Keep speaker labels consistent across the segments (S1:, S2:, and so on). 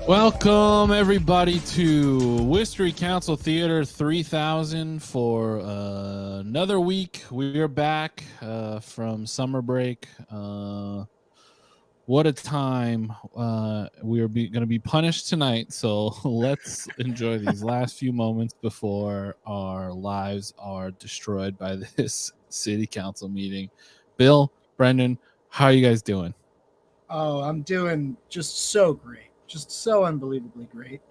S1: Welcome, everybody, to Worcestery Council Theater 3000 for another week. We are back from summer break. What a time. We are going to be punished tonight, so let's enjoy these last few moments before our lives are destroyed by this city council meeting. Bill, Brendan, how are you guys doing?
S2: Oh, I'm doing just so great. Just so unbelievably great.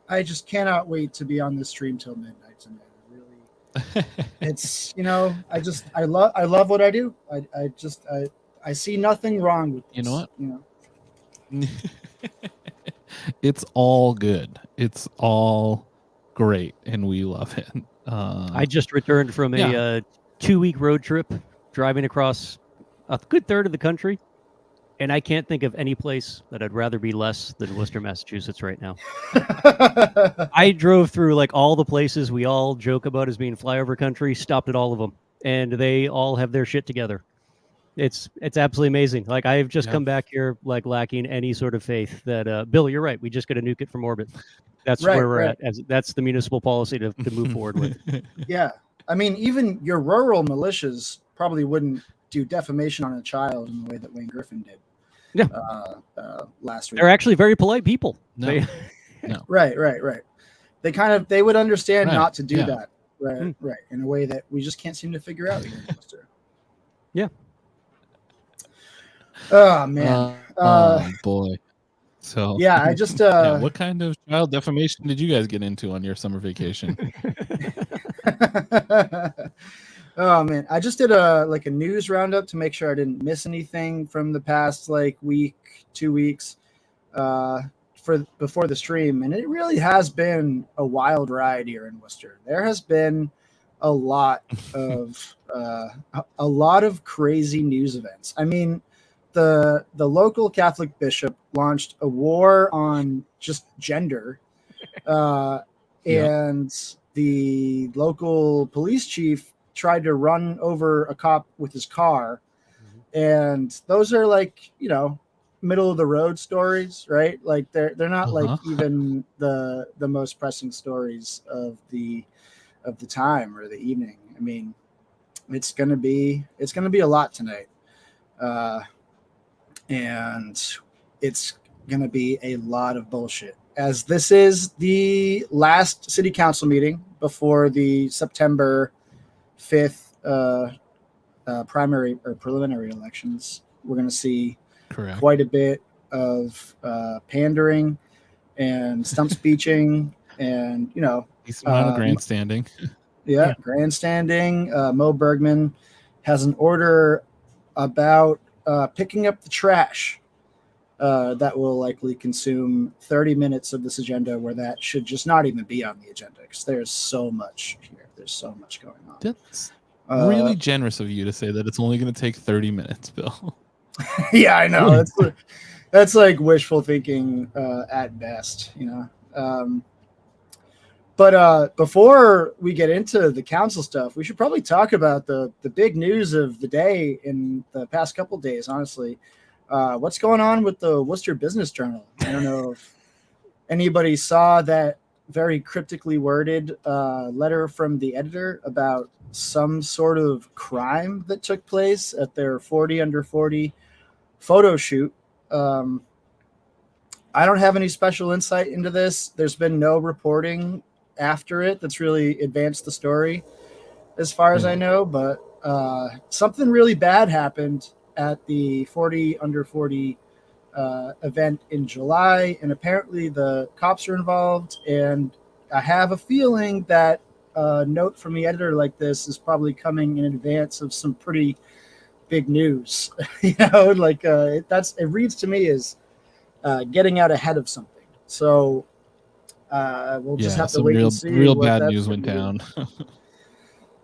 S2: I just cannot wait to be on this stream till midnight tonight. Really, it's I love what I do. I see nothing wrong with this.
S1: You know
S2: what?
S1: It's all good. It's all great, and we love it.
S3: I just returned from a 2-week road trip, driving across a good third of the country, and I can't think of any place that I'd rather be less than Worcester, Massachusetts right now. I drove through like all the places we all joke about as being flyover country, stopped at all of them, and they all have their shit together. It's absolutely amazing. Like, I've just come back here like lacking any sort of faith that Bill, you're right. We just got to nuke it from orbit. That's where we're at. That's the municipal policy to move forward with.
S2: Yeah. I mean, even your rural militias probably wouldn't do defamation on a child in the way that Wayne Griffin did.
S3: Yeah.
S2: Last week.
S3: They're actually very polite people.
S1: No.
S2: Right. They would understand not to do that. Right. In a way that we just can't seem to figure out here in Worcester.
S3: Yeah.
S2: Oh man.
S1: Oh boy. So
S2: yeah, I just
S1: what kind of child defamation did you guys get into on your summer vacation?
S2: Oh man, I just did a news roundup to make sure I didn't miss anything from the past week, 2 weeks before the stream, and it really has been a wild ride here in Worcester. There has been a lot of crazy news events. I mean, the local Catholic bishop launched a war on just gender, and the local police chief tried to run over a cop with his car. And those are middle of the road stories, right? Like they're not even the most pressing stories of the time or the evening. I mean, it's gonna be a lot tonight. And it's gonna be a lot of bullshit, as this is the last city council meeting before the September 5th primary or preliminary elections. We're going to see quite a bit of pandering and stump speeching and,
S1: decent amount of grandstanding.
S2: Grandstanding. Mo Bergman has an order about picking up the trash that will likely consume 30 minutes of this agenda, where that should just not even be on the agenda because there's so much here. There's so much going on.
S1: That's really generous of you to say that it's only going to take 30 minutes, Bill.
S2: Yeah, I know. That's like wishful thinking at best, But before we get into the council stuff, we should probably talk about the big news of the day in the past couple of days, honestly. What's going on with the Worcester Business Journal? I don't know if anybody saw that very cryptically worded letter from the editor about some sort of crime that took place at their 40 under 40 photo shoot. I don't have any special insight into this. There's been no reporting after it that's really advanced the story as far as I know, but something really bad happened at the 40 under 40 event in July, and apparently the cops are involved, and I have a feeling that a note from the editor like this is probably coming in advance of some pretty big news. It reads to me as getting out ahead of something. So we'll just have to wait and see.
S1: Real bad news went down.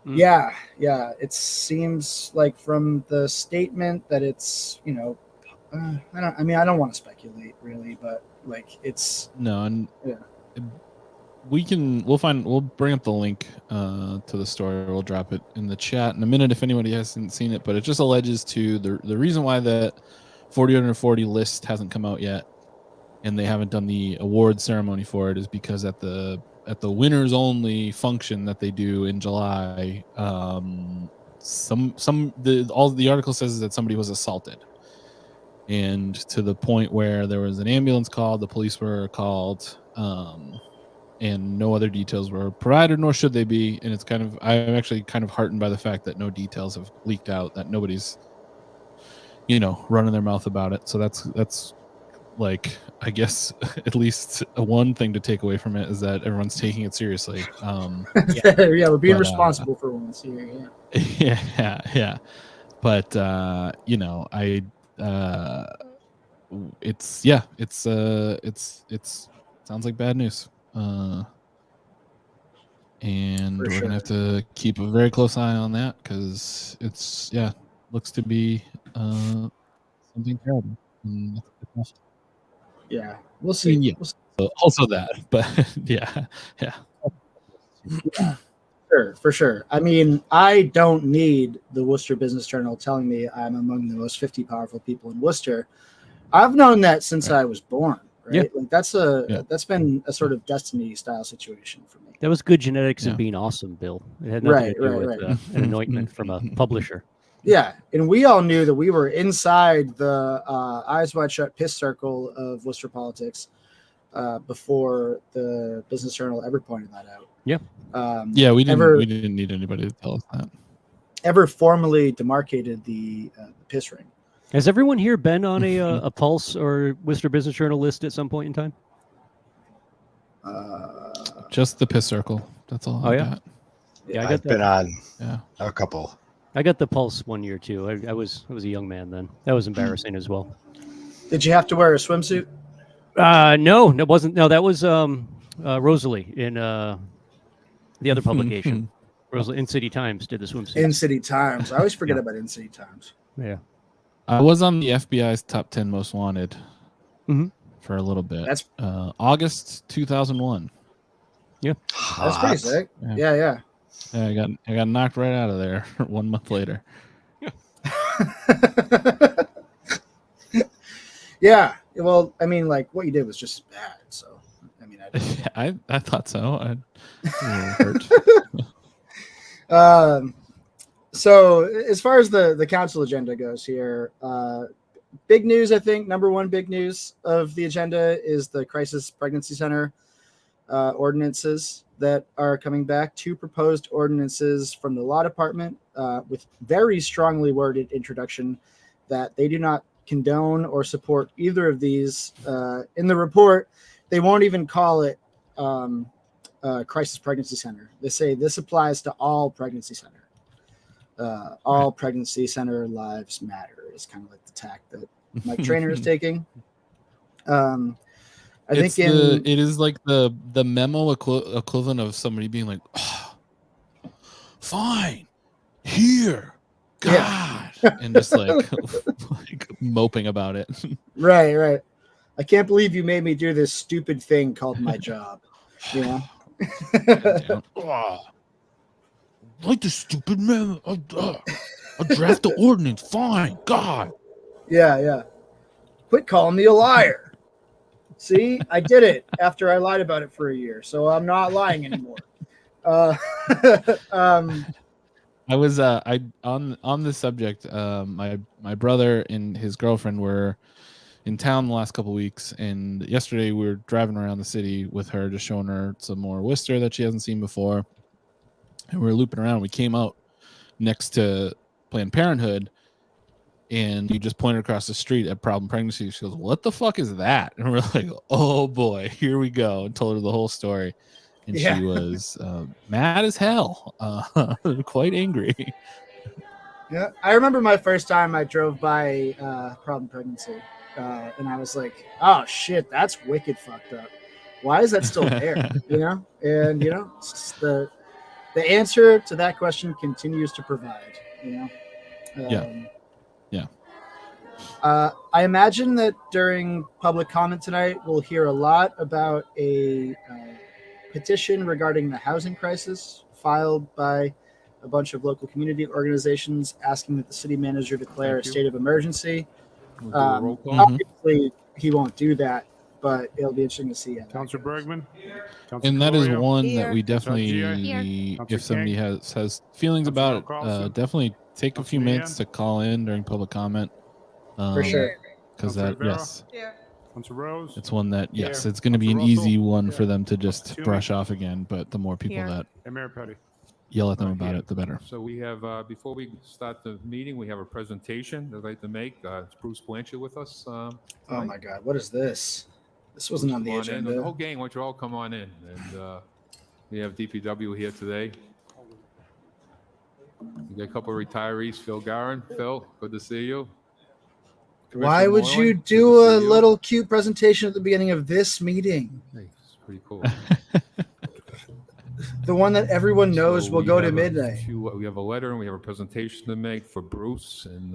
S2: Yeah. It seems like from the statement that it's, I don't want to speculate really, but it's
S1: we'll bring up the link to the story. We'll drop it in the chat in a minute if anybody hasn't seen it, but it just alleges to the reason why that 40 under 40 list hasn't come out yet and they haven't done the award ceremony for it is because at the winners only function that they do in July, all the article says is that somebody was assaulted, and to the point where there was an ambulance called, the police were called, and no other details were provided, nor should they be. And I'm actually kind of heartened by the fact that no details have leaked out, that nobody's running their mouth about it. So that's like, I guess at least one thing to take away from it is that everyone's taking it seriously.
S2: We're being responsible for once here.
S1: Yeah. But it's sounds like bad news. And we're gonna have to keep a very close eye on that, because it's looks to be something terrible.
S2: Yeah, we'll see.
S1: Yeah. Also that, but yeah.
S2: For sure. I mean, I don't need the Worcester Business Journal telling me I'm among the most 50 powerful people in Worcester. I've known that since I was born. Right?
S3: Yeah.
S2: Like that's been a sort of destiny style situation for me.
S3: That was good genetics of being awesome, Bill. It had nothing to do with an anointment from a publisher.
S2: Yeah, and we all knew that we were inside the eyes wide shut piss circle of Worcester politics before the Business Journal ever pointed that out.
S3: Yeah.
S1: We didn't need anybody to tell us that.
S2: Ever formally demarcated the piss ring.
S3: Has everyone here been on a Pulse or Worcester Business Journal list at some point in time?
S1: Just the piss circle. That's all.
S3: Oh, yeah.
S4: Yeah, I've been on a couple.
S3: I got the Pulse one year too. I was a young man then. That was embarrassing as well.
S2: Did you have to wear a swimsuit?
S3: No, it wasn't. No, that was Rosalie in the other publication. Rosalie in City Times did the swimsuit.
S2: In City Times. I always forget about In City Times.
S3: Yeah.
S1: I was on the FBI's top 10 most wanted for a little bit.
S2: That's
S1: August 2001.
S3: Yeah.
S2: That's pretty sick. Yeah.
S1: I got knocked right out of there 1 month later.
S2: Yeah. Well, I mean, like, what you did was just bad. So, I mean,
S1: I thought so. Hurt.
S2: So, as far as the council agenda goes here, big news, I think, number one big news of the agenda is the Crisis Pregnancy Center ordinances that are coming back. 2 proposed ordinances from the law department with very strongly worded introduction that they do not condone or support either of these. In the report, they won't even call it Crisis Pregnancy Center. They say this applies to all pregnancy center. All pregnancy center lives matter is kind of like the tack that Mike Trainer is taking. I think
S1: it is like the memo equivalent of somebody being like, oh, fine, here, God, and just like moping about it.
S2: Right. I can't believe you made me do this stupid thing called my job. You know?
S1: Like the stupid memo. I'll draft the ordinance. Fine, God.
S2: Yeah. Quit calling me a liar. See, I did it after I lied about it for a year, so I'm not lying anymore.
S1: I was on this subject. My brother and his girlfriend were in town the last couple weeks, and yesterday we were driving around the city with her, just showing her some more Worcester that she hasn't seen before. And we were looping around. We came out next to Planned Parenthood, and you just pointed across the street at Problem Pregnancy. She goes, "What the fuck is that?" And we're like, "Oh boy, here we go." And told her the whole story. And she was mad as hell, quite angry.
S2: Yeah, I remember my first time I drove by Problem Pregnancy, and I was like, "Oh shit, that's wicked fucked up. Why is that still there?" And it's the answer to that question continues to provide. I imagine that during public comment tonight, we'll hear a lot about a petition regarding the housing crisis filed by a bunch of local community organizations asking that the city manager declare a state of emergency. Obviously, he won't do that but it'll be interesting to see.
S5: Councilor Bergman.
S1: And that is
S5: Correa.
S1: one that we
S5: Councilor
S1: definitely,
S5: Gia.
S1: if somebody has feelings
S5: Councilor
S1: about it,
S5: Carlson.
S1: definitely take a few
S5: Councilor
S1: minutes to call in during public comment.
S2: For sure.
S1: Because
S5: Councilor
S1: that,
S5: Rivera.
S1: yes,
S5: Councilor Rose.
S1: it's one that, yes,
S5: Here.
S1: it's going to be an
S5: Councilor
S1: easy
S5: Russell.
S1: one for them to just
S5: Councilor
S1: brush off again. But the more people that
S5: And Mayor Petty.
S1: yell at them
S6: Right
S1: about
S6: here.
S1: it, the better.
S6: So we have, before we start the meeting, we have a presentation that I'd like to make. It's Bruce Blanchard with us.
S2: Oh my God, what is this? This wasn't on the
S6: Come in.
S2: agenda.
S6: The whole gang, why don't you all come on in? And we have DPW here today. We got a couple of retirees. Phil Garin. Phil, good to see you.
S2: Why
S6: Commissioner
S2: would
S6: Moylan,
S2: you
S6: good to
S2: do a
S6: see you.
S2: little cute presentation at the beginning of this meeting?
S6: Hey, it's pretty cool.
S2: The one that everyone knows
S6: So
S2: will
S6: we
S2: go to
S6: have a
S2: midnight.
S6: we have a letter and we have a presentation to make for Bruce. And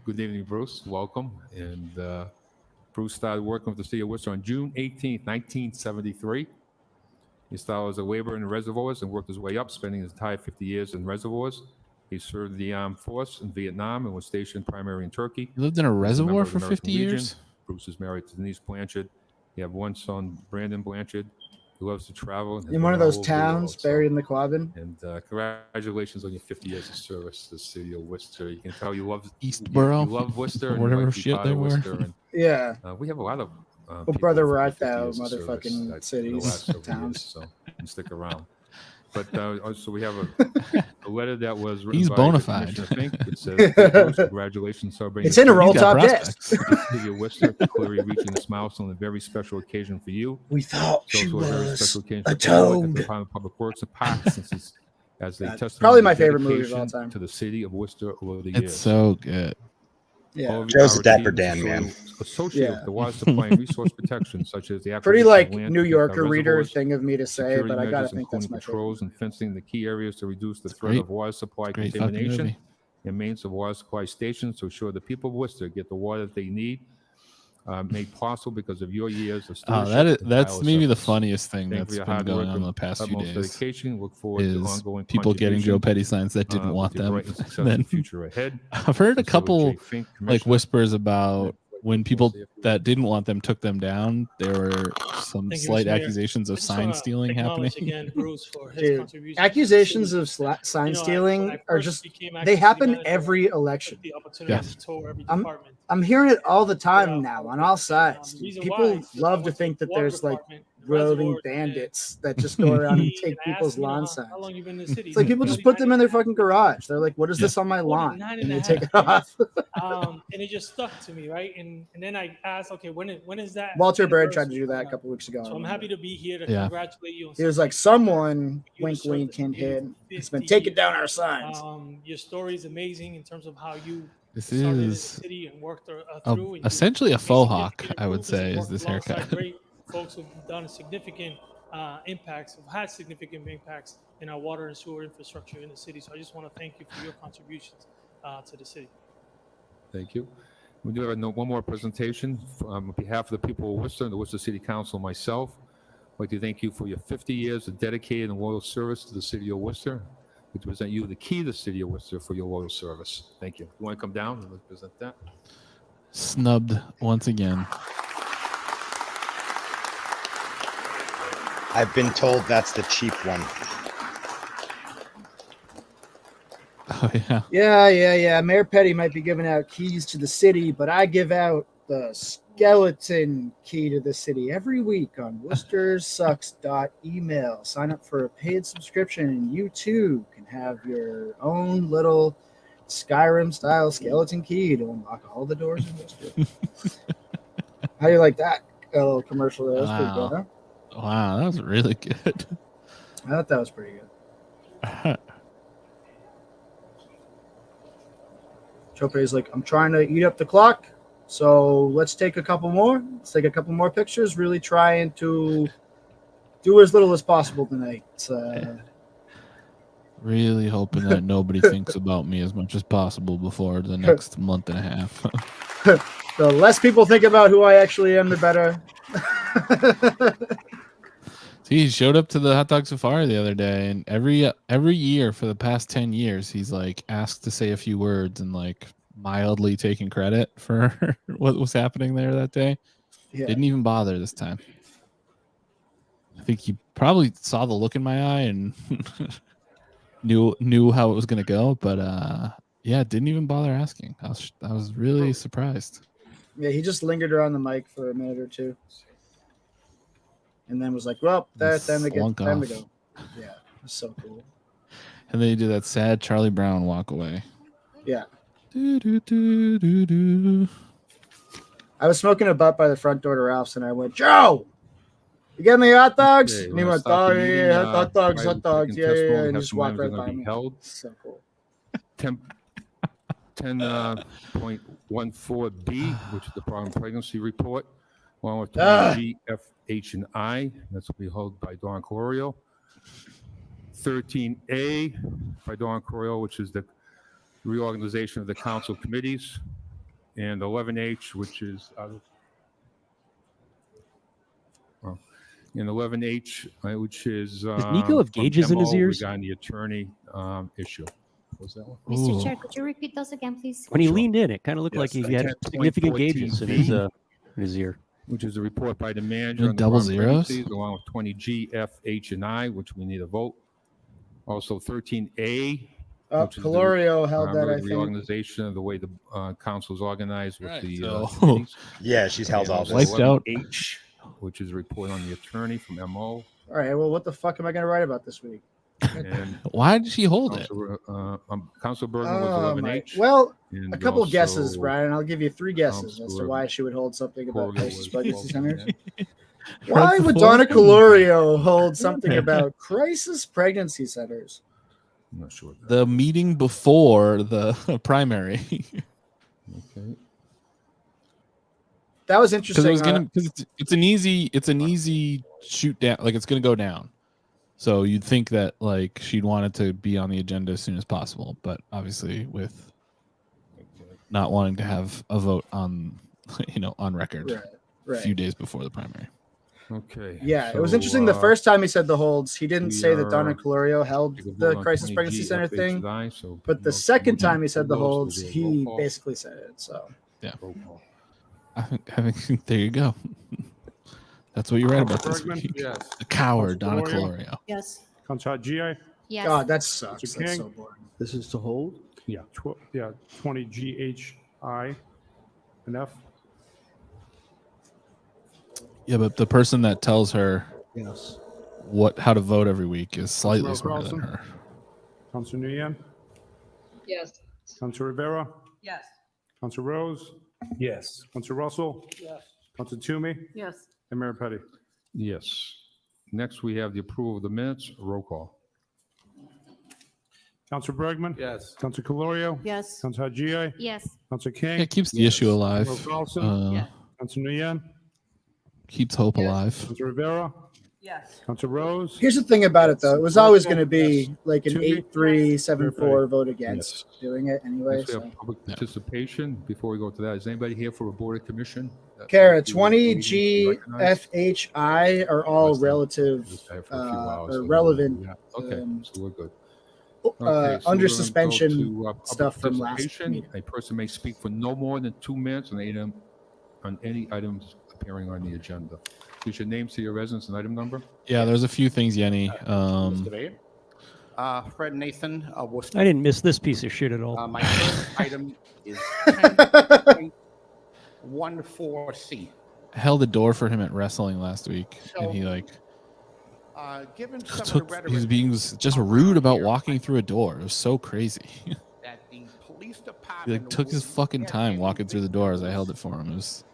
S6: good evening, Bruce. Welcome. And Bruce started working with the city of Worcester on June 18th, 1973. He started as a laborer in reservoirs and worked his way up, spending his entire 50 years in reservoirs. He served the armed force in Vietnam and was stationed primarily in Turkey.
S1: You lived in a
S6: As a member
S1: reservoir
S6: of the
S1: for
S6: American
S1: 50
S6: Legion.
S1: years?
S6: Bruce is married to Denise Blanchard. They have one son, Brandon Blanchard, who loves to travel. and has
S2: In one of
S6: been
S2: those
S6: all over the world.
S2: towns buried in the Quabbin.
S6: And congratulations on your 50 years of service to the city of Worcester. You can tell you love
S1: Eastboro,
S6: You love Worcester, and
S1: whatever
S6: you like to be
S1: shit
S6: part
S1: they
S6: of
S1: were.
S6: Worcester. And,
S2: Yeah.
S6: we have a lot of
S2: Well, Brother
S6: people with 50
S2: Rathau,
S6: years of service
S2: motherfucking
S6: that-
S2: cities,
S6: the last several
S2: towns.
S6: years, so you can stick around. But also we have a letter that was written
S1: He's
S6: by
S1: bona
S6: Commissioner
S1: fide.
S6: Fink. It says, "Dear Bruce, congratulations celebrating
S2: It's in a
S6: your
S2: roll
S1: He's got
S2: top
S1: prospects.
S2: disc.
S6: the city of Worcester, clearly reaching this milestone on a very special occasion for you.
S2: We thought
S6: It's
S2: she
S6: also a very
S2: was
S6: special occasion
S2: a
S6: for everyone at the
S2: toad.
S6: Department of Public Works and Parks, since it's as a
S2: That's
S6: testimony
S2: probably
S6: to
S2: my
S6: the
S2: favorite movie of all
S6: dedication
S2: time.
S6: to the city of Worcester over the
S1: It's
S6: years.
S1: so good.
S6: All
S2: Yeah.
S6: of
S4: Joe's
S6: our
S4: a dapper
S6: achievements
S4: Dan, man.
S6: associated
S2: Yeah.
S6: with the water supply and resource protection, such as the
S2: Pretty
S6: acquisition of
S2: like
S6: land
S2: New
S6: to protect
S2: Yorker
S6: our
S2: reader
S6: reservoirs,
S2: thing of me to say,
S6: security
S2: but I gotta
S6: measures,
S2: think that's
S6: including
S2: my favorite.
S6: controls and fencing the key areas to reduce the threat
S1: great.
S6: of water supply
S1: Great fucking
S6: contamination
S1: movie.
S6: and maintenance of water supply stations to ensure the people of Worcester get the water that they need, made possible because of your years of
S1: Oh,
S6: stewardship. and
S1: that's
S6: tireless
S1: maybe the
S6: efforts.
S1: funniest thing
S6: Thank you
S1: that's
S6: for your
S1: been
S6: hard
S1: going
S6: work
S1: on
S6: and
S1: the past few
S6: utmost
S1: days.
S6: dedication. Look forward to
S1: Is
S6: ongoing
S1: people getting Joe
S6: contribution,
S1: Petty signs that didn't want
S6: with your
S1: them.
S6: bright and successful
S1: Then
S6: future ahead.
S1: I've heard a
S6: Sincerely,
S1: couple
S6: Jay Fink,
S1: like
S6: Commissioner.
S1: whispers about when people
S6: We'll see if we-
S1: that didn't want them took them down. There were some
S7: Thank you,
S1: slight
S7: Mr. Mayor.
S1: accusations of
S7: I just
S1: sign
S7: wanna
S1: stealing happening.
S7: acknowledge again Bruce for his
S2: Dude,
S7: contributions to the
S2: accusations
S7: city.
S2: of sign
S7: You know, when
S2: stealing
S7: I
S2: are
S7: first
S2: just
S7: became
S2: they
S7: acting city
S2: happen
S7: manager,
S2: every
S7: I took
S2: election.
S7: the opportunity
S1: Yes.
S7: to tour every
S2: I'm-
S7: department.
S2: I'm hearing it all the time
S7: throughout
S2: now
S7: our
S2: on all
S7: work.
S2: sides.
S7: The reason
S2: People
S7: why is because I
S2: love to
S7: went
S2: think that
S7: water
S2: there's like
S7: department,
S2: roving
S7: reservoirs,
S2: bandits that just go around and
S7: and
S2: take
S7: I
S2: people's
S7: asked him,
S2: lawn
S7: how
S2: signs.
S7: long you been in the city?
S2: It's like people just put them in their fucking garage. They're like, "What is this on my lawn?"
S7: 49
S2: And
S7: and
S2: they
S7: a
S2: take it
S7: half
S2: off.
S7: and it just stuck to me, right? And then I asked, okay, when is that?
S2: Walter Bird tried to
S7: anniversary
S2: do that a
S7: coming up?
S2: couple weeks ago.
S7: So I'm happy to be here to
S1: Yeah.
S7: congratulate you on
S2: He was
S7: something
S2: like, "Someone,
S7: you
S2: wink,
S7: served
S2: wink,
S7: the
S2: hint,
S7: community
S2: hint,
S7: for
S2: has been
S7: 50
S2: taking down our
S7: years.
S2: signs."
S7: Your story is amazing in terms of how you
S1: This
S7: started in the
S1: is
S7: city and worked through. and
S1: essentially a
S7: made
S1: faux
S7: significant
S1: hawk, I would
S7: improvements
S1: say,
S7: and
S1: is
S7: worked
S1: this
S7: alongside
S1: haircut.
S7: Great folks who've done significant impacts, have had significant impacts in our water and sewer infrastructure in the city. So I just want to thank you for your contributions to the city.
S6: Thank you. We do have one more presentation on behalf of the people of Worcester and the Worcester City Council and myself. I'd like to thank you for your 50 years of dedicated and loyal service to the city of Worcester. We present you the key to the city of Worcester for your loyal service. Thank you. You want to come down and let's present that?
S1: Snubbed once again.
S4: I've been told that's the cheap one.
S1: Oh yeah.
S2: Yeah. Mayor Petty might be giving out keys to the city, but I give out the skeleton key to the city every week on worcestersucks.email. Sign up for a paid subscription, and you too can have your own little Skyrim-style skeleton key to unlock all the doors in Worcester. How do you like that? A little commercial there. That's pretty good, huh?
S1: Wow, that was really good.
S2: I thought that was pretty good. Joe Petty's like, "I'm trying to eat up the clock, so let's take a couple more. Let's take a couple more pictures. Really trying to do as little as possible tonight."
S1: Really hoping that nobody thinks about me as much as possible before the next month and a half.
S2: The less people think about who I actually am, the better.
S1: See, he showed up to the hot dog safari the other day, and every year for the past 10 years, he's like asked to say a few words and like mildly taking credit for what was happening there that day.
S2: Yeah.
S1: Didn't even bother this time. I think he probably saw the look in my eye and knew how it was gonna go, but yeah, didn't even bother asking. I was really surprised.
S2: Yeah, he just lingered around the mic for a minute or two, and then was like, "Well, that's time to
S1: Slunk
S2: go."
S1: off.
S2: Yeah, it was so cool.
S1: And then he did that sad Charlie Brown walk away.
S2: Yeah,
S1: Do, do, do, do, do.
S2: I was smoking a butt by the front door to Ralph's, and I went, "Joe, you getting the hot dogs?"
S6: Okay,
S2: and he
S6: we're gonna
S2: went,
S6: start
S2: "Oh
S6: the meeting.
S2: yeah, hot dogs,
S6: Prior
S2: hot
S6: to
S2: dogs,
S6: taking
S2: yeah,
S6: testimony,
S2: and
S6: have
S2: just
S6: some
S2: walked
S6: items
S2: right
S6: are
S2: by
S6: gonna be
S2: me."
S6: held.
S2: So cool.
S6: 10.14B, which is the Department of Pregnancy Report, along with
S2: Ah.
S6: 20G, F, H, and I. That's will be held by Don Colorio. 13A by Don Colorio, which is the reorganization of the council committees, and 11H, which is and 11H, which is
S3: Does Nico have
S6: from
S3: gauges in his
S6: MO
S3: ears?
S6: regarding the attorney issue. What was that one?
S1: Ooh.
S8: Mr. Chair, could you repeat those again, please?
S3: When he
S6: Sure.
S3: leaned in, it kind of looked like he had
S6: 10.14B.
S3: significant gauges in his ear.
S6: Which is a report by the manager
S1: Any
S6: on the
S1: double
S6: Department of
S1: zeros?
S6: Pregnancies, along with 20G, F, H, and I, which we need a vote. Also 13A, which is the
S2: Colorio held that, I think.
S6: reorganization of the way the council is organized with
S1: Right,
S6: the
S1: so-
S6: committees.
S4: Yeah, she's held
S6: And
S4: all
S6: also
S4: this.
S1: Wiped out.
S6: 11H, which is a report on the attorney from MO.
S2: All right, well, what the fuck am I going to write about this week?
S6: And
S1: Why did she hold it?
S6: Council Bergen was
S2: Oh, my.
S6: 11H.
S2: Well,
S6: and
S2: a couple of guesses,
S6: also
S2: Brian. I'll give you 3 guesses as to
S6: Counselor
S2: why she would hold something about
S6: Colorio
S2: crisis
S6: was
S2: pregnancy centers.
S6: 12.
S2: Why
S1: That's
S2: would
S1: the
S2: Donna
S1: fourth.
S2: Colorio hold something about crisis pregnancy centers?
S6: I'm not sure.
S1: The meeting before the primary.
S6: Okay.
S2: That was
S1: Because
S2: interesting.
S1: it was gonna. Cause it's an easy shoot down. Like it's gonna go down. So you'd think that like she'd want it to be on the agenda as soon as possible, but obviously with not wanting to have a vote on, on record
S2: right.
S1: a few days before the primary.
S6: Okay.
S2: Yeah, it was
S6: so,
S2: interesting. The first time he said the holds, he didn't
S6: we
S2: say that Donna
S6: are-
S2: Colorio held
S6: take a vote
S2: the
S6: on
S2: crisis
S6: 20G,
S2: pregnancy center
S6: F, H,
S2: thing,
S6: and I, so
S2: but the
S6: those-
S2: second
S6: those-
S2: time he said the
S6: those
S2: holds,
S6: will be a roll
S2: he
S6: call.
S2: basically said it. So
S6: Roll call.
S1: I think there you go. That's what you read about this
S5: Bergman?
S1: week.
S6: Yes.
S1: The coward, Donna
S5: Colorio?
S1: Colorio.
S8: Yes.
S5: Council GI?
S8: Yes.
S2: God, that sucks.
S5: Mr.
S2: That's
S5: King?
S2: so boring.
S9: This is to hold?
S5: Yeah. 20 GHI and F.
S1: Yeah, but the person that tells her
S9: Yes.
S1: how to vote every week is slightly
S5: Councilmember
S1: smarter than
S5: Carlson?
S1: her.
S5: Council Nguyen?
S10: Yes.
S5: Council Rivera?
S10: Yes.
S5: Council Rose?
S9: Yes.
S5: Council Russell?
S10: Yes.
S5: Council Toomey?
S10: Yes.
S5: And Mayor Petty.
S6: Yes. Next, we have the approval of the minutes. Roll call.
S5: Council Bergman?
S9: Yes.
S5: Council Colorio?
S10: Yes.
S5: Council GI?
S8: Yes.
S5: Council
S1: Yeah,
S5: King?
S1: it keeps the issue alive.
S5: Council Carlson?
S10: Yeah.
S5: Council Nguyen?
S1: Keeps hope
S10: Yes.
S1: alive.
S5: Council Rivera?
S10: Yes.
S5: Council Rose?
S2: Here's the thing about it, though. It was always going to be
S5: Yes.
S2: like an
S5: Toomey?
S2: 8-3, 7-4 vote against doing it anyway.
S6: Next, we
S2: So.
S6: have public participation. Before we go to that, is anybody here for a board of commission?
S2: Kara,
S6: That-
S2: 20
S6: that-
S2: G,
S6: recognized?
S2: F, H, I are all
S6: Last time.
S2: relative
S6: Just had it for a few hours,
S2: or
S6: so-
S2: relevant
S6: Yeah, okay,
S2: um,
S6: so we're good. Okay, so we're
S2: under
S6: gonna
S2: suspension
S6: go to, public
S2: stuff from last
S6: participation.
S2: meeting.
S6: A person may speak for no more than 2 minutes on any items appearing on the agenda. Use your name, city of residence, and item number.
S1: Yeah, there's a few things, Yenny.
S11: Mr. Mayor. Fred Nathan, Worcester.
S3: I didn't miss this piece of shit at all.
S11: My first item is 10.14C.
S1: Held a door for him at wrestling last week, and he
S11: Given some of the
S1: he was
S11: rhetoric
S1: being just rude about
S11: here,
S1: walking through a door. It was so crazy.
S11: that the police
S1: He
S11: department
S1: took his
S11: will
S1: fucking
S11: get
S1: time
S11: any
S1: walking through the door as I held it
S11: videos
S1: for him. I was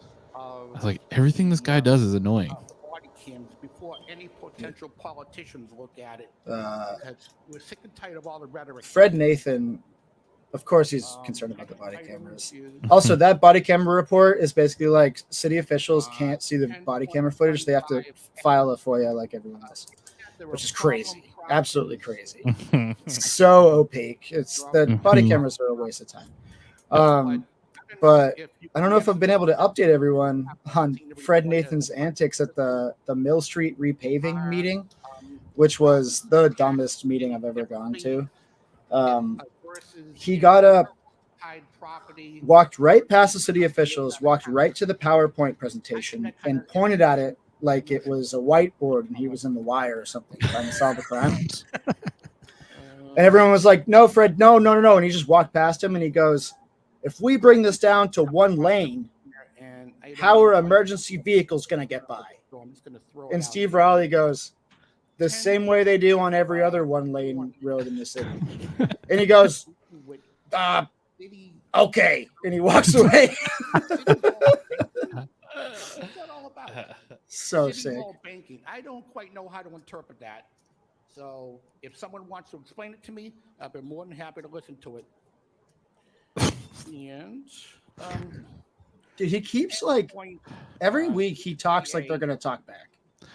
S11: of
S1: like, everything this guy does is annoying.
S11: the body cams before any potential politicians look at it.
S2: Uh,
S11: Because we're sick and tired of all the rhetoric.
S2: Fred Nathan, of course, he's
S11: Um,
S2: concerned about the body
S11: item
S2: cameras.
S11: is
S2: Also, that body camera report is basically like city officials can't see the body camera footage. They have to file a FOIA like everyone else, which is crazy. Absolutely crazy. It's so opaque. It's the body cameras are a waste of time. But I don't know if I've been able to update everyone on Fred Nathan's antics at the Mill Street repaving meeting, which was the dumbest meeting I've ever gone to. He got up
S11: property.
S2: walked right past the city officials, walked right to the PowerPoint presentation, and pointed at it like it was a whiteboard and he was in The Wire or something trying to solve a crime. And everyone was like, "No, Fred, no." And he just walked past him and he goes, "If we bring this down to one lane, how are emergency vehicles going to get by?" And Steve Raleigh goes, "The same way they do on every other one-lane road in the city." And he goes, "Okay." And he walks away. So
S11: City
S2: sick.
S11: Hall banking. I don't quite know how to interpret that. So if someone wants to explain it to me, I've been more than happy to listen to it. And
S2: Dude, he keeps like every week he talks like they're going to talk back.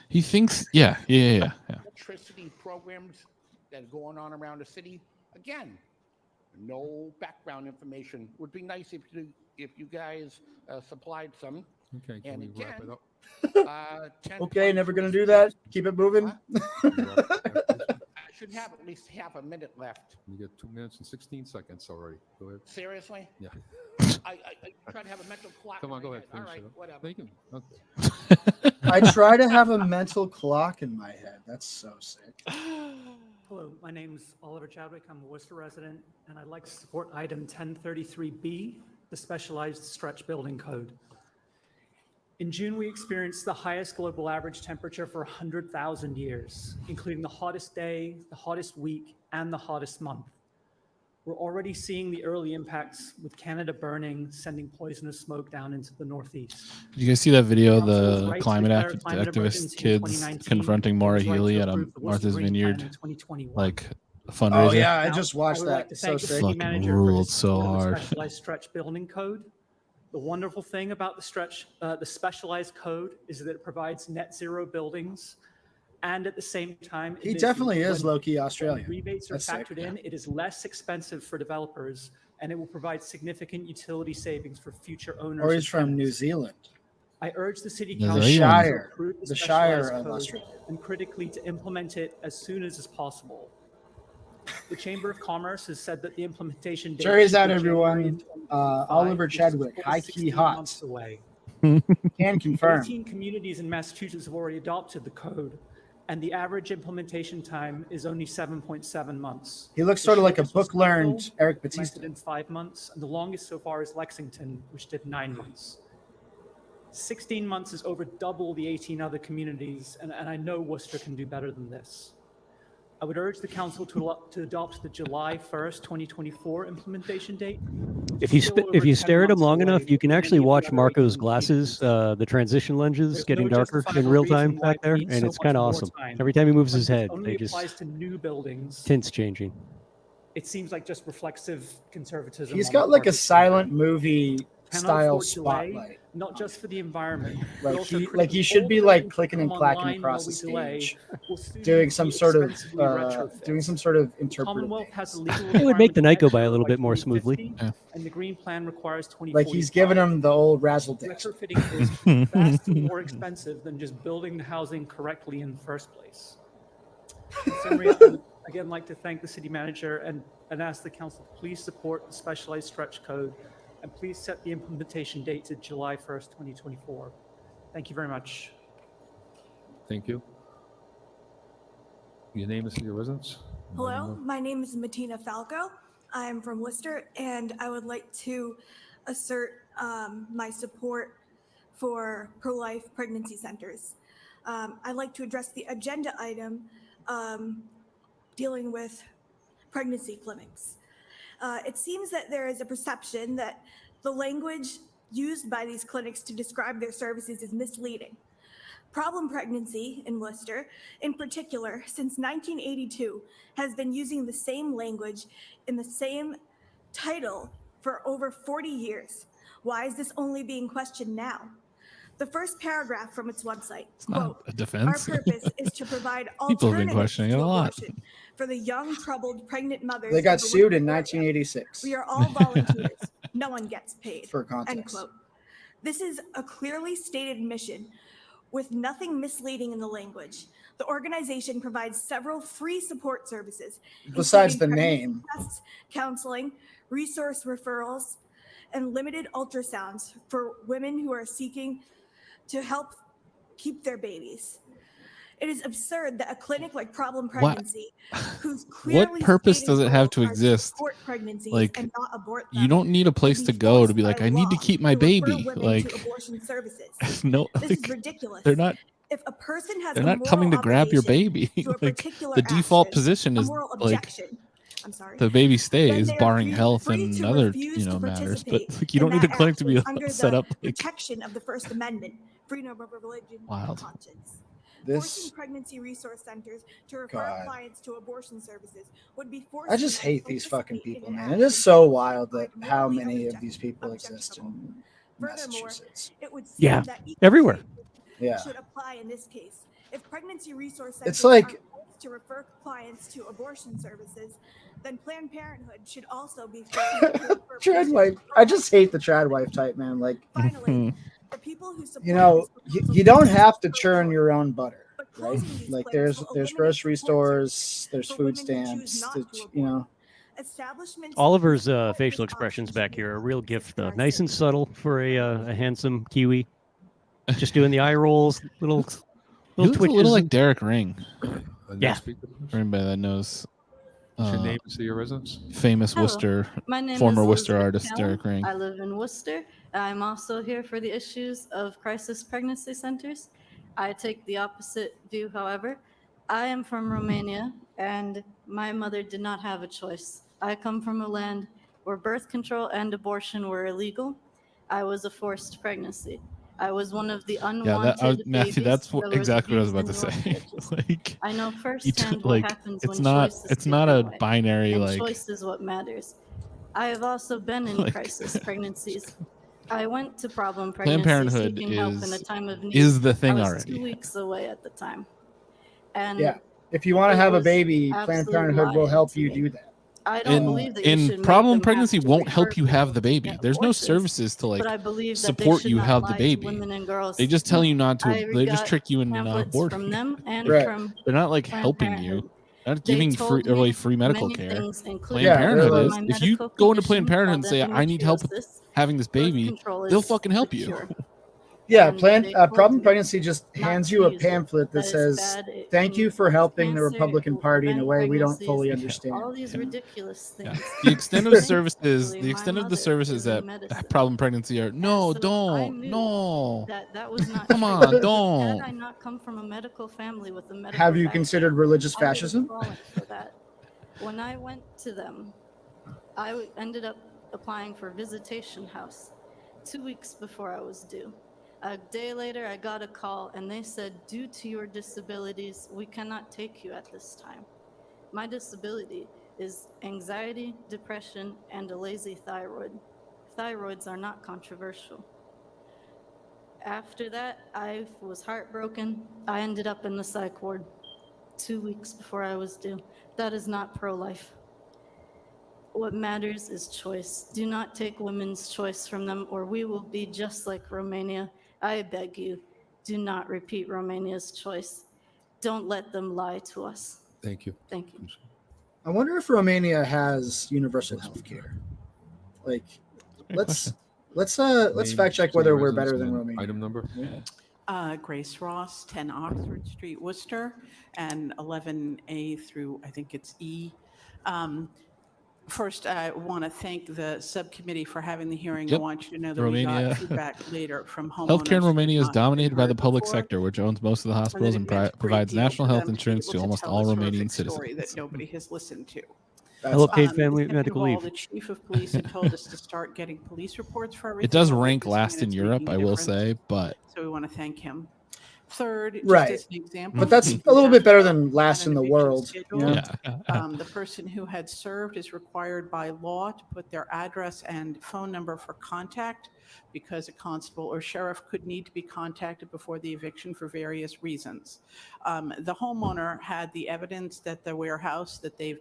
S1: He thinks, yeah.
S11: electricity programs that are going on around the city. Again, no background information. Would be nice if you guys supplied some.
S6: Okay, can
S11: And
S6: we wrap
S11: again,
S6: it up?
S2: Okay, never going to do that. Keep it moving.
S11: I should have at least half a minute left.
S6: You get 2 minutes and 16 seconds already. Go ahead.
S11: Seriously?
S6: Yeah.
S11: I try to have a mental clock.
S6: Come on,
S11: in
S6: go
S11: my
S6: ahead.
S11: head. All
S6: Finish
S11: right,
S6: it up.
S11: whatever.
S6: Thank you. Okay.
S2: I try to have a mental clock in my head. That's so sick.
S9: Hello, my name's Oliver Chadwick. I'm a Worcester resident, and I'd like to support item 1033B, the Specialized Stretch Building Code. In June, we experienced the highest global average temperature for 100,000 years, including the hottest day, the hottest week, and the hottest month. We're already seeing the early impacts with Canada burning, sending poisonous smoke down into the Northeast.
S1: Did you guys see that video of
S9: Council was
S1: the
S9: right to
S1: climate
S9: declare a climate
S1: activist
S9: emergency in
S1: kids
S9: 2019.
S1: confronting
S9: It
S1: Maura
S9: was right to
S1: Healey at a
S9: approve the Worcester
S1: Martha's
S9: Green Plan
S1: Vineyard
S9: in 2021.
S1: like
S2: Oh
S1: fundraiser?
S2: yeah, I
S9: Now,
S2: just watched
S9: would like
S2: that.
S9: to
S2: So
S9: thank the
S2: sick.
S9: city
S1: Fucking
S9: manager for
S1: ruled
S9: his
S1: so
S9: support of the
S1: hard.
S9: Specialized Stretch Building Code. The wonderful thing about the specialized code is that it provides net zero buildings, and at the same time,
S2: He definitely is
S9: when
S2: low-key Australian.
S9: rebates are
S2: That's sick.
S9: factored in, it is less expensive for developers, and it will provide significant utility savings for future owners.
S2: Or
S9: and
S2: he's from New
S9: tenants.
S2: Zealand.
S9: I urge the city
S1: The
S9: council
S2: The
S9: to
S2: Shire.
S9: approve
S2: The Shire
S9: specialized
S2: of
S9: code
S2: Australia.
S9: and critically to implement it as soon as is possible. The Chamber of Commerce has said that the implementation date
S2: Jury's
S9: should
S2: out,
S9: be
S2: everyone.
S9: January 2025,
S2: Oliver
S9: which is
S2: Chadwick,
S9: still
S2: high key
S9: 16
S2: hot.
S9: months away.
S2: Can confirm.
S9: 18 communities in Massachusetts have already adopted the code, and the average implementation time is only 7.7 months.
S2: He looks
S9: The
S2: sort of like a
S9: shortest was
S2: book-learned
S9: Lakeville,
S2: Eric
S9: implemented
S2: Batista.
S9: in 5 months, and the longest so far is Lexington, which did 9 months. 16 months is over double the 18 other communities, and I know Worcester can do better than this. I would urge the council to adopt the July 1st, 2024 implementation date.
S3: If you
S9: Still
S3: if
S9: over
S3: you
S9: 10
S3: stare at him
S9: months
S3: long
S9: away
S3: enough, you can
S9: from
S3: actually
S9: any of the
S3: watch
S9: other
S3: Marco's
S9: 18
S3: glasses,
S9: communities.
S3: the transition lenses
S9: There's
S3: getting
S9: no
S3: darker in
S9: justifiable
S3: real
S9: reason
S3: time
S9: why
S3: back there,
S9: it needs
S3: and
S9: so
S3: it's
S9: much
S3: kind of
S9: more
S3: awesome.
S9: time.
S3: Every time he moves
S9: But
S3: his
S9: this
S3: head,
S9: only
S3: they just
S9: applies to new buildings.
S3: tints changing.
S9: It seems like just reflexive conservatism.
S2: He's
S9: on
S2: got
S9: the
S2: like
S9: part
S2: a
S9: of the
S2: silent movie
S9: Cannot
S2: style
S9: afford delay,
S2: spotlight.
S9: not just for the environment. but
S2: Like
S9: also
S2: he
S9: critically,
S2: should
S9: all
S2: be like
S9: buildings
S2: clicking and
S9: come
S2: clacking
S9: online
S2: across the
S9: while we delay
S2: stage,
S9: will soon
S2: doing
S9: be
S2: some sort of
S9: expensively retrofit.
S2: interpretive.
S9: Commonwealth has a legal
S3: It would make the night
S9: requirement
S3: go
S9: to
S3: by a
S9: net
S3: little
S9: zero
S3: bit more
S9: by
S3: smoothly.
S9: 2050, and the green plan requires 2045.
S2: Like he's giving him the old razzle dazzle.
S9: Retrofitting is vastly more expensive than just building the housing correctly in the first place. In summary, I would again like to thank the city manager and ask the council to please support the specialized stretch code and please set the implementation date to July 1st, 2024. Thank you very much.
S6: Thank you. Your name is your residence?
S12: Hello, my name is Matina Falco. I am from Worcester, and I would like to assert my support for pro-life pregnancy centers. I'd like to address the agenda item dealing with pregnancy clinics. It seems that there is a perception that the language used by these clinics to describe their services is misleading. Problem pregnancy in Worcester, in particular, since 1982, has been using the same language in the same title for over 40 years. Why is this only being questioned now? The first paragraph from its website, quote,
S1: A defense.
S12: "Our purpose is to provide
S1: People have been
S12: alternatives
S1: questioning it
S12: to
S1: a lot.
S12: abortion for the young, troubled, pregnant mothers."
S2: They got
S12: of the
S2: sued in
S12: Worcester area.
S2: 1986.
S12: We are all volunteers. No one gets paid.
S2: For
S12: End
S2: context.
S12: quote. This is a clearly stated mission with nothing misleading in the language. The organization provides several free support services,
S2: Besides the
S12: including pregnancy
S2: name.
S12: tests, counseling, resource referrals, and limited ultrasounds for women who are seeking to help keep their babies. It is absurd that a clinic like Problem Pregnancy, whose clearly
S1: What purpose
S12: stated
S1: does it have
S12: goals
S1: to
S12: are
S1: exist?
S12: support pregnancies
S1: Like,
S12: and not abort
S1: you
S12: them,
S1: don't need a place
S12: would
S1: to
S12: be
S1: go to
S12: forced
S1: be
S12: by
S1: like, I need to
S12: law
S1: keep my
S12: to refer
S1: baby.
S12: women
S1: Like,
S12: to abortion services.
S1: no,
S12: This
S1: like,
S12: is ridiculous.
S1: they're not.
S12: If a person has
S1: They're
S12: a
S1: not
S12: moral
S1: coming to grab your
S12: obligation
S1: baby.
S12: to a
S1: Like,
S12: particular
S1: the default
S12: action,
S1: position
S12: a
S1: is
S12: moral
S1: like
S12: objection, I'm sorry,
S1: the baby
S12: then
S1: stays,
S12: they are
S1: barring health
S12: free
S1: and
S12: to
S1: other
S12: refuse to
S1: matters. But
S12: participate
S1: like, you
S12: in
S1: don't need a
S12: that
S1: clinic to be
S12: action under
S1: set
S12: the
S1: up. Like,
S12: protection of the First Amendment, freedom of religion
S1: Wild.
S12: and conscience.
S2: This
S12: Forcing pregnancy resource centers to refer
S2: God.
S12: clients to abortion services would be forced.
S2: I just hate these fucking people, man. It is so wild that how many of these people exist in
S12: Furthermore,
S2: Massachusetts.
S12: it would seem
S3: Yeah,
S12: that equal
S3: everywhere.
S12: treatment
S2: Yeah.
S12: should apply in this case. If pregnancy resource centers
S2: It's like
S12: are forced to refer clients to abortion services, then Planned Parenthood should also be forced to refer
S2: trad
S12: patients
S2: wife.
S12: to
S2: I just hate the trad wife type, man. Like,
S12: Finally, the people who support
S2: you know,
S12: this proposal
S2: you don't
S12: should
S2: have to
S12: vote
S2: churn
S12: for it.
S2: your own butter,
S12: But
S2: right?
S12: closing these
S2: Like,
S12: clinics
S2: there's
S12: will eliminate
S2: grocery
S12: support
S2: stores,
S12: services
S2: there's
S12: for
S2: food
S12: women who choose
S2: stamps,
S12: not to
S2: you
S12: abort.
S2: know.
S12: Establishments
S3: Oliver's
S12: who support
S3: facial
S12: this
S3: expressions
S12: option
S3: back
S12: should
S3: here are a
S12: be
S3: real
S12: held
S3: gift,
S12: to
S3: though.
S12: our
S3: Nice and
S12: city.
S3: subtle for a handsome Kiwi. Just doing the eye rolls, little
S1: he
S3: twitches.
S1: looks a little like Derek Ring.
S3: Yeah.
S1: For anybody that knows,
S6: What's your name and city of residence?
S1: famous
S13: Hello.
S1: Worcester,
S13: My name
S1: former
S13: is
S1: Worcester
S13: Elizabeth
S1: artist
S13: Callum.
S1: Derek Ring.
S13: I live in Worcester. I'm also here for the issues of crisis pregnancy centers. I take the opposite view, however. I am from Romania, and my mother did not have a choice. I come from a land where birth control and abortion were illegal. I was a forced pregnancy. I was one of the unwanted
S1: Matthew,
S13: babies
S1: that's
S13: that was
S1: exactly what I was
S13: abused
S1: about to
S13: in
S1: say.
S13: orphanages.
S1: Like,
S13: I know firsthand what
S1: like,
S13: happens
S1: it's
S13: when
S1: not,
S13: choice is
S1: it's not
S13: taken
S1: a
S13: away.
S1: binary
S13: And
S1: like.
S13: choice is what matters. I have also been in
S1: Like-
S13: crisis pregnancies. I went to problem
S1: Planned
S13: pregnancy
S1: Parenthood
S13: seeking help in a time of need.
S1: is the thing
S13: I was
S1: already.
S13: 2 weeks away at the time. And
S2: Yeah. If you want to
S13: it
S2: have a
S13: was
S2: baby, Planned
S13: absolute
S2: Parenthood will
S13: lying
S2: help
S13: to
S2: you
S13: me.
S2: do that.
S13: I don't believe that you should
S1: In
S13: make
S1: problem
S13: them have
S1: pregnancy
S13: to
S1: won't
S13: refer
S1: help you have the
S13: people to
S1: baby.
S13: get
S1: There's no
S13: abortions,
S1: services to like
S13: but I believe that they
S1: support
S13: should
S1: you
S13: not
S1: have the
S13: lie to
S1: baby.
S13: women and girls.
S1: They just tell you not to.
S13: I
S1: They just
S13: got
S1: trick you into not
S13: pamphlets
S1: aborting.
S13: from them and
S2: Right.
S13: from
S1: They're not like
S13: Planned
S1: helping
S13: Parenthood.
S1: you. They're not
S13: They
S1: giving
S13: told
S1: free
S13: me
S1: free medical
S13: many
S1: care.
S13: things,
S1: Planned
S13: including
S2: Yeah,
S1: Parenthood
S2: they're
S1: is.
S2: like-
S1: If you
S13: medical
S1: go into Planned
S13: condition
S1: Parenthood and
S13: called
S1: say, "I need help
S13: endometriosis,
S1: having this
S13: birth
S1: baby,"
S13: control
S1: they'll
S13: is
S1: fucking help
S13: the
S1: you.
S13: cure.
S2: Yeah,
S13: And
S2: Planned
S13: they told
S2: Problem
S13: me
S2: Pregnancy just
S13: not
S2: hands
S13: to
S2: you a
S13: use it.
S2: pamphlet that
S13: That is
S2: says,
S13: bad. It
S2: "Thank
S13: can
S2: you for
S13: cause
S2: helping the
S13: cancer, it
S2: Republican
S13: will
S2: Party in a
S13: prevent
S2: way we don't
S13: pregnancies,
S2: fully
S13: all
S2: understand."
S13: these ridiculous things.
S1: Yeah. The extent of
S13: Thankfully,
S1: services, the
S13: my
S1: extent of the
S13: mother
S1: services
S13: is in
S1: that
S13: medicine.
S1: problem pregnancy are no,
S13: So I
S1: don't,
S13: knew
S1: no.
S13: that was not
S1: Come
S13: true.
S1: on,
S13: Had
S1: don't.
S13: I not come from a medical family with a medical
S2: Have you
S13: background,
S2: considered religious
S13: I would have
S2: fascism?
S13: fallen for that. When I went to them, I ended up applying for visitation house 2 weeks before I was due. A day later, I got a call and they said, due to your disabilities, we cannot take you at this time. My disability is anxiety, depression, and a lazy thyroid. Thyroids are not controversial. After that, I was heartbroken. I ended up in the psych ward 2 weeks before I was due. That is not pro-life. What matters is choice. Do not take women's choice from them, or we will be just like Romania. I beg you, do not repeat Romania's choice. Don't let them lie to us.
S6: Thank you.
S13: Thank you.
S2: I wonder if Romania has universal health care. Like, let's
S6: Name,
S2: fact check
S6: city
S2: whether
S6: of
S2: we're
S6: residence,
S2: better than
S6: and
S2: Romania.
S6: Item number?
S10: Grace Ross, 10 Oxford Street, Worcester, and 11A through, I think it's E. First, I want to thank the subcommittee for having the hearing.
S1: Yep.
S10: I want you to know that we
S1: Romania.
S10: got feedback later from homeowners.
S1: Healthcare in
S10: who
S1: Romania is
S10: have not
S1: dominated by
S10: heard
S1: the public
S10: before.
S1: sector, which owns most of the
S10: And
S1: hospitals
S10: that
S1: and
S10: it meant a great
S1: provides
S10: deal
S1: national
S10: for
S1: health
S10: them to be
S1: insurance
S10: able
S1: to almost
S10: tell
S1: all
S10: this
S1: Romanian
S10: horrific story
S1: citizens.
S10: that nobody has listened to.
S3: Hello, paid
S10: The
S3: family
S10: second
S3: medical
S10: of all,
S3: leave.
S10: the chief of police had told us to start getting police reports for everything.
S1: It does
S10: We're
S1: rank
S10: witnessing,
S1: last
S10: and
S1: in
S10: it's
S1: Europe,
S10: making a
S1: I will
S10: difference.
S1: say, but
S10: So we want to thank him. Third, just
S2: Right.
S10: as an example,
S2: But that's a little bit better than last in the world. You know?
S1: yeah.
S10: The person who had served is required by law to put their address and phone number for contact because a constable or sheriff could need to be contacted before the eviction for various reasons. The homeowner had the evidence that the warehouse that they've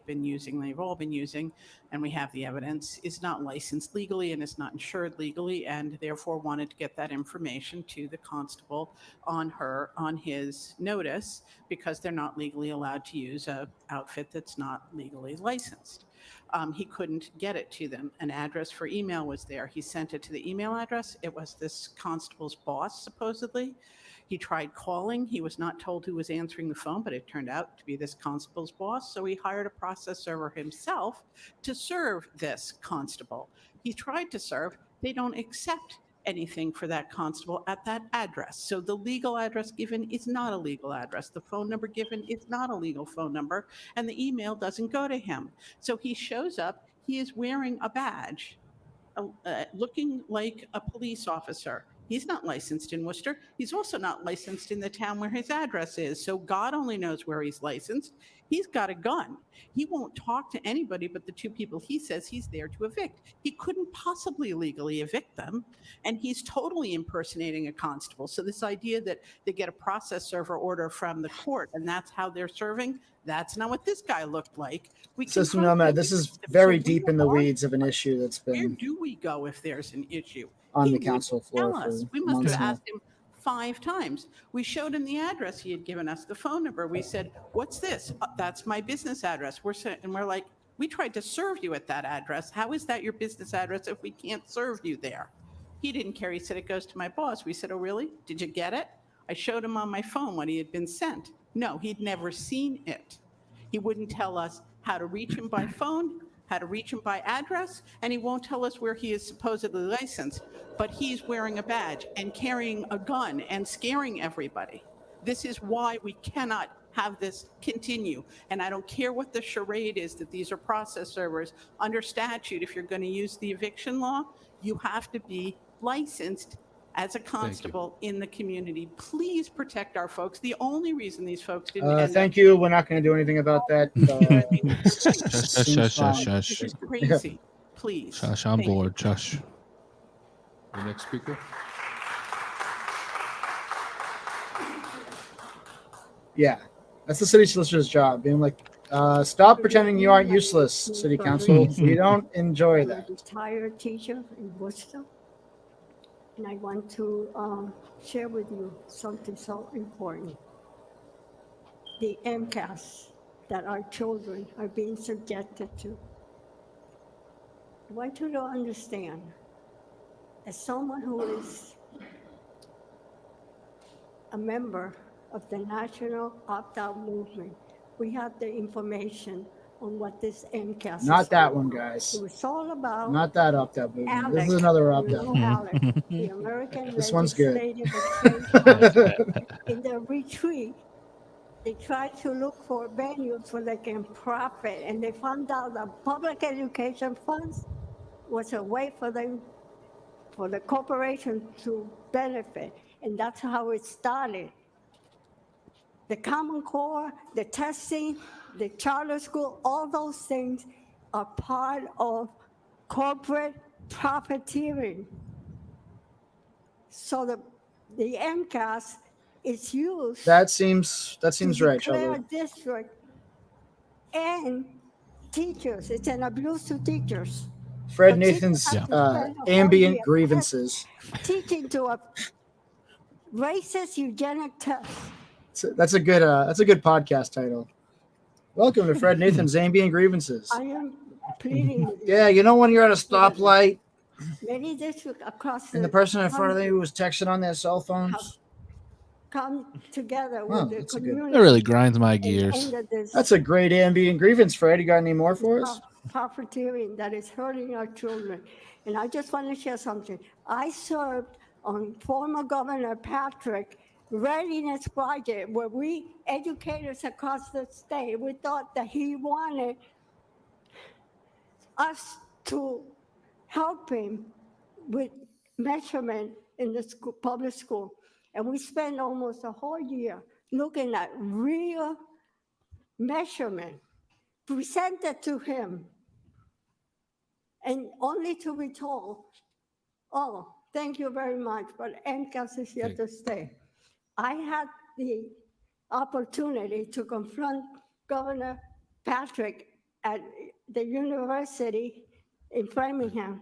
S10: all been using, and we have the evidence, is not licensed legally and is not insured legally, and therefore wanted to get that information to the constable on his notice, because they're not legally allowed to use an outfit that's not legally licensed. He couldn't get it to them. An address for email was there. He sent it to the email address. It was this constable's boss, supposedly. He tried calling. He was not told who was answering the phone, but it turned out to be this constable's boss. So he hired a process server himself to serve this constable. He tried to serve. They don't accept anything for that constable at that address. So the legal address given is not a legal address. The phone number given is not a legal phone number, and the email doesn't go to him. So he shows up. He is wearing a badge, looking like a police officer. He's not licensed in Worcester. He's also not licensed in the town where his address is. So God only knows where he's licensed. He's got a gun. He won't talk to anybody but the two people he says he's there to evict. He couldn't possibly legally evict them. And he's totally impersonating a constable. So this idea that they get a process server order from the court and that's how they're serving, that's not what this guy looked like.
S2: System Nomad, this is very deep in the weeds of an issue that's
S10: Where
S2: been
S10: do we go if there's an issue?
S2: on
S10: He
S2: the council floor
S10: tell us.
S2: for
S10: We must
S2: months
S10: have
S2: now.
S10: asked him 5 times. We showed him the address he had given us, the phone number. We said, "What's this?" That's my business address. And we're like, "We tried to serve you at that address. How is that your business address if we can't serve you there?" He didn't care. He said, "It goes to my boss." We said, "Oh, really? Did you get it?" I showed him on my phone what he had been sent. No, he'd never seen it. He wouldn't tell us how to reach him by phone, how to reach him by address, and he won't tell us where he is supposedly licensed. But he's wearing a badge and carrying a gun and scaring everybody. This is why we cannot have this continue. And I don't care what the charade is that these are process servers. Under statute, if you're going to use the eviction law, you have to be licensed as a constable in the community. Please protect our folks. The only reason these folks didn't end
S2: Thank you. We're not going to do anything about that.
S1: Shush.
S10: This is crazy. Please.
S1: Shush, I'm
S10: Thank you.
S1: bored. Shush.
S6: The next speaker.
S2: Yeah, that's the city solicitor's job. Being like, stop pretending you aren't useless, city council. We don't enjoy
S14: I'm
S2: that.
S14: a retired teacher in Worcester, and I want to share with you something so important. The MCAS that our children are being subjected to. I want you to understand, as someone who is a member of the National Opt-out Movement, we have the information on what this MCAS is.
S2: Not that
S14: all
S2: one,
S14: about.
S2: guys.
S14: It was all about
S2: Not that opt-out movement.
S14: ALEC.
S2: This is another
S14: You
S2: opt-out.
S14: know ALEC, the American
S2: This one's good.
S14: Legislative Exchange Council. In the retreat, they tried to look for venues where they can profit, and they found out that public education funds was a way for them, for the corporation to benefit, and that's how it started. The Common Core, the testing, the charter school, all those things are part of corporate profiteering. So the MCAS is used.
S2: That seems right,
S14: Declare
S2: Shelby.
S14: district and teachers. It's an abuse to teachers.
S2: Fred
S14: The
S2: Nathan's
S14: teachers have to spend a whole
S2: ambient
S14: year
S2: grievances.
S14: teaching to a racist eugenic test.
S2: That's a good podcast title. Welcome to Fred Nathan's ambient grievances.
S14: I am pleading with you.
S2: Yeah, you know when you're at a stoplight
S14: Many districts across
S2: and the person in front of
S14: country
S2: you was texting on their cell
S14: have
S2: phones.
S14: come together
S2: Oh,
S14: with the
S2: that's a good-
S14: community.
S1: That really grinds my
S14: and
S1: gears.
S14: ended this
S2: That's a great ambient grievance, Fred. You got any more for us?
S14: profiteering that is hurting our children. And I just want to share something. I served on former Governor Patrick Readiness Project, where we educators across the state, we thought that he wanted us to help him with measurement in the school, public school. And we spent almost a whole year looking at real measurement, presented to him, and only to be told, oh, thank you very much, but MCAS is here to stay. I had the opportunity to confront Governor Patrick at the university in Framingham,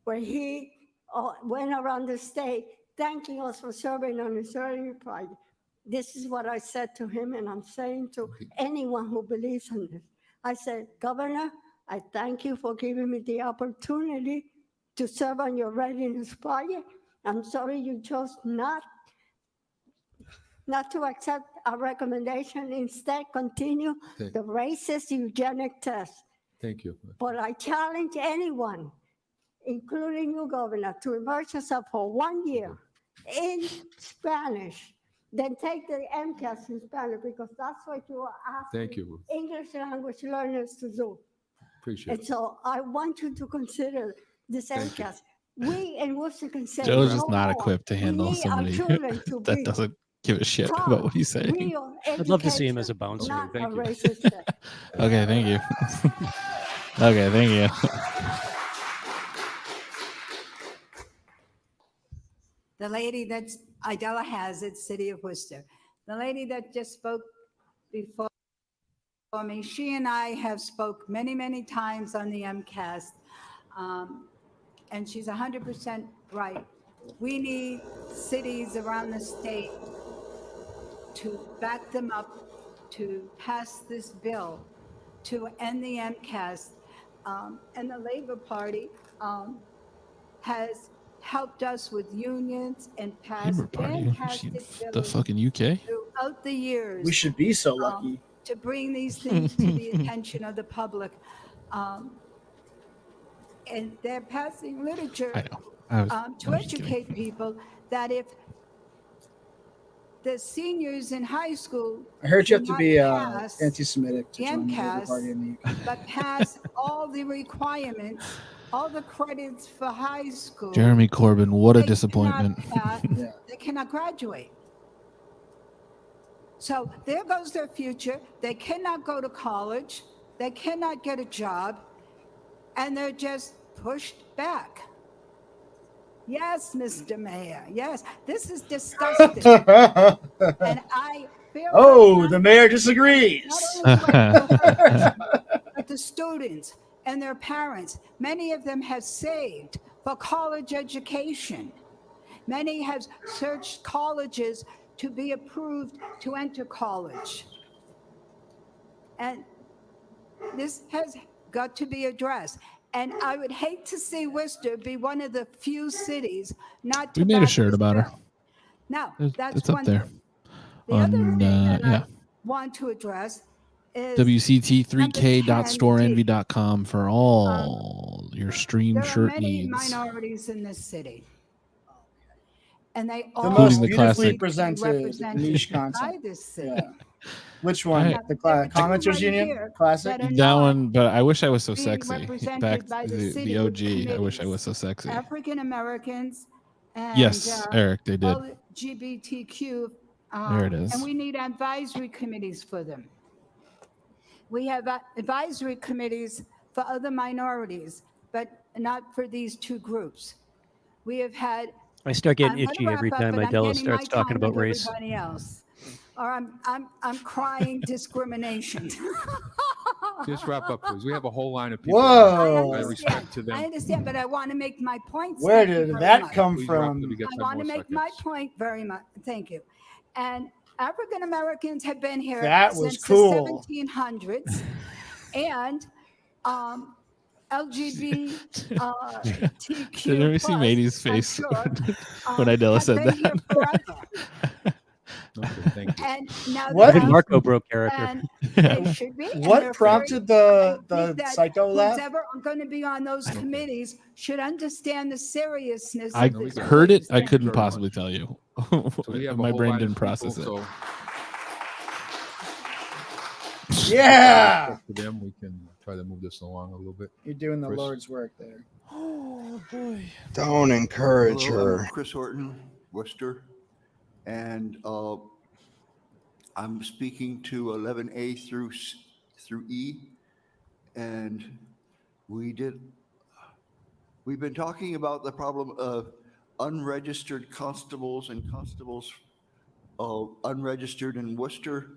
S14: where he went around the state thanking us for serving on his early project. This is what I said to him, and I'm saying to anyone who believes in this. I said, Governor, I thank you for giving me the opportunity to serve on your readiness project. I'm sorry you chose not to accept our recommendation. Instead, continue the racist eugenic test.
S6: Thank you.
S14: But I challenge anyone, including you, Governor, to immerse yourself for 1 year in Spanish, then take the MCAS in Spanish, because that's what you are asking
S6: Thank you.
S14: English language learners to do.
S6: Appreciate
S14: And
S6: it.
S14: so I want you to consider this
S6: Thank you.
S14: MCAS. We in Worcester can say
S1: Joe's
S14: no
S1: just not
S14: more.
S1: equipped to
S14: We
S1: handle
S14: need our
S1: somebody
S14: children to
S1: that
S14: be
S1: doesn't give a shit
S14: taught
S1: about what he's saying.
S14: real
S3: I'd love to see him
S14: education,
S3: as a bouncer.
S14: not
S6: Thank
S14: a
S6: you.
S14: racist test.
S1: Okay, thank you. Okay, thank you.
S15: The lady that's Idella Hazard, City of Worcester. The lady that just spoke before me, she and I have spoke many, many times on the MCAS, and she's 100% right. We need cities around the state to back them up, to pass this bill, to end the MCAS. And the Labor Party has helped us with unions and passed
S1: Labor Party?
S15: fantastic
S1: The
S15: bills
S1: fucking UK?
S15: throughout the years.
S2: We should be so lucky.
S15: To bring these things to the attention of the public. And they're passing literature
S1: I know. I was
S15: to
S1: just kidding.
S15: educate people that if the seniors in high school
S2: I heard you have
S15: do
S2: to
S15: not
S2: be
S15: pass
S2: anti-Semitic to
S15: the
S2: join the Labor
S15: MCAS,
S2: Party in the UK.
S15: but pass all the requirements, all the credits for high school.
S1: Jeremy Corbyn, what a
S15: they
S1: disappointment.
S15: cannot pass- They cannot graduate. So there goes their future. They cannot go to college. They cannot get a job. And they're just pushed back. Yes, Mr. Mayor. Yes, this is disgusting. And I feel
S2: Oh, the mayor disagrees.
S15: not only do I feel bad, but the students and their parents, many of them have saved for college education. Many have searched colleges to be approved to enter college. And this has got to be addressed. And I would hate to see Worcester be one of the few cities not to
S1: We made a
S15: back
S1: shirt
S15: this
S1: about her.
S15: bill. Now,
S1: It's
S15: that's
S1: up
S15: one
S1: there.
S15: thing. The other thing that
S1: yeah.
S15: I want to address is
S1: WCT3K.storeenvy.com for all your stream
S15: there are
S1: shirt
S15: many
S1: needs.
S15: minorities in this city. And they
S2: The
S15: all
S2: most
S1: the
S2: beautifully
S1: classic-
S2: presented niche
S15: by
S2: content.
S15: this city.
S2: Yeah. Which one?
S1: I-
S2: The
S15: There are two
S2: Commenters
S15: right
S2: Union?
S15: here
S2: Classic?
S15: that are
S1: That
S15: not
S1: one, but I wish I was so
S15: being
S1: sexy.
S15: represented
S1: Back
S15: by the
S1: the
S15: city
S1: OG. I wish I
S15: committees.
S1: was so sexy.
S15: African Americans and
S1: Yes, Eric, they did.
S15: LGBTQ.
S1: There it is.
S15: And we need advisory committees for them. We have advisory committees for other minorities, but not for these two groups. We have had.
S3: I start getting
S15: I'm gonna
S3: itchy every
S15: wrap up,
S3: time
S15: but I'm
S3: Idella
S15: getting my
S3: starts talking
S15: time
S3: about
S15: with
S3: race.
S15: Everybody else. Or I'm crying discrimination.
S6: Just wrap up, please. We have a whole line of people.
S2: Whoa.
S6: I respect to
S15: I
S6: them.
S15: understand, but I want to make my points.
S2: Where
S15: Thank you
S2: did
S15: very
S2: that
S15: much.
S2: come
S6: Please wrap
S2: from?
S6: up. We got
S15: I
S6: 10
S15: want to
S6: more
S15: make my
S6: seconds.
S15: point very much. Thank you. And African Americans have been here
S2: That was
S15: since
S2: cool.
S15: the 1700s, and LGBTQ.
S1: Did you see Matey's
S15: I'm
S1: face
S15: sure,
S1: when Idella
S15: have
S1: said
S15: been here
S1: that?
S15: forever.
S6: Okay, thank you.
S15: And now
S2: What?
S15: they're
S3: Even Marco broke character.
S15: and they should be. and
S2: What
S15: they're
S2: prompted
S15: very-
S2: the
S15: I think that
S2: psycho laugh?
S15: Who's ever going to be on those committees should understand the seriousness
S1: I
S15: of this.
S1: heard it.
S15: case.
S1: I couldn't
S6: very
S1: possibly
S6: much.
S1: tell you.
S6: So we have a
S1: My
S6: whole
S1: brain
S6: line of
S1: didn't process
S6: people,
S1: it.
S6: So
S2: Yeah.
S6: to them, we can try to move this along a little bit.
S2: You're doing the
S6: Chris?
S2: Lord's work there.
S1: Oh boy.
S4: Don't encourage
S16: Hello, I'm
S4: her.
S16: Chris Horton, Worcester, and I'm speaking to 11A through E, and we've been talking about the problem of unregistered constables and constables unregistered in Worcester,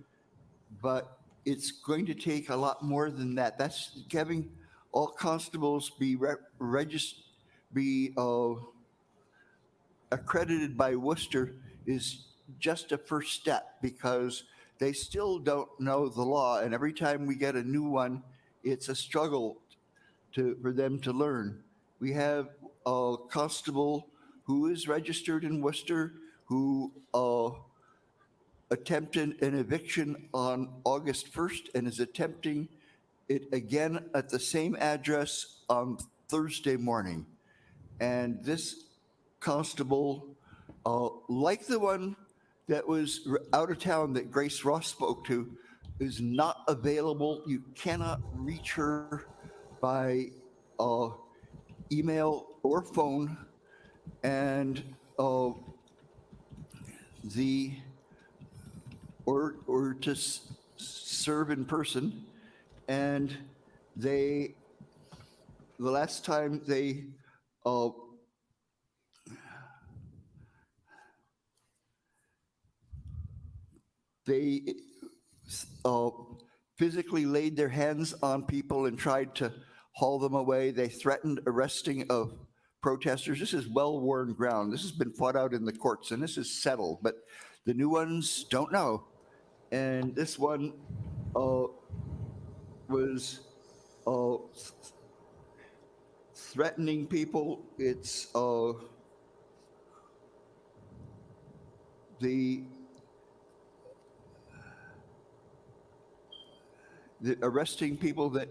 S16: but it's going to take a lot more than that. That's having all constables be accredited by Worcester is just a first step, because they still don't know the law, and every time we get a new one, it's a struggle for them to learn. We have a constable who is registered in Worcester who attempted an eviction on August 1st and is attempting it again at the same address on Thursday morning. And this constable, like the one that was out of town that Grace Ross spoke to, is not available. You cannot reach her by email or phone, and or to serve in person. And the last time they physically laid their hands on people and tried to haul them away. They threatened arresting of protesters. This is well-worn ground. This has been fought out in the courts, and this is settled, but the new ones don't know. And this one was threatening people. It's the arresting people that,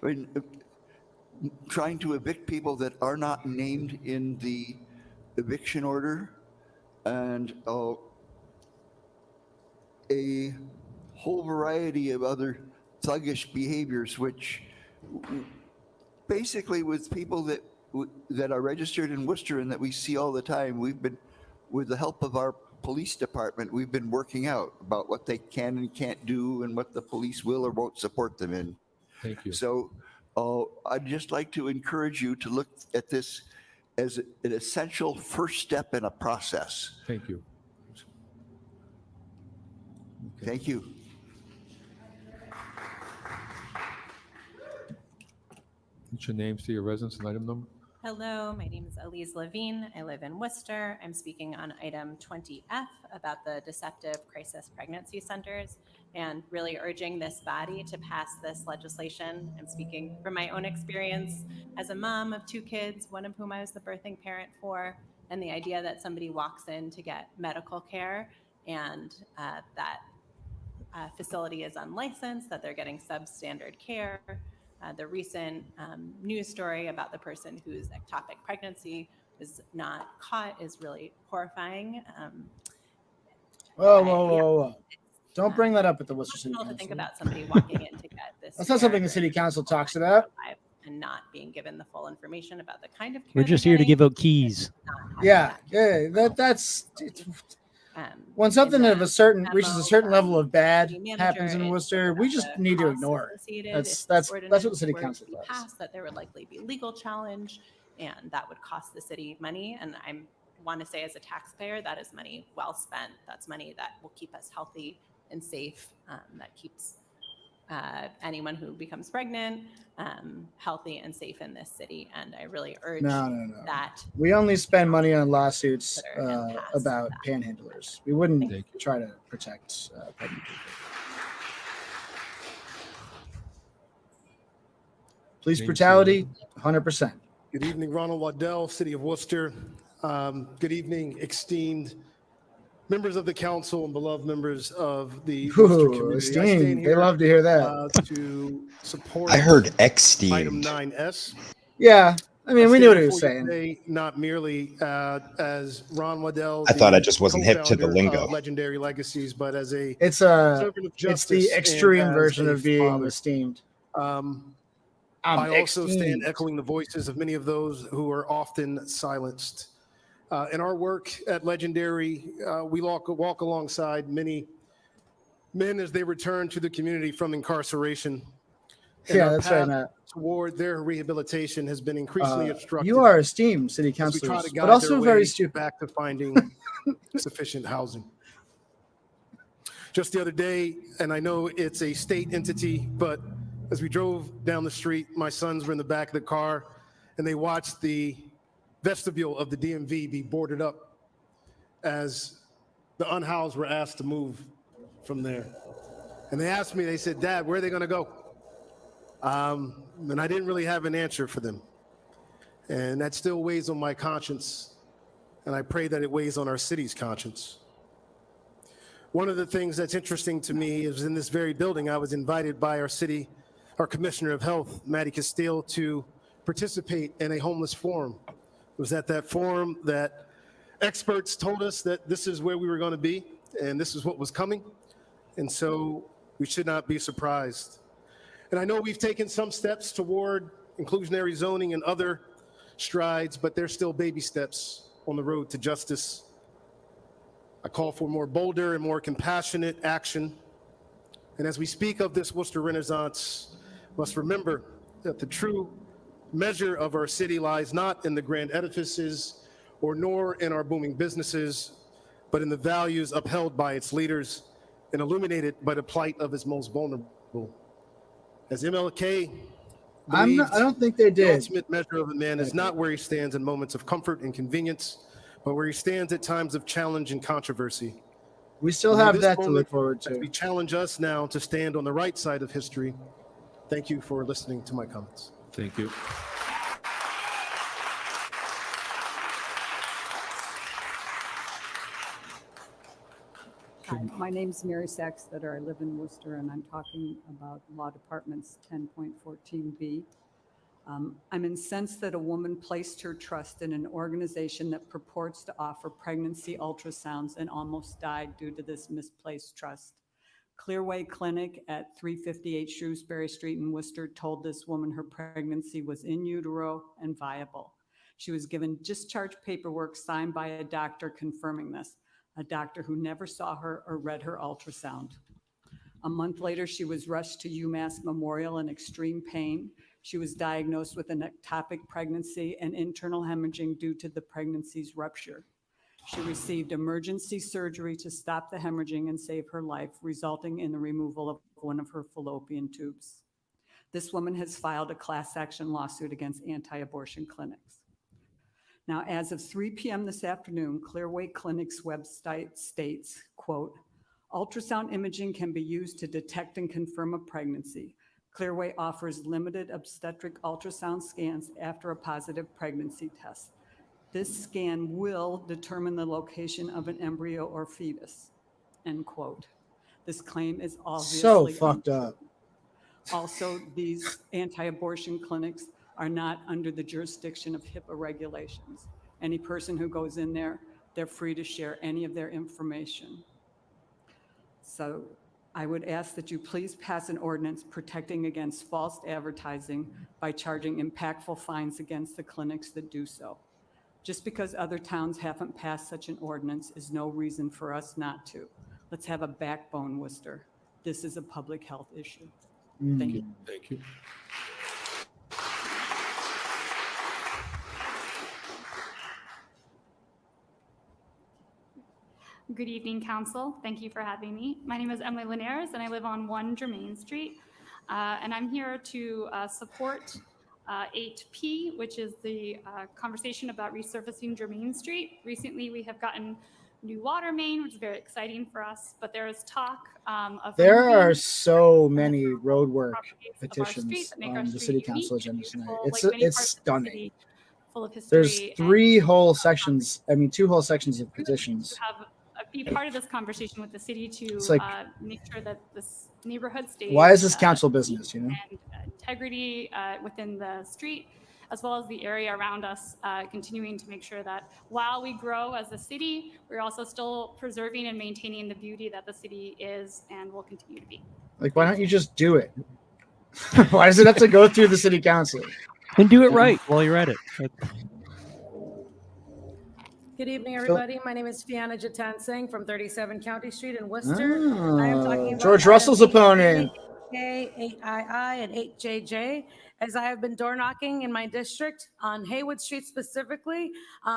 S16: I mean, trying to evict people that are not named in the eviction order, and a whole variety of other thuggish behaviors, which basically with people that are registered in Worcester and that we see all the time, we've been, with the help of our police department, we've been working out about what they can and can't do and what the police will or won't support them in.
S6: Thank you.
S16: So I'd just like to encourage you to look at this as an essential first step in a process.
S6: Thank you. Okay.
S16: Thank you.
S6: What's your name, your residence and item number?
S17: Hello, my name is Elise Levine. I live in Worcester. I'm speaking on item 20F about the deceptive crisis pregnancy centers and really urging this body to pass this legislation. I'm speaking from my own experience as a mom of 2 kids, one of whom I was the birthing parent for, and the idea that somebody walks in to get medical care and that facility is unlicensed, that they're getting substandard care. The recent news story about the person whose ectopic pregnancy was not caught is really horrifying.
S2: Whoa. Don't bring that up at the Worcester City Council.
S17: To think about somebody walking in to get this.
S2: That's not something the City Council talks about.
S17: And not being given the full information about the kind of care
S3: We're just here to give out keys.
S2: Yeah. That's when something of a certain reaches a certain level of bad happens in Worcester, we just need to ignore it. That's what the City Council does.
S17: Passed, that there would likely be legal challenge, and that would cost the city money. And I want to say, as a taxpayer, that is money well spent. That's money that will keep us healthy and safe. That keeps anyone who becomes pregnant healthy and safe in this city. And I really urge that.
S2: We only spend money on lawsuits about panhandlers. We wouldn't try to protect pregnant people. Police brutality, 100%.
S18: Good evening, Ronald Waddell, City of Worcester. Good evening, esteemed members of the council and beloved members of the Worcester community.
S2: Esteemed. They love to hear that.
S18: To support
S4: I heard esteemed.
S18: Item 9S.
S2: Yeah, I mean, we knew what he was saying.
S18: Today, not merely as Ron Waddell.
S4: I thought I just wasn't hip to the lingo.
S18: Legendary Legacies, but as a
S2: it's the extreme version of being father. Esteemed.
S18: I also stand echoing the voices of many of those who are often silenced. In our work at Legendary, we walk alongside many men as they return to the community from incarceration. and
S2: Yeah,
S18: our
S2: that's right,
S18: path
S2: Matt.
S18: toward their rehabilitation has been increasingly obstructed.
S2: You are esteemed city
S18: as we try
S2: councilors,
S18: to guide
S2: but also
S18: their
S2: very
S18: way
S2: stupid.
S18: back to finding sufficient housing. Just the other day, and I know it's a state entity, but as we drove down the street, my sons were in the back of the car, and they watched the vestibule of the DMV be boarded up as the unhoused were asked to move from there. And they asked me, they said, "Dad, where are they going to go?" And I didn't really have an answer for them. And that still weighs on my conscience, and I pray that it weighs on our city's conscience. One of the things that's interesting to me is in this very building, I was invited by our Commissioner of Health, Matty Castile, to participate in a homeless forum. It was at that forum that experts told us that this is where we were going to be, and this is what was coming. And so we should not be surprised. And I know we've taken some steps toward inclusionary zoning and other strides, but there's still baby steps on the road to justice. I call for more bolder and more compassionate action. And as we speak of this Worcester Renaissance, must remember that the true measure of our city lies not in the grand edifices or nor in our booming businesses, but in the values upheld by its leaders and illuminated by the plight of its most vulnerable. As MLK
S2: I don't think they
S18: the
S2: did.
S18: ultimate measure of a man is not where he stands in moments of comfort and convenience, but where he stands at times of challenge and controversy.
S2: We still
S18: And in
S2: have
S18: this
S2: that to
S18: moment,
S2: look forward
S18: as
S2: to.
S18: we challenge us now to stand on the right side of history. Thank you for listening to my comments.
S6: Thank you.
S19: Hi, my name's Mary Saxtetter. I live in Worcester, and I'm talking about Law Department's 10.14B. I'm incensed that a woman placed her trust in an organization that purports to offer pregnancy ultrasounds and almost died due to this misplaced trust. Clearway Clinic at 358 Shrewsbury Street in Worcester told this woman her pregnancy was in utero and viable. She was given discharge paperwork signed by a doctor confirming this, a doctor who never saw her or read her ultrasound. A month later, she was rushed to UMass Memorial in extreme pain. She was diagnosed with an ectopic pregnancy and internal hemorrhaging due to the pregnancy's rupture. She received emergency surgery to stop the hemorrhaging and save her life, resulting in the removal of one of her fallopian tubes. This woman has filed a class action lawsuit against anti-abortion clinics. Now, as of 3 p.m. this afternoon, Clearway Clinic's website states, quote, ultrasound imaging can be used to detect and confirm a pregnancy. Clearway offers limited obstetric ultrasound scans after a positive pregnancy test. This scan will determine the location of an embryo or fetus, end quote. This claim is obviously
S2: So fucked up.
S19: Also, these anti-abortion clinics are not under the jurisdiction of HIPAA regulations. Any person who goes in there, they're free to share any of their information. So I would ask that you please pass an ordinance protecting against false advertising by charging impactful fines against the clinics that do so. Just because other towns haven't passed such an ordinance is no reason for us not to. Let's have a backbone, Worcester. This is a public health issue. Thank you.
S6: Thank you.
S20: Good evening, Council. Thank you for having me. My name is Emily Linares, and I live on 1 Germain Street. And I'm here to support 8P, which is the conversation about resurfacing Germain Street. Recently, we have gotten new water main, which is very exciting for us, but there is talk of
S2: There
S20: removing
S2: are so many roadwork petitions
S20: that make
S2: on
S20: our
S2: the
S20: street
S2: city
S20: unique
S2: council
S20: and
S2: agenda tonight.
S20: beautiful,
S2: It's
S20: like many
S2: it's
S20: parts of the
S2: stunning.
S20: city, full of history.
S2: There's
S20: and
S2: three whole sections. I mean, two whole sections of petitions.
S20: be part of this conversation with the city to
S2: It's like,
S20: make sure that this neighborhood stays.
S2: why is this council business? You know.
S20: And integrity within the street, as well as the area around us, continuing to make sure that while we grow as a city, we're also still preserving and maintaining the beauty that the city is and will continue to be.
S2: Like, why don't you just do it? Why does it have to go through the city council?
S3: And do it right while you're at it.
S21: Good evening, everybody. My name is Fiona Jatan Singh from 37 County Street in Worcester. I am talking about
S2: George Russell's opponent.
S21: 8K, 8II, and 8JJ, as I have been door knocking in my district on Haywood Street specifically.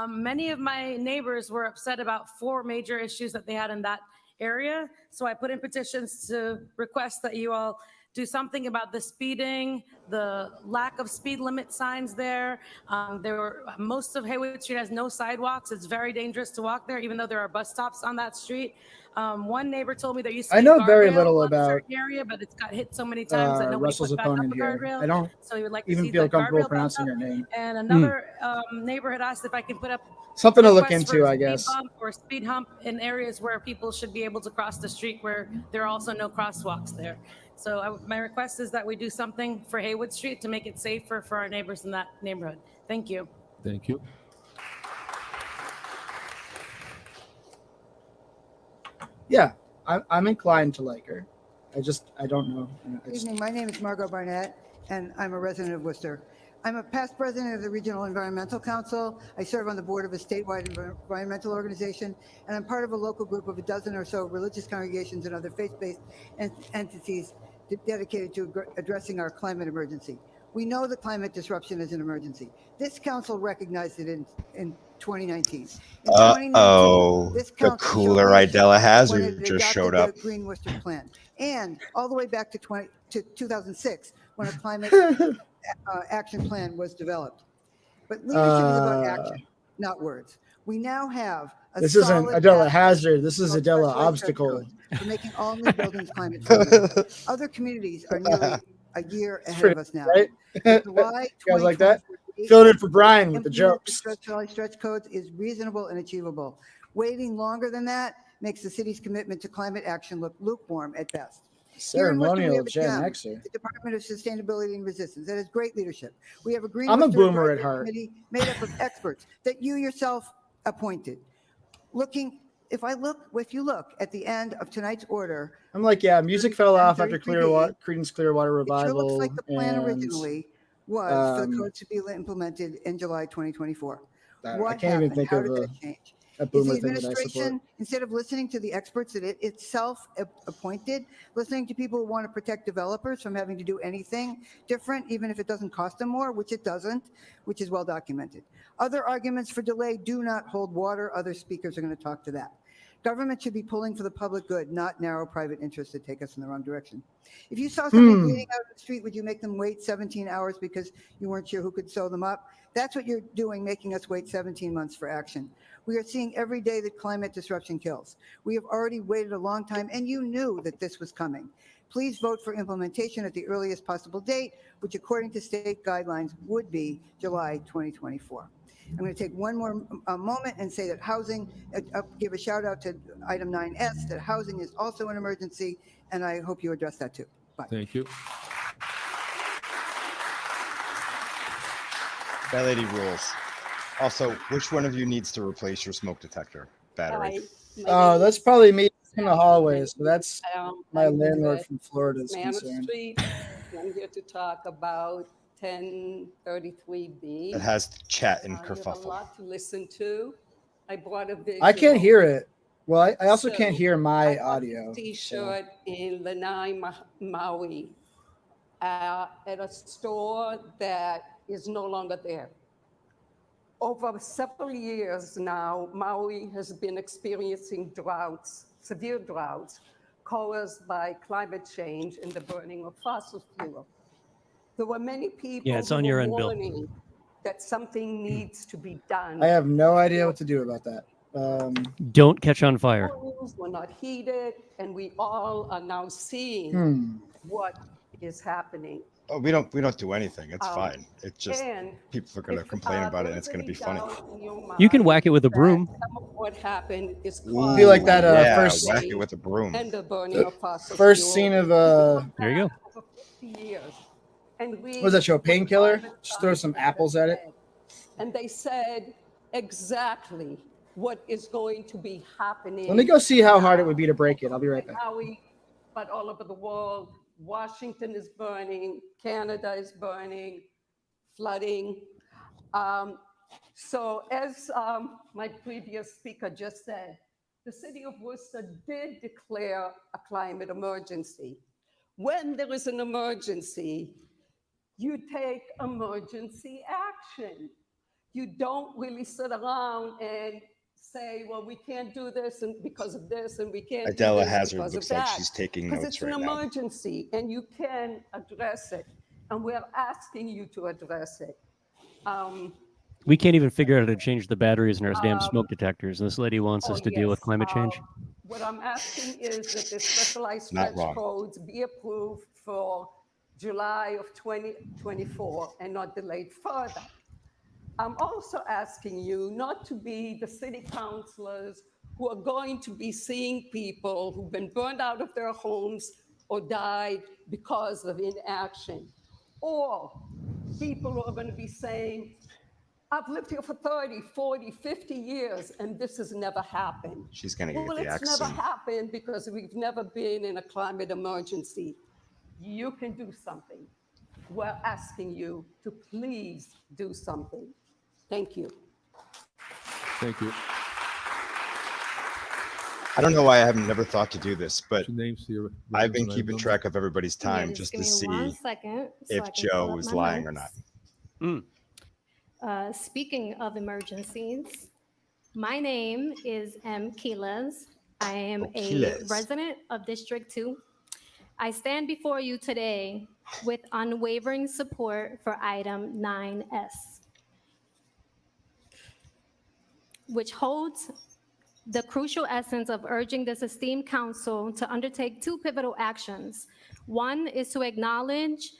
S21: Many of my neighbors were upset about 4 major issues that they had in that area. So I put in petitions to request that you all do something about the speeding, the lack of speed limit signs there. Most of Haywood Street has no sidewalks. It's very dangerous to walk there, even though there are bus stops on that street. One neighbor told me there used to
S2: I
S21: be
S2: know
S21: a
S2: very
S21: guardrail
S2: little
S21: on a
S2: about
S21: certain area, but it's got hit so many times that nobody
S2: Russell's
S21: put back up
S2: opponent
S21: a
S2: here.
S21: guardrail.
S2: I don't
S21: So we would like to
S2: even
S21: see
S2: feel
S21: that
S2: comfortable
S21: guardrail back
S2: pronouncing
S21: up.
S2: her name.
S21: And another neighbor had asked if I can put up
S2: Something to look
S21: requests for
S2: into,
S21: a
S2: I
S21: speed
S2: guess.
S21: bump or speed hump in areas where people should be able to cross the street where there are also no crosswalks there. So my request is that we do something for Haywood Street to make it safer for our neighbors in that neighborhood. Thank you.
S6: Thank you.
S2: Yeah, I'm inclined to like her. I don't know.
S7: Good evening. My name is Margot Barnett, and I'm a resident of Worcester. I'm a past president of the Regional Environmental Council. I serve on the board of a statewide environmental organization, and I'm part of a local group of a dozen or so religious congregations and other faith-based entities dedicated to addressing our climate emergency. We know that climate disruption is an emergency. This council recognized it in 2019. In 2019, this
S4: The
S7: council
S4: cooler
S7: showed leadership
S4: Idella
S7: when
S4: Hazard
S7: it
S4: just
S7: adopted
S4: showed up.
S7: the Green Worcester Plan, and all the way back to 2006 when a climate action plan was developed. But leadership is about action, not words. We now have a
S2: This isn't
S7: solid
S2: Adela
S7: path
S2: Hazard. This is
S7: called
S2: Adela
S7: specialized stretch
S2: Obstacle.
S7: codes for making all new buildings climate friendly. Other communities are nearly a year ahead of us now.
S2: Right?
S7: The July
S2: You guys like that?
S7: 2024 date
S2: Filled in for Brian with the
S7: implement
S2: jokes.
S7: Specialized stretch codes is reasonable and achievable. Waiting longer than that makes the city's commitment to climate action look lukewarm at best. Here in Worcester, we
S2: Ceremonial
S7: have a
S2: Gen
S7: gem,
S2: Xer.
S7: the Department of Sustainability and Resistance, that has great leadership. We have a Green
S2: I'm a
S7: Worcester
S2: boomer at
S7: Advisory
S2: heart.
S7: Committee made up of experts that you yourself appointed. If you look at the end of tonight's order,
S2: I'm like, yeah, music fell off after
S7: 33B,
S2: Creedence Clearwater
S7: it sure
S2: Revival.
S7: looks like the plan
S2: and,
S7: originally was for the
S2: um,
S7: code to be implemented in July 2024.
S2: I
S7: What
S2: can't even
S7: happened?
S2: think
S7: How
S2: of
S7: did
S2: a
S7: that change?
S2: a
S7: Is
S2: boomer
S7: the
S2: thing that I support.
S7: administration, instead of listening to the experts that it itself appointed, listening to people who want to protect developers from having to do anything different, even if it doesn't cost them more, which it doesn't, which is well documented. Other arguments for delay do not hold water. Other speakers are going to talk to that. Government should be pulling for the public good, not narrow private interests that take us in the wrong direction. If you saw somebody bleeding out on the street, would you make them wait 17 hours because you weren't sure who could sew them up? That's what you're doing, making us wait 17 months for action. We are seeing every day that climate disruption kills. We have already waited a long time, and you knew that this was coming. Please vote for implementation at the earliest possible date, which according to state guidelines would be July 2024. I'm going to take one more moment and say that housing, give a shout out to item 9S, that housing is also an emergency, and I hope you address that too. Bye.
S6: Thank you.
S4: That lady rules. Also, which one of you needs to replace your smoke detector battery?
S2: Oh, that's probably me in the hallway. So that's my
S22: I'm
S2: landlord
S22: at
S2: from Florida is
S22: Manor
S2: concerned.
S22: Street. I'm here to talk about 1033B.
S4: It has chat and
S22: You have a
S4: kerfuffle.
S22: lot to listen to. I brought a visual.
S2: I can't hear it. Well, I also
S22: So,
S2: can't hear my
S22: I bought
S2: audio.
S22: a T-shirt in Lanai, Maui, at a store that is no longer there. Over several years now, Maui has been experiencing droughts, severe droughts, caused by climate change and the burning of fossil fuel. There were many people
S3: Yeah, it's
S22: who
S3: on
S22: were
S3: your end, Bill.
S22: warning that something needs to be done.
S2: I have no idea what to do about that.
S3: Don't catch on fire.
S22: Schools were not heated, and we all are now seeing what is happening.
S4: Oh, we don't do anything. It's
S22: Um,
S4: fine. It's just
S22: and
S4: people are going to complain about it, and it's going to be funny.
S3: You can whack it with a broom.
S22: Some of what happened is
S4: Ooh,
S2: Be like that
S4: yeah,
S2: first
S4: whack it with a broom.
S22: and the burning of fossil
S2: First
S22: fuel.
S2: scene of
S3: There you go.
S22: Over 50 years. And we
S2: what was that show? Painkiller? Just throw some apples at it.
S22: And they said exactly what is going to be happening.
S2: Let me go see how hard it would be to break it. I'll be right back.
S22: Maui, but all over the world. Washington is burning, Canada is burning, flooding. So as my previous speaker just said, the city of Worcester did declare a climate emergency. when there is an emergency, you take emergency action. You don't really sit around and say, well, we can't do this and because of this, and we can't
S4: Adela
S22: do this
S4: Hazard
S22: because
S4: looks
S22: of
S4: like
S22: that.
S4: she's taking
S22: Because
S4: notes
S22: it's an
S4: right now.
S22: emergency and you can address it. And we're asking you to address it.
S3: We can't even figure out how to change the batteries in our damn smoke detectors. And this lady wants us to deal with climate change.
S22: What I'm asking is that the specialized
S4: Not
S22: stretch
S4: wrong.
S22: codes be approved for July of 2024 and not delayed further. I'm also asking you not to be the city councilors who are going to be seeing people who've been burned out of their homes or died because of inaction. Or people who are going to be saying, I've lived here for 30, 40, 50 years, and this has never happened.
S4: She's going to get
S22: Well,
S4: the
S22: it's
S4: axe
S22: never
S4: soon.
S22: happened because we've never been in a climate emergency. You can do something. We're asking you to please do something. Thank you.
S6: Thank you.
S4: I don't know why I haven't never thought to do this, but
S6: Names here.
S4: I've been keeping track of everybody's time just to
S13: give me
S4: see
S13: 1 second so I
S4: if
S13: can pull
S4: Joe
S13: up
S4: was
S13: my
S4: lying or
S13: notes.
S4: not.
S13: Speaking of emergencies, my name is M. Quiles. I am a
S4: Quiles.
S13: resident of District 2. I stand before you today with unwavering support for item 9S, which holds the crucial essence of urging this esteemed council to undertake two pivotal actions. One is to acknowledge,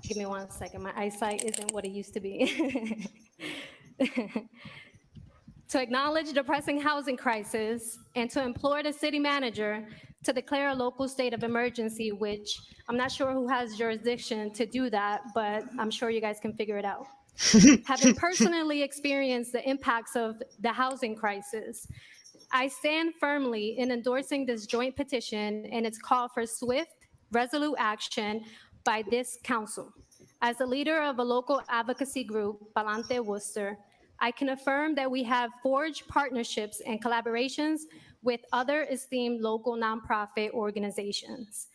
S13: give me 1 second, my eyesight isn't what it used to be. To acknowledge the pressing housing crisis and to implore the city manager to declare a local state of emergency, which I'm not sure who has jurisdiction to do that, but I'm sure you guys can figure it out. Having personally experienced the impacts of the housing crisis, I stand firmly in endorsing this joint petition and its call for swift, resolute action by this council. As the leader of a local advocacy group, Palante Worcester, I can affirm that we have forged partnerships and collaborations with other esteemed local nonprofit organizations.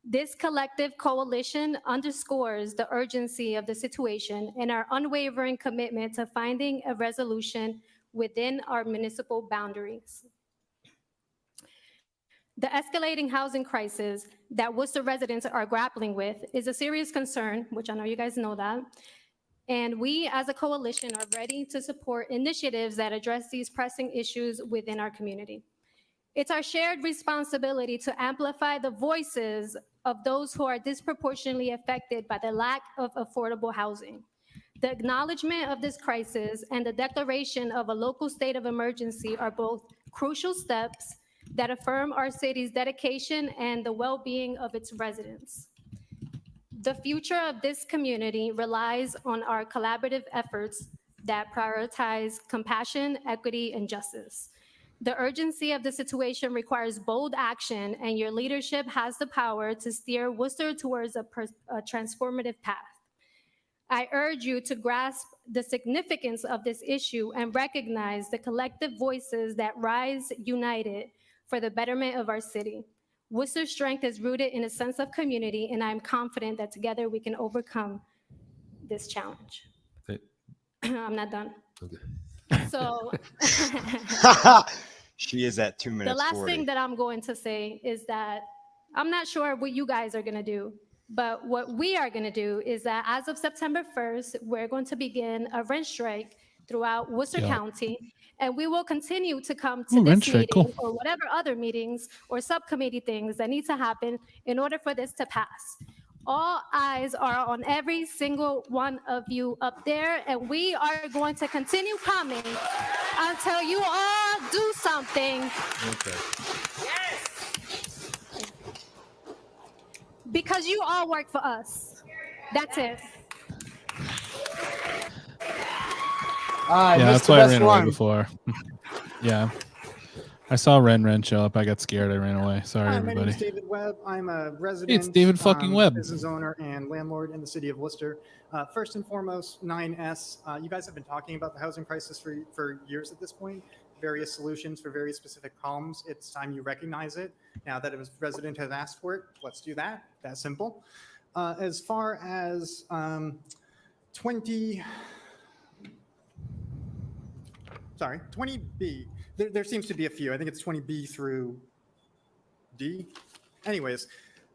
S13: This collective coalition underscores the urgency of the situation and our unwavering commitment to finding a resolution within our municipal boundaries. The escalating housing crisis that Worcester residents are grappling with is a serious concern, which I know you guys know that. And we as a coalition are ready to support initiatives that address these pressing issues within our community. It's our shared responsibility to amplify the voices of those who are disproportionately affected by the lack of affordable housing. The acknowledgement of this crisis and the declaration of a local state of emergency are both crucial steps that affirm our city's dedication and the well-being of its residents. The future of this community relies on our collaborative efforts that prioritize compassion, equity, and justice. The urgency of the situation requires bold action, and your leadership has the power to steer Worcester towards a transformative path. I urge you to grasp the significance of this issue and recognize the collective voices that rise united for the betterment of our city. Worcester's strength is rooted in a sense of community, and I'm confident that together we can overcome this challenge. I'm not done.
S6: Okay.
S13: So
S4: She is at 2 minutes
S13: the last
S4: 40.
S13: thing that I'm going to say is that I'm not sure what you guys are going to do, but what we are going to do is that as of September 1st, we're going to begin a rent strike throughout Worcester County, and we will continue to come to this meeting or whatever other meetings or subcommittee things that need to happen in order for this to pass. All eyes are on every single one of you up there, and we are going to continue coming until you all do something.
S6: Okay.
S13: Because you all work for us. That's it.
S1: Yeah, that's why I ran away before. Yeah. I saw Ren show up. I got scared. I ran away. Sorry,
S5: Hi,
S1: everybody.
S5: my name is David Webb. I'm a resident,
S1: It's David fucking Webb.
S5: business owner, and landlord in the city of Worcester. First and foremost, 9S. You guys have been talking about the housing crisis for years at this point. various solutions for very specific problems. It's time you recognize it. Now that a resident has asked for it, let's do that. That's simple. As far as 20B, there seems to be a few. I think it's 20B through D. Anyways,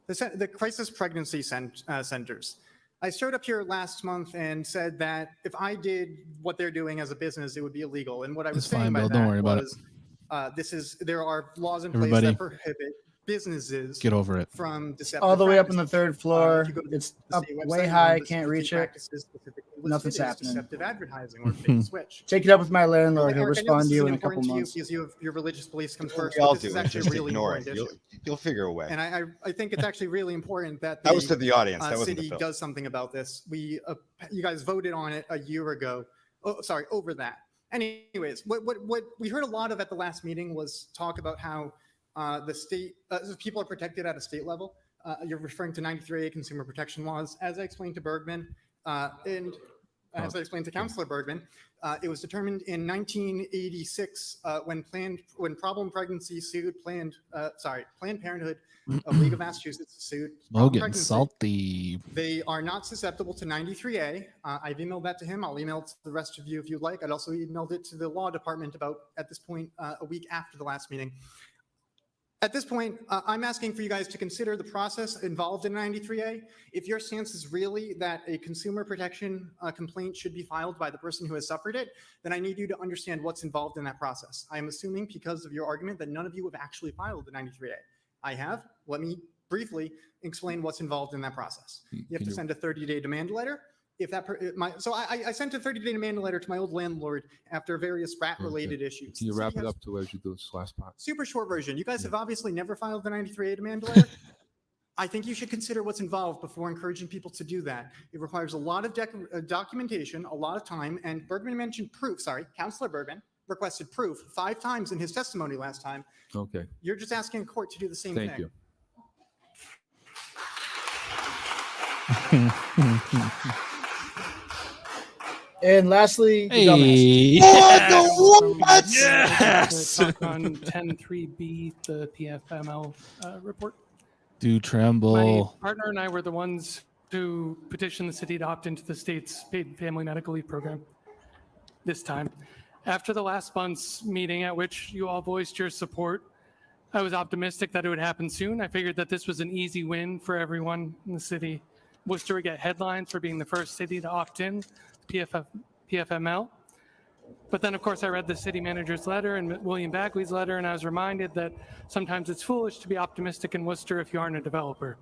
S5: the crisis pregnancy centers. I showed up here last month and said that if I did what they're doing as a business, it would be illegal. And what I was
S1: It's
S5: saying
S1: fine,
S5: by
S1: Bill.
S5: that
S1: Don't worry about
S5: was, there are laws in
S1: Everybody,
S5: place that prohibit businesses
S1: get over it.
S5: from deceptive
S2: All the way up on
S5: practices.
S2: the third floor.
S5: If you go to
S2: It's
S5: the
S2: up
S5: city
S2: way
S5: website,
S2: high.
S5: one of the
S2: Can't reach
S5: specific
S2: it.
S5: practices specifically listed
S2: Nothing's
S5: is
S2: happening.
S5: deceptive advertising or bait and switch.
S2: Take it up with my landlord. He'll
S5: Eric, I know
S2: respond
S5: this
S2: to you
S5: isn't
S2: in a couple
S5: important to you
S2: months.
S5: because your religious beliefs come
S4: We
S5: first.
S4: all
S5: But this
S4: do
S5: is
S4: it.
S5: actually
S4: Just
S5: a really
S4: ignore it.
S5: important issue.
S4: You'll figure a way.
S5: And I think it's actually really important that
S4: That was to the audience. That wasn't to
S5: city
S4: Phil.
S5: does something about this. You guys voted on it a year ago. Oh, sorry, over that. Anyways, what we heard a lot of at the last meeting was talk about how the state people are protected at a state level. You're referring to 93A consumer protection laws. As I explained to Bergman, and as I explained to Councillor Bergman, it was determined in 1986 when Problem Pregnancy sued Planned Parenthood, a League of Massachusetts sued Problem
S1: Logan,
S5: Pregnancy.
S1: salty.
S5: They are not susceptible to 93A. I've emailed that to him. I'll email it to the rest of you if you'd like. I'd also emailed it to the law department about, at this point, a week after the last meeting. At this point, I'm asking for you guys to consider the process involved in 93A. If your stance is really that a consumer protection complaint should be filed by the person who has suffered it, then I need you to understand what's involved in that process. I am assuming, because of your argument, that none of you have actually filed the 93A. I have. Let me briefly explain what's involved in that process. You have to send a 30-day demand letter. If that I sent a 30-day demand letter to my old landlord after various rat-related issues.
S6: Can you wrap it up to as you do this last part?
S5: Super short version. You guys have obviously never filed the 93A demand letter. I think you should consider what's involved before encouraging people to do that. It requires a lot of documentation, a lot of time, and Bergman mentioned proof. Sorry, Councillor Bergman requested proof 5 times in his testimony last time.
S6: Okay.
S5: You're just asking a court to do the same thing.
S6: Thank you.
S2: And lastly, the
S1: Hey.
S2: dumbass.
S1: Yes.
S8: To talk on 10.3B, the PFML report.
S1: Do tremble.
S8: My partner and I were the ones who petitioned the city to opt into the state's paid family medical leave program this time. After the last month's meeting at which you all voiced your support, I was optimistic that it would happen soon. I figured that this was an easy win for everyone in the city. Worcester would get headlines for being the first city to opt in to PFML. But then, of course, I read the city manager's letter and William Bagley's letter, and I was reminded that sometimes it's foolish to be optimistic in Worcester if you aren't a developer.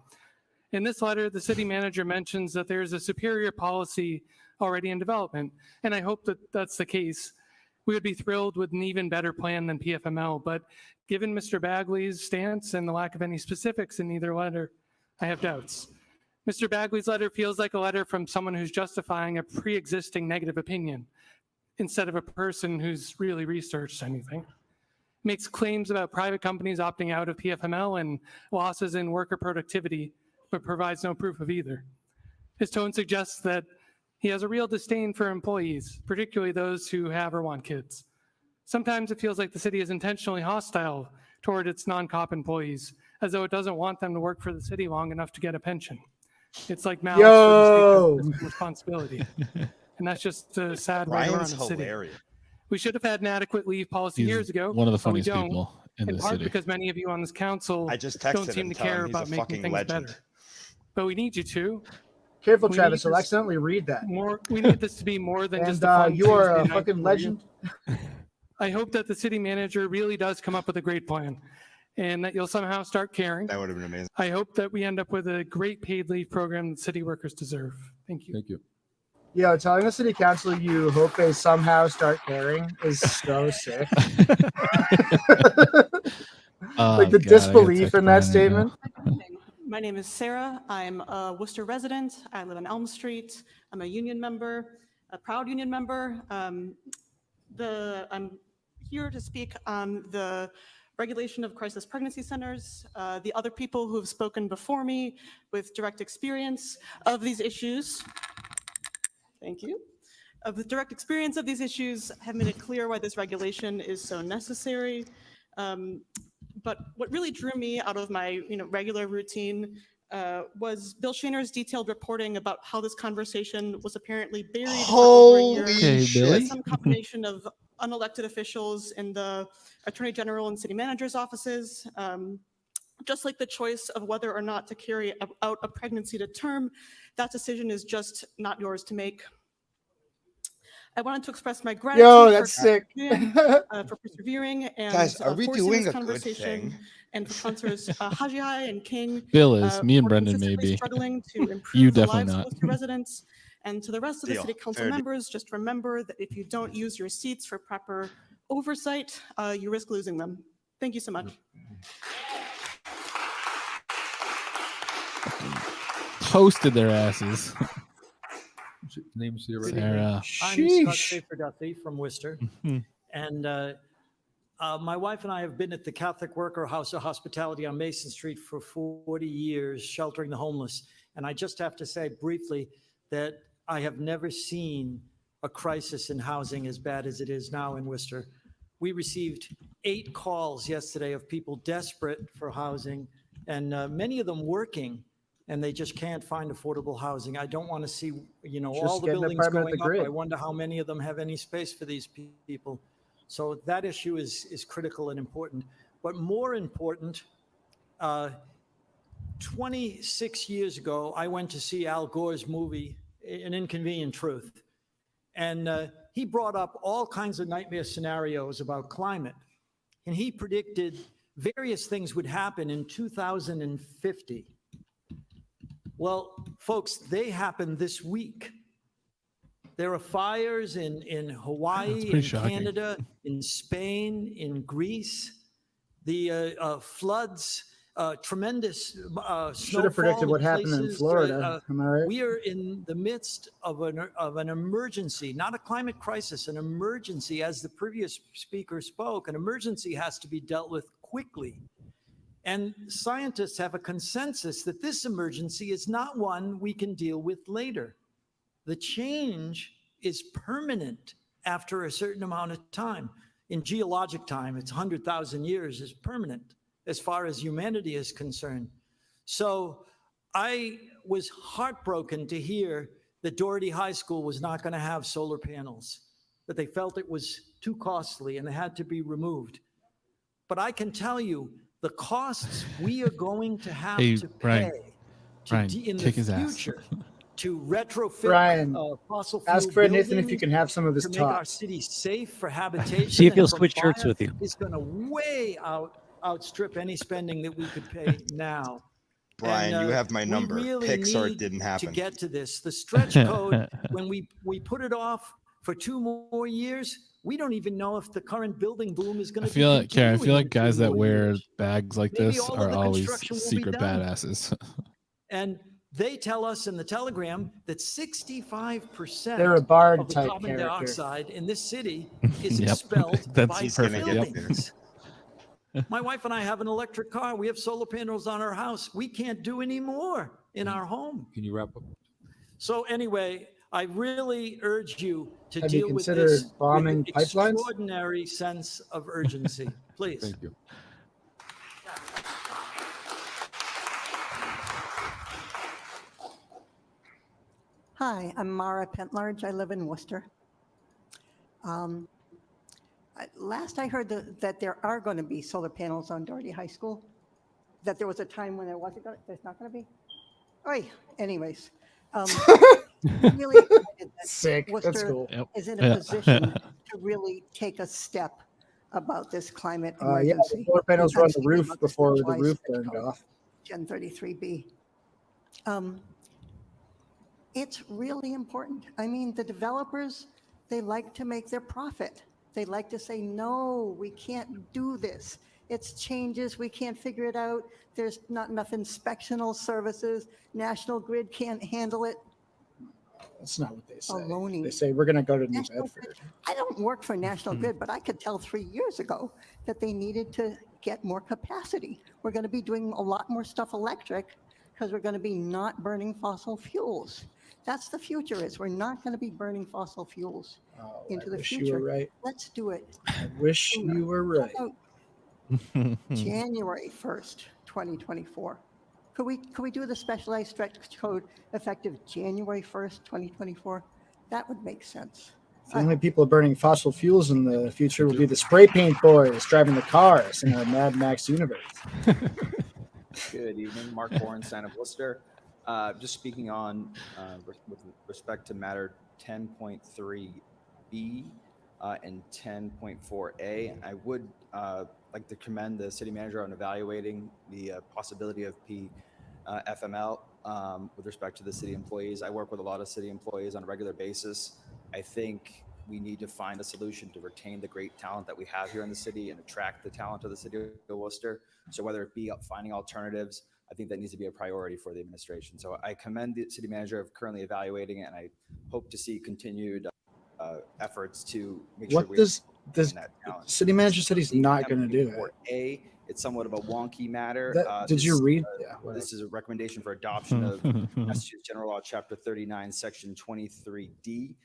S8: In this letter, the city manager mentions that there's a superior policy already in development, and I hope that that's the case. We would be thrilled with an even better plan than PFML, but given Mr. Bagley's stance and the lack of any specifics in either letter, I have doubts. Mr. Bagley's letter feels like a letter from someone who's justifying a pre-existing negative opinion instead of a person who's really researched anything. Makes claims about private companies opting out of PFML and losses in worker productivity, but provides no proof of either. His tone suggests that he has a real disdain for employees, particularly those who have or want kids. Sometimes it feels like the city is intentionally hostile toward its non-cop employees, as though it doesn't want them to work for the city long enough to get a pension. It's like malice for the sake of responsibility. And that's just a sad way to run a city.
S4: Hilarious.
S8: We should have had an adequate leave policy
S1: He's
S8: years ago.
S1: one of the
S8: but we
S1: funniest
S8: don't,
S1: people in the
S8: part
S1: city.
S8: because many of you on this council
S4: I just
S8: don't
S4: texted
S8: seem
S4: him,
S8: to
S4: telling
S8: care
S4: him he's
S8: about
S4: a
S8: making
S4: fucking
S8: things
S4: legend.
S8: better. But we need you to.
S2: Careful,
S8: We
S2: Travis.
S8: need
S2: You'll
S8: this-
S2: accidentally read that.
S8: We need this to be more than just
S2: And
S8: a fun
S2: you are a
S8: Tuesday night
S2: fucking
S8: for you.
S2: legend.
S8: I hope that the city manager really does come up with a great plan and that you'll somehow start caring.
S4: That would have been amazing.
S8: I hope that we end up with a great paid leave program that city workers deserve. Thank you.
S6: Thank you.
S2: Yo, telling the city council you hope they somehow start caring is so sick. Like the disbelief in that statement.
S11: My name is Sarah. I'm a Worcester resident. I live on Elm Street. I'm a union member, a proud union member. I'm here to speak on the regulation of crisis pregnancy centers. The other people who have spoken before me with direct experience of these issues. Thank you. with direct experience of these issues have made it clear why this regulation is so necessary. But what really drew me out of my regular routine was Bill Shaner's detailed reporting about how this conversation was apparently buried for over a year.
S1: Okay, Billy.
S11: By some combination of unelected officials in the Attorney General and City Manager's offices. Just like the choice of whether or not to carry out a pregnancy to term, that decision is just not yours to make. I wanted to express my gratitude for persevering and
S4: Guys, are we
S11: forcing
S4: doing
S11: this
S4: a good
S11: conversation,
S4: thing?
S11: and for Councilors Hajihai and King.
S1: Bill is. Me and
S11: for
S1: Brendan
S11: consistently
S1: maybe.
S11: struggling to
S1: You
S11: improve the
S1: definitely
S11: lives of
S1: not.
S11: Worcester residents. And to the rest of the
S4: Deal.
S11: City Council
S4: Fair deal.
S11: members, just remember that if you don't use your seats for proper oversight, you risk losing them. Thank you so much.
S1: Toasted their asses.
S6: Name is
S9: Good
S1: Sarah.
S9: evening. I'm Scott Schaefer Duffy from Worcester.
S1: Mhm.
S9: And my wife and I have been at the Catholic Worker House of Hospitality on Mason Street for 40 years, sheltering the homeless. And I just have to say briefly that I have never seen a crisis in housing as bad as it is now in Worcester. We received 8 calls yesterday of people desperate for housing, and many of them working, and they just can't find affordable housing. I don't want to see, all the
S2: get an
S9: buildings
S2: apartment at
S9: going
S2: the
S9: up.
S2: grid.
S9: I wonder how many of them have any space for these people. So that issue is critical and important. But more important, 26 years ago, I went to see Al Gore's movie, An Inconvenient Truth. And he brought up all kinds of nightmare scenarios about climate. And he predicted various things would happen in 2050. Well, folks, they happened this week. There are fires in Hawaii, in Canada, in Spain, in Greece. The floods, tremendous snowfall.
S2: Should have predicted what happened in
S9: places,
S2: Florida. Am I right?
S9: We are in the midst of an emergency, not a climate crisis, an emergency. As the previous speaker spoke, an emergency has to be dealt with quickly. And scientists have a consensus that this emergency is not one we can deal with later. The change is permanent after a certain amount of time. In geologic time, it's 100,000 years is permanent as far as humanity is concerned. So I was heartbroken to hear that Doherty High School was not going to have solar panels, that they felt it was too costly and they had to be removed. But I can tell you, the costs we are going to have to pay in the future to retrofit
S2: Brian,
S9: fossil fuel
S2: ask Fred Nathan if you
S9: buildings,
S2: can have some of his
S9: to make our
S2: talk.
S9: city safe for habitation.
S3: See if
S9: and
S3: he'll
S9: from
S3: switch shirts
S9: fire
S3: with you.
S9: is going to way outstrip any spending that we could pay now.
S4: Brian, you have my
S9: we
S4: number.
S9: really
S4: Pick so it
S9: need
S4: didn't happen.
S9: to get to this. The stretch code, when we put it off for 2 more years, we don't even know if the current building boom is going to
S1: I feel like guys that wear bags like
S9: Maybe
S1: this
S9: all of
S1: are
S9: the
S1: always
S9: construction will be
S1: secret
S9: done.
S1: badasses.
S9: And they tell us in the Telegram that 65%
S2: They're a Bard
S9: of the
S2: type
S9: carbon
S2: character.
S9: dioxide in this city is
S1: Yep.
S9: expelled
S1: That's
S9: by
S1: perfect. Yep.
S9: buildings. My wife and I have an electric car. We have solar panels on our house. We can't do any more in our home.
S6: Can you wrap up?
S9: So anyway, I really urge you to
S2: Have you
S9: deal with
S2: considered
S9: this
S2: bombing
S9: with
S2: pipelines?
S9: extraordinary sense of urgency. Please.
S6: Thank you.
S12: Hi, I'm Mara Pentlarge. I live in Worcester. Last I heard that there are going to be solar panels on Doherty High School, that there was a time when there wasn't going to, there's not going to be. Oy, anyways. Really excited that
S2: Sick. That's
S12: Worcester
S2: cool.
S1: Yep.
S12: is in a
S1: Yeah.
S12: position to really take a step about this climate
S2: Yeah,
S12: emergency.
S2: the solar panels were on the
S12: I'm
S2: roof
S12: speaking
S2: before the
S12: about
S2: roof
S12: centralized
S2: burned off.
S12: Gen 33B. It's really important. I mean, the developers, they like to make their profit. They like to say, no, we can't do this. It's changes, we can't figure it out. There's not enough inspectional services. National Grid can't handle it.
S2: That's not what they say.
S12: Baloney.
S2: They say we're going to go to New
S12: National
S2: Bedford.
S12: Grid. I don't work for National Grid, but I could tell 3 years ago that they needed to get more capacity. We're going to be doing a lot more stuff electric because we're going to be not burning fossil fuels. That's the future is. We're not going to be burning fossil fuels into the
S2: wish you
S12: future.
S2: were right.
S12: Let's do it.
S2: I wish you were right.
S12: How about January 1st, 2024. Could we do the specialized stretch code effective January 1st, 2024? That would make sense.
S2: The only people burning fossil fuels in the future will be the spray paint boys driving the cars in a Mad Max universe.
S10: Good evening, Mark Borenstein of Worcester. Just speaking on with respect to matter 10.3B and 10.4A, I would like to commend the city manager on evaluating the possibility of FML with respect to the city employees. I work with a lot of city employees on a regular basis. I think we need to find a solution to retain the great talent that we have here in the city and attract the talent of the city of Worcester. So whether it be finding alternatives, I think that needs to be a priority for the administration. So I commend the city manager of currently evaluating it, and I hope to see continued efforts to make sure we
S2: does
S10: that talent.
S2: city manager said he's not going to do it?
S10: It's somewhat of a wonky matter.
S2: Did you read?
S10: This is a recommendation for adoption of Massachusetts General Law, Chapter 39, Section 23D.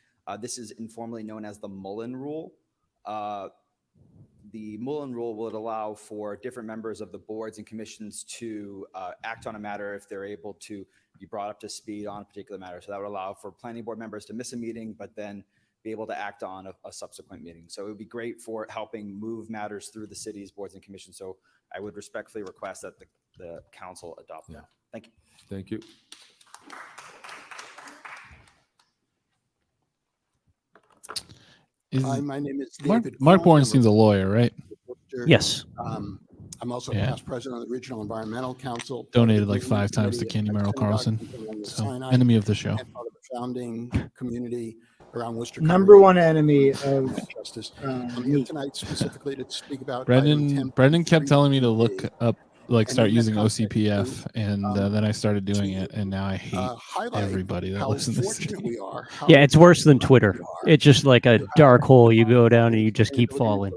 S10: This is informally known as the Mullen Rule. The Mullen Rule would allow for different members of the boards and commissions to act on a matter if they're able to be brought up to speed on a particular matter. So that would allow for planning board members to miss a meeting, but then be able to act on a subsequent meeting. So it would be great for helping move matters through the city's boards and commissions. So I would respectfully request that the council adopt that. Thank you.
S6: Thank you.
S14: Hi, my name is David.
S1: Mark Borenstein's a lawyer, right?
S3: Yes.
S14: I'm also
S1: Yeah.
S14: past president of the Regional Environmental Council.
S1: Donated like 5 times to Candy Merrill Carlson. So, enemy of the show.
S14: And part of the founding community around Worcester.
S2: Number one enemy of
S14: justice. I'm here tonight specifically to speak about.
S1: Brendan kept telling me to look up, start using OCPF, and then I started doing it, and now I hate everybody that lives in the city.
S3: Yeah, it's worse than Twitter. It's just like a dark hole. You go down and you just keep falling.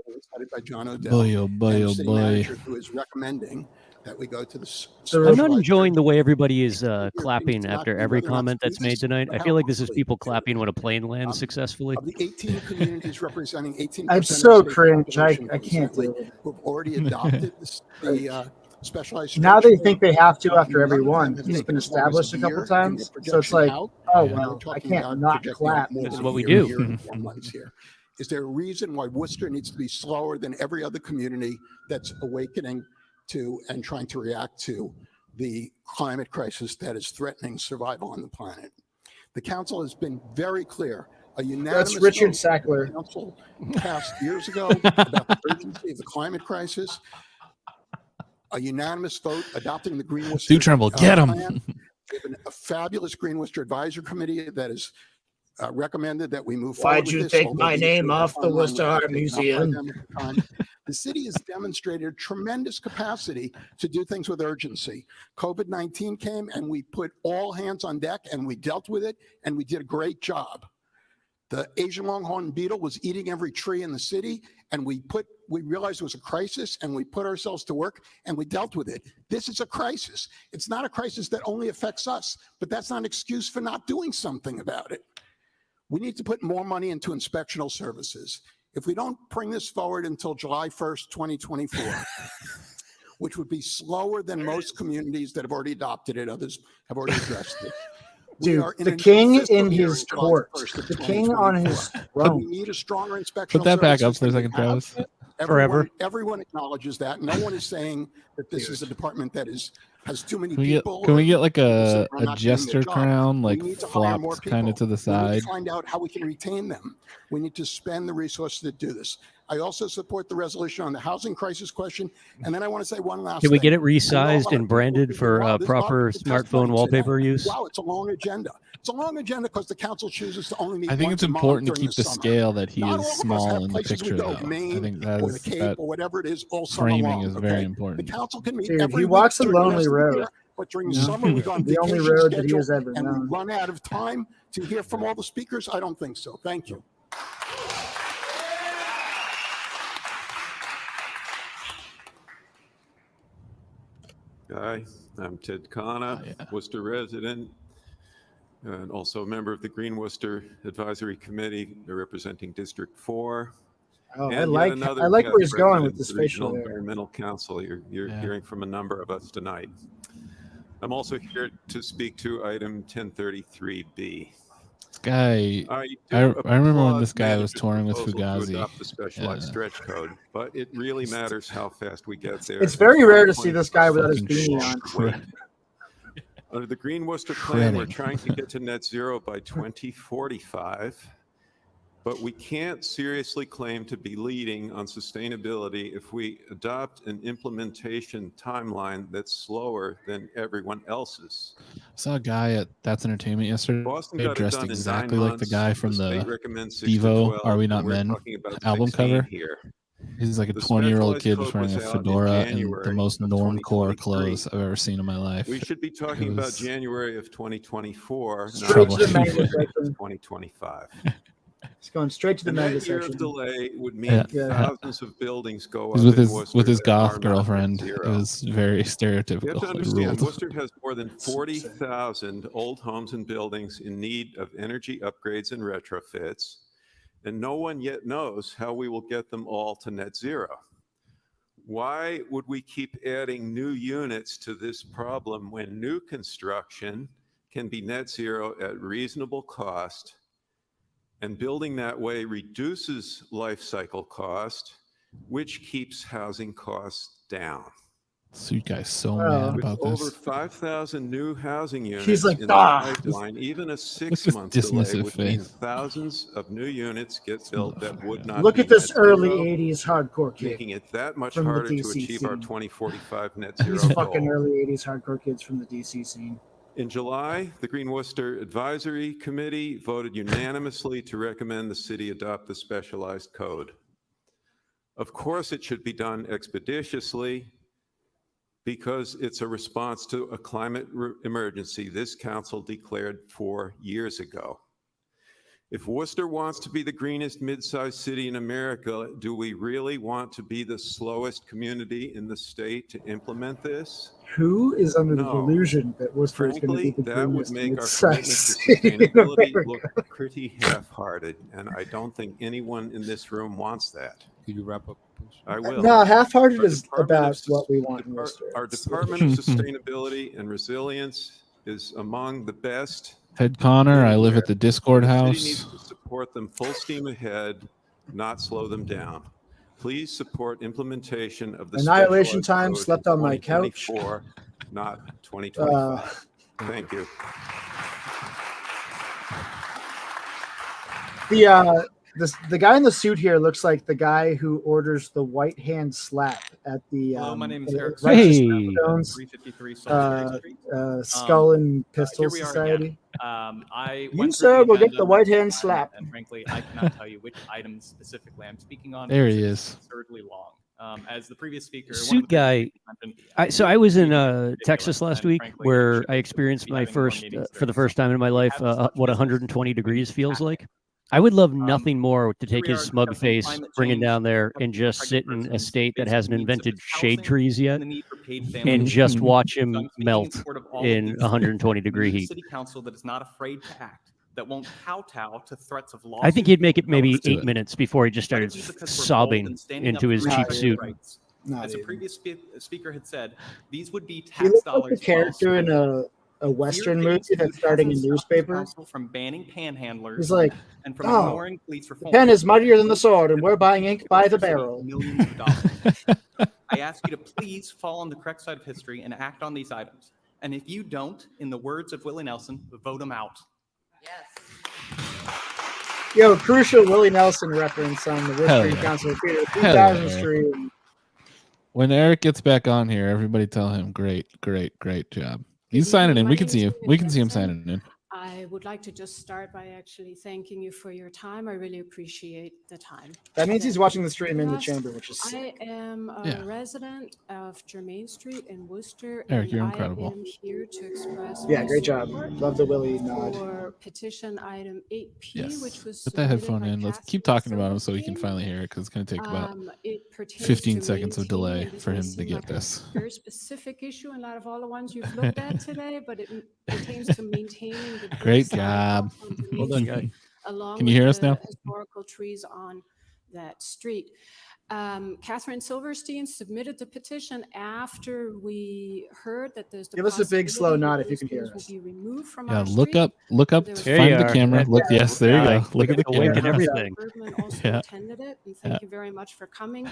S14: By John O'Dell,
S1: boy, oh boy,
S14: and
S1: oh
S14: city
S1: boy.
S14: manager who is recommending that we go to the.
S3: I'm not enjoying the way everybody is clapping after every comment that's made tonight. I feel like this is people clapping when a plane lands successfully.
S14: Of the 18 communities representing 18%.
S2: I'm so cringe. I can't do it.
S14: Who've already adopted the specialized.
S2: Now they think they have to after every one. He's been established a couple times, so it's like, oh well, I can't not clap.
S3: This is what we do.
S14: Is there a reason why Worcester needs to be slower than every other community that's awakening to and trying to react to the climate crisis that is threatening survival on the planet? The council has been very clear. A unanimous
S2: That's Richard
S14: vote
S2: Sackler.
S14: the council passed years ago about the urgency of the climate crisis. A unanimous vote adopting the Green Worcester
S1: Stu Trimble, get him.
S14: plan. We have a fabulous Green Worcester Advisory Committee that is recommended that we move forward.
S2: Why'd you take my name off the Worcester Art Museum?
S14: The city has demonstrated tremendous capacity to do things with urgency. COVID-19 came and we put all hands on deck and we dealt with it and we did a great job. The Asian longhorn beetle was eating every tree in the city and we realized it was a crisis and we put ourselves to work and we dealt with it. This is a crisis. It's not a crisis that only affects us, but that's not an excuse for not doing something about it. We need to put more money into inspectional services. If we don't bring this forward until July 1st, 2024, which would be slower than most communities that have already adopted it, others have already addressed it.
S2: Dude, the king in his court, the king on his throne.
S14: We need a stronger inspection.
S1: Put that back up for a second, Travis.
S3: Forever.
S14: Everyone acknowledges that. No one is saying that this is a department that has too many
S1: Can
S14: people.
S1: we get like a
S14: are not doing their
S1: jester
S14: job.
S1: crown,
S14: We
S1: like
S14: need to hire more
S1: flopped kind of
S14: people.
S1: to the
S14: We need
S1: side?
S14: to find out how we can retain them. We need to spend the resources to do this. I also support the resolution on the housing crisis question. And then I want to say one last
S3: Can we
S14: thing.
S3: get it
S14: I know a
S3: resized
S14: lot
S3: and
S14: of
S3: branded
S14: people
S3: for
S14: think, wow, there's a lot of
S3: proper
S14: people
S3: smartphone
S14: testifying
S3: wallpaper
S14: today.
S3: use?
S14: Wow, it's a long agenda. It's a long agenda because the council chooses to only meet
S1: I think
S14: once
S1: it's
S14: a month
S1: important to
S14: during
S1: keep the
S14: summer.
S1: scale that he
S14: Not all
S1: is
S14: of us
S1: small
S14: have
S1: in the
S14: places we
S1: picture,
S14: go,
S1: though. I
S14: Maine
S1: think
S14: or the
S1: that's
S14: Cape
S1: that
S14: or whatever it is all summer
S1: framing
S14: long.
S1: is
S14: Okay?
S1: very
S14: The
S1: important.
S14: council can meet
S2: Dude,
S14: every
S2: he
S14: week
S2: walks a
S14: during the
S2: lonely
S14: rest of the
S2: road.
S14: year, but during the
S2: You know?
S14: summer we go on
S2: The only
S14: vacation
S2: road that he
S14: schedule
S2: has ever
S14: and we
S2: known.
S14: run out of time to hear from all the speakers. I don't think so. Thank you.
S23: Hi, I'm Ted Connor, Worcester resident.
S15: and also a member of the Green Worcester Advisory Committee representing District 4.
S2: Oh,
S15: And
S2: I
S15: yet
S2: like
S15: another
S2: where
S15: past
S2: he's going
S15: president
S2: with
S15: of
S2: this
S15: the
S2: facial
S15: Regional
S2: hair.
S15: Environmental Council. You're hearing from a number of us tonight. I'm also here to speak to item 1033B.
S1: This guy,
S15: I
S1: I remember when
S15: applaud
S1: this guy was
S15: manager's
S1: touring with
S15: proposal to
S1: Fugazi.
S15: adopt the specialized stretch code, but it really matters how fast we get there.
S2: It's very rare to see this guy without his beanie on.
S15: Under the Green Worcester plan, we're
S1: Shredding.
S15: trying to get to net zero by 2045, but we can't seriously claim to be leading on sustainability if we adopt an implementation timeline that's slower than everyone else's.
S1: I saw a guy at That's Entertainment yesterday
S15: Boston got it
S1: dressed
S15: done in 9
S1: exactly like the
S15: months.
S1: guy from
S15: The state
S1: the
S15: recommends 6 to
S1: Devo
S15: 12,
S1: Are We
S15: and
S1: Not
S15: we're
S1: Men
S15: talking about
S1: album
S15: 16
S1: cover.
S15: here.
S1: He's like a
S15: The
S1: 20-year-old
S15: specialized
S1: kid
S15: code
S1: just wearing a
S15: was out in
S1: fedora and the
S15: January
S1: most
S15: of
S1: normcore
S15: 2023.
S1: clothes I've ever seen in my life.
S15: We should be talking
S1: It
S15: about
S1: was
S15: January of 2024, not
S2: Straight to the
S15: January
S2: manga
S15: of
S2: section.
S15: 2025.
S2: He's going straight to the
S15: And
S2: manga
S15: that year
S2: section.
S15: of delay would mean
S1: Yeah.
S15: thousands of buildings go
S1: He's
S15: up
S1: with
S15: in
S1: his
S15: Worcester
S1: goth
S15: that are not
S1: girlfriend. It
S15: zero.
S1: was very
S15: You have
S1: stereotypical.
S15: to
S1: It
S15: understand,
S1: ruled.
S15: Worcester has more than 40,000 old homes and buildings in need of energy upgrades and retrofits, and no one yet knows how we will get them all to net zero. Why would we keep adding new units to this problem when new construction can be net zero at reasonable cost, and building that way reduces life cycle cost, which keeps housing costs down?
S1: So you guys so
S2: Well,
S1: mad
S15: With
S1: about
S15: over
S1: this.
S15: 5,000 new housing units
S2: He's like,
S15: in the
S2: "Ah."
S15: pipeline, even a
S1: Look at
S15: 6-month delay
S1: dismissive
S15: would mean
S1: face.
S15: thousands of new units get built that would not
S2: Look
S15: be
S2: at this
S15: net
S2: early
S15: zero,
S2: 80s hardcore kid
S15: making it that much
S2: from the
S15: harder to
S2: DC
S15: achieve our
S2: scene.
S15: 2045 net
S2: These
S15: zero
S2: fucking
S15: goal.
S2: early 80s hardcore kids from the DC scene.
S15: In July, the Green Worcester Advisory Committee voted unanimously to recommend the city adopt the specialized code. Of course, it should be done expeditiously because it's a response to a climate emergency this council declared 4 years ago. If Worcester wants to be the greenest mid-sized city in America, do we really want to be the slowest community in the state to implement this?
S2: Who is under the
S15: No.
S2: delusion that Worcester is going to be
S15: Frankly,
S2: the
S15: that would
S2: greenest
S15: make our
S2: mid-sized
S15: commitment to
S2: city in
S15: sustainability
S2: America?
S15: look pretty half-hearted, and I don't think anyone in this room wants that.
S6: Could you wrap up?
S15: I will.
S2: No, half-hearted
S15: Our
S2: is
S15: Department
S2: about
S15: of
S2: what we want in Worcester.
S15: Our Department of Sustainability and Resilience is among the best.
S1: Ted Connor, I live at the Discord
S15: The city
S1: house.
S15: needs to support them full steam ahead, not slow them down. Please support implementation of the
S2: Annihilation
S15: specialized
S2: Time
S15: code
S2: slept
S15: in
S2: on my couch.
S15: 2024, not 2025. Thank you.
S2: The guy in the suit here looks like the guy who orders the white hand slap at the
S16: Hello, my name is Eric.
S2: Righteous
S1: Hey.
S2: Gemstones,
S16: 353 Salisbury Street.
S2: Skull and Pistol
S16: Here we are
S2: Society.
S16: again. I
S2: You,
S16: went
S2: sir,
S16: through
S2: will get
S16: agenda
S2: the white hand
S16: time,
S2: slap.
S16: And frankly, I cannot tell you which items specifically I'm speaking on.
S1: There he
S16: because
S1: is.
S16: it's absurdly long. As the previous speaker, one of
S3: Suit
S16: the
S3: guy.
S16: mentioned,
S3: So I was in Texas last
S16: and
S3: week,
S16: frankly,
S3: where
S16: should
S3: I experienced
S16: be
S3: my
S16: having more
S3: first,
S16: meetings
S3: for
S16: during
S3: the
S16: the
S3: first time in my
S16: summer.
S3: life,
S16: Have as much
S3: what
S16: business
S3: 120
S16: when you
S3: degrees feels
S16: have it.
S3: like. I would love nothing more to take
S16: we
S3: his
S16: are
S3: smug
S16: discussing
S3: face,
S16: climate
S3: bring it
S16: change,
S3: down there, and
S16: discussing
S3: just sit
S16: pregnant
S3: in a
S16: persons,
S3: state that
S16: basic
S3: hasn't
S16: needs such
S3: invented
S16: as
S3: shade
S16: housing,
S3: trees yet,
S16: and the need for paid family
S3: and
S16: leave.
S3: just watch
S16: So
S3: him
S16: I'm speaking in
S3: melt
S16: support of all of
S3: in
S16: these
S3: 120
S16: things.
S3: degree
S16: We need a
S3: heat.
S16: City council that is not afraid to act, that won't kowtow to threats of
S3: I think he'd make it maybe
S16: lawsuits.
S3: 8 minutes before he just
S16: Let it
S3: started
S16: be because we're bold
S3: sobbing
S16: and standing up
S3: into his
S16: for
S3: cheap
S16: respected
S3: suit.
S16: rights.
S2: Not
S16: As a
S2: even.
S16: previous speaker had said, these would be
S2: He
S16: tax
S2: looks like a
S16: dollars well
S2: character in
S16: spent.
S2: a Western
S16: Fear
S2: movie
S16: based
S2: that's
S16: food
S2: starting a
S16: hasn't stopped this
S2: newspaper.
S16: council from banning panhandlers
S2: He's like,
S16: and from
S2: oh,
S16: ignoring police
S2: the
S16: reform.
S2: pen is mightier than the sword, and we're buying ink by the barrel.
S16: Millions of dollars. I ask you to please fall on the correct side of history and act on these items. And if you don't, in the words of Willie Nelson, vote them out.
S2: Yo, crucial Willie Nelson reference on the
S1: Hell
S2: Worcester
S1: yeah.
S2: Council Theater,
S1: Hell yeah,
S2: 3000th
S1: Eric.
S2: Street.
S1: When Eric gets back on here, everybody tell him great job. He's signing in. We can see him. We can see him signing in.
S23: I would like to just start by actually thanking you for your time. I really appreciate the time.
S2: That means he's watching the stream in the
S23: Yes,
S2: chamber, which is sick.
S23: I am a
S1: Yeah.
S23: resident of Germain Street in Worcester.
S1: Eric,
S23: and
S1: you're
S23: I
S1: incredible.
S23: am here to express
S2: Yeah,
S23: my
S2: great job.
S23: support
S2: Love the Willie nod.
S23: for petition item 8P,
S1: Yes.
S23: which was
S1: Put that
S23: submitted
S1: headphone
S23: by
S1: in. Let's keep
S23: Catherine
S1: talking about him so we can
S23: Silverstein.
S1: finally hear it, because it's going to take about
S23: It pertains
S1: 15
S23: to
S1: seconds of delay
S23: maintaining, and
S1: for
S23: may
S1: him to
S23: seem
S1: get
S23: like a
S1: this.
S23: very specific issue in light of all the ones you've looked at today, but it pertains to maintaining the brick
S1: Great job.
S23: sidewalk on Jermaine
S3: Well done,
S23: Street,
S3: guy.
S23: along
S1: Can you
S23: with
S1: hear us
S23: the
S1: now?
S23: historical trees on that street. Catherine Silverstein submitted the petition after we heard that there's the
S2: Give us a big slow
S23: possibility
S2: nod
S23: that
S2: if you
S23: those
S2: can hear
S23: things will
S2: us.
S23: be removed from
S1: Yeah,
S23: our
S1: look
S23: street.
S1: up
S23: There
S1: to
S23: was
S3: There
S1: find
S3: you
S1: the
S3: are.
S1: camera. Look,
S23: Yeah.
S1: yes, there you
S3: Guy.
S1: go. Look at the
S3: The wink and
S1: camera.
S3: everything.
S23: Bergman also
S1: Yeah.
S23: attended it, and thank you very much for coming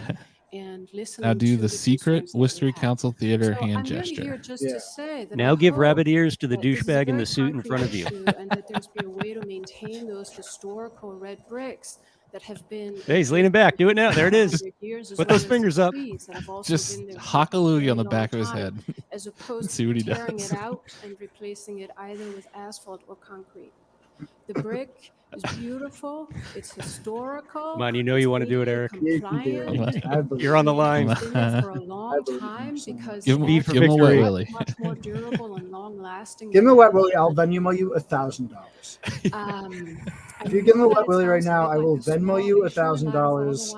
S23: and listening
S1: Now do
S23: to
S1: the secret
S23: concerns that we
S1: Worcestery
S23: have.
S1: Council Theater
S23: So
S1: hand
S23: I'm really
S1: gesture.
S23: here just to say that
S3: Now
S23: I
S3: give
S23: hope
S3: rabbit ears to the
S23: that this is a
S3: douchebag in
S23: very
S3: the suit in
S23: concrete
S3: front of you.
S23: issue, and that there's be a way to maintain those historical red bricks that have been
S3: Hey, he's leaning back. Do it now. There it is.
S23: years, as
S3: Put
S23: well
S3: those
S23: as
S3: fingers
S23: the
S3: up.
S23: trees that have also
S1: Just
S23: been there for
S1: hock a
S23: a
S1: loogie
S23: very
S1: on the
S23: long
S1: back of his
S23: time,
S1: head.
S23: as opposed
S1: See
S23: to
S1: what he
S23: tearing
S1: does.
S23: it out and replacing it either with asphalt or concrete. The brick is beautiful. It's historical.
S3: Come on, you know you want to do it,
S23: ADA
S3: Eric.
S23: compliant.
S3: You're on the line.
S23: It's been there for a long time because
S1: Give him,
S23: it's
S1: give him a wet
S23: much,
S1: willy.
S23: much more durable and long lasting.
S2: Give him a wet willy. I'll Venmo you $1,000. If you give him a wet willy right now, I will Venmo you $1,000.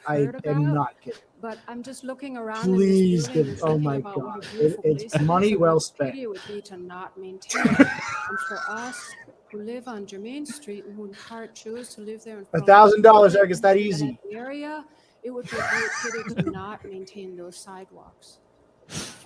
S2: I am not kidding.
S23: But I'm just looking around
S2: Please
S23: in
S2: give.
S23: this
S2: Oh
S23: building
S2: my
S23: and thinking about what
S2: God,
S23: a beautiful place
S2: it's
S23: it is
S2: money
S23: and
S2: well
S23: what a
S2: spent.
S23: pity it would be to not maintain it. And for us who live on Jermaine Street and who in part choose to live there, and
S2: $1,000, Eric. It's that
S23: in
S2: easy.
S23: area, it would be a great pity to not maintain those sidewalks.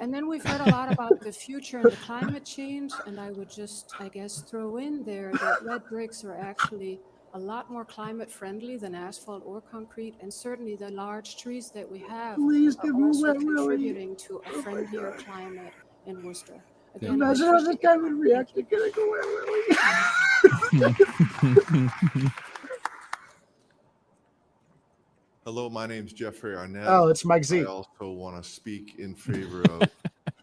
S23: And then we've heard a lot about the future and the climate change, and I would just, I guess, throw in there that red bricks are actually a lot more climate friendly than asphalt or concrete, and certainly the large trees that we have
S2: Please
S23: are
S2: give me a
S23: also
S2: wet willy.
S23: contributing to a friendlier climate in Worcester. Again, I
S2: Imagine how this
S23: appreciate
S2: guy
S23: your
S2: would
S23: time.
S2: react to getting a wet willy.
S17: Hello, my name's Jeffrey Arnett.
S2: Oh, it's Mike Z.
S17: I also want to speak in favor of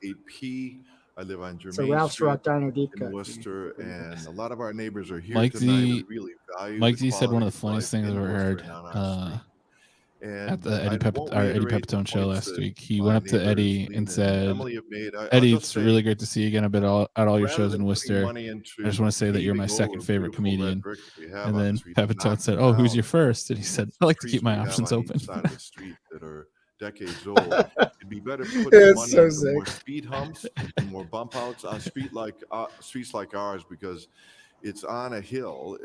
S17: 8P. I live on
S2: So
S17: Jermaine
S2: Ralph's
S17: Street
S2: Rock Diner deep
S17: in
S2: cut.
S17: Worcester, and a lot of our neighbors are here
S1: Mike
S17: tonight.
S1: Z.
S17: We really value
S1: Mike
S17: the
S1: Z said one of
S17: quality
S1: the funniest
S17: life
S1: things I've
S17: in
S1: ever
S17: Worcester
S1: heard
S17: and on our street.
S1: at
S17: And
S1: the Eddie,
S17: I won't
S1: Eddie
S17: reiterate the
S1: Pepitone show
S17: points
S1: last
S17: that
S1: week. He
S17: my
S1: went up to
S17: neighbors,
S1: Eddie
S17: Lena
S1: and
S17: and
S1: said,
S17: Emily, have made. I'll
S1: Eddie,
S17: just
S1: it's
S17: say,
S1: really great to see you again at all your
S17: rather
S1: shows in
S17: than putting
S1: Worcester.
S17: money
S1: I
S17: into
S1: just want to say that you're my
S17: paving
S1: second
S17: over
S1: favorite
S17: beautiful red
S1: comedian.
S17: brick that we have
S1: And
S17: on the
S1: then
S17: street and
S1: Pepitone
S17: knocking
S1: said,
S17: it
S1: oh, who's
S17: down.
S1: your first? And he said, I like to keep my
S17: Trees we have
S1: options
S17: on
S1: open.
S17: each side of the street that are decades old. It'd be better to put the
S2: It's
S17: money
S2: so
S17: into more
S2: sick.
S17: speed humps and more bump outs on streets like ours, because it's on a hill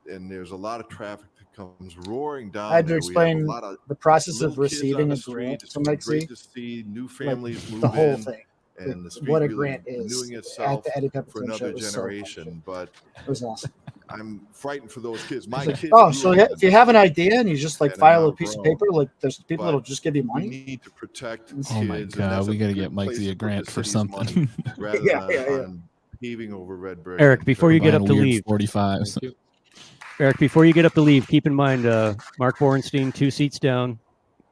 S17: and there's a lot of traffic that comes roaring down.
S2: I had to
S17: there. We have a
S2: explain
S17: lot of
S2: the process
S17: little
S2: of
S17: kids on
S2: receiving
S17: the
S2: a
S17: street.
S2: grant
S17: It's
S2: to
S17: been
S2: Mike Z.
S17: great to see new families move
S2: the whole
S17: in,
S2: thing.
S17: and the street
S2: What a
S17: really
S2: grant is
S17: renewing
S2: at
S17: itself
S2: the Eddie
S17: for
S2: Pepitone show.
S17: another
S2: It was so
S17: generation. But
S2: It was awesome.
S17: I'm frightened for those kids. My
S2: It's like,
S17: kids.
S2: oh,
S17: grew
S2: so
S17: up in
S2: if you have an idea and you just like
S17: and are
S2: file
S17: now
S2: a piece of
S17: grown,
S2: paper, like there's people
S17: but
S2: that'll just give you
S17: we
S2: money.
S17: need to protect
S1: Oh my
S17: kids, and
S1: God,
S17: that's
S1: we
S17: a
S1: got to
S17: good
S1: get Mike
S17: place
S1: Z
S17: to
S1: a
S17: put
S1: grant
S17: the
S1: for
S17: city's
S1: something.
S17: money rather
S2: Yeah,
S17: than
S2: yeah.
S17: on paving over red brick.
S3: Eric,
S17: and
S3: before you get
S1: Buying
S3: up to
S1: weird
S3: leave,
S1: 45s.
S3: Eric, before you get up to leave, keep in mind, Mark Borenstein, 2 seats down.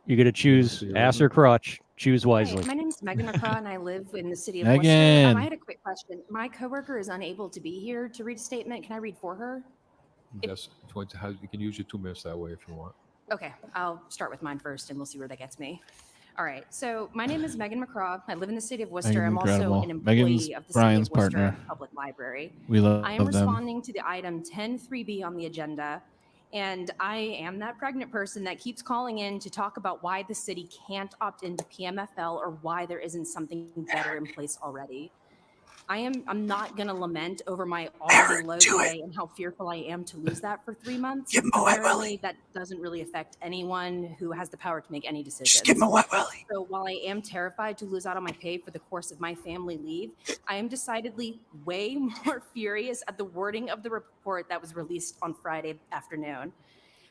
S3: You got to choose ass or crotch. Choose wisely.
S18: Hi, my name is Megan McCraw, and I live in the city of
S1: Megan.
S18: Worcester. I had a quick question. My coworker is unable to be here to read a statement. Can I read for her?
S6: Yes, you can use your 2 minutes that way if you want.
S18: Okay, I'll start with mine first, and we'll see where that gets me. All right, so my name is Megan McCraw. I live in the city of Worcester.
S1: Megan's
S18: I'm also
S1: incredible.
S18: an employee
S1: Megan's
S18: of the
S1: Bryan's
S18: City of Worcester
S1: partner.
S18: Public Library.
S1: We love
S18: I am
S1: them.
S18: responding to the item 10.3B on the agenda, and I am that pregnant person that keeps calling in to talk about why the city can't opt into PMFL or why there isn't something better in place already. I'm not going to lament over my already low pay and how fearful I am to lose that for 3 months.
S19: Give him a wet
S18: Apparently, that doesn't really affect anyone who has the power to make any decisions.
S19: Just give him a wet willy.
S18: So while I am terrified to lose out on my pay for the course of my family leave, I am decidedly way more furious at the wording of the report that was released on Friday afternoon.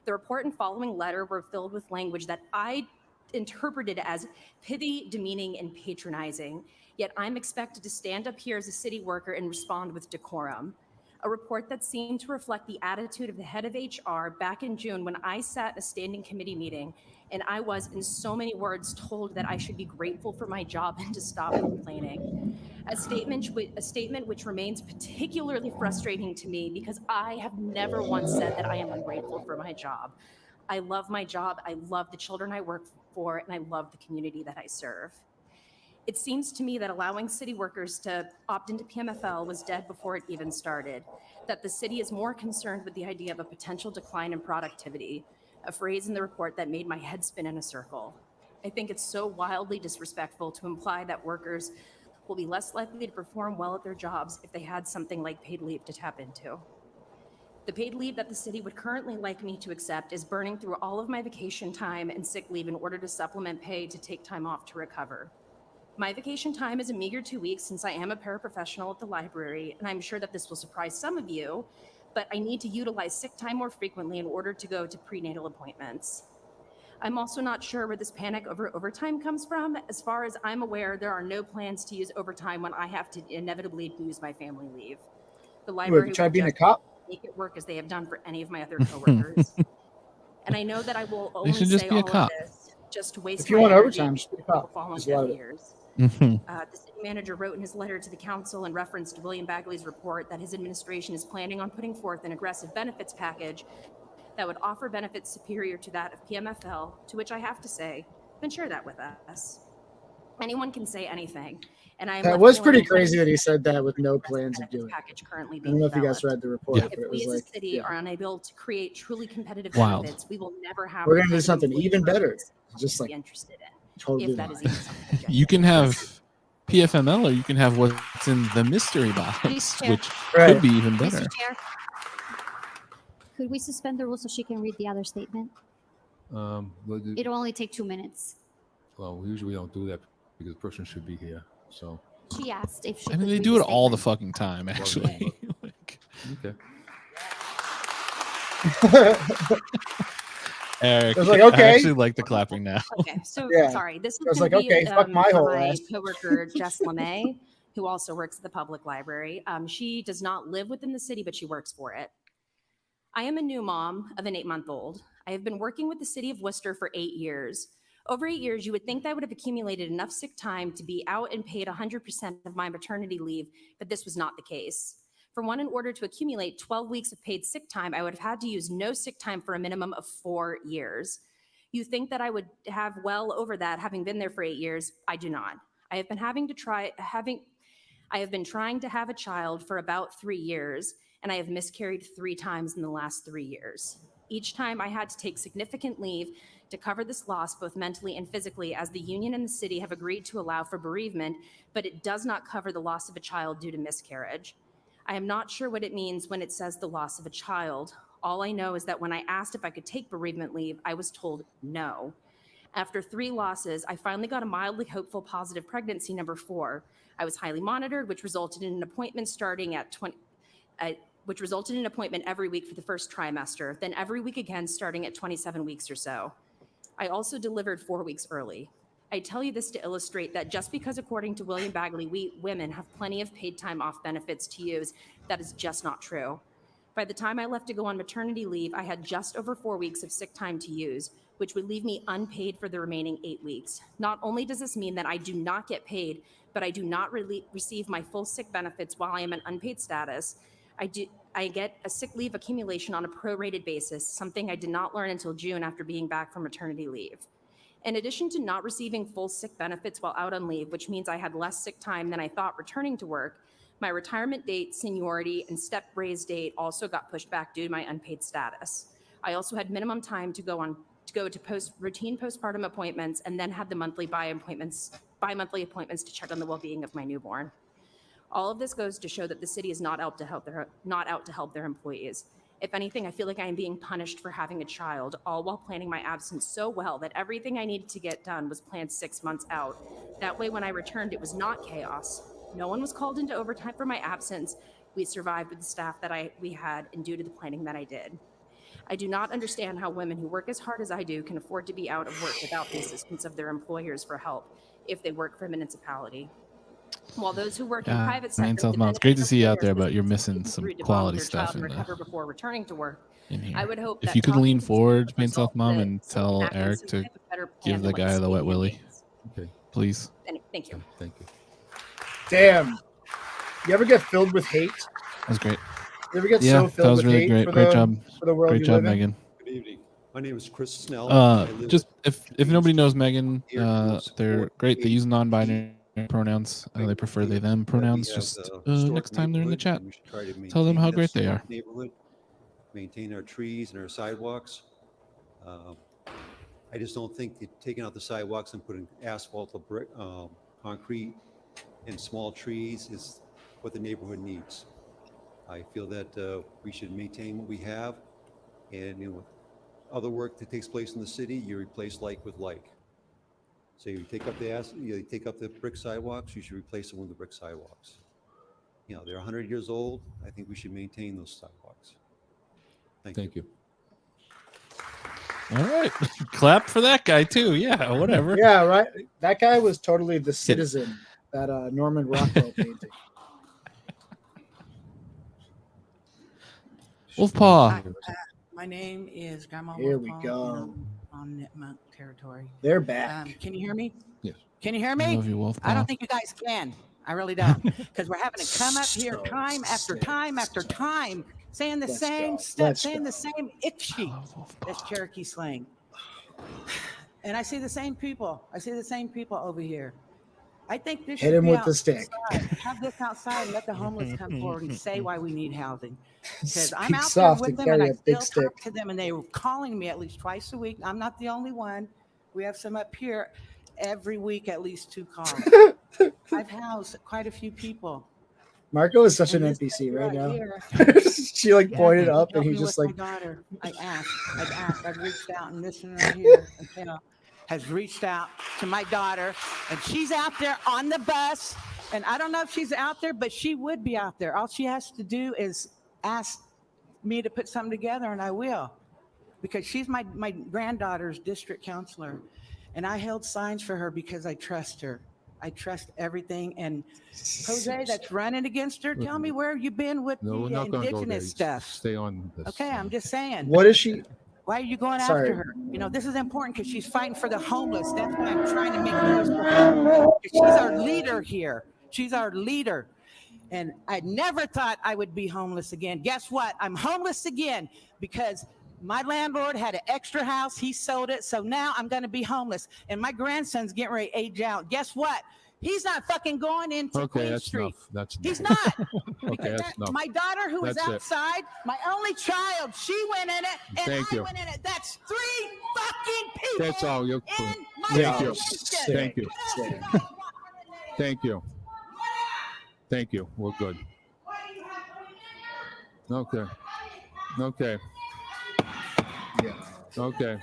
S18: The report and following letter were filled with language that I interpreted as pithy, demeaning, and patronizing. Yet I'm expected to stand up here as a city worker and respond with decorum. A report that seemed to reflect the attitude of the head of HR back in June when I sat in a standing committee meeting and I was, in so many words, told that I should be grateful for my job and to stop complaining. A statement which remains particularly frustrating to me because I have never once said that I am ungrateful for my job. I love my job, I love the children I work for, and I love the community that I serve. It seems to me that allowing city workers to opt into PMFL was dead before it even started, that the city is more concerned with the idea of a potential decline in productivity, a phrase in the report that made my head spin in a circle. I think it's so wildly disrespectful to imply that workers will be less likely to perform well at their jobs if they had something like paid leave to tap into. The paid leave that the city would currently like me to accept is burning through all of my vacation time and sick leave in order to supplement pay to take time off to recover. My vacation time is a meager 2 weeks since I am a paraprofessional at the library, and I'm sure that this will surprise some of you, but I need to utilize sick time more frequently in order to go to prenatal appointments. I'm also not sure where this panic over overtime comes from. As far as I'm aware, there are no plans to use overtime when I have to inevitably lose my family leave. The library
S2: Try
S18: will
S2: being a
S18: just
S2: cop?
S18: make it work as they have done for any of my other coworkers. And I know that I will only
S1: should just
S18: say
S1: be a
S18: all
S1: cop.
S18: of this just to waste
S2: If you
S18: my
S2: want
S18: energy
S2: overtime, just be a cop.
S18: fall on
S2: There's a lot
S18: deaf
S2: of it.
S18: ears.
S1: Mhm.
S18: The city manager wrote in his letter to the council and referenced William Bagley's report that his administration is planning on putting forth an aggressive benefits package that would offer benefits superior to that of PMFL, to which I have to say, then share that with us. Anyone can say anything, and I am
S2: That
S18: left
S2: was
S18: feeling
S2: pretty
S18: incredibly
S2: crazy that he said that with no plans of doing it.
S18: package currently
S2: I
S18: being
S2: don't know if you guys
S18: developed.
S2: read the report,
S18: If
S2: but it
S18: we
S2: was
S18: as
S2: like,
S18: a city are unable to create truly competitive
S1: Wild.
S18: benefits, we will never have
S2: we're
S18: the
S2: going to do
S18: kind of
S2: something
S18: employee
S2: even better.
S18: service
S2: Just
S18: we'd
S2: like
S18: be interested in,
S2: totally
S18: if that is
S2: not.
S18: even something
S1: You can have PFML, or you can have what's in the mystery box,
S19: Please, Chair.
S1: which
S2: Right.
S1: could be even better.
S19: Mr. Chair, could we suspend the rules so she can read the other statement? It'll only take 2 minutes.
S6: Well, we usually don't do that because the person should be here. So,
S19: She asked if she
S1: I mean,
S19: could
S1: they
S19: read
S1: do
S19: the
S1: it all the
S19: statement.
S1: fucking time, actually.
S6: okay.
S1: Eric,
S2: I was like,
S1: I
S2: okay.
S1: actually like the clapping now.
S18: Okay, so
S2: Yeah.
S18: sorry. This
S2: I
S18: is
S2: was
S18: going to
S2: like,
S18: be
S2: okay, fuck my whole
S18: my
S2: ass.
S18: coworker Jess LeMay, who also works at the public library. She does not live within the city, but she works for it. I am a new mom of an 8-month-old. I have been working with the city of Worcester for 8 years. Over 8 years, you would think that I would have accumulated enough sick time to be out and paid 100% of my maternity leave, but this was not the case. For one, in order to accumulate 12 weeks of paid sick time, I would have had to use no sick time for a minimum of 4 years. You think that I would have well over that having been there for 8 years. I do not. I have been trying to have a child for about 3 years, and I have miscarried 3 times in the last 3 years. Each time I had to take significant leave to cover this loss, both mentally and physically, as the union and the city have agreed to allow for bereavement, but it does not cover the loss of a child due to miscarriage. I am not sure what it means when it says the loss of a child. All I know is that when I asked if I could take bereavement leave, I was told no. After 3 losses, I finally got a mildly hopeful positive pregnancy number 4. I was highly monitored, which resulted in an appointment every week for the first trimester, then every week again starting at 27 weeks or so. I also delivered 4 weeks early. I tell you this to illustrate that just because, according to William Bagley, we women have plenty of paid time off benefits to use, that is just not true. By the time I left to go on maternity leave, I had just over 4 weeks of sick time to use, which would leave me unpaid for the remaining 8 weeks. Not only does this mean that I do not get paid, but I do not receive my full sick benefits while I am in unpaid status. I get a sick leave accumulation on a prorated basis, something I did not learn until June after being back from maternity leave. In addition to not receiving full sick benefits while out on leave, which means I had less sick time than I thought returning to work, my retirement date, seniority, and step raise date also got pushed back due to my unpaid status. I also had minimum time to go to routine postpartum appointments and then had the bi-monthly appointments to check on the well-being of my newborn. All of this goes to show that the city is not out to help their employees. If anything, I feel like I am being punished for having a child, all while planning my absence so well that everything I needed to get done was planned 6 months out. That way, when I returned, it was not chaos. No one was called into overtime for my absence. We survived with the staff that we had and due to the planning that I did. I do not understand how women who work as hard as I do can afford to be out of work without the assistance of their employers for help if they work for a municipality. While those who work in private
S1: Ryan
S18: sector,
S1: Southmouth, it's great to see you out there, but you're missing some quality stuff in there.
S18: recover before returning to work.
S1: In here.
S18: I would hope
S1: If
S18: that
S1: you could lean
S18: talking to
S1: forward, Pain South Mom,
S18: that
S1: and
S18: some
S1: tell
S18: enacting
S1: Eric
S18: some
S1: to
S18: type of better plan
S1: give
S18: than
S1: the
S18: what
S1: guy the wet
S18: stadium
S1: willy,
S6: Okay.
S1: please.
S18: Thank you.
S6: Thank you.
S2: Damn. You ever get filled with hate?
S1: That was great.
S2: You ever get
S1: Yeah,
S2: so
S1: that
S2: filled
S1: was
S2: with
S1: really
S2: hate
S1: great.
S2: for
S1: Great
S2: the
S1: job.
S2: for the world
S1: Great
S2: you
S1: job,
S2: live in?
S1: Megan.
S20: Good evening. My name is Chris Snell. I live
S1: Just if nobody knows Megan, they're great. They use non-binary pronouns. They prefer they them pronouns. Just next time they're in the chat,
S7: We should try to
S1: tell them
S7: maintain
S1: how
S7: that
S1: great they are.
S7: historic neighborhood, maintain our trees and our sidewalks. I just don't think that taking out the sidewalks and putting asphalt or brick, concrete and small trees is what the neighborhood needs. I feel that we should maintain what we have, and other work that takes place in the city, you replace like with like. So you take up you take up the brick sidewalks, you should replace them with the brick sidewalks. They're 100 years old. I think we should maintain those sidewalks. Thank you.
S1: All right, clap for that guy too. Yeah, whatever.
S2: Yeah, right. That guy was totally the citizen that Norman Rockwell painting.
S1: Wolfpaw.
S21: My name is Grandma
S2: Here we
S21: Wolfpaw,
S2: go.
S21: and I'm on Nipmuc territory.
S2: They're back.
S21: Can you hear me?
S6: Yes.
S21: Can you hear me?
S1: I love you, Wolfpaw.
S21: I don't think you guys can. I really don't. Because we're having to come up here time after time after time saying the same stuff, saying the same ick-sheet. That's Cherokee slang. And I see the same people. I see the same people over here. I think this
S2: Hit
S21: should
S2: him
S21: be
S2: with the stick.
S21: outside. Have this outside and let the homeless come forward and say why we need housing. Because I'm
S2: Speak
S21: out there
S2: soft
S21: with
S2: and
S21: them and
S2: carry
S21: I
S2: a big
S21: still talk
S2: stick.
S21: to them and they were calling me at least twice a week. I'm not the only one. We have some up here every week, at least 2 calls. I've housed quite a few people.
S2: Marco is such an
S21: And this
S2: NPC right
S21: right
S2: now.
S21: here.
S2: She like pointed up and
S21: Help
S2: he
S21: me
S2: just
S21: with
S2: like
S21: my daughter. I've reached out, and this one right here, has reached out to my daughter, and she's out there on the bus. And I don't know if she's out there, but she would be out there. All she has to do is ask me to put something together, and I will, because she's my granddaughter's district counselor, and I held signs for her because I trust her. I trust everything. And Jose, that's running against her, tell me where you've been with
S6: No, we're
S21: the
S6: not going to go there.
S21: indigenous stuff.
S6: Stay on this.
S21: Okay, I'm just saying.
S2: What is she?
S21: Why are you going
S2: Sorry.
S21: after her? This is important because she's fighting for the homeless. That's why I'm trying to make noise for her. She's our leader here. She's our leader. And I never thought I would be homeless again. Guess what? I'm homeless again because my landlord had an extra house. He sold it. So now I'm going to be homeless. And my grandson's getting ready to age out. Guess what? He's not fucking going into Queen
S6: that's
S21: Street.
S6: enough. That's enough.
S21: He's not.
S6: Okay, that's enough.
S21: My daughter, who was
S6: That's it.
S21: outside, my only child, she went in it, and
S6: Thank
S21: I
S6: you.
S21: went in it. That's 3 fucking people.
S6: That's all. You're cool.
S21: in my
S6: Thank you.
S21: district.
S6: Thank you. Thank you. Thank you. We're good. Okay. Okay. Okay.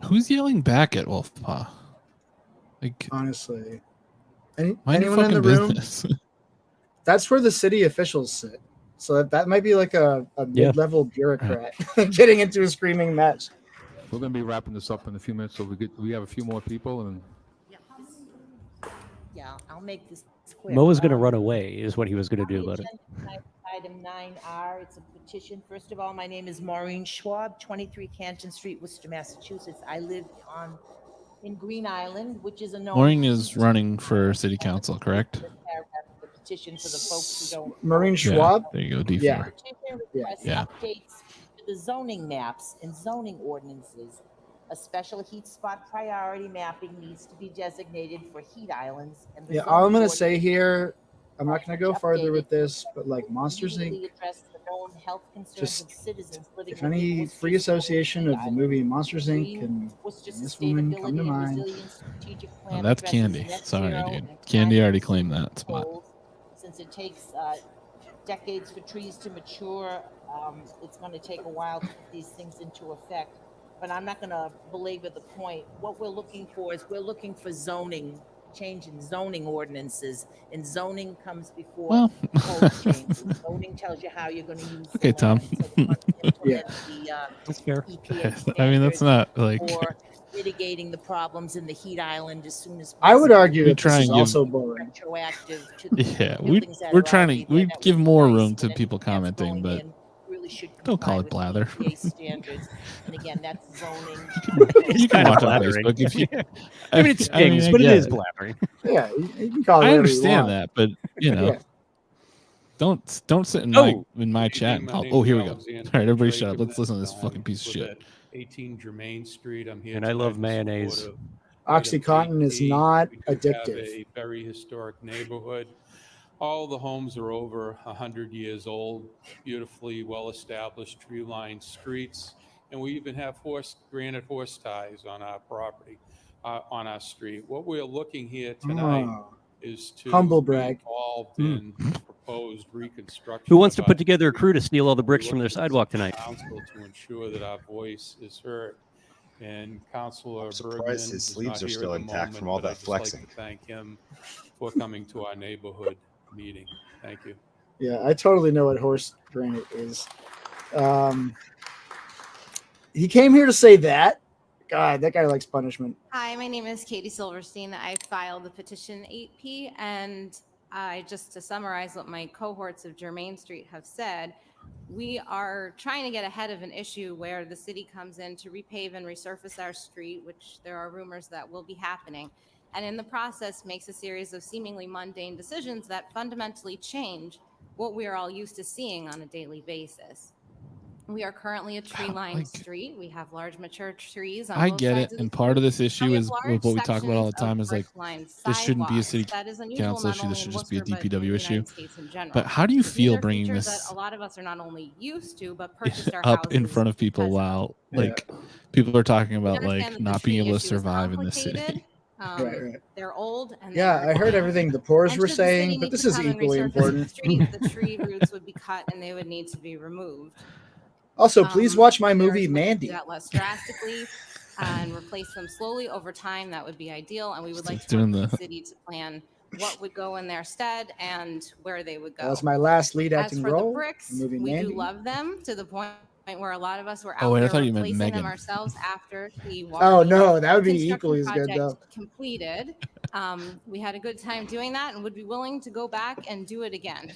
S1: Who's yelling back at Wolfpaw? Like,
S2: honestly,
S1: mind your
S2: anyone in the
S1: fucking
S2: room?
S1: business.
S2: That's where the city officials sit. So that might be like a
S6: Yeah.
S2: mid-level bureaucrat getting into a screaming match.
S6: We're going to be wrapping this up in a few minutes, so we have a few more people, and
S22: Yeah, I'll make this quick.
S3: Mo was going to run away, is what he was going to do about it.
S22: Item 9R, it's a petition. First of all, my name is Maureen Schwab, 23 Canton Street, Worcester, Massachusetts. I live in Green Island, which is a known.
S1: Maureen is running for city council, correct?
S22: The petition for the folks who don't.
S2: Maureen Schwab?
S1: Yeah, there you go, D4.
S2: Yeah.
S22: Petition requests
S1: Yeah.
S22: updates to the zoning maps and zoning ordinances. A special heat spot priority mapping needs to be designated for heat islands. And the
S2: Yeah, all I'm
S22: zoning
S2: gonna say
S22: ordinance
S2: here, I'm not gonna go farther with this, but like Monsters
S22: immediately
S2: Inc.
S22: address the known health concerns
S2: Just
S22: of citizens living
S2: if
S22: within
S2: any
S22: Worcester
S2: free association of the movie Monsters Inc. and
S22: Worcester
S2: this woman come to
S22: Sustainability and
S2: mind.
S22: Resilience Strategic
S1: Oh,
S22: Plan
S1: that's
S22: addresses
S1: Candy.
S22: net
S1: Sorry,
S22: zero
S1: dude.
S22: and
S1: Candy already
S22: climate
S1: claimed that spot.
S22: goals. Since it takes decades for trees to mature, it's going to take a while to put these things into effect. But I'm not going to belabor the point. What we're looking for is we're looking for zoning, change in zoning ordinances, and zoning comes before
S1: Well.
S22: code changes. Zoning tells you how you're going to use
S1: Okay,
S22: the
S1: Tom.
S22: land. So we want to implement
S1: That's fair.
S22: EPA
S1: I mean, that's not like.
S22: or mitigating the problems in the heat island as soon as
S2: I would
S22: possible.
S2: argue
S1: We
S2: that
S1: try
S2: this is
S1: and give-
S2: also boring.
S22: Retroactive to the
S1: Yeah,
S22: buildings that
S1: we're
S22: are
S1: trying
S22: already
S1: to
S22: there
S1: we
S22: that
S1: give
S22: was
S1: more
S22: replaced,
S1: room
S22: and
S1: to people
S22: anything that's
S1: commenting,
S22: going
S1: but
S22: in really should
S1: don't call
S22: comply
S1: it
S22: with
S1: blather.
S22: EPA standards. And again, that's zoning.
S1: You can
S3: Kinda
S1: watch on
S3: blathering.
S1: Facebook if you.
S3: I mean, it stings, but it is blathering.
S2: Yeah, you can call it
S1: I
S2: whatever you
S1: understand
S2: want.
S1: that, but you know,
S2: Yeah.
S1: don't sit in
S24: Oh.
S1: my chat and
S24: My
S1: call.
S24: name
S1: Oh,
S24: is
S1: here we go. All
S24: Alexander
S1: right, everybody,
S24: Drake.
S1: shut up. Let's listen to this
S24: I'm
S1: fucking piece of
S24: live
S1: shit.
S24: at 18 Germain Street. I'm here
S3: And I love
S24: tonight in
S3: mayonnaise.
S24: support
S2: OxyContin is not
S5: We do have
S2: addictive.
S5: a very historic neighborhood. All the homes are over 100 years old, beautifully well-established tree-lined streets. And we even have granite horse ties on our property, on our street. What we're looking here tonight is to
S2: Humble
S5: be
S2: brag.
S5: involved in proposed reconstruction.
S3: Who wants to
S5: of
S3: put
S5: our
S3: together a crew to
S5: street.
S3: steal all the bricks
S5: We're
S3: from their
S5: looking to
S3: sidewalk tonight?
S5: Council to ensure that our voice is heard. And Councilor
S4: surprised
S5: Bergman
S4: his
S5: is
S4: sleeves
S5: not
S4: are
S5: here
S4: still
S5: at the
S4: intact
S5: moment,
S4: from all
S5: but I'd
S4: that
S5: just like
S4: flexing.
S5: to thank him for coming to our neighborhood meeting. Thank you.
S2: Yeah, I totally know what horse granite is. He came here to say that. God, that guy likes punishment.
S8: Hi, my name is Katie Silverstein. I filed the petition 8P, and just to summarize what my cohorts of Germain Street have said, we are trying to get ahead of an issue where the city comes in to repave and resurface our street, which there are rumors that will be happening, and in the process makes a series of seemingly mundane decisions that fundamentally change what we are all used to seeing on a daily basis. We are currently a tree-lined street. We have large mature trees on
S1: I
S8: both
S1: get
S8: sides
S1: it,
S8: of
S1: and
S8: the
S1: part of
S8: street.
S1: this issue
S8: We have
S1: is
S8: large
S1: what we talk about all the
S8: sections of
S1: time is like
S8: brick-lined
S1: this shouldn't be a city
S8: sidewalks. That is unusual
S1: council
S8: not
S1: issue. This
S8: only in
S1: should just be a
S8: Worcester, but in the
S1: DPW issue.
S8: United States in general.
S1: But how do you
S8: These
S1: feel
S8: are
S1: bringing
S8: features
S1: this
S8: that a lot of us are not only used to, but purchased our
S1: up in
S8: houses
S1: front of people while like people are talking about
S8: understand
S1: like
S8: that the
S1: not being
S8: tree
S1: able to
S8: issue is
S1: survive in this city?
S8: complicated.
S2: Right.
S8: They're old and
S2: Yeah,
S8: they're
S2: I heard everything the pores
S8: and
S2: were
S8: should the city
S2: saying, but
S8: need
S2: this
S8: to
S2: is
S8: come and
S2: equally
S8: resurface
S2: important.
S8: the street, the tree roots would be cut and they would need to be removed.
S2: Also, please watch my movie
S8: There's ways to
S2: Mandy.
S8: do that less drastically and replace them slowly over time. That would be ideal. And we would like
S1: It's
S8: to work
S1: doing
S8: with the
S1: the-
S8: city to plan what would go in their stead and where they would
S2: That
S8: go.
S2: was my last lead
S8: As
S2: acting
S8: for
S2: role.
S8: the bricks,
S2: in the movie
S8: we
S2: Mandy.
S8: do love them to the point where a lot of us were
S1: Oh,
S8: out
S1: wait, I
S8: there
S1: thought you meant
S8: replacing them
S1: Megan.
S8: ourselves after the
S2: Oh,
S8: Waterloo
S2: no, that would be
S8: construction
S2: equally as good,
S8: project
S2: though.
S8: completed. We had a good time doing that and would be willing to go back and do it again.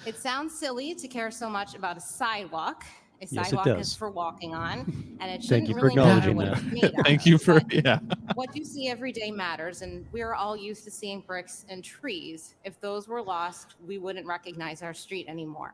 S8: It sounds silly to care so much about a sidewalk. A
S3: Yes, it
S8: sidewalk
S3: does.
S8: is for walking on, and it
S3: Thank
S8: shouldn't
S3: you for
S8: really matter
S3: acknowledging
S8: what
S3: that.
S8: it's made of.
S1: Thank you for
S8: But what you see every day matters, and we're all used to seeing bricks and trees. If those were lost, we wouldn't recognize our street anymore.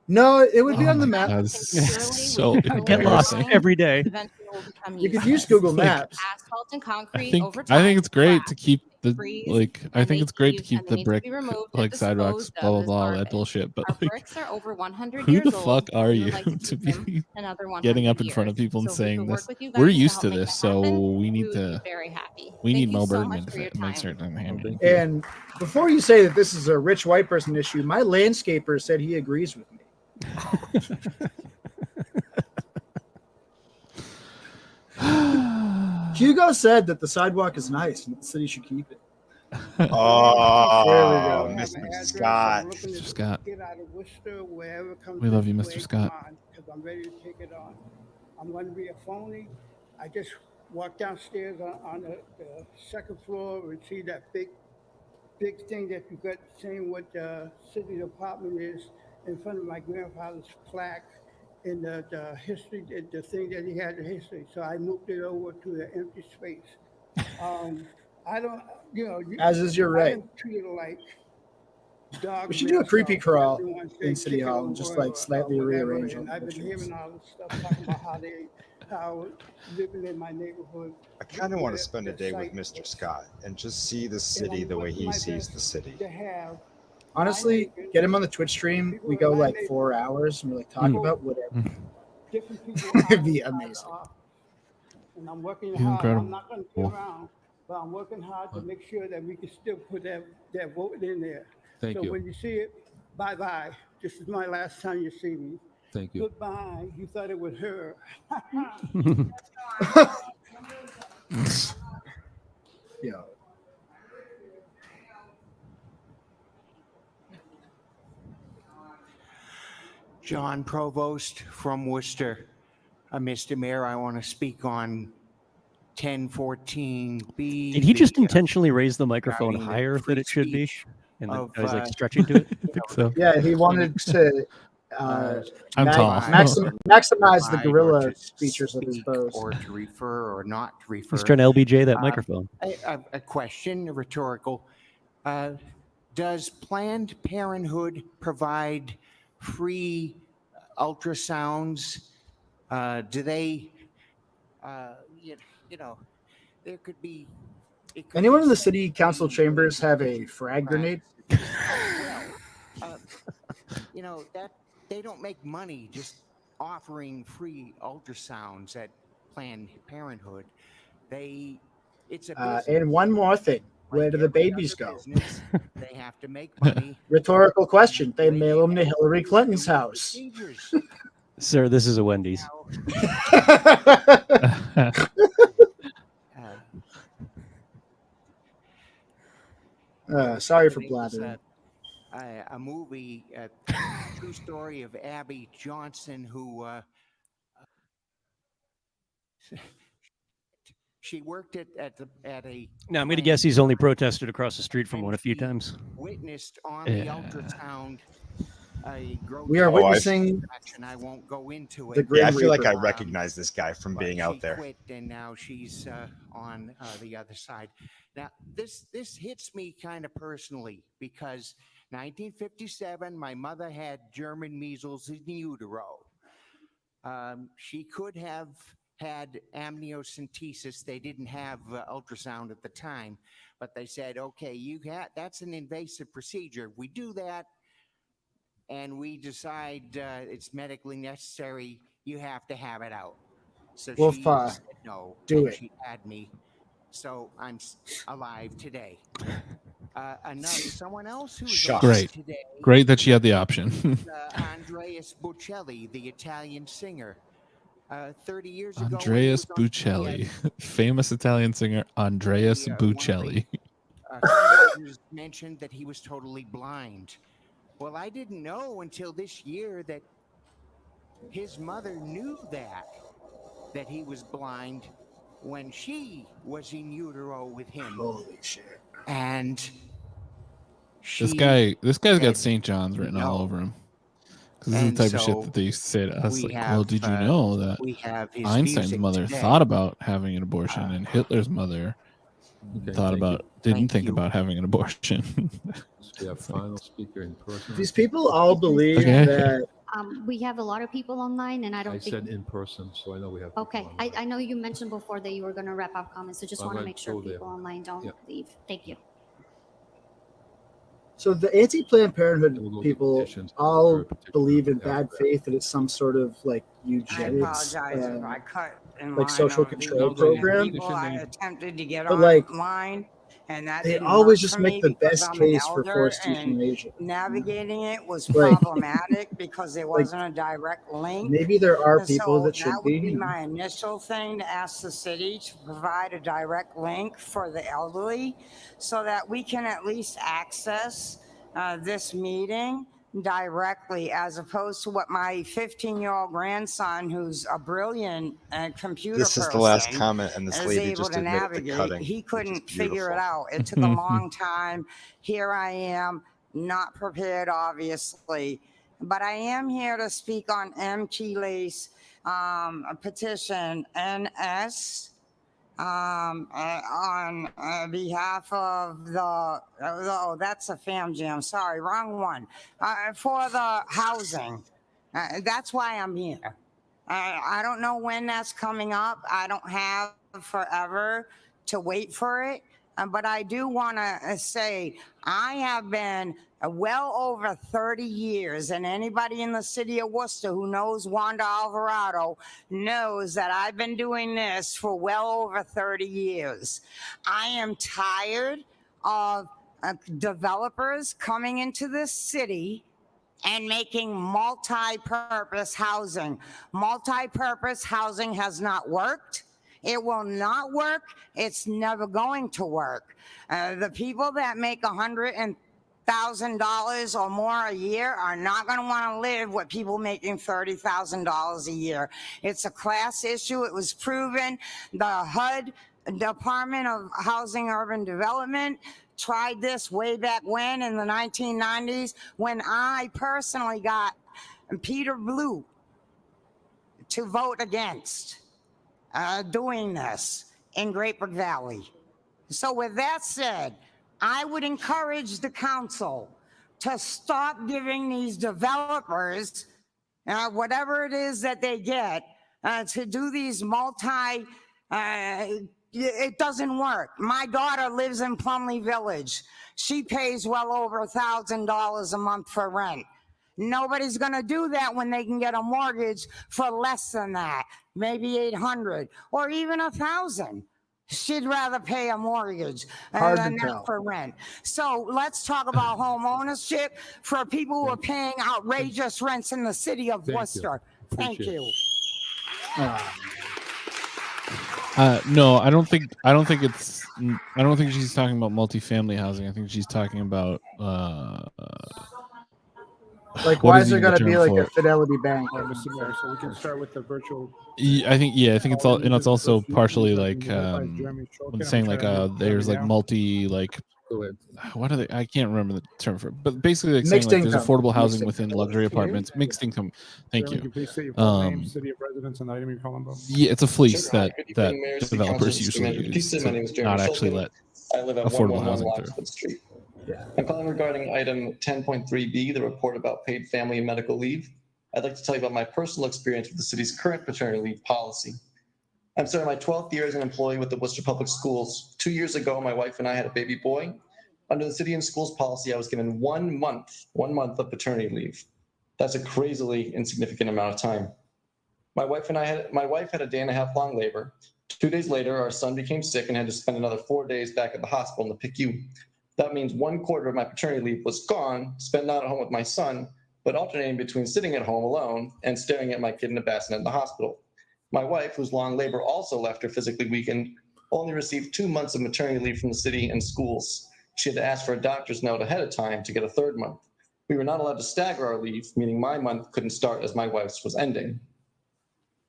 S2: No, it would be
S1: Oh
S2: on the
S1: my
S2: map.
S1: God, this is so
S3: I get lost
S1: embarrassing.
S3: every day.
S8: Eventually will become
S2: You could
S8: useless.
S2: use Google
S1: Like,
S2: Maps.
S8: Asphalt and
S1: I
S8: concrete
S1: think
S8: over time.
S1: I think it's great to keep the
S8: freeze,
S1: like I
S8: and
S1: think
S8: they
S1: it's great to
S8: heave,
S1: keep
S8: and they
S1: the
S8: need to
S1: brick
S8: be removed and
S1: like sidewalks,
S8: disposed
S1: blah
S8: of
S1: blah
S8: as
S1: blah, all that
S8: garbage.
S1: bullshit. But
S8: Our
S1: like,
S8: bricks are over 100
S1: who
S8: years
S1: the
S8: old,
S1: fuck are
S8: and we
S1: you
S8: would like to
S1: to
S8: keep them
S1: be
S8: another 100
S1: getting up in
S8: years.
S1: front of people and
S8: So if we
S1: saying
S8: could work
S1: this?
S8: with you
S1: We're
S8: guys to
S1: used
S8: help
S1: to
S8: make
S1: this,
S8: that
S1: so
S8: happen,
S1: we
S8: we
S1: need
S8: would be
S1: to
S8: very happy.
S1: we
S8: Thank
S1: need
S8: you
S1: Mo
S8: so much
S1: Bergman
S8: for your
S1: to make
S8: time.
S1: certain hand.
S2: And before you say that this is a rich white person issue, my landscaper said he agrees with me. Hugo said that the sidewalk is nice and the city should keep it.
S4: Oh,
S2: There we go.
S4: Mr. Scott.
S1: Mr. Scott.
S13: Get out of Worcester, wherever it comes
S1: We love you,
S13: this
S1: Mr.
S13: way,
S1: Scott.
S13: come on, 'cause I'm ready to take it on. I'm going to be a phony. I just walked downstairs on the second floor and see that big thing that you got saying what the city department is in front of my grandfather's plaque in the history, the thing that he had in history. So I moved it over to the empty space. I don't,
S2: As is your
S13: I
S2: right.
S13: am treated like dog.
S2: We should do a creepy
S13: mess,
S2: crawl
S13: everyone say
S2: in City
S13: chicken
S2: Hall
S13: or
S2: and just
S13: whatever,
S2: like slightly
S13: whatever,
S2: rearrange all
S13: and
S2: the
S13: I've been
S2: pictures.
S13: hearing all this stuff talking about how living in my neighborhood.
S4: I kind of want to
S13: the-
S4: spend a
S13: the
S4: day with
S13: site
S4: Mr. Scott and just see the city the way he sees the city.
S13: To have
S2: Honestly, get him on the Twitch stream. We go like 4 hours and we like talk about whatever.
S13: different people.
S2: It'd be amazing.
S13: And I'm working
S1: He's
S13: hard.
S1: incredible.
S13: I'm not going to sit around, but I'm working hard to make sure that we can still put that vote in there.
S6: Thank
S13: so
S6: you.
S13: when you see it, bye-bye. This is my last time you see me.
S6: Thank you.
S13: Goodbye. You thought it was her.
S2: Yeah.
S24: John Provost from Worcester. Mr. Mayor, I want to speak on 1014B.
S3: Did he just
S24: the,
S3: intentionally raise the microphone
S24: regarding the
S3: higher than it should be?
S24: speech
S3: And then
S24: of,
S3: I was like
S24: uh,
S3: stretching to it.
S1: I think so.
S2: Yeah, he wanted to
S1: I'm tall.
S2: maximize the
S24: provide or
S2: gorilla
S24: to
S2: features of his
S24: speak
S2: pose.
S24: Or to refer or not to refer.
S3: He's trying to LBJ that microphone.
S24: A question, a rhetorical. Does Planned Parenthood provide free ultrasounds? Do they, there could be.
S2: Anyone in the city council chambers have a frag grenade?
S24: That they don't make money just offering free ultrasounds at Planned Parenthood. It's a business.
S2: And one more thing. Where do the babies go?
S24: Business, they have to make money.
S2: Rhetorical question. They mail them to Hillary Clinton's house.
S3: Sir, this is a Wendy's.
S2: Sorry for blathering.
S24: A movie, true story of Abby Johnson, who she worked at a.
S3: Now I'm going to guess he's only protested across the street from one a few times.
S24: Witnessed on the ultrasound.
S2: We are witnessing.
S24: I won't go into
S2: it.
S4: Yeah, I feel like I recognize this guy from being out there.
S24: Quit, and now she's on the other side. Now this hits me kind of personally because 1957, my mother had German measles in utero. She could have had amniocentesis. They didn't have ultrasound at the time, but they said, okay, that's an invasive procedure. We do that, and we decide it's medically necessary. You have to have it out. So she said no.
S2: Do it.
S24: She had me, so I'm alive today. Someone else who's
S1: great.
S24: Today,
S1: Great that she had the option.
S24: Andreas Bocelli, the Italian singer. 30 years ago.
S1: Andreas Bocelli, famous Italian singer Andreas Bocelli.
S24: Mentioned that he was totally blind. Well, I didn't know until this year that his mother knew that he was blind when she was in utero with him.
S2: Holy shit.
S24: And
S1: this guy's got St. John's written all over him. Because this is the type of shit that they used to say to us. Like, well, did you know that Einstein's mother thought about having an abortion and Hitler's mother didn't think about having an abortion?
S6: We have final speaker in person.
S2: These people all believe that.
S19: We have a lot of people online, and I don't think.
S6: I said in person, so I know we have.
S19: Okay, I know you mentioned before that you were going to wrap up comments, so just want to make sure people online don't leave. Thank you.
S2: So the anti-Planned Parenthood people all believe in bad faith that it's some sort of like eugenics, like social control program.
S9: I attempted to get
S2: But like,
S9: online, and that
S2: they
S9: didn't
S2: always
S9: work
S2: just
S9: for
S2: make
S9: me
S2: the
S9: because
S2: best
S9: I'm an
S2: case for
S9: elder,
S2: forced
S9: and
S2: euthanasia.
S9: navigating it was
S2: Like-
S9: problematic because there wasn't a direct link.
S2: Maybe there are
S9: And
S2: people
S9: so
S2: that should
S9: that would
S2: be.
S9: be my initial thing, to ask the city to provide a direct link for the elderly so that we can at least access this meeting directly, as opposed to what my 15-year-old grandson, who's a brilliant computer
S4: This is
S9: person,
S4: the last comment, and this
S9: is
S4: lady
S9: able
S4: just
S9: to
S4: admitted the
S9: navigate.
S4: cutting.
S9: He
S4: which is
S9: couldn't figure it
S4: beautiful.
S9: out. It took a long time. Here I am, not prepared, obviously, but I am here to speak on M. Keeley's petition NS on behalf of the, oh, that's a fam jam, sorry, wrong one, for the housing. That's why I'm here. I don't know when that's coming up. I don't have forever to wait for it. But I do want to say I have been well over 30 years, and anybody in the city of Worcester who knows Wanda Alvarado knows that I've been doing this for well over 30 years. I am tired of developers coming into this city and making multi-purpose housing. Multi-purpose housing has not worked. It will not work. It's never going to work. The people that make $100,000 or more a year are not going to want to live with people making $30,000 a year. It's a class issue. It was proven. The HUD, Department of Housing Urban Development, tried this way back when in the 1990s, when I personally got Peter Blue to vote against doing this in Great Brook Valley. So with that said, I would encourage the council to stop giving these developers whatever it is that they get to do these it doesn't work. My daughter lives in Plumley Village. She pays well over $1,000 a month for rent. Nobody's going to do that when they can get a mortgage for less than that, maybe 800 or even 1,000. She'd rather pay a mortgage than that for rent. So let's talk about home ownership for people who are paying outrageous rents in the city of Worcester. Thank you.
S1: No, I don't think she's talking about multifamily housing. I think she's talking about
S2: like,
S1: what
S2: why
S1: is
S2: is there
S1: even the
S2: going to be
S1: term
S2: like
S1: for
S2: a
S1: it?
S2: Fidelity Bank?
S10: Mr. Mayor, so we can start with the virtual.
S1: I think it's all, and it's also partially like saying like there's like multi like what are they? I can't remember the term for it, but basically like saying like there's affordable housing within luxury apartments, mixed income. Thank you.
S10: Can you please say your full name, city of residence, and the item you're calling about?
S1: Yeah, it's a fleece
S11: Sure.
S1: that developers usually use
S11: My name is
S1: to
S11: Jeremy
S1: not actually
S11: Shulkin.
S1: let
S11: I live at
S1: affordable
S11: 111
S1: housing through.
S11: Lockswood Street. I'm calling regarding item 10.3B, the report about paid family and medical leave. I'd like to tell you about my personal experience with the city's current paternity leave policy. I'm starting my 12th year as an employee with the Worcester Public Schools. 2 years ago, my wife and I had a baby boy. Under the city and schools policy, I was given 1 month of paternity leave. That's a crazily insignificant amount of time. My wife had a day and a half long labor. 2 days later, our son became sick and had to spend another 4 days back at the hospital in the PICU. That means 1/4 of my paternity leave was gone, spent not at home with my son, but alternating between sitting at home alone and staring at my kid in a bassinet in the hospital. My wife, whose long labor also left her physically weakened, only received 2 months of maternity leave from the city and schools. She had to ask for a doctor's note ahead of time to get a 3rd month. We were not allowed to stagger our leave, meaning my month couldn't start as my wife's was ending.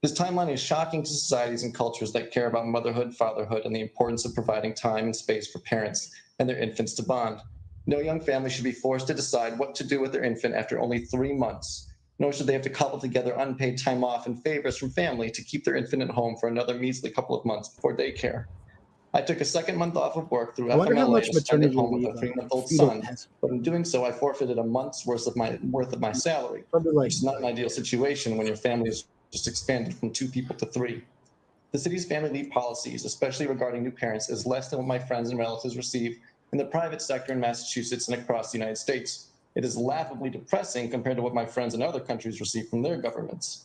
S11: This timeline is shocking to societies and cultures that care about motherhood, fatherhood, and the importance of providing time and space for parents and their infants to bond. No young family should be forced to decide what to do with their infant after only 3 months, nor should they have to cobble together unpaid time off and favors from family to keep their infant at home for another measly couple of months before daycare. I took a 2nd month off of work through
S2: I wonder how
S11: FMLA
S2: much
S11: to spend at
S2: maternity
S11: home with
S2: leave
S11: a 3-month-old
S2: fetal
S11: son,
S2: has.
S11: but in doing so, I forfeited a month's worth of my salary, which is not an ideal situation when your family is just expanded from 2 people to 3. The city's family leave policies, especially regarding new parents, is less than what my friends and relatives receive in the private sector in Massachusetts and across the United States. It is laughably depressing compared to what my friends in other countries receive from their governments.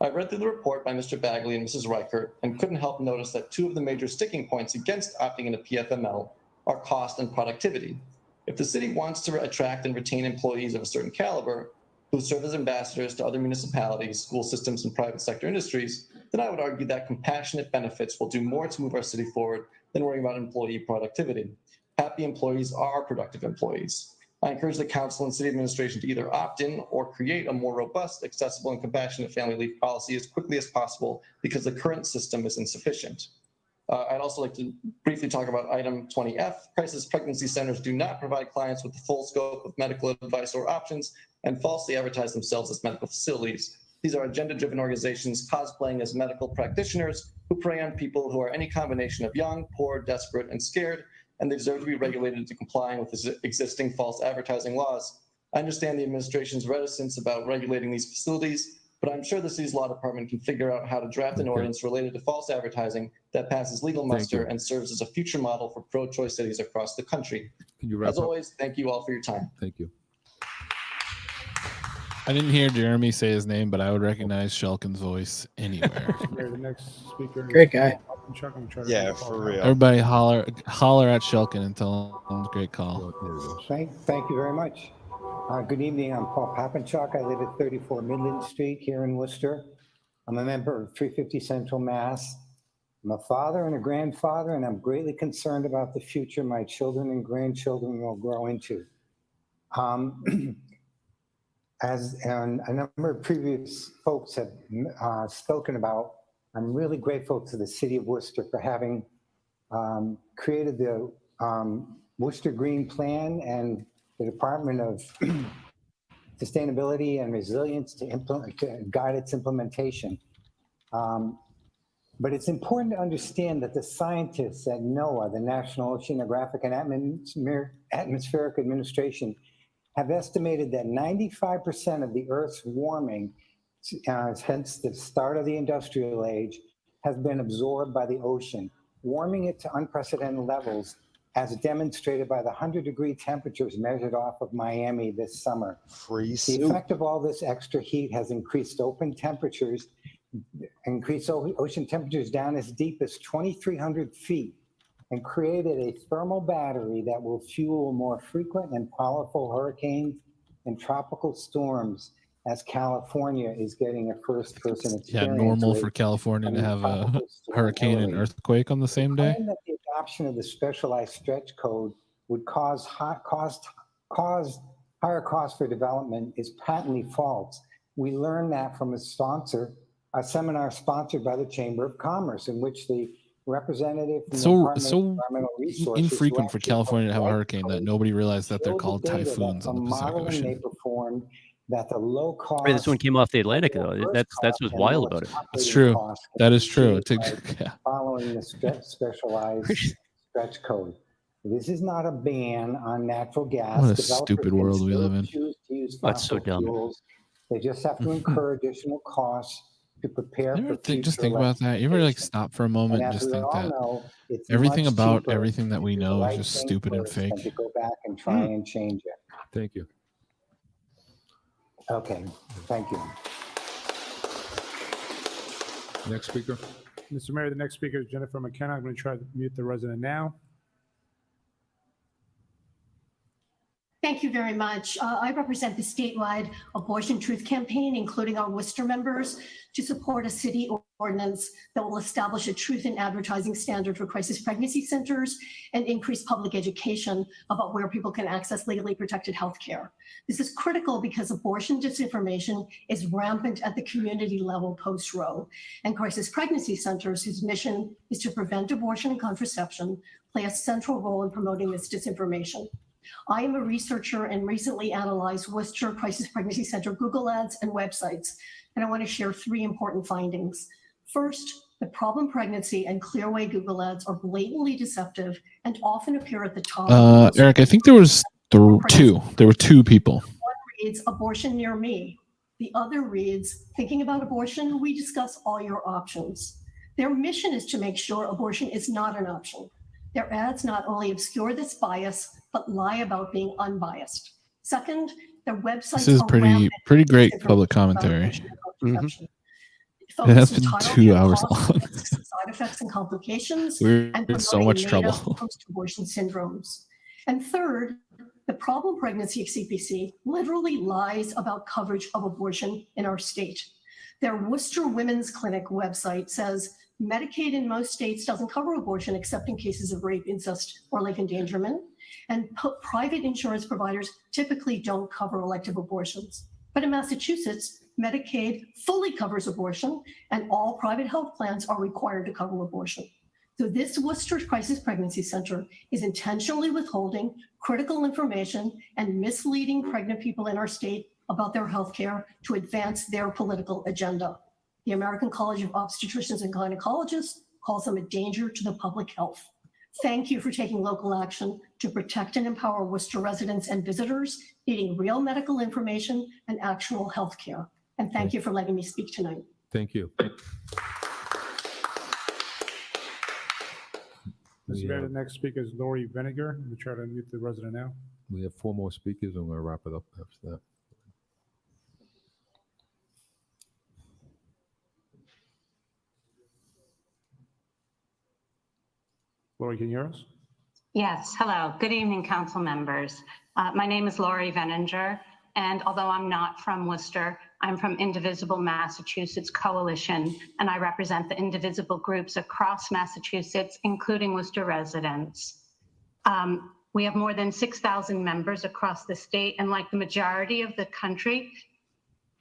S11: I read through the report by Mr. Bagley and Mrs. Reichert and couldn't help notice that 2 of the major sticking points against opting into PFML are cost and productivity. If the city wants to attract and retain employees of a certain caliber who serve as ambassadors to other municipalities, school systems, and private sector industries, then I would argue that compassionate benefits will do more to move our city forward than worrying about employee productivity. Happy employees are productive employees. I encourage the council and city administration to either opt in or create a more robust, accessible, and compassionate family leave policy as quickly as possible because the current system is insufficient. I'd also like to briefly talk about item 20F. Crisis pregnancy centers do not provide clients with the full scope of medical advice or options and falsely advertise themselves as medical facilities. These are agenda-driven organizations cosplaying as medical practitioners who prey on people who are any combination of young, poor, desperate, and scared, and they deserve to be regulated into complying with existing false advertising laws. I understand the administration's reticence about regulating these facilities, but I'm sure the city's law department can figure out how to draft an ordinance related to false advertising that passes legal muster and serves as a future model for pro-choice cities across the country. As always, thank you all for your time.
S6: Thank you.
S1: I didn't hear Jeremy say his name, but I would recognize Shulkin's voice anywhere.
S10: The next speaker.
S2: Great guy.
S4: Yeah, for real.
S1: Everybody holler at Shulkin and tell him great call.
S12: Thank you very much. Good evening. I'm Paul Papenchuk. I live at 34 Midland Street here in Worcester. I'm a member of 350 Central Mass. I'm a father and a grandfather, and I'm greatly concerned about the future my children and grandchildren will grow into. As a number of previous folks have spoken about, I'm really grateful to the City of Worcester for having created the Worcester Green Plan and the Department of Sustainability and Resilience to guide its implementation. But it's important to understand that the scientists at NOAA, the National Oceanographic and Atmospheric Administration, have estimated that 95% of the Earth's warming since the start of the industrial age has been absorbed by the ocean. warming it to unprecedented levels, as demonstrated by the 100-degree temperatures measured off of Miami this summer.
S4: Free
S12: The
S4: soup.
S12: effect of all this extra heat has increased ocean temperatures down as deep as 2,300 feet and created a thermal battery that will fuel more frequent and powerful hurricanes and tropical storms, as California is getting a first-person experience.
S1: Yeah, normal
S12: with
S1: for California to
S12: from
S1: have a
S12: tropical storm
S1: hurricane and
S12: Hillary.
S1: earthquake on the same day.
S12: Claim that the adoption of the specialized stretch code would cause higher costs for development is patently false. We learned that from a seminar sponsored by the Chamber of Commerce, in which the representative from the Department of Environmental Resources,
S1: infrequent for California to have a hurricane that nobody realized that they're called typhoons in the Pacific Ocean.
S12: They performed that the low cost.
S3: This one came off the Atlantic, though. That's what's wild about it.
S1: That's true. That is true.
S12: Following the specialized stretch code. This is not a ban on natural gas.
S1: What a stupid world we live in.
S3: That's so dumb.
S12: Fuels. They just have to incur additional costs to prepare for
S1: just think about that. You ever stop for a moment and just think that everything about everything that we know is just stupid and fake.
S12: To go back and try and change it.
S6: Thank you.
S12: Okay, thank you.
S6: Next speaker.
S10: Mr. Mayor, the next speaker is Jennifer McKenna. I'm going to try to mute the resident now.
S14: Thank you very much. I represent the statewide Abortion Truth Campaign, including our Worcester members, to support a city ordinance that will establish a truth in advertising standard for crisis pregnancy centers and increase public education about where people can access legally protected health care. This is critical because abortion disinformation is rampant at the community level post-Roe, and crisis pregnancy centers, whose mission is to prevent abortion and contraception, play a central role in promoting this disinformation. I am a researcher and recently analyzed Worcester Crisis Pregnancy Center Google Ads and websites, and I want to share 3 important findings. First, the problem pregnancy and Clearway Google Ads are blatantly deceptive and often appear at the top.
S1: Eric, I think there was 2. There were 2 people.
S14: One reads, abortion near me. The other reads, thinking about abortion, we discuss all your options. Their mission is to make sure abortion is not an option. Their ads not only obscure this bias, but lie about being unbiased. Second, their websites
S1: This is pretty great public commentary. It has been 2 hours long.
S14: Side effects and complications.
S1: We're
S14: and
S1: in so much
S14: promoting made-up
S1: trouble.
S14: Post-abortion syndromes. And third, the problem pregnancy CPC literally lies about coverage of abortion in our state. Their Worcester Women's Clinic website says Medicaid in most states doesn't cover abortion except in cases of rape, incest, or life endangerment. And private insurance providers typically don't cover elective abortions. But in Massachusetts, Medicaid fully covers abortion, and all private health plans are required to cover abortion. So this Worcester Crisis Pregnancy Center is intentionally withholding critical information and misleading pregnant people in our state about their health care to advance their political agenda. The American College of Obstetricians and Gynecologists calls them a danger to the public health. Thank you for taking local action to protect and empower Worcester residents and visitors needing real medical information and actual health care. And thank you for letting me speak tonight.
S6: Thank you.
S10: Mr. Mayor, the next speaker is Lori Vinegar. I'm going to try to mute the resident now.
S6: We have 4 more speakers, and I'm going to wrap it up after that.
S10: Lori, can you hear us?
S15: Yes, hello. Good evening, council members. My name is Lori Veninger, and although I'm not from Worcester, I'm from Indivisible Massachusetts Coalition, and I represent the indivisible groups across Massachusetts, including Worcester residents. We have more than 6,000 members across the state, and like the majority of the country,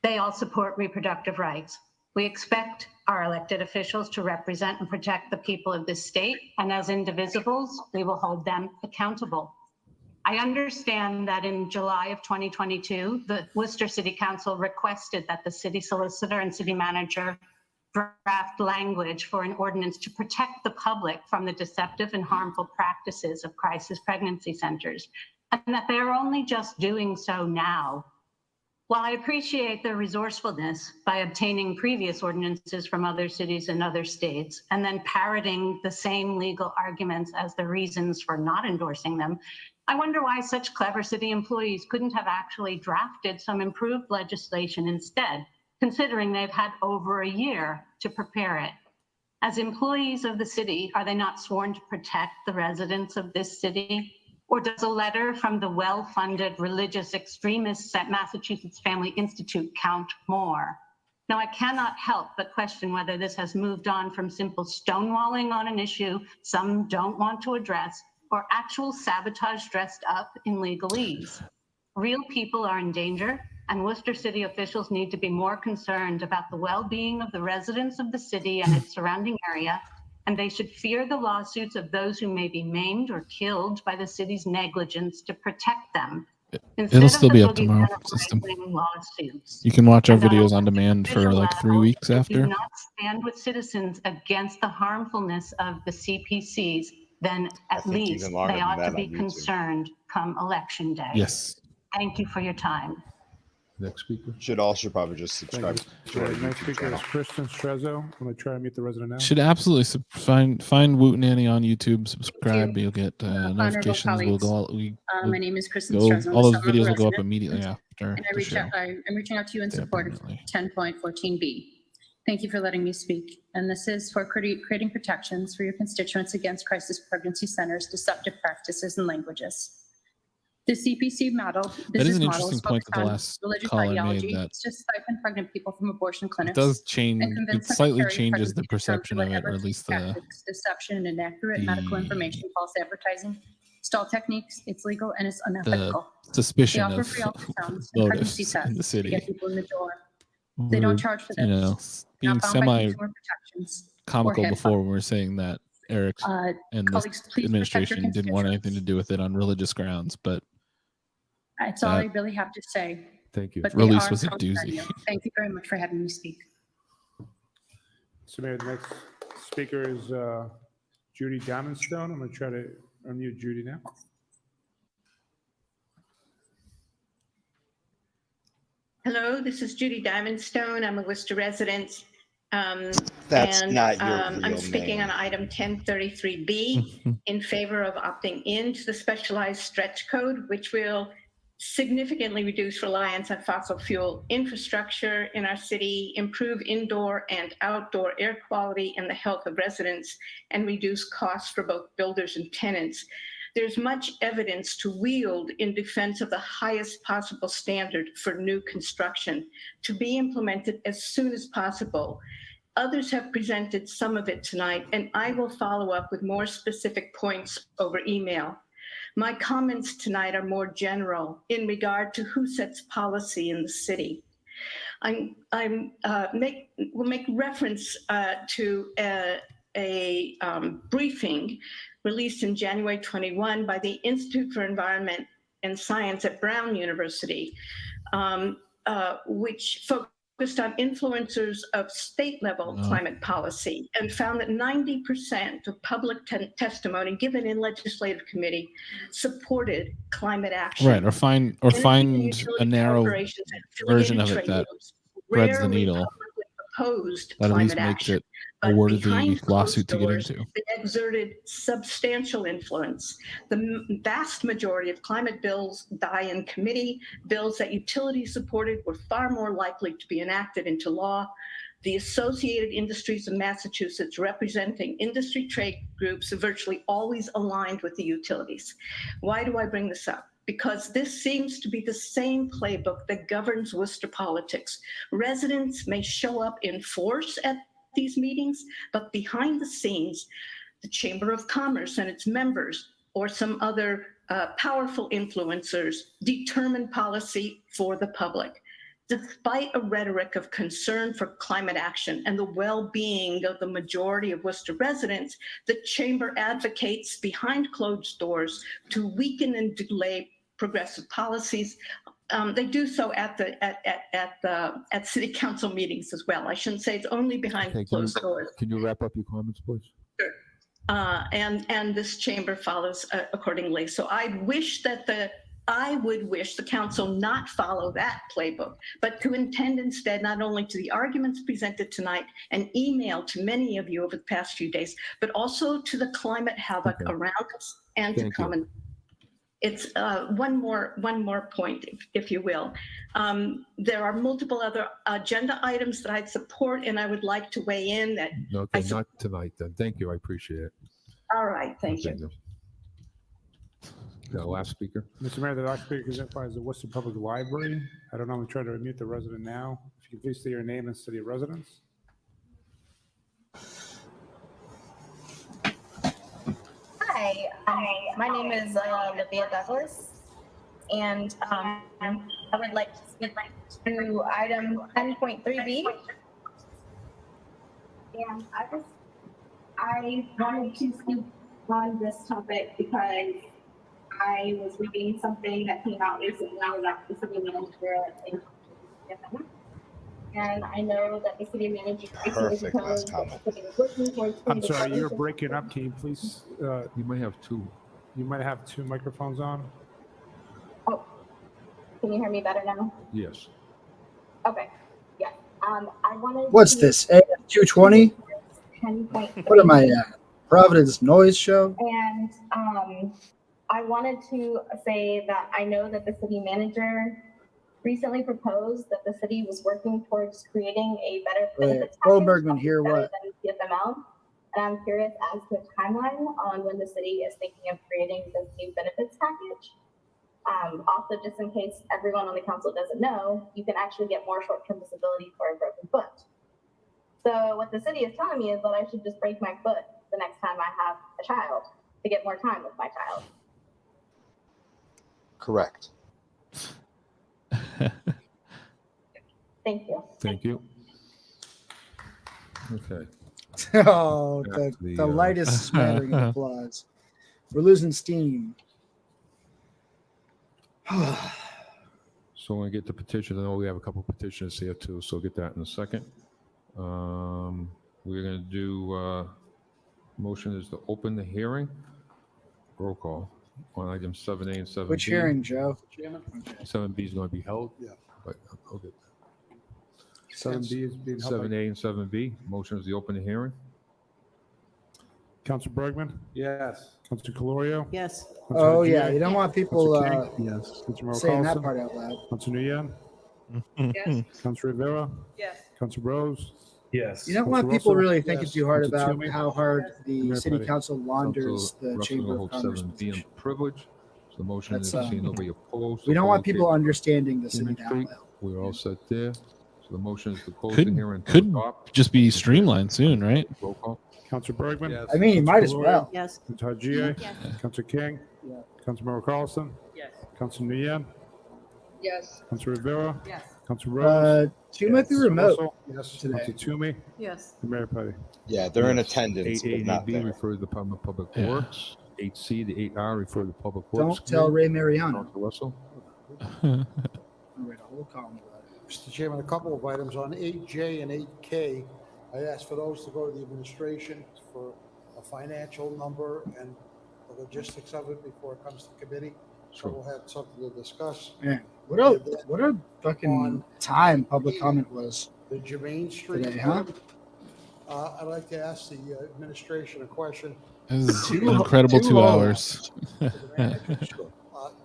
S15: they all support reproductive rights. We expect our elected officials to represent and protect the people of this state, and as indivisibles, we will hold them accountable. I understand that in July of 2022, the Worcester City Council requested that the city solicitor and city manager draft language for an ordinance to protect the public from the deceptive and harmful practices of crisis pregnancy centers, and that they're only just doing so now. While I appreciate their resourcefulness by obtaining previous ordinances from other cities and other states, and then parroting the same legal arguments as the reasons for not endorsing them, I wonder why such clever city employees couldn't have actually drafted some improved legislation instead, considering they've had over a year to prepare it. As employees of the city, are they not sworn to protect the residents of this city? Or does a letter from the well-funded religious extremists at Massachusetts Family Institute count more? Now, I cannot help but question whether this has moved on from simple stonewalling on an issue some don't want to address, or actual sabotage dressed up in legalese. Real people are in danger, and Worcester City officials need to be more concerned about the well-being of the residents of the city and its surrounding area, and they should fear the lawsuits of those who may be maimed or killed by the city's negligence to protect them.
S1: It'll still be up tomorrow. System.
S15: Lawsuits.
S1: You can watch our
S15: And on a
S1: videos on demand for like 3 weeks
S15: if
S1: after.
S15: do not stand with citizens against the harmfulness of the CPCs, then at least they ought to be concerned come election day.
S1: Yes.
S15: Thank you for your time.
S6: Next speaker.
S4: Should probably just subscribe. To our
S10: Next
S4: YouTube
S10: speaker
S4: channel.
S10: is Kristen Strezzo. I'm going to try to meet the resident now.
S1: Should absolutely find Woot Nanny on YouTube. Subscribe. You'll get notifications. We'll go.
S16: My name is Kristen
S1: go,
S16: Strezzo.
S1: all those
S16: I'm a
S1: videos will go up
S16: resident,
S1: immediately after.
S16: And
S1: the show.
S16: I'm reaching out to you in support of 10.14b. Thank you for letting me speak. And this is for creating protections for your constituents against crisis pregnancy centers, deceptive practices, and languages. The CPC model.
S1: That is an interesting point that the last caller made. That
S16: it's just siphon pregnant people from abortion clinics.
S1: it does change.
S16: and convince
S1: It
S16: them to
S1: slightly
S16: carry
S1: changes the
S16: pregnancy
S1: perception of it,
S16: whatever
S1: or at least the
S16: tactics, deception, inaccurate medical information, false advertising, stall techniques. It's legal and it's unethical.
S1: suspicion
S16: They offer
S1: of
S16: free ultrasounds and pregnancy
S1: motives in the
S16: tests to
S1: city.
S16: get people in the door. They don't charge for this.
S1: You know, being
S16: Not bound by
S1: semi
S16: consumer protections or
S1: comical
S16: HIPAA.
S1: before when we were saying that Eric and the
S16: colleagues, please protect your
S1: administration didn't want anything to do with it on religious grounds, but
S16: That's all I really have to say.
S6: Thank you.
S16: But they
S1: Release
S16: are
S1: was a
S16: counting on
S1: doozy.
S16: you. Thank you very much for having me speak.
S10: So, Mayor, the next speaker is Judy Diamondstone. I'm going to try to unmute Judy now.
S17: Hello, this is Judy Diamondstone. I'm a Worcester resident.
S4: That's not your
S17: I'm
S4: real
S17: speaking
S4: name.
S17: on item 1033B in favor of opting into the specialized stretch code, which will significantly reduce reliance on fossil fuel infrastructure in our city, improve indoor and outdoor air quality and the health of residents, and reduce costs for both builders and tenants. There's much evidence to wield in defense of the highest possible standard for new construction to be implemented as soon as possible. Others have presented some of it tonight, and I will follow up with more specific points over email. My comments tonight are more general in regard to who sets policy in the city. We'll make reference to a briefing released in January 21 by the Institute for Environment and Science at Brown University, which focused on influencers of state-level climate policy and found that 90% of public testimony given in legislative committee supported climate action.
S1: right, or find a narrow version of it that threads the needle.
S17: Opposed
S1: That at least
S17: climate
S1: makes
S17: action.
S1: it a worthy
S17: Behind
S1: lawsuit to get
S17: closed
S1: into.
S17: doors, they exerted substantial influence. The vast majority of climate bills die in committee. Bills that utilities supported were far more likely to be enacted into law. The Associated Industries of Massachusetts, representing industry trade groups, are virtually always aligned with the utilities. Why do I bring this up? Because this seems to be the same playbook that governs Worcester politics. Residents may show up in force at these meetings, but behind the scenes, the Chamber of Commerce and its members or some other powerful influencers determine policy for the public. Despite a rhetoric of concern for climate action and the well-being of the majority of Worcester residents, the Chamber advocates behind closed doors to weaken and delay progressive policies. They do so at city council meetings as well. I shouldn't say it's only behind closed doors.
S6: Can you wrap up your comments, please?
S17: And this chamber follows accordingly. So I wish that the I would wish the council not follow that playbook, but to attend instead not only to the arguments presented tonight and email to many of you over the past few days, but also to the climate havoc around us and to common. It's one more point, if you will. There are multiple other agenda items that I'd support, and I would like to weigh in. That
S6: Okay, not tonight then. Thank you. I appreciate it.
S17: All right, thank you.
S6: The last speaker.
S10: Mr. Mayor, the last speaker is identified as the Worcester Public Library. I don't know. I'm trying to unmute the resident now. If you can please state your name and city of residence.
S7: Hi, my name is Olivia Douglas, and I would like to speak to item 10.3B. And I wanted to speak on this topic because I was reading something that came out recently about the city manager, and I know that the city manager
S4: Perfect last comment.
S10: I'm sorry, you're breaking up. Can you please?
S6: You might have two.
S10: You might have two microphones on.
S7: Oh, can you hear me better now?
S6: Yes.
S7: Okay. Yeah. I wanted.
S2: What's this? AM 220? What am I at? Providence Noise Show?
S7: And I wanted to say that I know that the city manager recently proposed that the city was working towards creating a better benefits package
S2: Bergman here, what?
S7: than CFML. And I'm curious as to a timeline on when the city is thinking of creating this new benefits package. Also, just in case everyone on the council doesn't know, you can actually get more short-term disability for a broken foot. So what the city is telling me is that I should just break my foot the next time I have a child to get more time with my child.
S4: Correct.
S7: Thank you.
S6: Thank you. Okay.
S2: Oh, the lightest smattering of applause. We're losing steam.
S6: So when we get the petition, I know we have a couple petitions here too, so we'll get that in a second. We're going to do motion is to open the hearing. Roll call on items 7A and 7B.
S2: Which hearing, Joe?
S6: 7B is going to be held.
S10: Yeah.
S6: But, okay.
S10: 7B is being held.
S6: 7A and 7B. Motion is to open the hearing.
S10: Councilor Bergman? Yes. Councilor Calorio?
S21: Yes.
S2: Oh, yeah. You don't want people
S10: Yes.
S2: saying that part out loud.
S10: Councilor Nguyen?
S21: Yes.
S10: Councilor Rivera?
S21: Yes.
S10: Councilor Rose?
S18: Yes.
S2: You don't want
S10: Councilor
S2: people
S10: Russell?
S2: really thinking
S10: Yes.
S2: too hard
S10: Councilor
S2: about
S10: Toomey?
S2: how hard the
S10: Mayor
S2: city
S10: Petty?
S2: council launders the
S6: Russell
S2: Chamber
S6: will
S2: of
S6: hold
S2: Commerce.
S6: 7B in privilege. So the motion is
S2: That's,
S6: to see nobody opposed.
S2: We don't want people
S6: Public
S2: understanding the city
S6: hearing.
S2: down low.
S6: We're all set there. So the motion is to close the hearing.
S1: Could just be streamlined soon, right?
S6: Roll call.
S10: Councilor Bergman?
S2: I mean, you might as
S10: Councilor
S2: well.
S10: Calorio?
S21: Yes.
S10: Councilor Haji?
S21: Yes.
S10: Councilor King?
S2: Yeah.
S10: Councilor Carlson?
S21: Yes.
S10: Councilor Nguyen?
S21: Yes.
S10: Councilor Rivera?
S21: Yes.
S10: Councilor Rose?
S2: Two might be
S10: Councilor
S2: remote
S10: Russell? Yes.
S2: today.
S10: Councilor Toomey?
S21: Yes.
S10: And Mayor Petty?
S4: Yeah, they're in
S6: Yes.
S4: attendance, but
S6: 8A
S4: not
S6: and B
S4: there.
S6: refer to the Department of Public
S1: Yeah.
S6: Works. 8C to 8R refer to the Public Works.
S2: Don't tell
S6: Committee.
S2: Ray Mariano.
S6: Councilor Russell.
S2: I'll write a whole column about it.
S20: Mr. Chairman, a couple of items on 8J and 8K. I asked for those to go to the administration for a financial number and the logistics of it before it comes to committee. So we'll have something to discuss.
S2: Man, what a fucking time public comment was
S20: The Jermaine Street.
S2: today, huh?
S20: I'd like to ask the administration a question.
S1: This is an incredible 2 hours.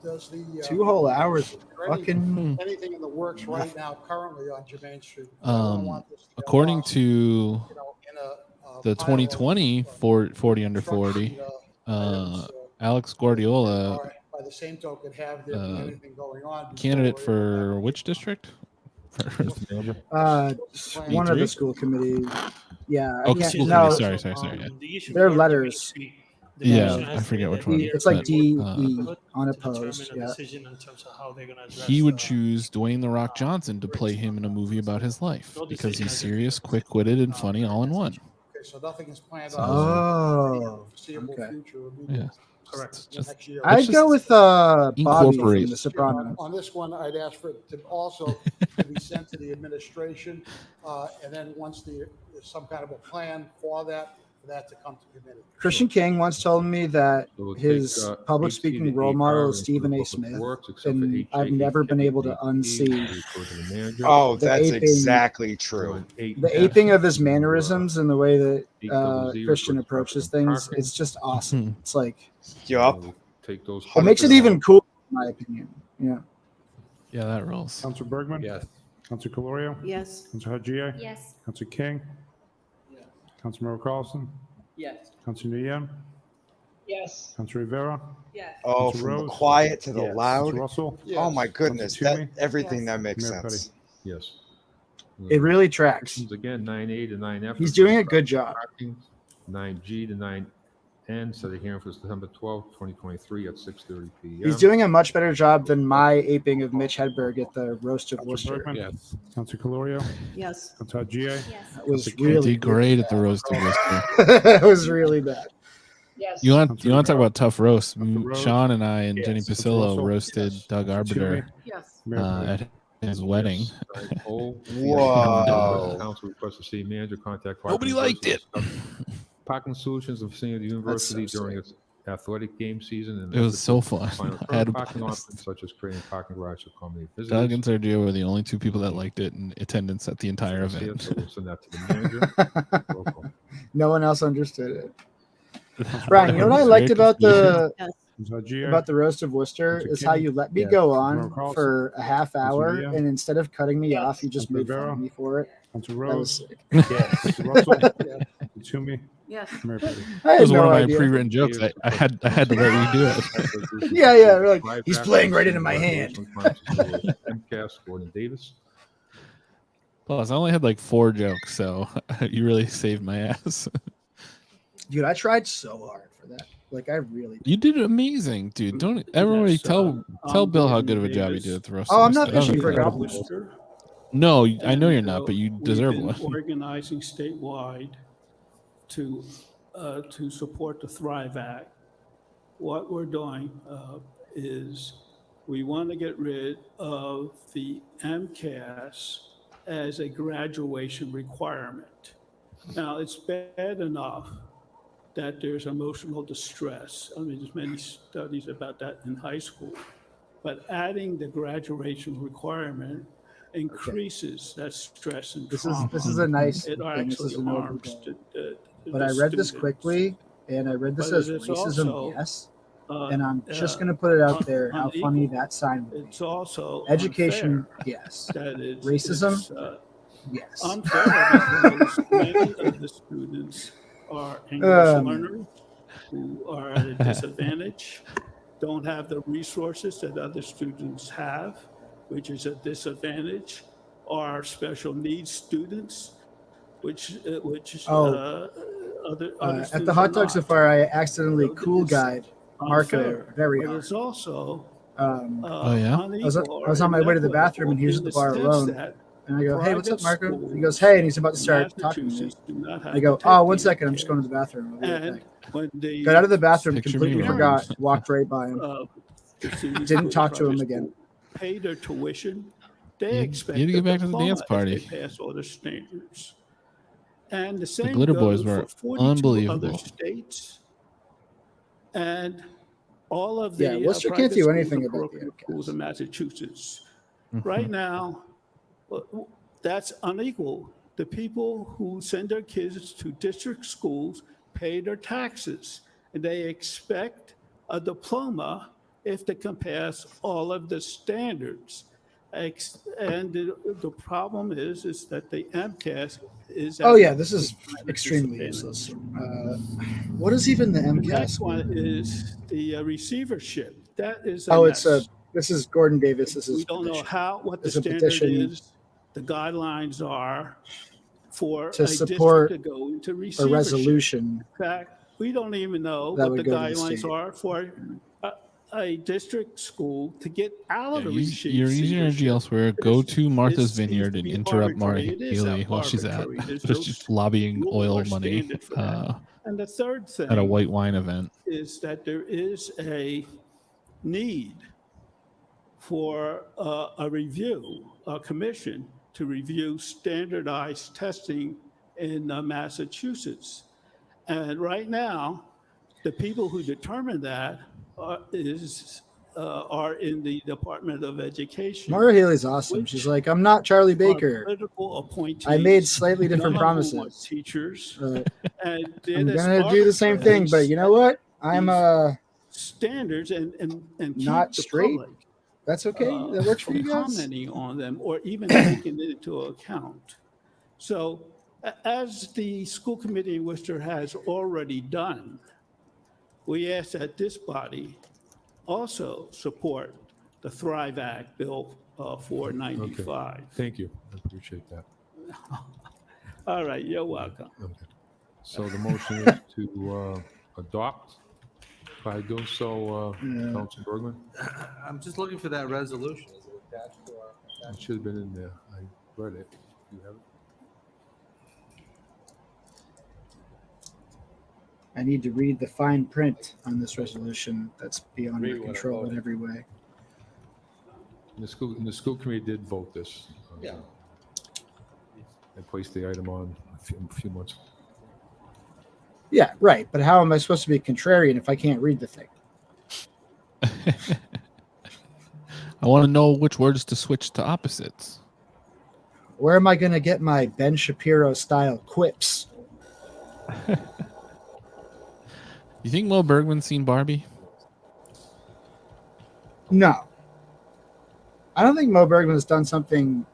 S20: Does the
S2: 2 whole hours.
S20: is there any-
S2: Fucking.
S20: anything in the works right now currently on Jermaine Street? I don't want this to get
S1: According
S20: lost,
S1: to
S20: in
S1: the 2020 40 under 40, Alex Guardiola,
S20: by the same token, have there been anything going on?
S1: candidate for which district?
S2: One of the school committee. Yeah.
S1: Oh,
S2: yeah,
S1: school
S2: no,
S1: committee. Sorry. Yeah.
S18: The issue
S2: Their
S18: for
S2: letters.
S1: Yeah, I forget which one.
S2: It's like
S1: but,
S2: D,
S1: uh,
S2: E, unopposed.
S18: determine a
S2: Yeah.
S18: decision in terms of how they're going to address
S1: He would choose Dwayne The Rock Johnson to play him in a movie about his life because he's serious, quick-witted, and funny all in one.
S20: Okay, so nothing is planned
S2: Oh,
S20: on the foreseeable
S2: okay.
S20: future. or
S1: Yeah.
S20: immediate
S18: Correct.
S20: next year.
S2: I'd go with Bobby
S1: incorporate.
S2: from The Sopranos.
S20: On this one, I'd ask for it to also be sent to the administration, and then once there's some kind of a plan for that, for for that to come to committee.
S2: Christian King once told me that
S6: So we'll
S2: his
S6: take,
S2: public
S6: 8C
S2: speaking
S6: to
S2: role
S6: 8R
S2: model is
S6: and
S2: Stephen A.
S6: Public
S2: Smith,
S6: Works, except for
S2: and
S6: 8J,
S2: I've never been
S6: 8K,
S2: able to
S6: 8P,
S2: unsee
S6: report to the manager.
S4: Oh,
S2: the
S4: that's
S2: aping,
S4: exactly true.
S2: the aping of his mannerisms and the way that
S6: 800
S2: Christian
S6: for
S2: approaches
S6: parking.
S2: things. It's just awesome. It's like
S4: Yup.
S6: We'll take those.
S2: it makes it even cooler, in my opinion. Yeah.
S1: Yeah, that rolls.
S10: Councilor Bergman?
S6: Yes.
S10: Councilor Calorio?
S16: Yes.
S10: Councilor Hajia?
S19: Yes.
S10: Councilor King? Councilor Carlson?
S21: Yes.
S10: Councilor Nguyen?
S21: Yes.
S10: Councilor Rivera?
S21: Yes.
S4: Oh,
S10: Councilor
S4: from the
S10: Rose?
S4: quiet to the
S10: Yes.
S4: loud.
S10: Councilor Russell?
S4: Oh my goodness,
S10: Councilor
S4: that
S10: Toomey?
S4: everything
S10: Yes.
S4: that makes
S10: Mayor Petty?
S4: sense.
S6: Yes.
S2: It really tracks.
S6: Again, 9A to 9F.
S2: He's doing a good job.
S6: 9G to 9N, set a hearing for September 12th, 2023 at 6:30 p.m.
S2: He's doing a much better job than my aping of Mitch Hedberg at the roast of Worcester.
S10: Bergman?
S6: Yes.
S10: Councilor Calorio?
S16: Yes.
S10: Councilor Hajia?
S2: That was
S1: He
S2: really
S1: did great at the roast of Worcester.
S2: That was really bad.
S21: Yes.
S1: You want to talk about tough roast?
S10: Rose?
S1: Sean and I and Jenny
S10: Yes.
S1: Pasillo
S10: Russell?
S1: roasted
S10: Yes.
S1: Doug Arbiter
S16: Yes.
S10: Mayor Petty?
S1: at his wedding.
S4: Whoa.
S6: Council requests the city manager contact.
S1: Nobody
S6: Parking
S1: liked it.
S6: Parking solutions of senior university
S2: so
S6: during its athletic game season. And
S1: It was so fun.
S6: find
S1: I had a
S6: parking
S1: blast.
S6: options such as creating parking garage to accommodate visitors.
S1: Doug and Sergio were the only two people that liked it in attendance at the entire event.
S6: So we'll send that to the manager. Roll call.
S2: No one else understood it. Brian, you know what I liked about the roast of Worcester is how you let me go on for a half hour, and instead of cutting me off, you just made fun of me for it.
S10: Councilor
S2: That was
S10: Rose?
S2: sick.
S10: Yes. Russell? Toomey?
S16: Yes.
S10: Mayor Petty?
S2: I
S1: It
S2: had
S1: was one
S2: no
S1: of my
S2: idea.
S1: pre-written jokes. I had to let you do it.
S2: Yeah, we're like, he's playing right into my hand.
S6: MCAS, Gordon Davis.
S1: Plus, I only had like 4 jokes, so you really saved my ass.
S2: Dude, I tried so hard for that. Like, I really did.
S1: You did amazing, dude. Don't everybody
S5: Yes,
S1: tell
S5: I'm
S1: Bill how
S5: Gordon
S1: good of a job he
S5: Davis.
S1: did at the roast.
S2: Oh, I'm not
S1: That was
S2: fishing for
S1: incredible.
S5: Worcester.
S1: No, I know you're
S5: And,
S1: not, but you
S5: we've
S1: deserve
S5: been
S1: one.
S5: organizing statewide to support the Thrive Act. What we're doing is we want to get rid of the MCAS as a graduation requirement. Now, it's bad enough that there's emotional distress. I mean, there's many studies about that in high school. But adding the graduation requirement increases that stress and trauma.
S2: This is a nice
S5: It
S2: thing. This
S5: actually
S2: is a noble
S5: harms
S2: goal.
S5: the
S2: But I read this
S5: students.
S2: quickly, and I read this
S5: But
S2: as
S5: it is
S2: racism,
S5: also,
S2: yes.
S5: uh,
S2: And I'm just going to put it out there how
S5: unequal.
S2: funny that sign would be.
S5: It's also
S2: Education,
S5: unfair
S2: yes.
S5: that it's,
S2: Racism,
S5: it's,
S2: yes.
S5: unfair because many of the students are English learners who are at a disadvantage, don't have the resources that other students have, which is a disadvantage, are special needs students, which other
S2: At
S5: students
S2: the hot
S5: are
S2: dog
S5: not.
S2: safari, I accidentally
S5: So
S2: cool
S5: it's
S2: guyed Marco
S5: unfair,
S2: very
S5: but
S2: hard.
S5: it's also
S1: Oh, yeah?
S2: I was on my way to the bathroom, and he was at the bar alone. And I go, hey, what's up, Marco? And he goes, hey, and he's about to start talking to me. I go, oh, 1 second, I'm just going to the bathroom. I'll be right
S5: And
S2: back.
S5: when they
S2: Got out of the bathroom,
S1: Picture
S2: completely
S1: me
S2: forgot, walked right by him. Didn't talk to him again.
S5: Pay their tuition. They expect
S1: you need to get
S5: a
S1: back to the
S5: diploma
S1: dance
S5: if
S1: party.
S5: They pass all the standards. And the same
S1: Glitter
S5: goes
S1: Boys were
S5: for 42
S1: unbelievable.
S5: other states. And all of the
S2: Yeah, Worcester
S5: private
S2: can't do
S5: schools
S2: anything
S5: and
S2: about the
S5: parochial schools in Massachusetts.
S1: Mm-hmm.
S5: Right now, that's unequal. The people who send their kids to district schools pay their taxes, and they expect a diploma if they can pass all of the standards. And the problem is that the MCAS is.
S2: Oh, yeah, this is extremely useless. What is even the
S5: The next
S2: MCAS?
S5: one is the receivership. That is.
S2: This is Gordon Davis. This is
S5: We don't know what the
S2: It's a
S5: standard
S2: petition
S5: is, the guidelines are for
S2: to
S5: a
S2: support
S5: district to go into
S2: a
S5: receivership.
S2: resolution
S5: In fact, we don't even know
S2: that
S5: what the
S2: would go to the
S5: guidelines
S2: state.
S5: are for a district school to get out of the
S1: Use your energy elsewhere. Go to Martha's Vineyard and interrupt Mari Haley while she's at just lobbying oil money
S5: And the third thing
S1: at a white wine event.
S5: is that there is a need for a commission to review standardized testing in Massachusetts. And right now, the people who determine that are in the Department of Education.
S2: Maura Healey's awesome. She's like, I'm not Charlie Baker.
S5: Political appointees.
S2: I made slightly different
S5: None of them want
S2: promises.
S5: teachers.
S2: I'm
S5: And
S2: gonna do the same thing, but you know what? I'm
S5: standards and keep
S2: not
S5: the
S2: straight.
S5: public,
S2: That's okay. That works for
S5: from
S2: you guys.
S5: commenting on them or even taking it into account. So as the school committee in Worcester has already done, we ask that this body also support the Thrive Act Bill 495.
S6: Okay. Thank you. I appreciate that.
S5: All right, you're welcome.
S6: Okay. So the motion is to adopt. By doing so, Council Bergman?
S8: I'm just looking for that resolution. Is it attached to our?
S6: It should have been in there. I read it. You have it?
S2: I need to read the fine print on this resolution. That's beyond my
S8: Read what I
S2: control in
S8: voted.
S2: every way.
S6: The school committee did vote this.
S8: Yeah.
S6: I placed the item on a few months.
S2: Yeah, right. But how am I supposed to be contrarian if I can't read the thing?
S1: I want to know which words to switch to opposites.
S2: Where am I going to get my Ben Shapiro style quips?
S1: You think Mo Bergman's seen Barbie?
S2: No. I don't think Mo Bergman has done something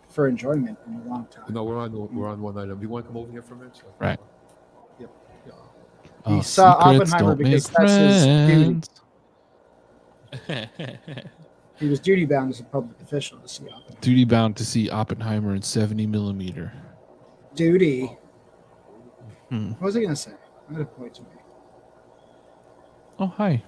S2: for enjoyment in a long time.
S6: No, we're on one item. Do you want to come over here for a minute?
S1: Right.
S2: Yep.
S1: Oh,
S2: He saw
S1: secrets
S2: Oppenheimer
S1: don't
S2: because
S1: make
S2: that's his
S1: friends.
S2: duty. He was duty bound as a public official to see Oppenheimer.
S1: Duty bound to see Oppenheimer in 70 millimeter.
S2: Duty.
S1: Hmm.
S2: What was I going to say? I had a point to make.
S1: Oh, hi.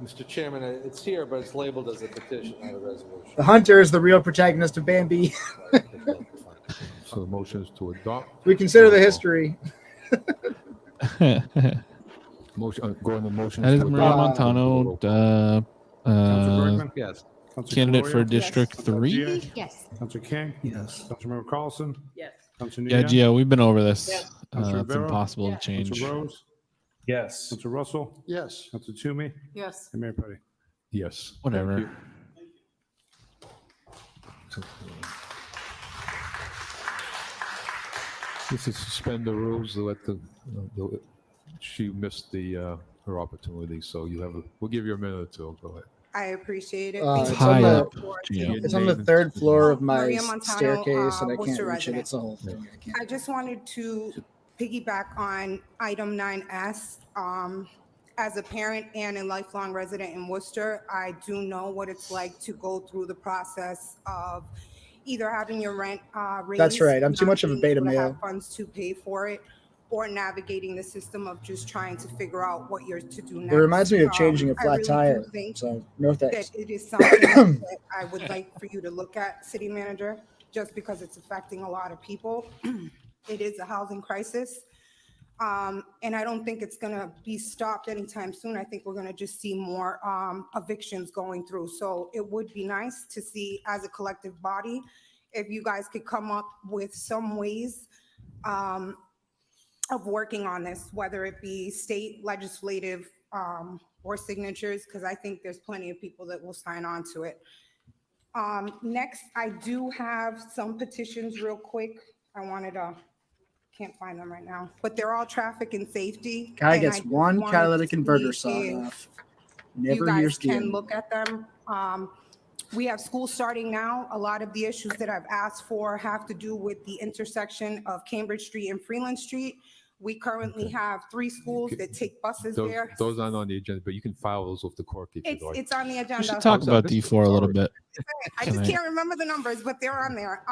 S8: Mr. Chairman, it's here, but it's labeled as a petition, not a resolution.
S2: The hunter is the real protagonist of Bambi.
S6: So the motion is to adopt.
S2: We consider the history.
S6: Motion. Go on the motion.
S1: That is
S6: to
S1: Maria
S6: adopt.
S1: Montano,
S10: Council Bergman?
S8: Yes.
S10: Council
S1: candidate for
S10: Gloria?
S1: District
S10: Council
S1: 3.
S10: Gia?
S19: Yes.
S10: Council King?
S8: Yes.
S10: Councilmember Carlson?
S16: Yes.
S10: Council
S1: Yeah,
S10: Nguyen?
S1: Gio, we've been over this.
S10: Yes.
S1: It's
S10: Rivera?
S1: impossible to
S10: Council
S1: change.
S10: Rose?
S8: Yes.
S10: Council Russell?
S20: Yes.
S10: Council Toomey?
S16: Yes.
S10: And Mayor Petty?
S6: Yes.
S1: Whatever.
S6: This is suspend the rules to let she missed her opportunity, so we'll give you a minute or two. Go ahead.
S9: I appreciate it.
S2: It's
S1: High
S2: on
S1: up,
S2: the,
S1: Gio.
S2: it's on the third floor of my
S9: Maria Montano,
S2: staircase, and I can't
S9: Worcester
S2: reach it.
S9: resident.
S2: It's a whole thing. I can't.
S9: I just wanted to piggyback on item 9S. As a parent and a lifelong resident in Worcester, I do know what it's like to go through the process of either having your rent raised.
S2: That's right. I'm too
S9: not
S2: much of a
S9: being
S2: beta
S9: able to have
S2: male.
S9: funds to pay for it, or navigating the system of just trying to figure out what you're to do next.
S2: It reminds me of changing a
S9: I
S2: flat
S9: really do
S2: tire.
S9: think
S2: So no thanks.
S9: that it is something that I would like for you to look at, city manager, just because it's affecting a lot of people. It is a housing crisis. And I don't think it's gonna be stopped anytime soon. I think we're gonna just see more evictions going through. So it would be nice to see, as a collective body, if you guys could come up with some ways of working on this, whether it be state legislative or signatures, because I think there's plenty of people that will sign on to it. Next, I do have some petitions real quick. I wanted to, can't find them right now, but they're all traffic and safety.
S2: Guy
S9: and
S2: gets
S9: I just
S2: one
S9: wanted
S2: catalytic
S9: to
S2: converter
S9: see
S2: sawed
S9: if
S2: off.
S9: you
S2: Never
S9: guys
S2: hears the
S9: can
S2: end.
S9: look at them. We have school starting now. A lot of the issues that I've asked for have to do with the intersection of Cambridge Street and Freeland Street. We currently have 3 schools that take buses there.
S6: Those aren't on the agenda, but you can file those with the clerk if you'd like.
S9: It's on the agenda.
S1: We should talk about D4 a little bit.
S9: I just can't remember the numbers, but they're on there.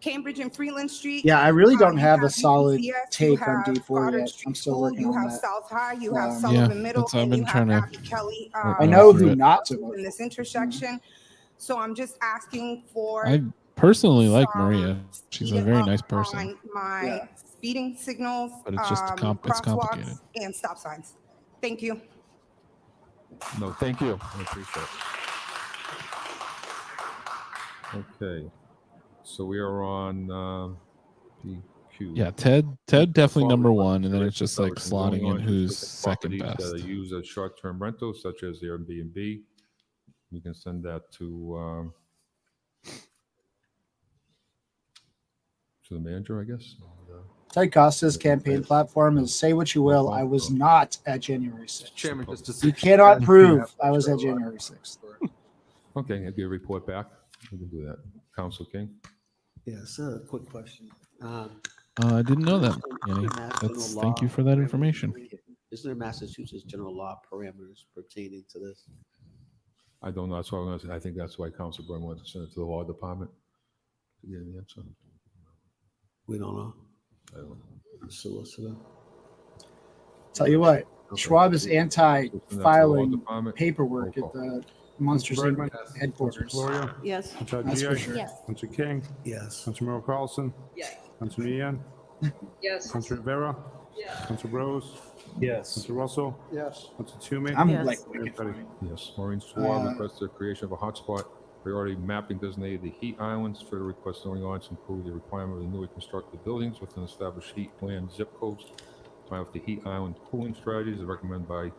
S9: Cambridge and Freeland Street.
S2: Yeah, I really don't
S9: you
S2: have a
S9: have
S2: solid
S9: UPCS, you
S2: take on
S9: have
S2: D4
S9: Goddard
S2: yet.
S9: Street
S2: I'm still
S9: School,
S2: working
S9: you
S2: on
S9: have
S2: that.
S9: South High, you have
S2: Yeah,
S9: Sullivan Middle,
S1: that's what I've
S9: and
S1: been
S9: you
S1: trying
S9: have
S1: to
S9: Abby Kelly.
S2: I know who
S1: through it.
S2: not to vote
S9: In this intersection. So I'm just asking for
S1: I personally like Maria. She's a very nice person.
S9: on my speeding signals,
S1: But it's just it's
S9: crosswalks,
S1: complicated.
S9: and stop signs. Thank you.
S6: No, thank you. I appreciate it. Okay. So we are on PQ.
S1: Yeah, Ted definitely number one, and then it's just like
S6: Establishing zoning
S1: slotting in who's
S6: ordinances for
S1: second
S6: properties
S1: best.
S6: That are used as short-term rentals, such as Airbnb. You can send that to the manager, I guess.
S2: Ted Costa's campaign platform is "Say what you will, I was not at January 6th."
S8: Chairman, just to say.
S2: You cannot prove I was at January 6th.
S6: Okay, I'll get a report back. We can do that. Council King.
S13: Yes, quick question.
S1: I didn't know that, Annie. Thank you for that information.
S13: Isn't there Massachusetts general law parameters pertaining to this?
S6: I don't know. That's why I'm going to say. I think that's why Council Brown wanted to send it to the law department to get an answer.
S13: We don't know.
S6: I don't know.
S13: Solicitor.
S2: Tell you what,
S13: Okay.
S2: Schwab is anti-filing paperwork at the Monsters Inc.
S10: Bergman?
S2: headquarters.
S10: Gloria?
S16: Yes.
S10: Councilor
S2: That's for
S10: Diaz?
S2: sure.
S19: Yes.
S10: Councilor King?
S13: Yes.
S10: Councilor Carlson?
S16: Yes.
S10: Councilor Ian?
S16: Yes.
S10: Councilor Rivera?
S16: Yes.
S10: Councilor Rose?
S13: Yes.
S10: Councilor Russell?
S20: Yes.
S10: Councilor Toomey?
S2: I'm
S16: Yes.
S2: like,
S10: Mayor Petty?
S6: Yes. Maureen Suarez requests the creation of a hotspot priority mapping designated the heat islands. Further requests zoning ordinance include the requirement of the newly constructed buildings within established heat land zip codes. Comply with the heat island cooling strategies recommended by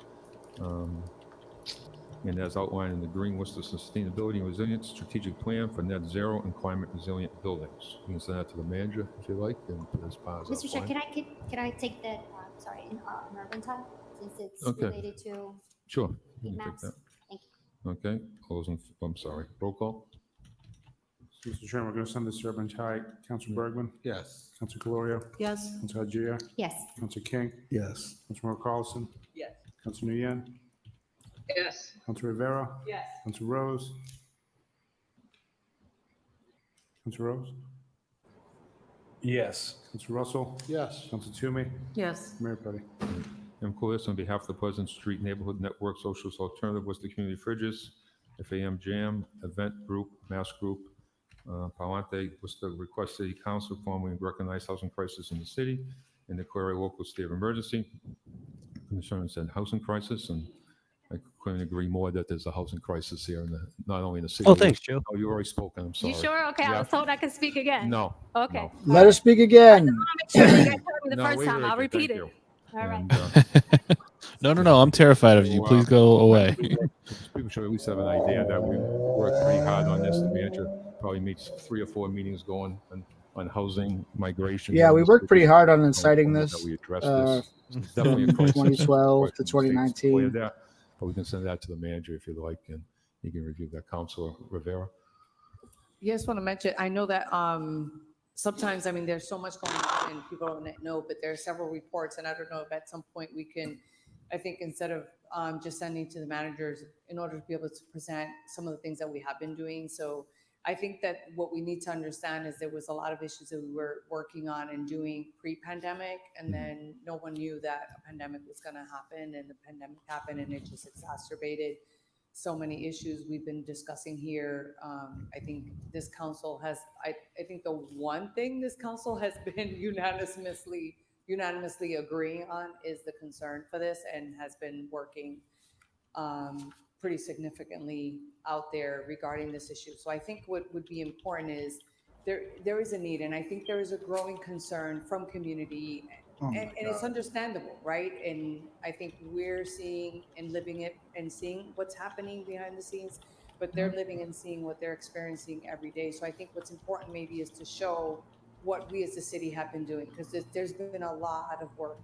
S6: and as outlined in the Green Worcester Sustainability and Resilience Strategic Plan for Net Zero and Climate Resilient Buildings. You can send that to the manager if you like, and put as part of
S19: Mr. Chair,
S6: that.
S19: can I take that? Sorry, in urban time, since it's
S6: Okay.
S19: related to
S6: Sure.
S19: heat
S6: You can take
S19: maps.
S6: that.
S19: Thank you.
S6: Okay. I'm sorry. Roll call.
S10: Mr. Chairman, we're going to send this to Urban High. Councilor Bergman?
S8: Yes.
S10: Councilor Gloria?
S16: Yes.
S10: Councilor Hagia?
S19: Yes.
S10: Councilor King?
S13: Yes.
S10: Councilor Carlson?
S16: Yes.
S10: Councilor Ian?
S16: Yes.
S10: Councilor Rivera?
S16: Yes.
S10: Councilor Rose? Councilor Rose?
S13: Yes.
S10: Councilor Russell?
S20: Yes.
S10: Councilor Toomey?
S16: Yes.
S10: Mayor Petty?
S6: I'm Coolis on behalf of the Pleasant Street Neighborhood Network Socialist Alternative, Worcester Community Fridges, FAM Jam, Event Group, Mass Group, Palante, Worcester request City Council formally recognize housing crisis in the city and declare a local state of emergency. Concern said housing crisis, and I couldn't agree more that there's a housing crisis here, in not only in the city.
S3: Oh, thanks, Joe.
S6: Oh, you already spoken. I'm sorry.
S19: You sure? Okay, I
S6: Yeah.
S19: was told I could speak again.
S6: No.
S19: Okay.
S6: no.
S2: Let us speak again.
S19: Make sure you guys heard me the
S6: No,
S19: first
S6: we
S19: time.
S6: heard
S19: I'll
S6: you.
S19: repeat
S6: Thank
S19: it.
S6: you.
S19: All right.
S6: And,
S1: No. I'm terrified of you. Please go away.
S6: People should at least have an idea that we work pretty hard on this. The manager probably meets 3 or 4 meetings going on housing, migration.
S2: Yeah, we worked pretty hard on inciting
S6: That
S2: this
S6: we address this. It's definitely a
S2: from
S6: crisis.
S2: 2012 to
S6: States
S2: 2019.
S6: declared that, but we can send that to the manager if you'd like, and you can review that. Councilor Rivera.
S18: Yes, want to mention, I know that sometimes, I mean, there's so much going on and people don't know, but there are several reports, and I don't know if at some point we can, I think instead of just sending to the managers in order to be able to present some of the things that we have been doing. So I think that what we need to understand is there was a lot of issues that we were working on and doing pre-pandemic, and then no one knew that a pandemic was going to happen, and the pandemic happened, and it just exacerbated so many issues we've been discussing here. I think this council has, I think the one thing this council has been unanimously agreeing on is the concern for this, and has been working pretty significantly out there regarding this issue. So I think what would be important is there is a need, and I think there is a growing concern from community, and it's understandable, right? And I think we're seeing and living it and seeing what's happening behind the scenes, but they're living and seeing what they're experiencing every day. So I think what's important maybe is to show what we as a city have been doing, because there's been a lot of work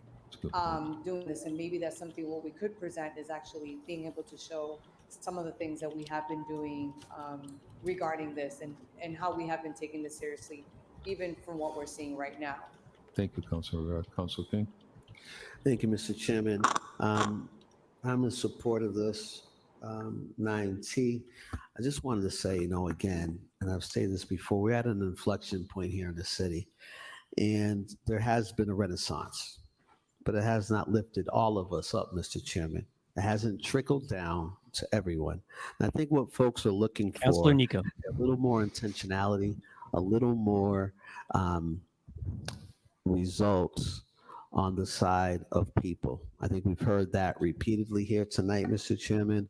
S18: doing this, and maybe that's something what we could present is actually being able to show some of the things that we have been doing regarding this, and how we have been taking this seriously, even from what we're seeing right now.
S6: Thank you, Councilor Rivera. Councilor King.
S13: Thank you, Mr. Chairman. I'm in support of this 9T. I just wanted to say, again, and I've stated this before, we're at an inflection point here in the city, and there has been a renaissance, but it has not lifted all of us up, Mr. Chairman. It hasn't trickled down to everyone. And I think what folks are looking for,
S3: Councilor Nico,
S13: a little more intentionality, a little more results on the side of people. I think we've heard that repeatedly here tonight, Mr. Chairman.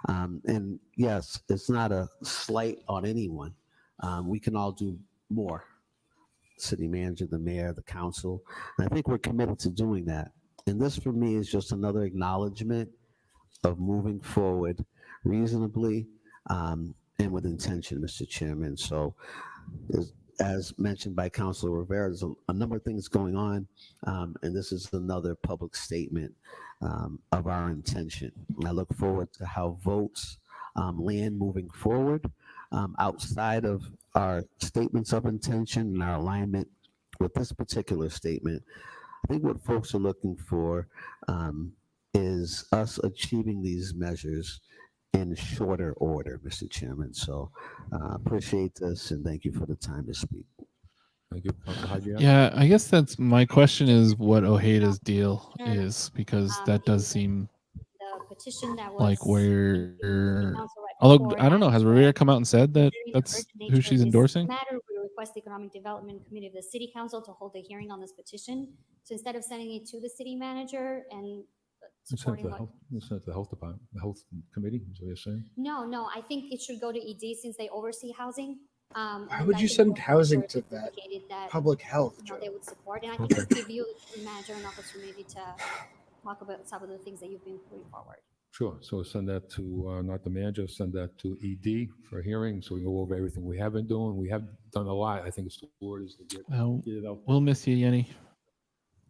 S13: And yes, it's not a slight on anyone. We can all do more. City manager, the mayor, the council. And I think we're committed to doing that. And this for me is just another acknowledgement of moving forward reasonably and with intention, Mr. Chairman. So as mentioned by Councilor Rivera, there's a number of things going on, and this is another public statement of our intention. And I look forward to how votes land moving forward outside of our statements of intention and our alignment with this particular statement. I think what folks are looking for is us achieving these measures in shorter order, Mr. Chairman. So appreciate this and thank you for the time to speak.
S6: Thank you.
S1: Yeah, I guess that's my question is what Ojeda's deal is, because that does seem
S19: The petition that was
S1: like where,
S19: council right
S1: although
S19: before
S1: I don't know, has Rivera come out and said that that's who she's endorsing?
S19: Matter, we request the Economic Development Committee of the City Council to hold a hearing on this petition. So instead of sending it to the city manager and supporting
S6: the health department, the health committee, is what you're saying?
S19: No, I think it should go to ED since they oversee housing.
S2: Why would you send housing to that? Public health.
S19: They would support, and I think just give you the manager an opportunity to talk about some of the things that you've been putting forward.
S6: Sure. So send that to, not the manager, send that to ED for a hearing so we go over everything we have been doing. We have done a lot. I think it's the word is to get it out.
S1: We'll miss you, Yenny.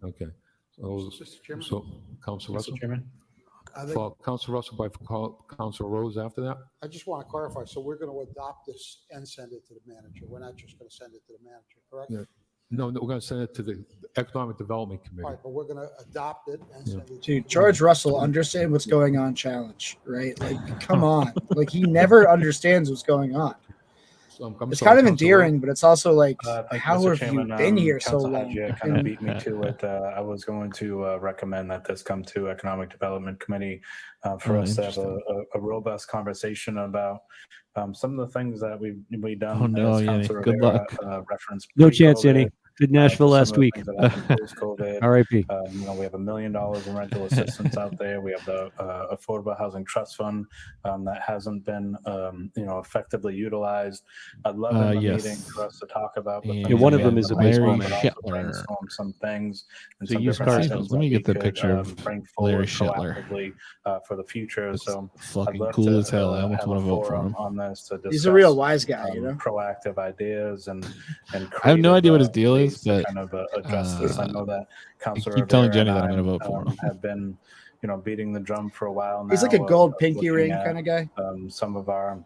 S6: Okay. So,
S20: Mr. Chairman?
S6: so Council Russell?
S20: Chairman?
S6: Council Russell by Council Rose after that?
S20: I just want to clarify, so we're going to adopt this and send it to the manager. We're not just going to send it to the manager, correct?
S6: Yeah. No, we're going to send it to the Economic Development
S20: All
S6: Committee.
S20: right, but we're going to adopt it and send it.
S2: Dude, George Russell, understand what's going on challenge, right? Like, come on. Like, he never understands what's going on. It's kind of endearing, but it's also like, how have you been here so long?
S11: Kind of beat me to it. I was going to recommend that this come to Economic Development Committee for us to have a robust conversation about some of the things that we've done.
S1: Oh no,
S11: as
S1: Yenny. Good luck.
S11: Reference
S3: No chance,
S11: pre-COVID,
S3: Yenny. Did Nashville
S11: some
S3: last
S11: of the
S3: week.
S11: things that happened post-COVID.
S3: R.I.P.
S11: We have $1 million in rental assistance out there. We have the Affordable Housing Trust Fund that hasn't been, effectively utilized. I'd love in the meeting for us to talk about.
S3: One of them is a baseball
S11: but
S3: man.
S11: also brainstorm some things and
S3: So
S11: some
S3: used
S11: different
S3: car
S11: items
S1: Let me
S11: that
S1: get the
S11: we
S1: picture
S11: could,
S1: of
S11: bring
S1: Larry
S11: forward
S1: Shetler.
S11: proactively for the future. So
S1: Fucking
S11: I'd love
S1: cool
S11: to
S1: as hell. I almost
S11: have
S1: want
S11: a
S1: to vote for
S11: forum
S1: him.
S11: on this to discuss,
S2: He's a real wise guy, you know?
S11: proactive ideas and
S1: I have no idea what his
S11: creative,
S1: deal
S11: ways
S1: is,
S11: to
S1: but
S11: kind of address this. I know that Councilor
S1: keep telling
S11: Rivera
S1: Jenny
S11: and
S1: that I'm
S11: I,
S1: going to vote for him.
S11: have been, beating the drum for a while now.
S2: He's like a gold pinky
S11: looking
S2: ring
S11: at,
S2: kind of guy.
S11: Some of our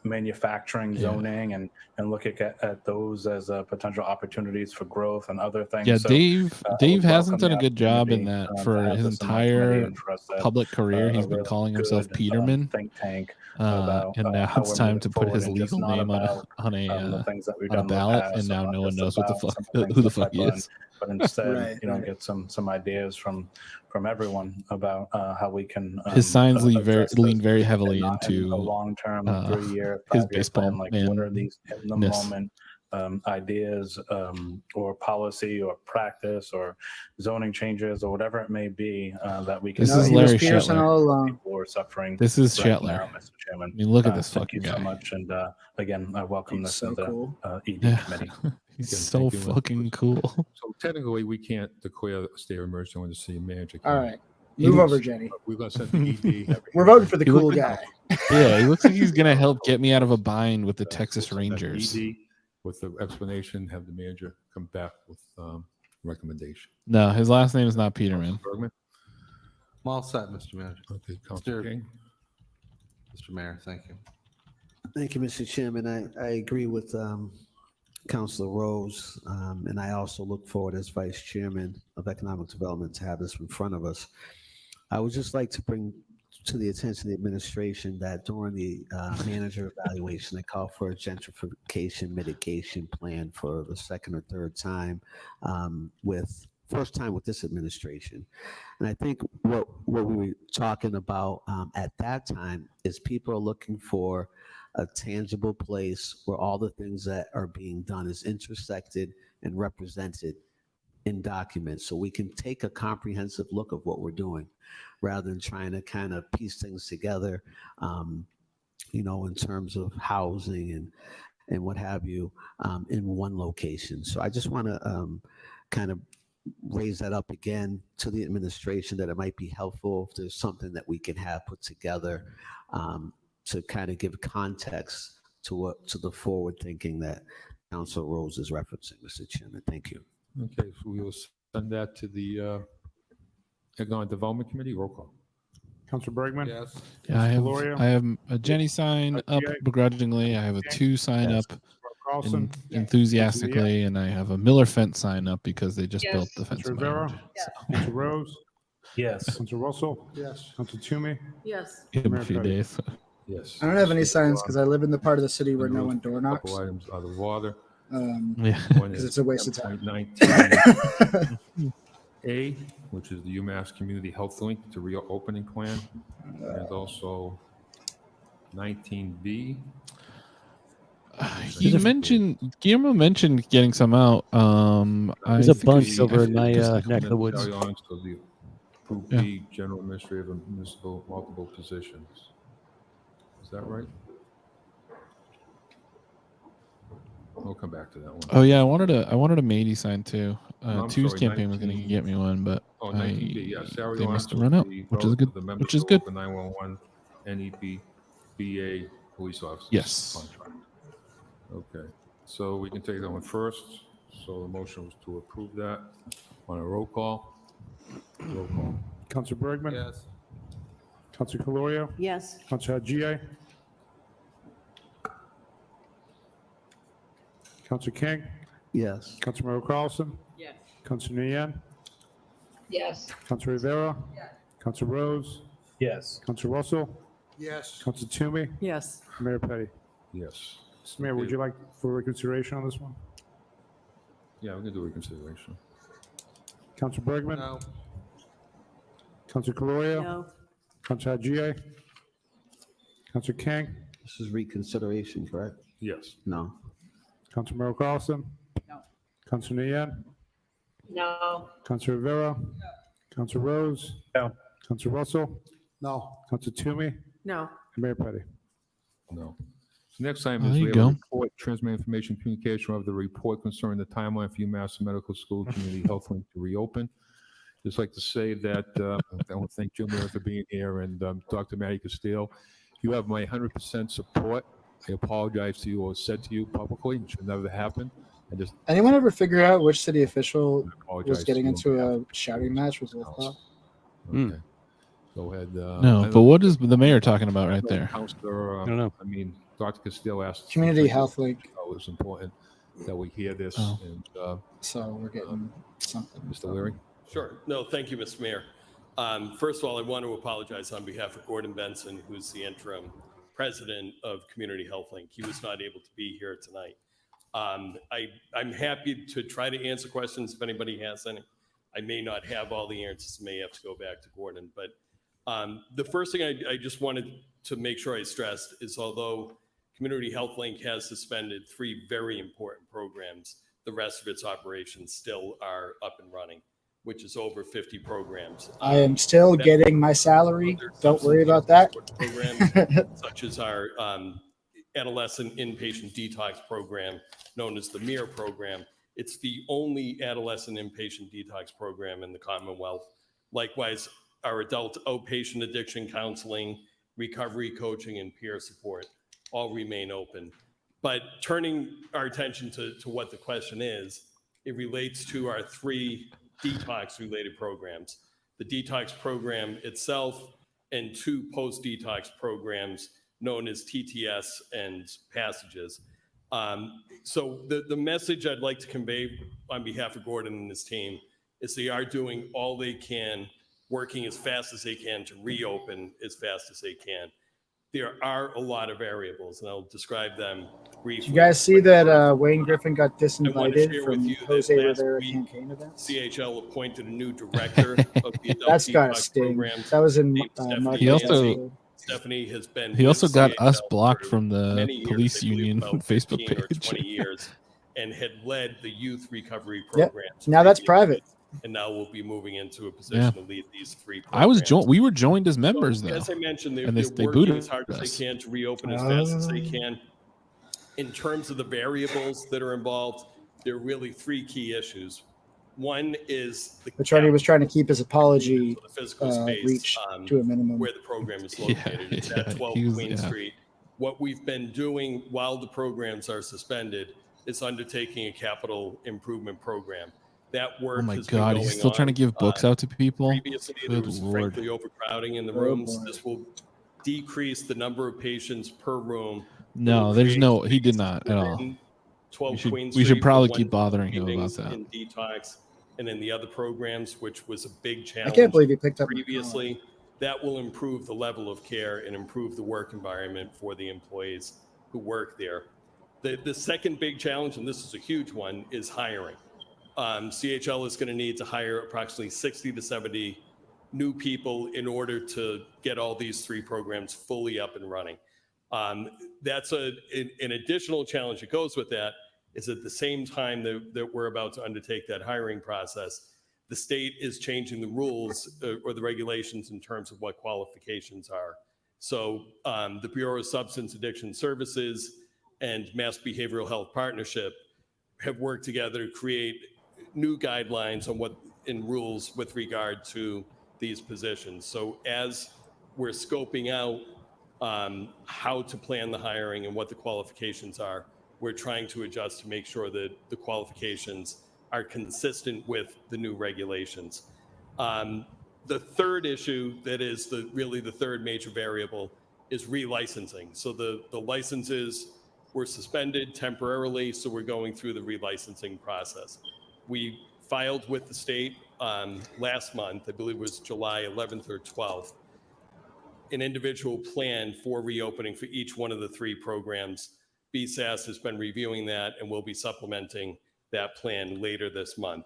S11: manufacturing zoning and looking at those as potential opportunities for growth and other things.
S1: Yeah,
S11: So,
S1: Dave
S11: I would
S1: hasn't
S11: welcome
S1: done a
S11: the
S1: good job in
S11: opportunity,
S1: that
S11: to
S1: for
S11: have
S1: his
S11: this in my committee
S1: entire
S11: and for us to have,
S1: public career. He's been
S11: really
S1: calling himself
S11: good,
S1: Peterman.
S11: think tank about
S1: And now
S11: how
S1: it's
S11: we're
S1: time
S11: moving
S1: to put his
S11: forward and just
S1: legal
S11: not
S1: name
S11: about
S1: on
S11: the things that we've
S1: a
S11: done in the
S1: ballot,
S11: past,
S1: and now no one
S11: just
S1: knows what the
S11: about
S1: fuck
S11: some of the things
S1: who the
S11: in
S1: fuck he
S11: pipeline,
S1: is.
S11: but instead,
S2: Right.
S11: get some ideas from everyone about how we can.
S1: His signs lean
S11: address
S1: very
S11: this
S1: heavily
S11: and not in
S1: into
S11: a long-term 3-year,
S1: his
S11: 5-year
S1: baseball
S11: plan. Like, what are these in the
S1: man-ness.
S11: moment ideas or policy or practice or zoning changes or whatever it may be that we can.
S1: This is
S2: he was
S1: Larry
S2: Pearson
S1: Shetler.
S2: all along.
S11: People who are suffering.
S1: This is
S11: right
S1: Shetler.
S11: now, Mr. Chairman.
S1: I mean, look at this
S11: Thank
S1: fucking
S11: you so
S1: guy.
S11: much, and again, I welcome
S2: He's
S11: this
S2: so
S11: to the
S2: cool.
S11: ED
S1: Yeah.
S11: committee.
S1: He's
S6: Again,
S1: so
S6: thank you.
S1: fucking cool.
S6: So technically, we can't declare a state of emergency when the city manager.
S2: All
S6: can.
S2: right. Move over, Jenny.
S6: We're going to send the ED.
S2: We're voting for the
S1: He
S2: cool
S1: looked-
S2: guy.
S1: Yeah, he looks like he's gonna help get me out of a bind with the Texas
S6: We'll send that to
S1: Rangers.
S6: ED with the explanation, have the manager come back with recommendation.
S1: No, his last name is not Peterman.
S6: Bergman?
S8: I'm all set, Mr. Manager.
S6: Okay, Councilor King.
S8: Mr. Mayor, thank you.
S13: Thank you, Mr. Chairman. I agree with Councilor Rose, and I also look forward as Vice Chairman of Economic Development to have this in front of us. I would just like to bring to the attention of the administration that during the manager evaluation, they call for a gentrification mitigation plan for the second or third time first time with this administration. And I think what we were talking about at that time is people are looking for a tangible place where all the things that are being done is intersected and represented in documents so we can take a comprehensive look of what we're doing rather than trying to kind of piece things together, in terms of housing and what have you, in one location. So I just want to kind of raise that up again to the administration, that it might be helpful if there's something that we can have put together to kind of give context to the forward thinking that Council Rose is referencing, Mr. Chairman. Thank you.
S6: Okay, so we will send that to the Economic Development Committee. Roll call.
S10: Councilor Bergman?
S8: Yes.
S1: Yeah, I have a Jenny sign up
S10: GA.
S1: begrudgingly. I have a 2 sign
S11: Yes.
S1: up
S10: Carlson?
S1: enthusiastically, and I have a Miller fence sign up because they just built the fence.
S10: Councilor
S1: in my
S10: Rivera?
S1: yard.
S10: Councilor Rose?
S11: Yes.
S10: Councilor Russell?
S20: Yes.
S10: Councilor Toomey?
S16: Yes.
S1: Give
S10: Mayor
S1: a few
S10: Petty.
S1: days.
S6: Yes.
S2: I don't have any signs because I live in the part of the city where no one door knocks.
S6: Couple items out of water.
S1: Yeah.
S6: One
S2: Because
S6: is
S2: it's a waste of time.
S6: 10.19A, which is the UMass Community Health Link to reopening plan. And also 19B.
S1: Guillermo mentioned getting some out.
S3: There's a bunch over in my neck of the woods.
S6: Group B, General Administrative and Municipal Multiple Positions. Is that right? We'll come back to that one.
S1: Oh yeah, I wanted a Matey sign too.
S6: No, I'm
S1: Two's
S6: sorry,
S1: campaign was going to
S6: 19
S1: get me one, but
S6: 19B, yeah. Salary
S1: they must have
S6: allowance
S1: run out,
S6: will be
S1: which is
S6: relative
S1: good.
S6: to the
S1: Which is good.
S6: The 911 NEP BA police officers.
S1: Yes.
S6: Contract. Okay, so we can take that one first. So the motion was to approve that. On a roll call. Roll call.
S10: Councilor Bergman?
S8: Yes.
S10: Councilor Calorio?
S16: Yes.
S10: Councilor GA? Councilor King?
S13: Yes.
S10: Councilor Carlson?
S16: Yes.
S10: Councilor Nguyen?
S16: Yes.
S10: Councilor Rivera? Councilor Rose?
S11: Yes.
S10: Councilor Russell?
S20: Yes.
S10: Councilor Toomey?
S16: Yes.
S10: Mayor Petty?
S6: Yes.
S10: Mr. Mayor, would you like for reconsideration on this one?
S6: Yeah, we can do reconsideration.
S10: Councilor Bergman?
S8: No.
S10: Councilor Calorio?
S16: No.
S10: Councilor GA? Councilor King?
S13: This is reconsideration, correct?
S6: Yes.
S13: No.
S10: Councilor Carlson?
S16: No.
S10: Councilor Nguyen?
S16: No.
S10: Councilor Rivera? Councilor Rose?
S11: No.
S10: Councilor Russell?
S20: No.
S10: Councilor Toomey?
S16: No.
S10: And Mayor Petty?
S6: No. So next item
S1: Oh,
S6: is
S1: there
S6: we
S1: you
S6: have a
S1: go.
S6: report, transmit information, communication of the report concerning the timeline for UMass Medical School Community Health Link to reopen. Just like to say that I want to thank Jim Miller for being here and Dr. Matty Castile. You have my 100% support. I apologize to you or said to you publicly. It should never happen.
S2: Anyone ever figure out which city official
S6: apologize
S2: was getting
S6: to you
S2: into
S6: on
S2: a shouting match with Wolfpaw?
S6: Okay. Go ahead.
S1: no. But what is the mayor talking about right there?
S6: Counselor,
S3: I don't know.
S6: I mean, Dr. Castile asked.
S2: Community Health Link.
S6: Oh, it's important that we hear this.
S1: Oh.
S6: And
S2: So we're getting something.
S6: Mr. Leary?
S12: Sure. No, thank you, Mr. Mayor. First of all, I want to apologize on behalf of Gordon Benson, who's the interim president of Community Health Link. He was not able to be here tonight. I'm happy to try to answer questions if anybody has any. I may not have all the answers, may have to go back to Gordon. But the first thing I just wanted to make sure I stressed is although Community Health Link has suspended 3 very important programs, the rest of its operations still are up and running, which is over 50 programs.
S2: I am still getting my salary. Don't worry about that.
S12: Programs such as our adolescent inpatient detox program, known as the MIR program. It's the only adolescent inpatient detox program in the Commonwealth. Likewise, our adult outpatient addiction counseling, recovery coaching, and peer support all remain open. But turning our attention to what the question is, it relates to our 3 detox-related programs. The detox program itself and 2 post-detox programs known as TTS and Passages. So the message I'd like to convey on behalf of Gordon and his team is they are doing all they can, working as fast as they can to reopen as fast as they can. There are a lot of variables, and I'll describe them briefly.
S2: Did you guys see that Wayne Griffin got
S12: I want to
S2: disinvited
S12: share
S2: from
S12: with you
S2: Jose
S12: that last
S2: Rivera
S12: week,
S2: campaign events?
S12: CHL appointed a new director of the adult
S2: That's got to
S12: detox
S2: sting.
S12: programs.
S2: That was in
S12: named Stephanie
S1: He also-
S12: Yancey. Stephanie has been.
S1: He also
S12: with
S1: got us
S12: CHL
S1: blocked
S12: for
S1: from the
S12: many years,
S1: police
S12: I believe
S1: union
S12: about
S1: Facebook
S12: 15 or
S1: page.
S12: 20 years. and had led the youth recovery
S2: Yep.
S12: programs.
S2: Now that's private.
S12: And now we'll be moving into a position to lead these 3 programs.
S1: I was we were joined as members though.
S12: As I mentioned,
S1: and
S12: they're
S1: they
S12: working
S1: booted
S12: as hard as
S1: us.
S12: they can to reopen as fast as they can. In terms of the variables that are involved, there are really 3 key issues. One is the
S2: Attorney was trying to keep his apology
S12: physical space
S2: reach to a minimum.
S12: where the program is located. It's at 12 Queen Street. What we've been doing while the programs are suspended is undertaking a capital improvement program. That work
S1: Oh my
S12: has
S1: God,
S12: been
S1: he's
S12: going
S1: still trying to
S12: on.
S1: give books out to people.
S12: Previously, there
S1: Good
S12: was
S1: Lord.
S12: frankly overcrowding in the
S2: Oh,
S12: rooms.
S2: boy.
S12: This will decrease the number of patients per room.
S1: No, there's no. He did not at all.
S12: Within 12 Queen
S1: We should
S12: Street
S1: probably
S12: for
S1: keep
S12: 1
S1: bothering him about
S12: meetings
S1: that.
S12: in detox and in the other programs, which was a big challenge.
S2: I can't believe he picked up
S12: previously. That will improve the level of care and improve the work environment for the employees who work there. The second big challenge, and this is a huge one, is hiring. CHL is going to need to hire approximately 60 to 70 new people in order to get all these 3 programs fully up and running. That's an additional challenge that goes with that, is at the same time that we're about to undertake that hiring process, the state is changing the rules or the regulations in terms of what qualifications are. So the Bureau of Substance Addiction Services and Mass Behavioral Health Partnership have worked together to create new guidelines on what in rules with regard to these positions. So as we're scoping out how to plan the hiring and what the qualifications are, we're trying to adjust to make sure that the qualifications are consistent with the new regulations. The third issue that is really the third major variable is relicensing. So the licenses were suspended temporarily, so we're going through the relicensing process. We filed with the state last month, I believe it was July 11th or 12th, an individual plan for reopening for each one of the 3 programs. BSAS has been reviewing that and will be supplementing that plan later this month.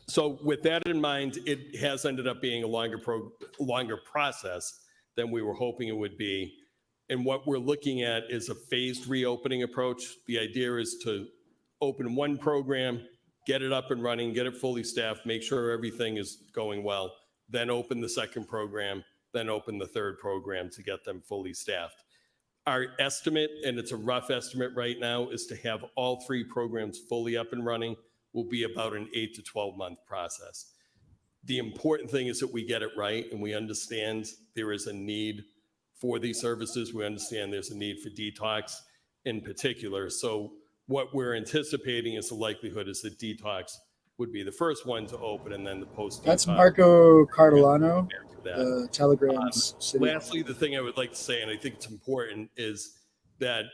S12: So with that in mind, it has ended up being a longer process than we were hoping it would be. And what we're looking at is a phased reopening approach. The idea is to open 1 program, get it up and running, get it fully staffed, make sure everything is going well, then open the 2nd program, then open the 3rd program to get them fully staffed. Our estimate, and it's a rough estimate right now, is to have all 3 programs fully up and running will be about an 8 to 12 month process. The important thing is that we get it right and we understand there is a need for these services. We understand there's a need for detox in particular. So what we're anticipating is the likelihood is that detox would be the first one to open and then the post-detox.
S2: That's Marco Cardolano, the Telegram's city.
S12: Lastly, the thing I would like to say, and I think it's important, is that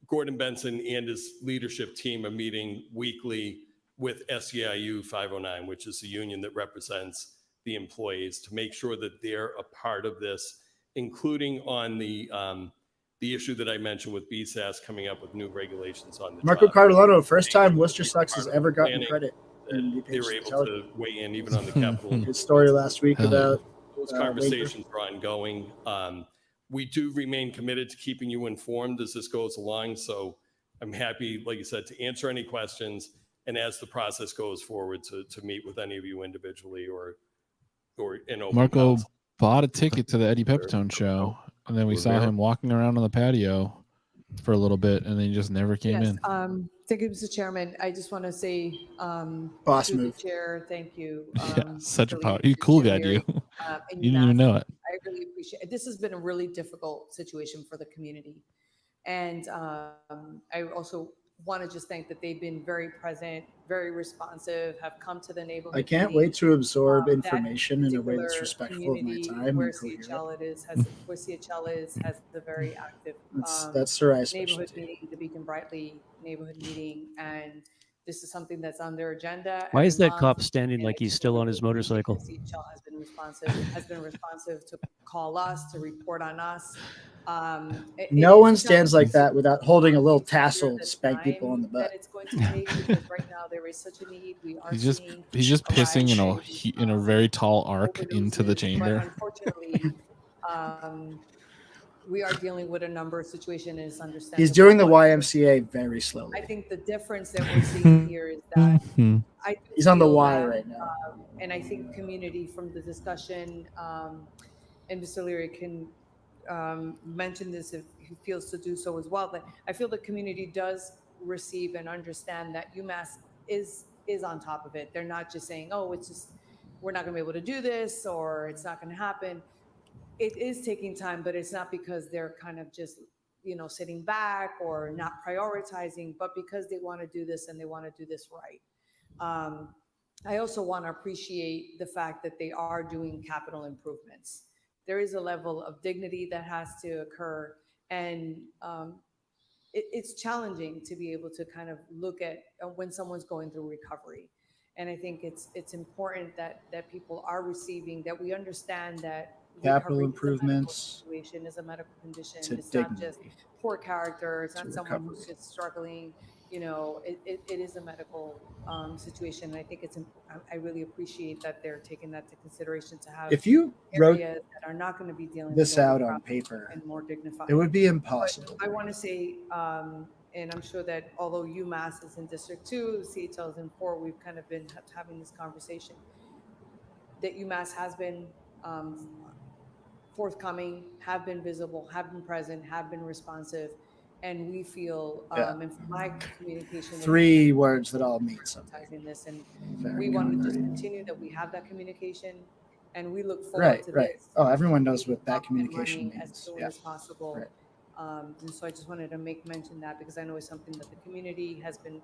S12: Gordon Benson and his leadership team are meeting weekly with SEIU 509, which is the union that represents the employees, to make sure that they're a part of this, including on the issue that I mentioned with BSAS coming up with new regulations on the
S2: Marco
S12: job.
S2: Cardolano, first time Worcester Sucks has ever gotten credit.
S12: And they were able to weigh in even on the capital.
S2: His story last week about
S12: those conversations are ongoing. We do remain committed to keeping you informed as this goes along. So I'm happy, like you said, to answer any questions. And as the process goes forward, to meet with any of you individually or in open
S1: Marco
S12: council.
S1: bought a ticket to the Eddie Pepitone show, and then we saw him walking around on the patio for a little bit, and then he just never came in.
S18: Thank you, Mr. Chairman. I just want to say,
S2: boss
S18: to the
S2: move.
S18: Chair, thank you.
S1: Yeah, such a
S18: for
S1: power.
S18: the
S1: He's a cool
S18: leadership
S1: guy,
S18: here,
S1: dude.
S18: and
S1: You didn't even know it.
S18: I really appreciate it. This has been a really difficult situation for the community. And I also want to just thank that they've been very present, very responsive, have come to the neighborhood.
S2: I can't wait to absorb information in a way that's respectful of my time.
S18: Where
S2: and coherent.
S18: CHL has the very active
S2: That's Sarai's
S18: neighborhood
S2: specialty.
S18: meeting, the Beacon Brightly neighborhood meeting, and this is something that's on their agenda.
S3: Why is
S18: every
S3: that
S18: month,
S3: cop standing
S18: and
S3: like he's still on his motorcycle?
S18: CHL has been responsive to call us, to report on us.
S2: No one stands like that without holding a little tassel to spank people on the butt.
S18: It's going to take, because right now there is such a need. We are
S1: He's just
S18: seeing
S1: pissing in a very tall arc into the chamber.
S18: But unfortunately, we are dealing with a number situation, and it's understandable.
S2: He's doing the YMCA very slowly.
S18: I think the difference that we're seeing here is that I do
S2: He's on the
S18: feel
S2: Y
S18: that,
S2: right now.
S18: and I think community from the discussion, and Mr. Leary can mention this if he feels to do so as well. But I feel the community does receive and understand that UMass is on top of it. They're not just saying, oh, it's just, we're not going to be able to do this, or it's not going to happen. It is taking time, but it's not because they're kind of just, sitting back or not prioritizing, but because they want to do this and they want to do this right. I also want to appreciate the fact that they are doing capital improvements. There is a level of dignity that has to occur, and it's challenging to be able to kind of look at when someone's going through recovery. And I think it's important that people are receiving, that we understand that
S2: capital improvements
S18: is a medical condition.
S2: to
S18: It's
S2: dignity.
S18: not just poor character. It's not
S2: To
S18: someone
S2: recovery.
S18: who's just struggling. It is a medical situation. And I think I really appreciate that they're taking that to consideration, to have
S2: If you wrote
S18: areas that are not going to be dealing
S2: this
S18: with
S2: out on
S18: overcrowding
S2: paper,
S18: and more dignified.
S2: it would be impossible.
S18: But I want to say, and I'm sure that although UMass is in District 2, CHL is in 4, we've kind of been having this conversation, that UMass has been forthcoming, have been visible, have been present, have been responsive, and we feel, and from my communication,
S2: Three words that all mean something.
S18: this, and
S2: Very
S18: we want to just
S2: concrete.
S18: continue that we have that communication, and we look forward to
S2: Right.
S18: this.
S2: Oh, everyone knows what that
S18: Up and
S2: communication
S18: running as
S2: means.
S18: soon
S2: Yeah.
S18: as possible.
S2: Right.
S18: And so I just wanted to mention that, because I know it's something that the community has been,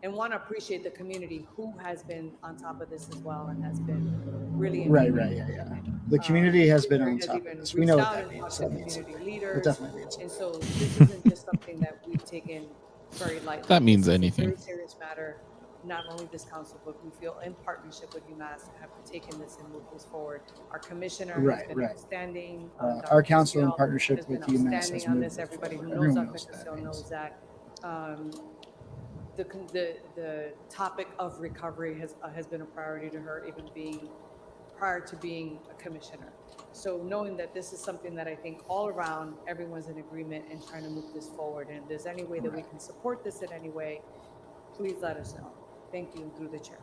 S18: and want to appreciate the community who has been on top of this as well, and has been really
S2: Right. Yeah. The community has been on
S18: has
S2: top of
S18: even
S2: this. We know
S18: reached
S2: what
S18: out
S2: that
S18: and
S2: means.
S18: talked to
S2: That means
S18: community
S2: something.
S18: leaders.
S2: It definitely means
S18: And so this isn't just something that we've taken very lightly.
S1: That means
S18: This is
S1: anything.
S18: a very serious matter. Not only this council, but we feel in partnership with UMass have taken this and moved this forward. Our commissioner has been outstanding.
S2: Our council in
S18: Castile
S2: partnership
S18: has been
S2: with UMass
S18: outstanding
S2: has
S18: on
S2: moved
S18: this.
S2: it
S18: Everybody who
S2: forward.
S18: knows
S2: Everyone
S18: Dr.
S2: knows what that
S18: Castile
S2: means.
S18: knows that the topic of recovery has been a priority to her, even prior to being a commissioner. So knowing that this is something that I think all around everyone's in agreement and trying to move this forward, and if there's any way that we can support this in any way, please let us know. Thank you, through the chair.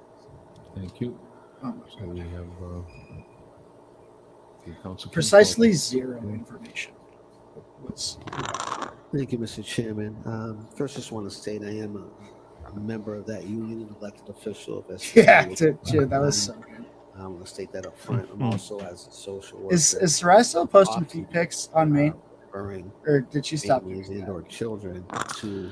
S6: Thank you.
S2: Oh,
S6: So we have the council.
S2: Precisely zero information.
S13: Thank you, Mr. Chairman. First, just want to state I am a member of that union, an elected official.
S2: Yeah, that was so good.
S13: I want to state that up front. I'm also as a social worker.
S2: Is Sarai still posting feed pics on Main? Or did she stop?
S13: Families and or children to.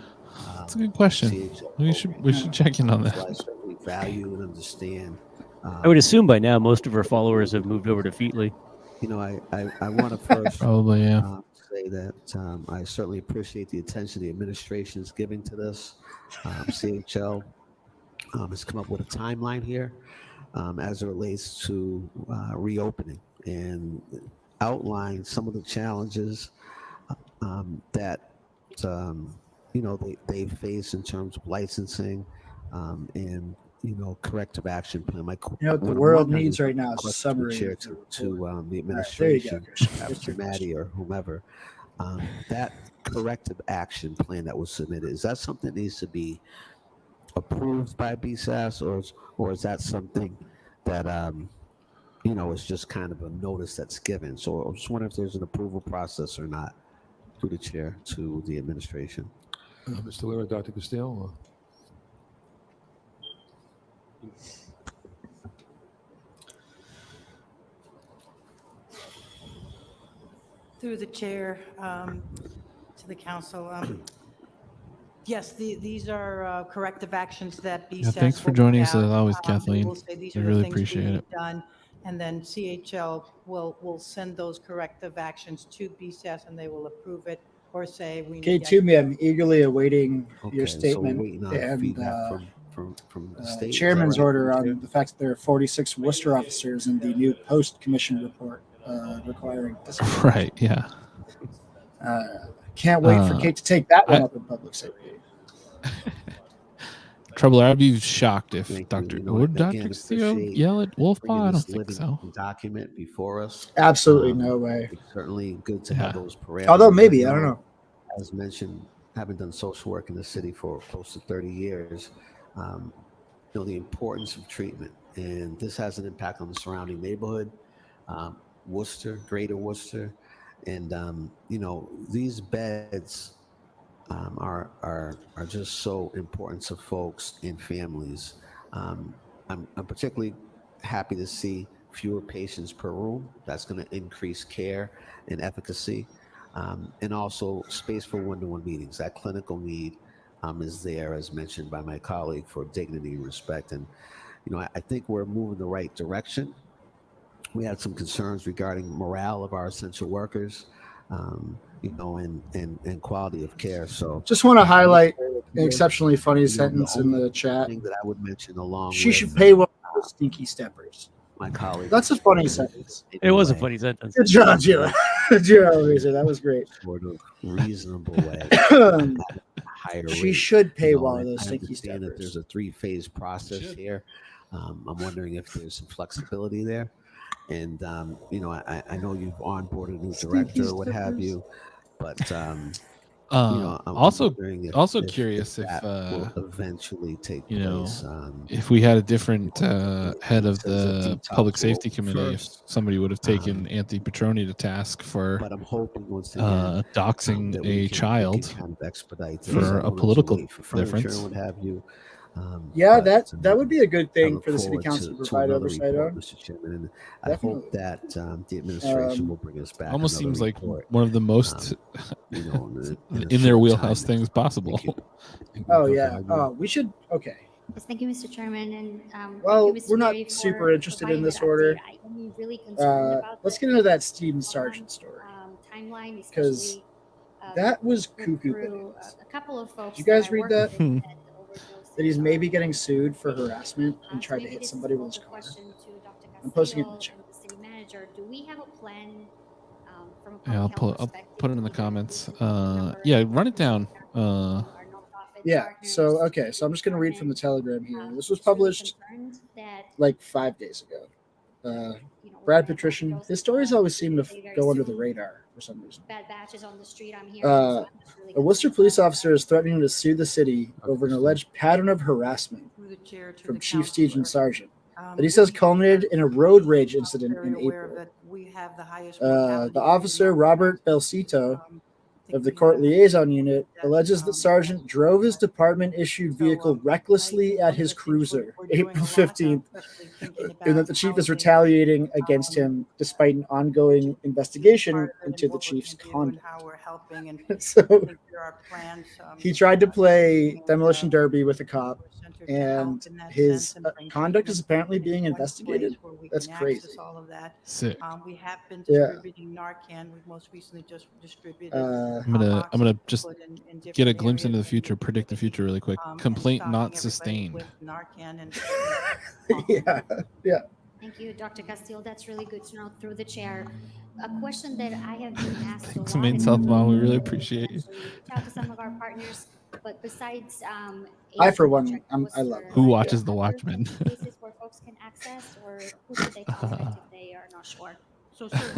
S1: That's a good question. We should check in on that.
S13: I certainly value and understand.
S3: I would assume by now most of our followers have moved over to Feetly.
S13: I want to first
S1: Probably, yeah.
S13: say that I certainly appreciate the attention the administration is giving to this. CHL has come up with a timeline here as it relates to reopening and outline some of the challenges that they face in terms of licensing and corrective action plan.
S2: What the world needs right now is a summary
S13: to the administration, after Maddie or whomever. That corrective action plan that was submitted, is that something that needs to be approved by BSAS, or is that something that is just kind of a notice that's given? So I just wonder if there's an approval process or not, through the chair to the administration.
S6: Mr. Lira, Dr. Castile.
S14: Through the chair to the council. Yes, these are corrective actions that BSAS.
S1: Yeah, thanks for
S14: will
S1: joining
S14: put
S1: us as
S14: out.
S1: always,
S14: They
S1: Kathleen.
S14: will say these
S1: I
S14: are the
S1: really
S14: things we
S1: appreciate
S14: need
S1: it.
S14: done, and then CHL will send those corrective actions to BSAS, and they will approve it or say we need.
S2: K2, I'm eagerly awaiting your
S13: So we're
S2: statement
S13: waiting on
S2: and
S13: feedback from the state. Is that
S2: chairman's
S13: right,
S2: order
S13: Chair?
S2: on the fact that there are 46 Worcester officers in the new post-commission report requiring discipline.
S1: Right, yeah.
S2: Can't wait for Kate to take that one up in public safety.
S1: Trouble, I'd be shocked if
S13: Thank you.
S1: Dr.
S13: You know,
S1: Would
S13: again,
S1: Dr. Castillo
S13: appreciate
S1: yell at Wolfpaw?
S13: bringing
S1: I don't
S13: this
S1: think
S13: living
S1: so.
S13: document before us.
S2: Absolutely no way.
S13: It's certainly good to have those parameters.
S2: Although maybe, I don't know.
S13: As mentioned, having done social work in the city for close to 30 years, you know, the importance of treatment. And this has an impact on the surrounding neighborhood, Worcester, greater Worcester. And, you know, these beds are just so important to folks and families. I'm particularly happy to see fewer patients per room. That's going to increase care and efficacy, and also space for one-to-one meetings. That clinical need is there, as mentioned by my colleague, for dignity and respect. And you know, I think we're moving the right direction. We had some concerns regarding morale of our essential workers, you know, and quality of care. So
S2: just want to highlight an exceptionally funny sentence in the chat.
S13: Thing that I would mention along
S2: She
S13: with,
S2: should pay well for stinky steppers.
S13: My colleague.
S2: That's a funny sentence.
S3: It was a funny sentence.
S2: Good job, Gila. Good job, Razor. That was great.
S13: Sort of reasonable way. Higher
S2: She
S13: rate.
S2: should pay
S13: You know,
S2: well
S13: I
S2: those stinky
S13: understand that
S2: steppers.
S13: there's a 3-phase process here. I'm wondering if there's some flexibility there. And, you know, I know you've onboarded a new director or what have you, but, you know, I'm wondering if
S1: curious
S13: that will eventually take
S1: you know,
S13: place.
S1: if we had a different head of the public safety committee, if somebody would have taken Anthony Petroni to task for
S13: but I'm hoping once again,
S1: doxing
S13: that
S1: a
S13: we
S1: child
S13: can kind of expedite this.
S1: for
S13: I
S1: a
S13: don't want to
S1: political
S13: wait for furniture
S1: difference.
S13: and what have you.
S2: Yeah,
S13: but,
S2: that would be a good
S13: I
S2: thing
S13: look
S2: for the city
S13: forward
S2: council to
S13: to
S2: provide
S13: another
S2: oversight
S13: report,
S2: on.
S13: Mr. Chairman, and I hope that the administration will bring us back.
S1: Almost
S13: another
S1: seems like
S13: report,
S1: one of the most
S13: you know, in a
S1: in their
S13: short
S1: wheelhouse
S13: time.
S1: things possible.
S2: Oh yeah. We should. Okay.
S19: Yes, thank you, Mr. Chairman, and
S2: Well,
S19: thank you, Mr.
S2: we're not
S19: Berry, for
S2: super interested in
S19: providing
S2: this
S19: that update.
S2: order.
S19: I am really concerned about
S2: Let's
S19: the
S2: get into that Stephen Sargent story
S19: timeline,
S2: because
S19: especially
S2: that was
S19: went
S2: cuckoo
S19: through
S2: bananas.
S19: a couple of folks.
S2: Did you guys
S19: that I
S2: read
S19: work
S2: that?
S19: with that overdosed
S2: That he's
S19: in,
S2: maybe getting sued for harassment and
S19: so
S2: tried to
S19: maybe
S2: hit
S19: this
S2: somebody
S19: is
S2: with his
S19: both a
S2: car.
S19: question to Dr.
S2: I'm posting it in the
S19: Castillo
S2: chat.
S19: and the city manager. Do we have a plan from a public
S1: Yeah, I'll put it in the comments. Yeah, run it down.
S2: Yeah. So okay. So I'm just gonna read from the Telegram here. This was published like 5 days ago. Brad Patrician. His stories always seem to go under the radar for some reason.
S19: Bad batches on the street. I'm hearing. So I'm just really
S2: A Worcester police officer is threatening to sue the city over an alleged pattern of harassment from Chief Stephen Sargent that he says culminated in a road rage incident in April. The officer, Robert Belsito, of the court liaison unit, alleges that Sargent drove his department-issued vehicle recklessly at his cruiser April 15th, and that the chief is retaliating against him despite an ongoing investigation into the chief's conduct. So he tried to play demolition derby with a cop, and his conduct is apparently being investigated. That's crazy.
S1: Sick.
S21: We have been
S2: Yeah.
S21: distributing Narcan. We've most recently just distributed.
S1: I'm gonna just get a glimpse into the future, predict the future really quick. Complaint not sustained.
S2: Yeah. Yeah.
S19: Thank you, Dr. Castillo. That's really good to know through the chair. A question that I have been asked a
S1: Thanks,
S19: lot.
S1: Maine Southbound. We really appreciate you.
S19: Reach out to some of our partners, but besides,
S2: I, for one, I love
S1: Who watches The Watchmen?
S19: places where folks can access, or who should they contact if they are not sure?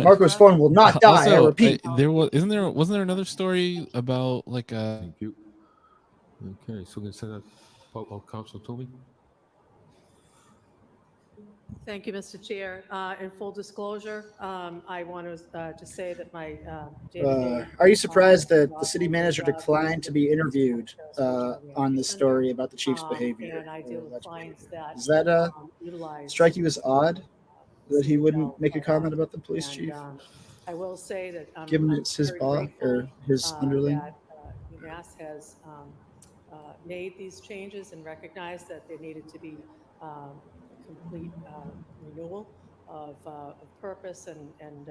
S2: Marco's phone will not die. I
S1: Also,
S2: repeat.
S1: wasn't there another story about like a.
S6: Thank you. Okay, so they said that Council Toby.
S15: Thank you, Mr. Chair. In full disclosure, I want to just say that my
S2: Are you surprised that the city manager declined to be interviewed on this story about the chief's behavior?
S15: And I deal with clients that
S2: Does that
S15: utilize
S2: strike you as odd that he wouldn't make a comment about the police chief,
S15: I will say that
S2: given
S15: I'm
S2: it's his
S15: very
S2: boss
S15: grateful,
S2: or his underling?
S15: that UMass has made these changes and recognized that there needed to be complete renewal of purpose and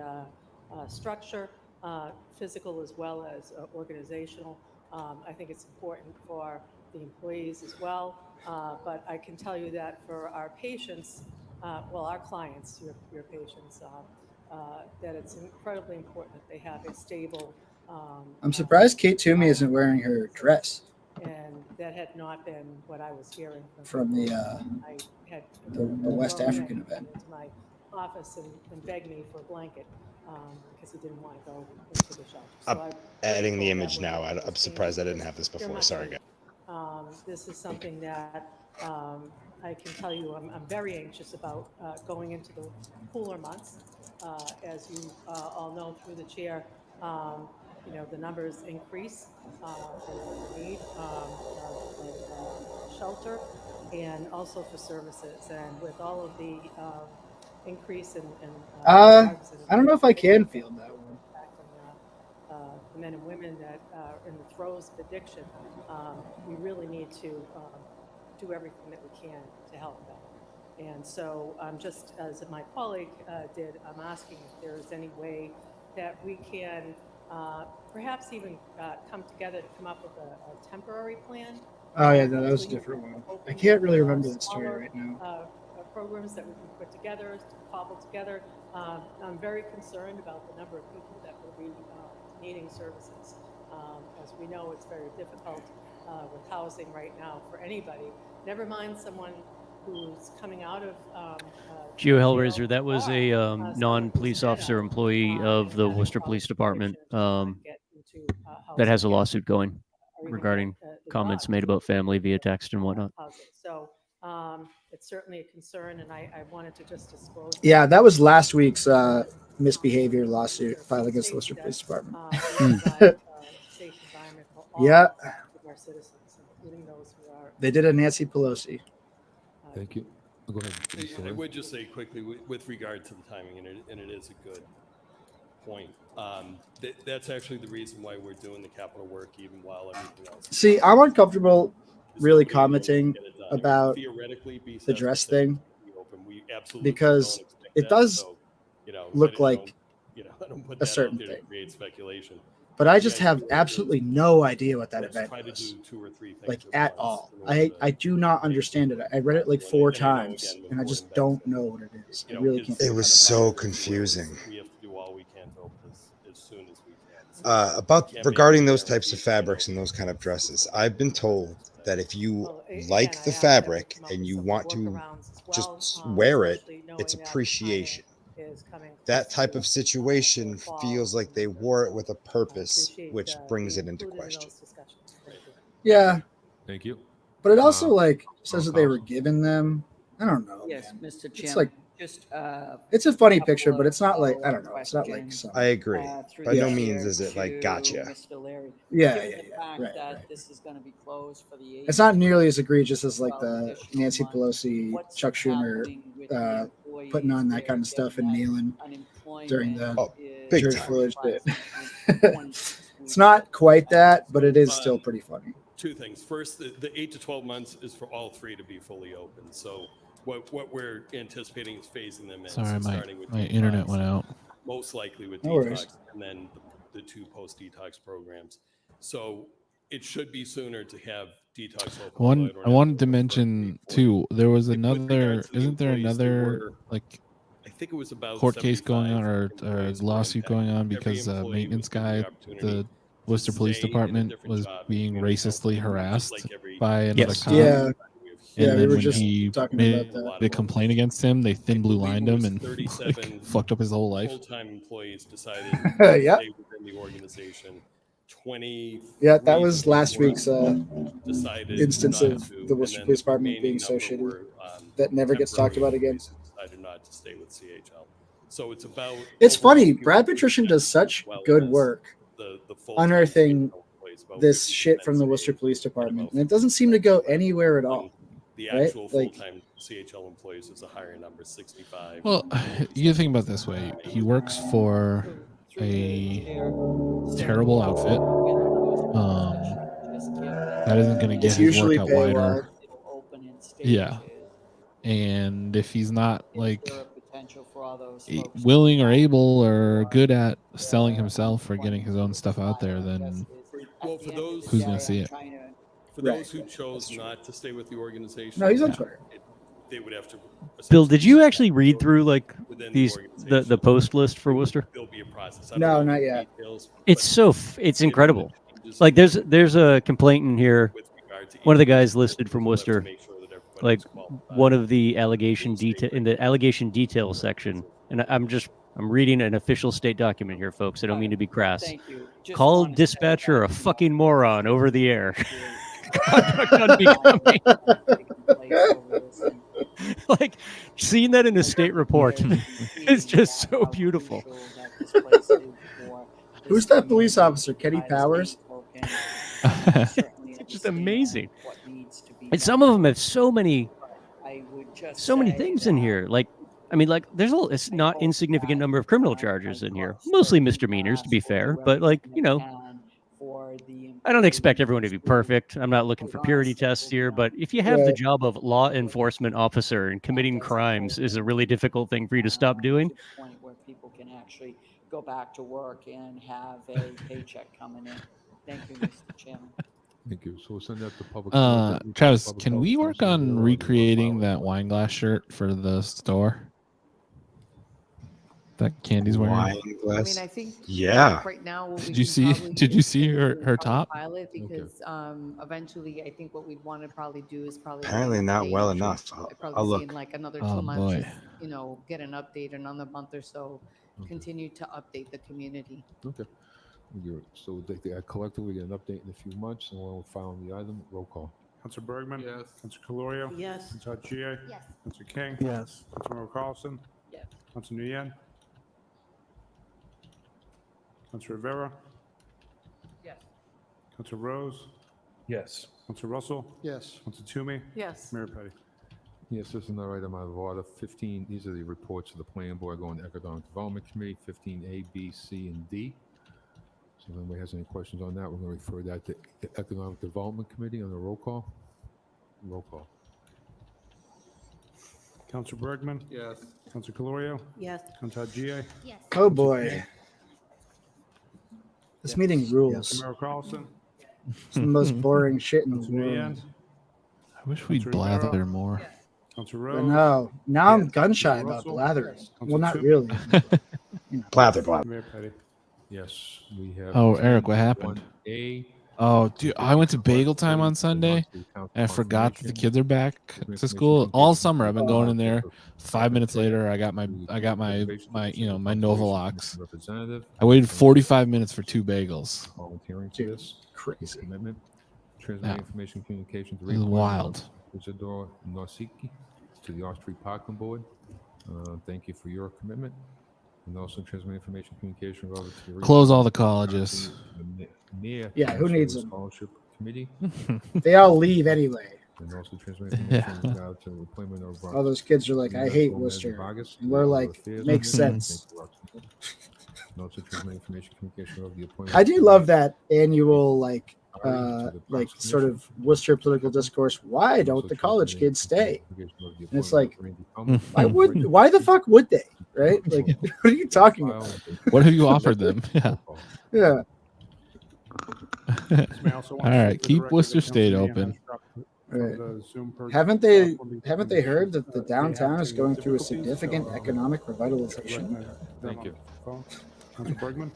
S15: structure, physical as well as organizational. I think it's important for the employees as well, but I can tell you that for our patients, well, our clients, your patients, that it's incredibly important that they have a stable.
S2: I'm surprised Kate Toomey isn't wearing her dress.
S15: And that had not been what I was hearing
S2: From the
S15: I had
S2: West
S15: Rowan
S2: African
S15: had come
S2: event.
S15: into my office and begged me for a blanket because he didn't want to go into the shelter. So
S4: I'm
S15: I'm
S4: adding the
S15: grateful
S4: image
S15: that
S4: now.
S15: we're making
S4: I'm
S15: this
S4: surprised I
S15: change
S4: didn't have this
S15: because they're
S4: before.
S15: much
S4: Sorry,
S15: needed.
S4: guys.
S15: This is something that I can tell you I'm very anxious about going into the cooler months. As you all know through the chair, the numbers increase for the need of shelter and also for services. And with all of the increase in drugs and
S2: I don't know if I can field that one.
S15: the men and women that are in the throes of addiction, we really need to do everything that we can to help them. And so just as my colleague did, I'm asking if there is any way that we can perhaps even come together to come up with a temporary plan.
S2: Oh yeah, no, that was a different one. I can't really remember the story right now.
S15: Programs that we can put together, cobble together. I'm very concerned about the number of people that will be needing services. As we know, it's very difficult with housing right now for anybody. Never mind someone who's coming out of
S3: Geo Hellraiser, that was a non-police officer employee of the Worcester Police Department that has a lawsuit going regarding comments made about family via text and whatnot.
S15: So it's certainly a concern, and I wanted to just disclose.
S2: Yeah, that was last week's misbehavior lawsuit filed against the Worcester Police Department.
S15: Safe environment for all
S2: Yeah,
S15: of our citizens, including those who are.
S2: they did a Nancy Pelosi.
S6: Thank you. Go ahead.
S12: I would just say quickly with regard to the timing, and it is a good point. That's actually the reason why we're doing the capital work even while everything else.
S2: See, I'm uncomfortable really commenting about the dress thing because it does look like a certain thing. But I just have absolutely no idea what that event was, like at all. I do not understand it. I read it like 4 times, and I just don't know what it is. I really can't.
S4: It was so confusing.
S12: We have to do all we can to open this as soon as we can.
S4: About regarding those types of fabrics and those kind of dresses, I've been told that if you like the fabric and you want to just wear it, it's appreciation. That type of situation feels like they wore it with a purpose, which brings it into question.
S2: Yeah,
S6: Thank you.
S2: but it also like says that they were given them. I don't know.
S17: Yes,
S2: man.
S17: Mr. Chairman.
S2: It's like
S17: just
S2: it's a funny picture, but it's not like I don't know. It's not like some.
S4: I agree. By no means is it like gotcha.
S2: Yeah, right.
S17: This is going to be closed for the.
S2: It's not nearly as egregious as like the Nancy Pelosi, Chuck Schumer putting on that kind of stuff and kneeling during the George Floyd shit. It's not quite that, but it is still pretty funny.
S12: 2 things. First, the 8 to 12 months is for all 3 to be fully open. So what we're anticipating is phasing them in.
S1: Sorry,
S12: so
S1: my
S12: starting with
S1: internet
S12: detox,
S1: went out.
S12: Most likely with
S2: No
S12: detox,
S2: worries.
S12: and then the 2 post-detox programs. So it should be sooner to have detox open.
S1: I wanted to mention too. There was another. Isn't there another like?
S12: I think it was about
S1: court case going on or a lawsuit going on because a maintenance guy, the Worcester Police Department, was being racistly harassed by another cop.
S2: Yeah.
S1: And
S2: we
S1: then
S2: were
S1: when
S2: just
S1: he
S2: talking
S1: made
S2: about
S1: a complaint against him, they thin blue lined him and
S12: 37
S1: like, fucked up his whole life.
S12: Full-time employees decided to
S2: Yep.
S12: stay within the organization. 20.
S2: Yeah, that was last week's
S12: decided
S2: instance
S12: not
S2: of
S12: to,
S2: the
S12: and
S2: Worcester
S12: then
S2: Police
S12: the
S2: Department
S12: remaining
S2: being so
S12: number
S2: shitty
S12: were,
S2: that never gets talked about again.
S12: Decided not to stay with CHL. So it's about.
S2: It's
S12: overall
S2: funny.
S12: people
S2: Brad Patrician does such
S12: well
S2: good
S12: as
S2: work
S12: the full-time
S2: unearthing
S12: employees, about
S2: this
S12: 50%
S2: shit from the Worcester Police Department, and it doesn't seem to go anywhere at all.
S12: The
S2: right?
S12: actual
S2: Like,
S12: full-time CHL employees is a higher number, 65.
S1: Well, you think about it this way: he works for a terrible outfit. That isn't going to get
S2: It's
S1: his
S2: usually
S1: work out
S2: pay
S1: wider.
S17: well.
S1: Yeah, and if he's not like
S17: Potential for all those
S1: willing or able or good at selling himself or getting his own stuff out there, then
S12: Well, for those
S1: who's going to see it?
S12: For those who chose not to stay with the organization,
S2: No, he's on Twitter.
S12: They would have to.
S3: Bill, did you actually read through like
S12: Within
S3: these
S12: the
S3: the post list for Worcester?
S12: There'll be a process. I don't
S2: No,
S12: know
S2: not
S12: the
S2: yet.
S12: details,
S3: It's
S12: but
S3: it's incredible. Like there's a complaint in here
S12: to
S3: one of the
S12: each
S3: guys
S12: individual,
S3: listed from
S12: so we have to
S3: Worcester,
S12: make sure that everybody
S3: like
S12: is qualified.
S3: one of the allegation detail in the allegation detail section, and I'm reading an official state document here, folks. I don't mean to be crass.
S17: Thank you. Just
S3: Call
S17: wanted to
S3: dispatcher a
S17: let you know
S3: fucking moron over the air.
S17: Conduct
S3: unbecoming.
S17: taking place over this, and
S3: Like seeing that in a state report is just so
S17: how
S3: beautiful.
S17: crucial that this place is for
S2: Who's that police officer? Kenny Powers?
S3: It's just amazing. And some of them have so many things in here. Like, I mean, like it's not insignificant number of criminal charges in here. Mostly misdemeanors, to be fair. But like, you know, I don't expect everyone to be perfect. I'm not looking for purity tests here. But if you have the job of law enforcement officer and committing crimes is a really difficult thing for you to stop doing.
S17: point where people can actually go back to work and have a paycheck coming in. Thank you, Mr. Chairman.
S6: Thank you. So we'll send that to public.
S1: Travis, can we work on recreating that wine glass shirt for the store that Candy's wearing?
S4: Wine glass.
S18: I mean, I think
S4: Yeah.
S18: right now.
S1: Did you see her top?
S18: Pilot because eventually, I think what we'd want to probably do is probably
S4: Apparently not well enough.
S18: Probably
S4: I'll
S18: see
S4: look.
S18: in like another
S1: Oh,
S18: 2 months.
S1: boy.
S18: Just, get an update another month or so. Continue to update the community.
S6: Okay. So they collectively get an update in a few months, and we'll file the item. Roll call.
S10: Councilor Bergman?
S6: Yes.
S10: Councilor Calorio?
S14: Yes.
S10: Councilor Chia?
S19: Yes.
S10: Councilor King?
S20: Yes.
S10: Councilor Carlson?
S18: Yes.
S10: Councilor Nguyen? Councilor Rivera?
S18: Yes.
S10: Councilor Rose?
S11: Yes.
S10: Councilor Russell?
S20: Yes.
S10: Councilor Toomey?
S18: Yes.
S10: Mayor Petty?
S6: Yes, this is another item out of order. 15, these are the reports of the planning board going to Economic Development Committee, 15A, B, C, and D. So if anybody has any questions on that, we're going to refer that to the Economic Development Committee on the roll call. Roll call.
S10: Councilor Bergman?
S8: Yes.
S10: Councilor Calorio?
S14: Yes.
S10: Councilor Gia?
S19: Yes.
S2: Oh boy. This meeting rules.
S10: Mayor Carlson?
S2: It's the most boring shit in the
S10: Councilor Nguyen?
S2: world.
S1: I wish we'd blather more.
S10: Councilor
S2: I
S10: Rose?
S2: know. Now I'm gun shy
S10: Councilor
S2: about
S10: Russell?
S2: blathering.
S10: Councilor
S2: Well, not
S10: Toomey?
S2: really.
S4: Blather.
S10: Mayor Petty?
S6: Yes, we have.
S1: Oh, Eric, what happened?
S6: 1A.
S1: Oh, dude, I went to bagel time on Sunday and I forgot that the kids are back to school. All summer I've been going in there. 5 minutes later, I got my my Novalox.
S6: Representative.
S1: I waited 45 minutes for 2 bagels.
S6: Volunteering for this.
S2: Crazy.
S6: Commitment. Transmitting information communication.
S1: It was wild.
S6: Isidore Norsiki to the Off Street Parking Board. Thank you for your commitment. And also transmit information communication relative to the
S1: Close all the colleges.
S2: Yeah, who needs them?
S6: Scholarship Committee.
S2: They all leave anyway.
S6: And also transmit information regard to the appointment of
S2: All those kids are like, I hate Worcester. And we're like, makes sense.
S6: And also transmit information communication of the appointment.
S2: I do love that annual like sort of Worcester political discourse. Why don't the college kids stay? And it's like, why the fuck would they? Right? Like, what are you talking about?
S1: What have you offered them? Yeah.
S2: Yeah.
S1: All right, keep Worcester State open.
S2: Right. Haven't they heard that the downtown is going through a significant economic revitalization?
S6: Thank you.
S10: Councilor Bergman?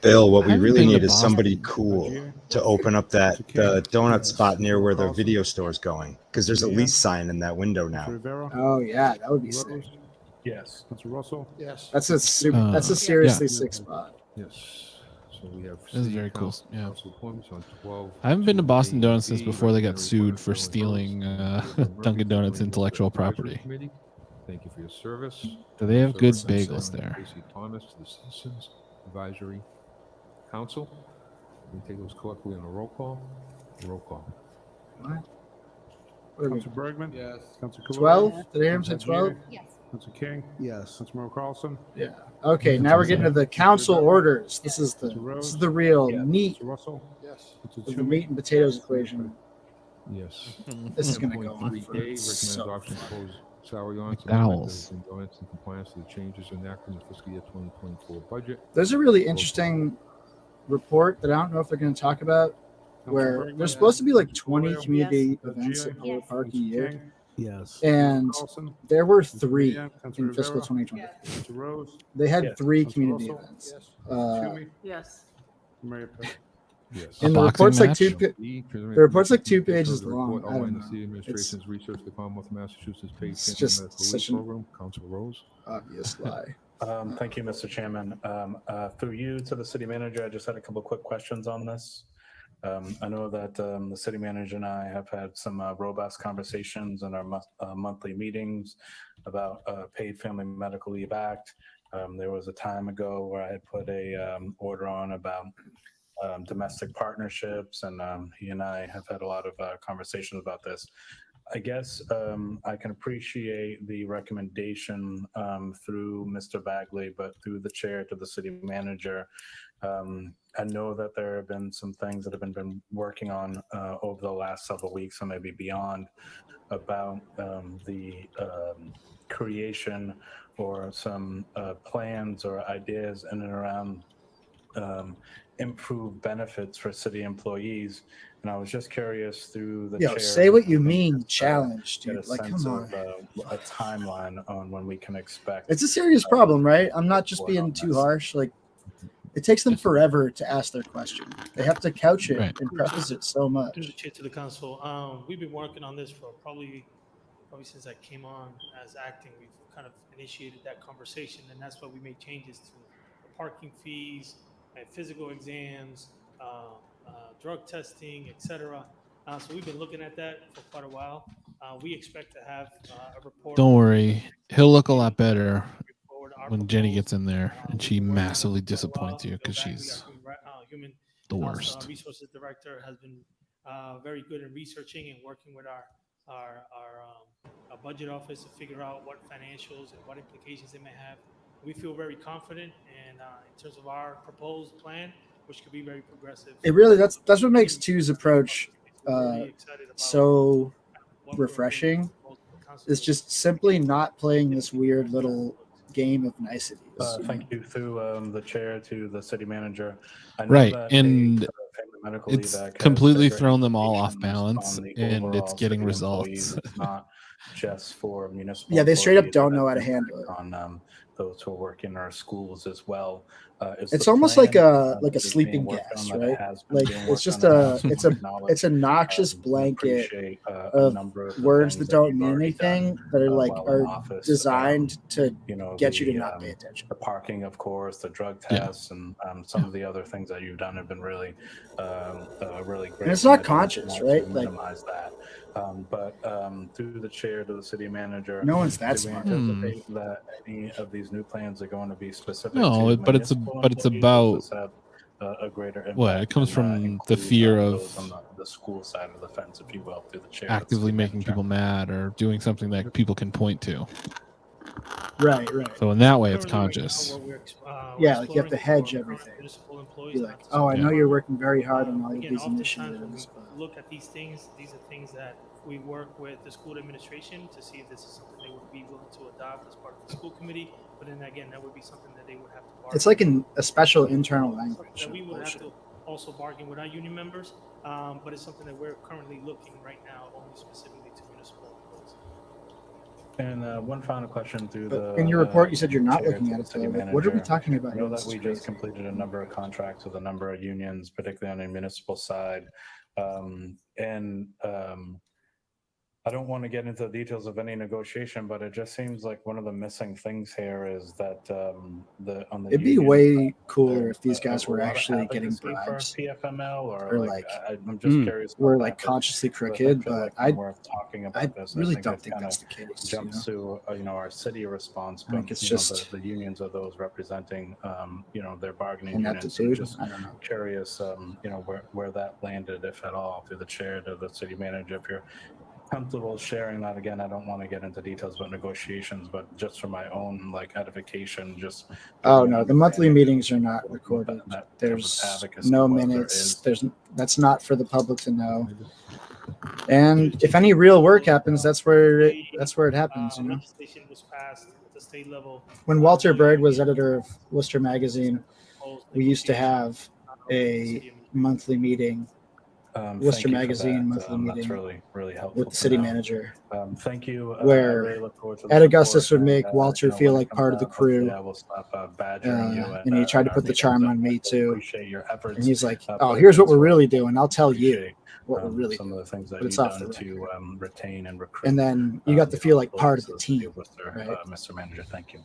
S4: Bill, what we
S1: haven't
S4: really
S1: been to
S4: need is
S1: Boston.
S4: somebody cool to open up the donut spot near where the video store is going, because there's a lease sign in that window now.
S10: Rivera?
S2: Oh yeah, that would be sick.
S10: Rose? Yes. Councilor Russell?
S20: Yes.
S2: That's a seriously sick spot.
S6: Yes. So we have.
S1: This is very cool. Yeah.
S6: Council appointments on 12.
S1: I haven't been to Boston Donuts since before they got sued for stealing Dunkin' Donuts intellectual property.
S6: Thank you for your service.
S1: Do they have good
S6: Service.
S1: bagels there?
S6: Tracy Thomas to the Citizens Advisory Council. We take those collectively on a roll call. Roll call.
S10: Councilor Bergman?
S8: Yes.
S10: Councilor Calorio?
S2: 12? Did I hear him say 12?
S19: Yes.
S10: Councilor King?
S20: Yes.
S10: Councilor Carlson?
S2: Yeah. Okay, now we're getting to the council orders. This is the real meat
S10: Councilor Russell?
S20: Yes.
S10: Councilor
S2: of the
S10: Toomey?
S2: meat and potatoes equation.
S6: Yes.
S2: This is gonna go on
S6: 10.3A,
S2: for
S6: recommend
S2: so
S6: adoption of proposed salary on
S1: McDowell's.
S6: Donuts in compliance with the changes enacted in the fiscal year 2024 budget.
S2: There's a really interesting report that I don't know if they're going to talk about, where there's supposed to be like 20 community events at Polo Park a year,
S20: Yes.
S2: and there were 3
S10: Councilor
S2: in fiscal
S10: Rivera?
S2: 2020.
S10: Councilor Rose?
S2: They had
S10: Yes.
S2: 3
S10: Councilor
S2: community
S10: Russell?
S2: events.
S10: Toomey?
S18: Yes.
S10: Mayor Petty?
S6: Yes.
S2: And the
S1: boxing
S2: report's like
S1: match?
S2: the report's like 2 pages long. I don't
S6: The city
S2: know.
S6: administration's research the Commonwealth of Massachusetts paid
S2: It's
S6: family
S2: just
S6: medical leave
S2: such an
S6: program. Council Rose.
S2: obvious lie.
S11: Thank you, Mr. Chairman. Through you to the city manager, I just had a couple of quick questions on this. I know that the city manager and I have had some robust conversations in our monthly meetings about paid Family Medical Leave Act. There was a time ago where I had put a order on about domestic partnerships, and he and I have had a lot of conversations about this. I guess I can appreciate the recommendation through Mr. Bagley, but through the chair to the city manager. I know that there have been some things that have been working on over the last several weeks, or maybe beyond, about the creation or some plans or ideas in and around improved benefits for city employees. And I was just curious through the chair.
S2: Say what you mean, challenge, dude.
S11: Get a
S2: Like,
S11: sense
S2: come
S11: of
S2: on.
S11: a timeline on when we can expect.
S2: It's a serious problem, right? I'm not just being too harsh. Like, it takes them forever to ask their question. They have to couch it and preface it so much.
S7: Through the chair to the council, we've been working on this for probably since I came on as acting. We've kind of initiated that conversation, and that's why we made changes to the parking fees and physical exams, drug testing, etc. So we've been looking at that for quite a while. We expect to have a report.
S1: Don't worry, he'll look a lot better when Jenny gets in there and she massively disappoints you because she's the worst.
S7: Resources director has been very good in researching and working with our budget office to figure out what financials and what implications it may have. We feel very confident in terms of our proposed plan, which could be very progressive.
S2: It really that's what makes Two's approach so refreshing. Is just simply not playing this weird little game of niceties.
S11: Thank you through the chair to the city manager. I know
S1: Right,
S11: that
S1: and
S11: the Family Medical Leave
S1: it's
S11: Act has
S1: completely
S11: bigger
S1: thrown them all off
S11: implications
S1: balance,
S11: on the
S1: and it's
S11: overall
S1: getting
S11: city
S1: results.
S11: employees. It's not just for municipal.
S2: Yeah, they straight up
S11: employees,
S2: don't
S11: it
S2: know
S11: has
S2: how to handle it.
S11: on those who work in our schools as well.
S2: It's almost like a sleeping gas, right? Like it's just it's a noxious blanket of words that don't mean anything that are designed to get you to not pay attention.
S11: The parking, of course, the drug tests, and some of the other things that you've done have been really great.
S2: And it's not conscious, right?
S11: Like minimize that. But through the chair to the city manager,
S2: no one's that
S11: do we
S2: smart.
S11: anticipate that any of these new plans are going to be specific?
S1: No,
S11: to
S1: but it's about
S11: a greater impact.
S1: what it comes from the fear of
S11: those on the school side of the fence, if you will, through the chair.
S1: actively making people mad or doing something that people can point to.
S2: Right.
S1: So in that way, it's conscious.
S2: Yeah, like you have to hedge everything. Be like, oh, I know you're working very hard on all of these initiatives.
S7: Look at these things. These are things that we work with the school administration to see if this is something they would be willing to adopt as part of the school committee. But then again, that would be something that they would have to bargain.
S2: It's like a special internal language.
S7: That we would have to also bargain with our union members. But it's something that we're currently looking right now only specifically to municipal employees.
S11: And one final question through the.
S2: In your report, you said you're not looking at it.
S11: City
S2: Like, what are we
S11: manager.
S2: talking about?
S11: I know that we just completed a number of contracts with a number of unions, particularly on the municipal side. I don't want to get into the details of any negotiation, but it just seems like one of the missing things here is that on the
S2: It'd be
S11: union
S2: way
S11: side,
S2: cooler if these guys
S11: a
S2: were
S11: lot of
S2: actually getting
S11: advocacy for
S2: bribes.
S11: PFML
S2: Or
S11: like I'm just curious.
S2: We're
S11: about
S2: like
S11: that,
S2: consciously
S11: but I
S2: crooked,
S11: feel
S2: but
S11: like
S2: I
S11: when we're talking about this,
S2: really
S11: I
S2: don't
S11: it
S2: think
S11: kinda
S2: that's the case.
S11: jumps to our city response,
S2: I think
S11: but
S2: it's
S11: the
S2: just
S11: the unions are those representing their bargaining
S2: an
S11: units. So
S2: aptitude.
S11: just
S2: I don't know.
S11: curious where that landed, if at all, through the chair to the city manager. If you're comfortable sharing that, again, I don't want to get into details about negotiations, but just for my own edification, just.
S2: Oh no, the monthly meetings are not recorded.
S11: That
S2: There's
S11: advocacy,
S2: no
S11: what there
S2: minutes.
S11: is.
S2: That's not for the public to know. And if any real work happens, that's where it happens.
S7: Legislation was passed at the state level.
S2: When Walter Berg was editor of Worcester magazine, we used to have a monthly meeting Worcester
S11: Thank you for
S2: Magazine
S11: that.
S2: monthly
S11: That's
S2: meeting
S11: really, really helpful
S2: with the
S11: to
S2: city
S11: know.
S2: manager,
S11: Thank you. I
S2: where
S11: really look forward to the
S2: Ed Augustus
S11: support,
S2: would
S11: and,
S2: make Walter
S11: you know,
S2: feel
S11: when it
S2: like
S11: comes
S2: part of the
S11: out, hopefully
S2: crew.
S11: I will stop badgering you
S2: And he tried
S11: at
S2: to
S11: our
S2: put the
S11: meetings.
S2: charm
S11: I
S2: on me too.
S11: appreciate your efforts.
S2: And he's like,
S11: but
S2: "Oh,
S11: it
S2: here's what
S11: is
S2: we're
S11: what
S2: really
S11: I
S2: doing. I'll tell you
S11: appreciate,
S2: what we're really
S11: some
S2: doing."
S11: of the things that
S2: But it's
S11: you've
S2: off the
S11: done
S2: record.
S11: to retain and recruit.
S2: And then you got to feel like part of the
S11: employees
S2: team,
S11: of Worcester,
S2: right?
S11: Mr. Manager. Thank you.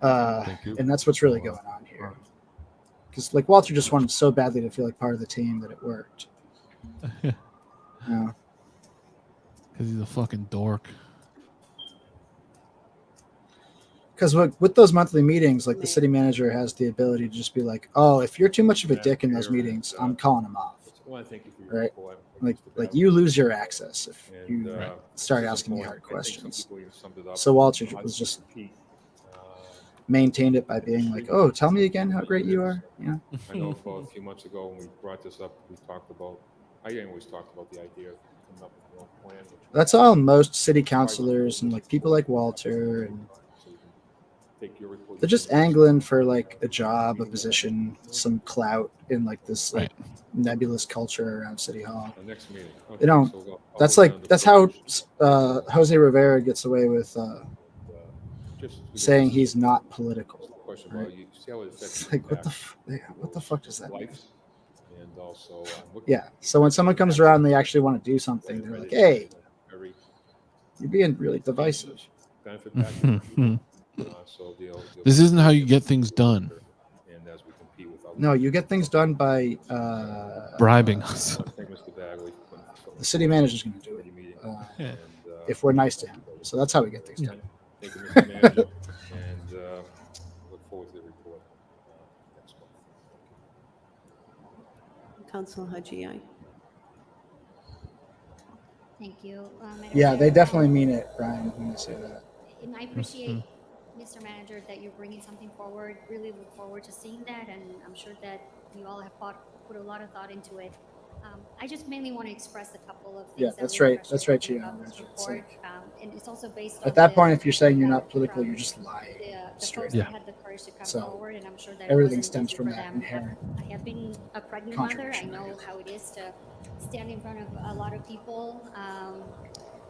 S2: And that's what's really going on here. Because like Walter just wanted so badly to feel like part of the team that it worked. Yeah.
S1: Because he's a fucking dork.
S2: Because with those monthly meetings, like the city manager has the ability to just be like, "Oh, if you're too much of a dick in those meetings, I'm calling him off."
S6: I want to thank you for your
S2: Right?
S6: report.
S2: Like you lose your access if you start asking me hard questions. So Walter was just maintained it by being like, "Oh, tell me again how great you are." Yeah.
S6: I know about a few months ago when we brought this up, we talked about, I always talked about the idea of coming up with your own plan.
S2: That's all most city councilors and like people like Walter, and they're just angling for like a job, a position, some clout in like this like nebulous culture around City Hall.
S6: Next meeting.
S2: They don't. That's how Jose Rivera gets away with saying he's not political. Right? It's like what the fuck does that mean?
S6: And also,
S2: Yeah. So when someone comes around and they actually want to do something, they're like, "Hey, you're being really divisive."
S1: This isn't how you get things done.
S2: No, you get things done by
S1: bribing us.
S2: The city manager's going to do it if we're nice to him. So that's how we get things done.
S6: Thank you, Mr. Manager, and look forward to the report next month.
S5: Councilor Haji.
S19: Thank you.
S2: Yeah, they definitely mean it, Brian, when you say that.
S19: And I appreciate, Mr. Manager, that you're bringing something forward. Really look forward to seeing that, and I'm sure that you all have put a lot of thought into it. I just mainly want to express a couple of things.
S2: Yeah, that's right. That's right, Chia.
S19: And it's also based on
S2: At that point, if you're saying you're not political, you're just lying.
S19: The
S2: straight.
S19: folks that had the courage to come forward, and I'm sure that
S2: everything
S19: it wasn't
S2: stems
S19: easy
S2: from
S19: for
S2: that
S19: them.
S2: inherent.
S19: I have been a pregnant mother. I know how it is to stand in front of a lot of people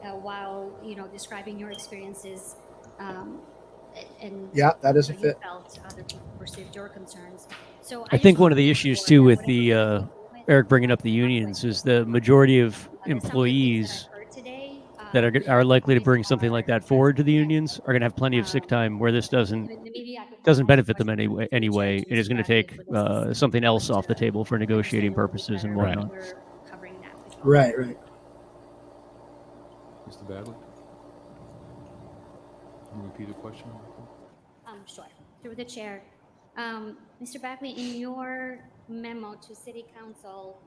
S19: while describing your experiences. And
S2: yeah, that is a
S19: you
S2: fit.
S19: felt other people perceived your concerns. So
S3: I think one of the issues too with the Eric bringing up the unions is the majority of employees that are likely to bring something like that forward to the unions are going to have plenty of sick time where this doesn't benefit them anyway. It is going to take something else off the table for negotiating purposes and whatnot.
S2: Right.
S6: Mr. Badley? Can you repeat the question?
S19: Sure. Through the chair. Mr. Bagley, in your memo to City Council,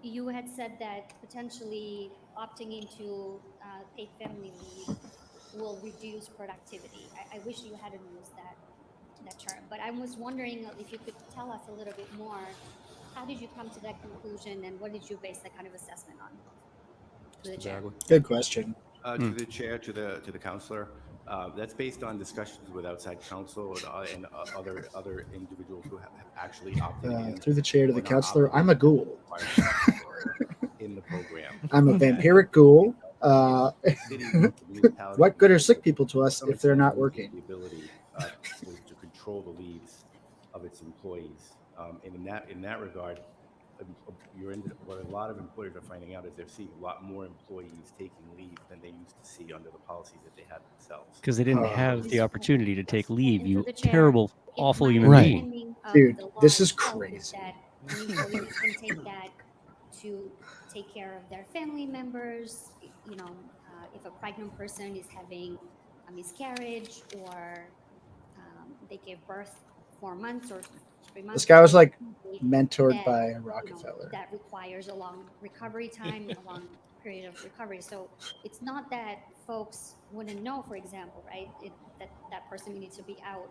S19: you had said that potentially opting into paid family leave will reduce productivity. I wish you hadn't used that term, but I was wondering if you could tell us a little bit more. How did you come to that conclusion, and what did you base that kind of assessment on? To the chair.
S2: Good question.
S22: To the chair, to the councilor. That's based on discussions with outside counsel and other individuals who have actually opted in.
S2: Through the chair to the councilor, I'm a ghoul.
S22: In the program.
S2: I'm a vampiric ghoul. What good are sick people to us if they're not working?
S22: The ability to control the leaves of its employees, and in that regard, what a lot of employers are finding out is they're seeing a lot more employees taking leave than they used to see under the policies that they had themselves.
S3: Because they didn't have the opportunity to take leave. You terrible, awful human being.
S2: Dude, this is crazy.
S19: That employees can take that to take care of their family members. If a pregnant person is having a miscarriage, or they gave birth 4 months or 3 months.
S2: This guy was like mentored by Rockefeller.
S19: That requires a long recovery time, a long period of recovery. So it's not that folks wouldn't know, for example, right, that person needs to be out.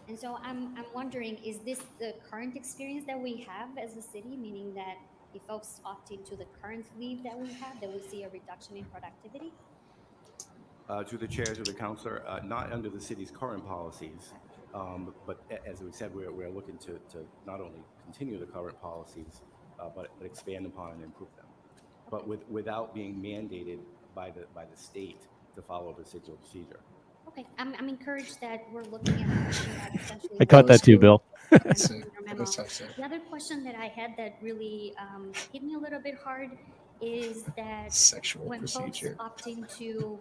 S19: And so I'm wondering, is this the current experience that we have as a city, meaning that if folks opt into the current leave that we have, that we see a reduction in productivity?
S22: To the chair, to the councilor, not under the city's current policies. But as we said, we're looking to not only continue the current policies, but expand upon and improve them, but without being mandated by the state to follow a particular procedure.
S19: Okay, I'm encouraged that we're looking at something that essentially.
S3: I caught that too, Bill.
S2: That's
S19: in your memo. The other question that I had that really hit me a little bit hard is that
S2: Sexual
S19: when
S2: procedure.
S19: folks opt into,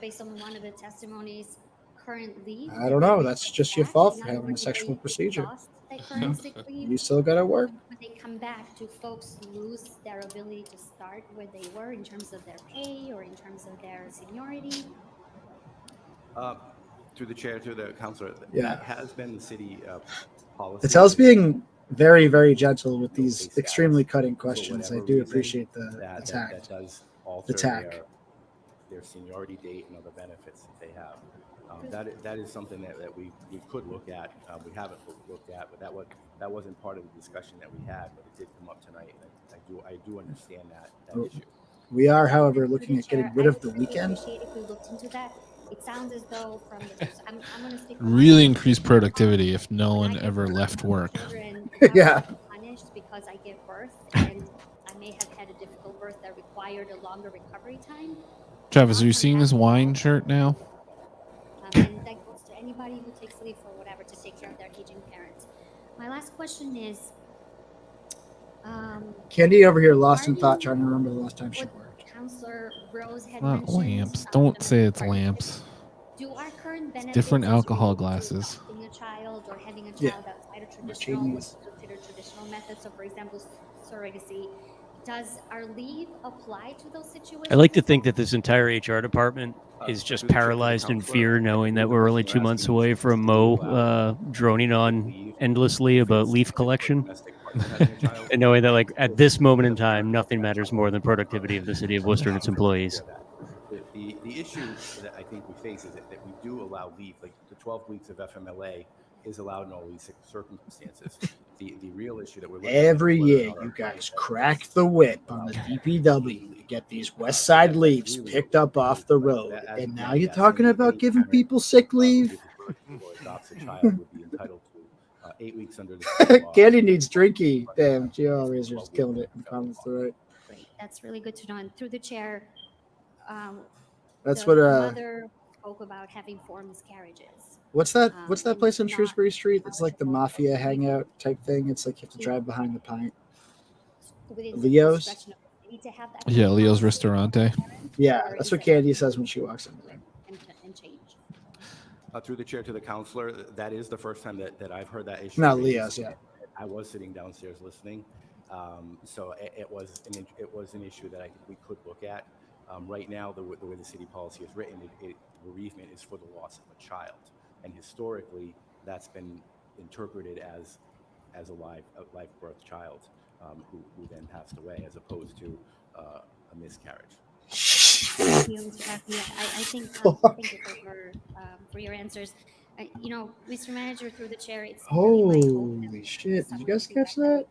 S19: based on one of the testimonies, current leave.
S2: I don't know. That's just your fault for having a sexual procedure.
S19: That current sick leave.
S2: You still got to work.
S19: When they come back, do folks lose their ability to start where they were in terms of their pay or in terms of their seniority?
S22: Through the chair, through the councilor,
S2: Yeah.
S22: that has been the city policy.
S2: It's being very, very gentle with these extremely cutting questions. I do appreciate the tact.
S22: That does alter their seniority date and other benefits that they have. That is something that we could look at. We haven't looked at, but that wasn't part of the discussion that we had, but it did come up tonight. And I do understand that issue.
S2: We are, however, looking at getting rid of the weekend.
S19: If we looked into that, it sounds as though from the I'm going to stick
S1: Really increase productivity if no one ever left work.
S2: Yeah.
S19: Punished because I gave birth and I may have had a difficult birth that required a longer recovery time.
S1: Travis, are you seeing this wine shirt now?
S19: And that goes to anybody who takes leave for whatever to take care of their aging parents. My last question is.
S2: Candy over here lost in thought trying to remember the last time she worked.
S19: Councilor Rose had
S1: Not
S19: mentioned,
S1: lamps. Don't say it's lamps.
S19: Do our current benefits
S1: Different
S19: as
S1: alcohol
S19: related to
S1: glasses.
S19: adopting a child or having a child
S2: Yeah.
S19: outside of
S2: Cheating
S19: traditional,
S2: is-
S19: what's considered traditional methods, so for example, surrogacy, does our leave apply to those situations?
S3: I like to think that this entire HR department is just paralyzed in fear, knowing that we're only 2 months away from Mo droning on endlessly about leaf collection, and knowing that, like, at this moment in time, nothing matters more than productivity of the city of Worcester and its employees.
S22: The issue that I think we face is that we do allow leave, like the 12 weeks of FMLA is allowed in all these circumstances. The real issue that we're looking at
S2: Every
S22: is whether
S2: year,
S22: or not
S2: you
S22: our
S2: guys crack the whip on the DPW to get these West Side leaves picked up off the road, and now you're talking about giving people sick leave.
S22: adopts a child would be entitled to 8 weeks under the law.
S2: Candy needs drinky. Damn, Gio Razor's killing it in the comments tonight.
S19: Great, that's really good to know. And through the chair,
S2: That's
S19: the
S2: what
S19: mother spoke about having 4 miscarriages.
S2: What's that place on Shrewsbury Street? It's like the mafia hangout type thing. It's like you have to drive behind the pint.
S19: Within the
S2: Leo's?
S19: discretion of the city to have that
S1: Yeah, Leo's Ristorante.
S2: Yeah, that's what Candy says when she walks in.
S19: and change.
S22: Through the chair to the counselor, that is the first time that I've heard that issue.
S2: Not
S22: raised.
S2: Leo's, yeah.
S22: I was sitting downstairs listening, so it was an issue that I think we could look at. Right now, the way the city policy is written, bereavement is for the loss of a child, and historically, that's been interpreted as a live birth child who then passed away, as opposed to a miscarriage.
S19: Thank you, Mr. Garcia. I think thank you for your answers. Mr. Manager, through the chair, it's
S2: Holy shit! Did you guys catch that?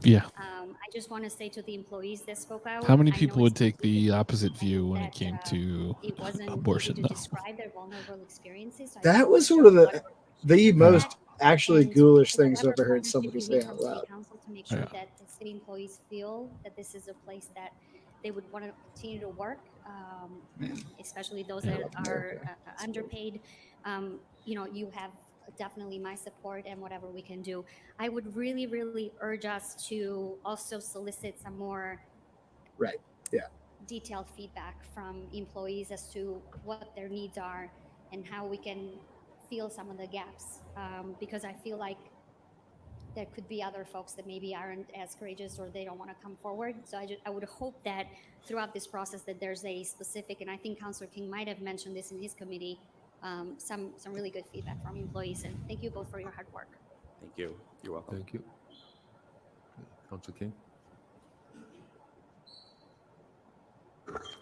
S1: Yeah.
S19: I just want to say to the employees that spoke out.
S1: How many
S19: I know
S1: people
S19: it's
S1: would take the opposite view when it came to
S19: it wasn't
S1: abortion,
S19: easy
S1: though?
S19: to describe their vulnerable experiences. So I
S2: That
S19: just
S2: was
S19: wanna
S2: one of
S19: show
S2: the most actually ghoulish things I've
S19: whatever
S2: ever heard
S19: partnership
S2: somebody
S19: we
S2: say
S19: need
S2: out
S19: from city
S2: loud.
S19: council to make sure
S1: Yeah.
S19: that the city employees feel that this is a place that they would want to continue to work, especially those that are underpaid. You have definitely my support and whatever we can do. I would really, really urge us to also solicit some more
S2: Right. Yeah.
S19: detailed feedback from employees as to what their needs are and how we can fill some of the gaps, because I feel like there could be other folks that maybe aren't as courageous or they don't want to come forward. So I would hope that throughout this process that there's a specific, and I think Councilor King might have mentioned this in his committee, some really good feedback from employees. And thank you both for your hard work.
S22: Thank you. You're welcome.
S6: Thank you. Councilor King.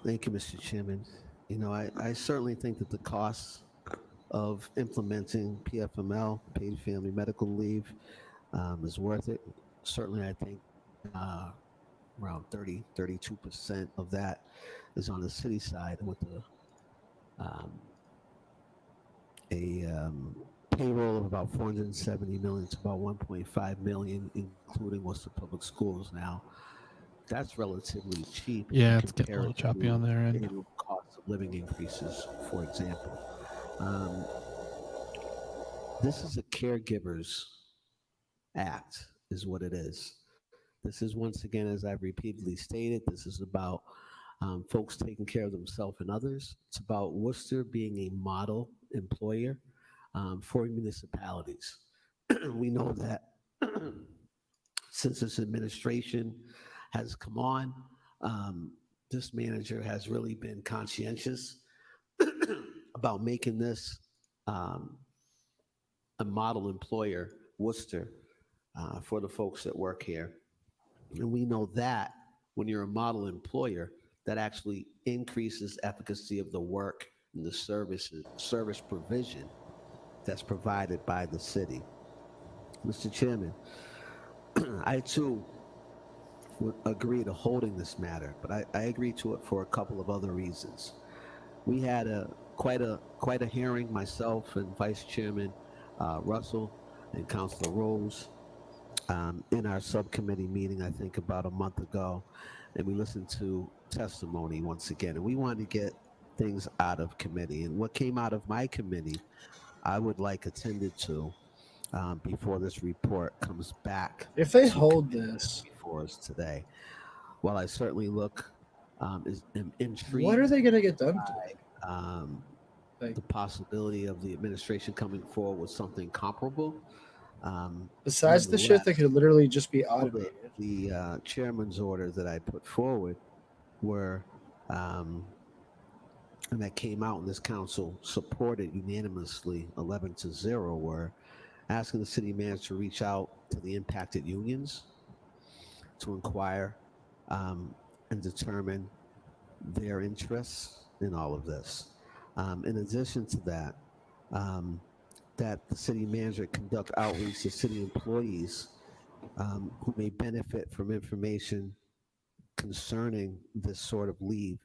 S13: Thank you, Mr. Chairman. I certainly think that the costs of implementing PFML, paid family medical leave, is worth it. Certainly, I think around 32% of that is on the city side with a payroll of about 470 million to about 1.5 million, including Worcester Public Schools. Now, that's relatively cheap. if
S1: Yeah,
S13: you
S1: it's getting a
S13: compare
S1: little
S13: it
S1: choppy
S13: to
S1: on their end.
S13: annual cost of living increases, for example. This is a caregivers act, is what it is. This is, once again, as I've repeatedly stated, this is about folks taking care of themselves and others. It's about Worcester being a model employer for municipalities. We know that since this administration has come on, this manager has really been conscientious about making this a model employer, Worcester, for the folks that work here. And we know that when you're a model employer, that actually increases efficacy of the work and the service provision that's provided by the city. Mr. Chairman, I too would agree to holding this matter, but I agree to it for a couple of other reasons. We had quite a hearing, myself and Vice Chairman Russell and Councilor Rose, in our subcommittee meeting, I think about a month ago, and we listened to testimony once again, and we wanted to get things out of committee. And what came out of my committee, I would like attended to before this report comes back.
S2: If they hold this
S13: before us today, while I certainly am intrigued.
S2: What are they going to get done
S13: today? The possibility of the administration coming forward with something comparable.
S2: Besides the shit that could literally just be automated.
S13: The chairman's order that I put forward were, and that came out and this council supported unanimously 11-0, were asking the city manager to reach out to the impacted unions to inquire and determine their interests in all of this. In addition to that, that the city manager conduct outreach to city employees who may benefit from information concerning this sort of leave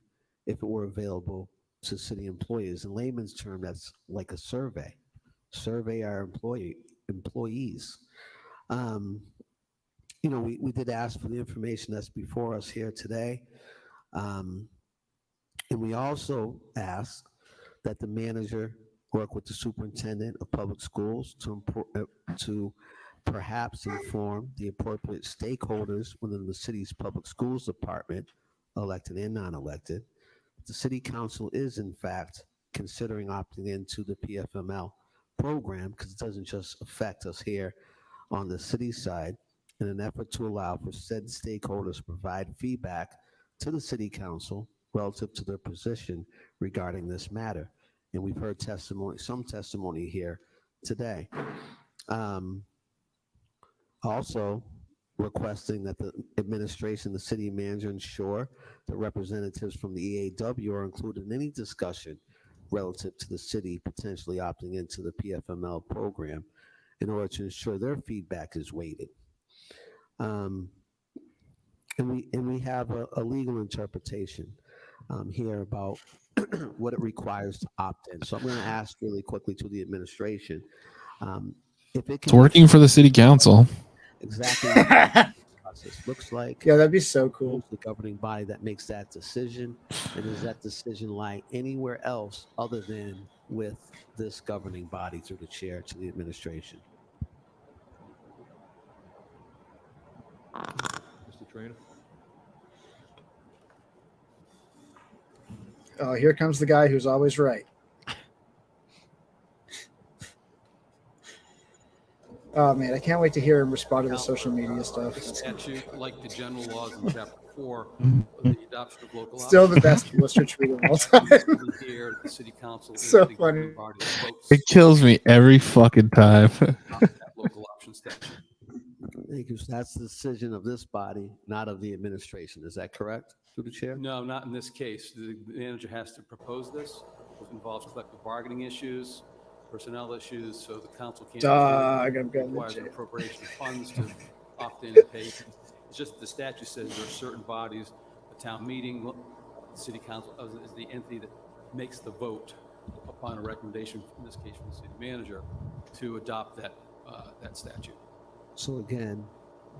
S13: if it were available to city employees. In layman's term, that's like a survey. Survey our employees. We did ask for the information that's before us here today. And we also asked that the manager work with the superintendent of public schools to perhaps inform the appropriate stakeholders within the city's public schools department, elected and non-elected. The city council is, in fact, considering opting into the PFML program because it doesn't just affect us here on the city side, in an effort to allow for said stakeholders to provide feedback to the city council relative to their position regarding this matter. And we've heard some testimony here today. Also requesting that the administration, the city manager, ensure that representatives from the EAW are included in any discussion relative to the city potentially opting into the PFML program in order to ensure their feedback is weighted. And we have a legal interpretation here about what it requires to opt in. So I'm going to ask really quickly to the administration if it can.
S1: It's working for the city council.
S13: Exactly what the process looks like.
S2: Yeah, that'd be so cool.
S13: Who's the governing body that makes that decision, and does that decision lie anywhere else other than with this governing body through the chair to the administration?
S6: Mr. Trainer.
S2: Oh, here comes the guy who's always right. Oh man, I can't wait to hear him respond to the social media stuff.
S5: The statute, like the general laws in Chapter 4, of the adoption of local
S2: Still the best Worcester tweet of all time.
S5: Here, the city council is
S2: So
S5: the
S2: funny.
S5: governing body that votes
S1: It kills me every fucking time.
S5: that local option statute.
S13: Because that's the decision of this body, not of the administration. Is that correct, through the chair?
S5: No, not in this case. The manager has to propose this. It involves collective bargaining issues, personnel issues, so the council can't requires an appropriation of funds to opt in and pay. It's just the statute says there are certain bodies, the town meeting, the city council is the entity that makes the vote upon a recommendation, in this case from the city manager, to adopt that statute.
S13: So again,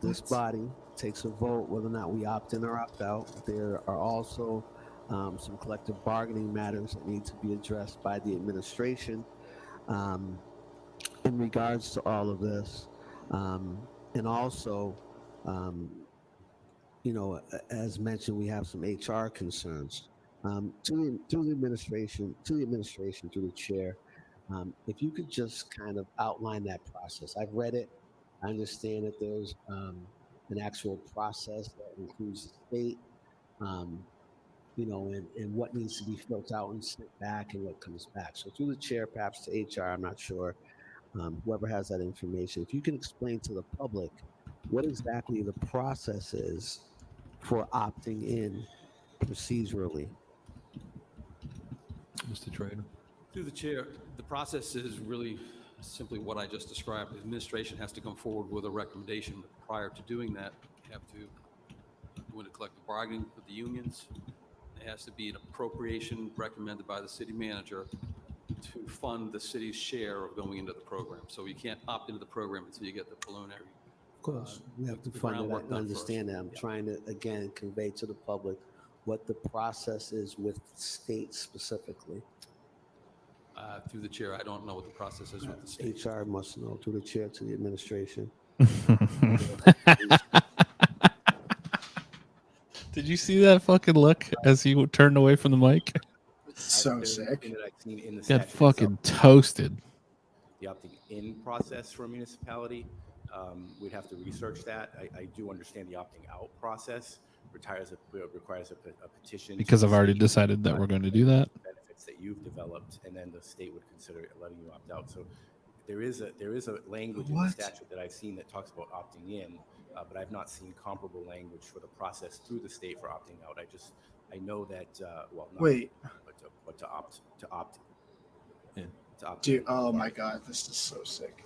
S13: this body takes a vote whether or not we opt in or opt out. There are also some collective bargaining matters that need to be addressed by the administration in regards to all of this. And also, as mentioned, we have some HR concerns. To the administration, through the chair, if you could just kind of outline that process. I've read it. I understand that there's an actual process that includes the state, and what needs to be filled out and sent back and what comes back. So through the chair, perhaps to HR, I'm not sure, whoever has that information, if you can explain to the public what exactly the process is for opting in procedurally.
S6: Mr. Trader.
S5: Through the chair, the process is really simply what I just described. The administration has to come forward with a recommendation, but prior to doing that, you have to go into collective bargaining with the unions. There has to be an appropriation recommended by the city manager to fund the city's share of going into the program. So you can't opt into the program until you get the preliminary.
S13: Of course, we have to fund it. I understand that. I'm trying to, again, convey to the public what the process is with the state specifically.
S5: Through the chair, I don't know what the process is with the state.
S13: HR must know, through the chair to the administration.
S1: Did you see that fucking look as he turned away from the mic?
S2: So sick.
S1: Got fucking toasted.
S22: The opting in process for a municipality, we'd have to research that. I do understand the opting out process requires a petition.
S1: Because I've already decided that we're going to do that.
S22: Benefits that you've developed, and then the state would consider letting you opt out. So there is a language in the statute that I've seen that talks about opting in, but I've not seen comparable language for the process through the state for opting out. I know that but to opt in.
S2: Dude, oh my God, this is so sick.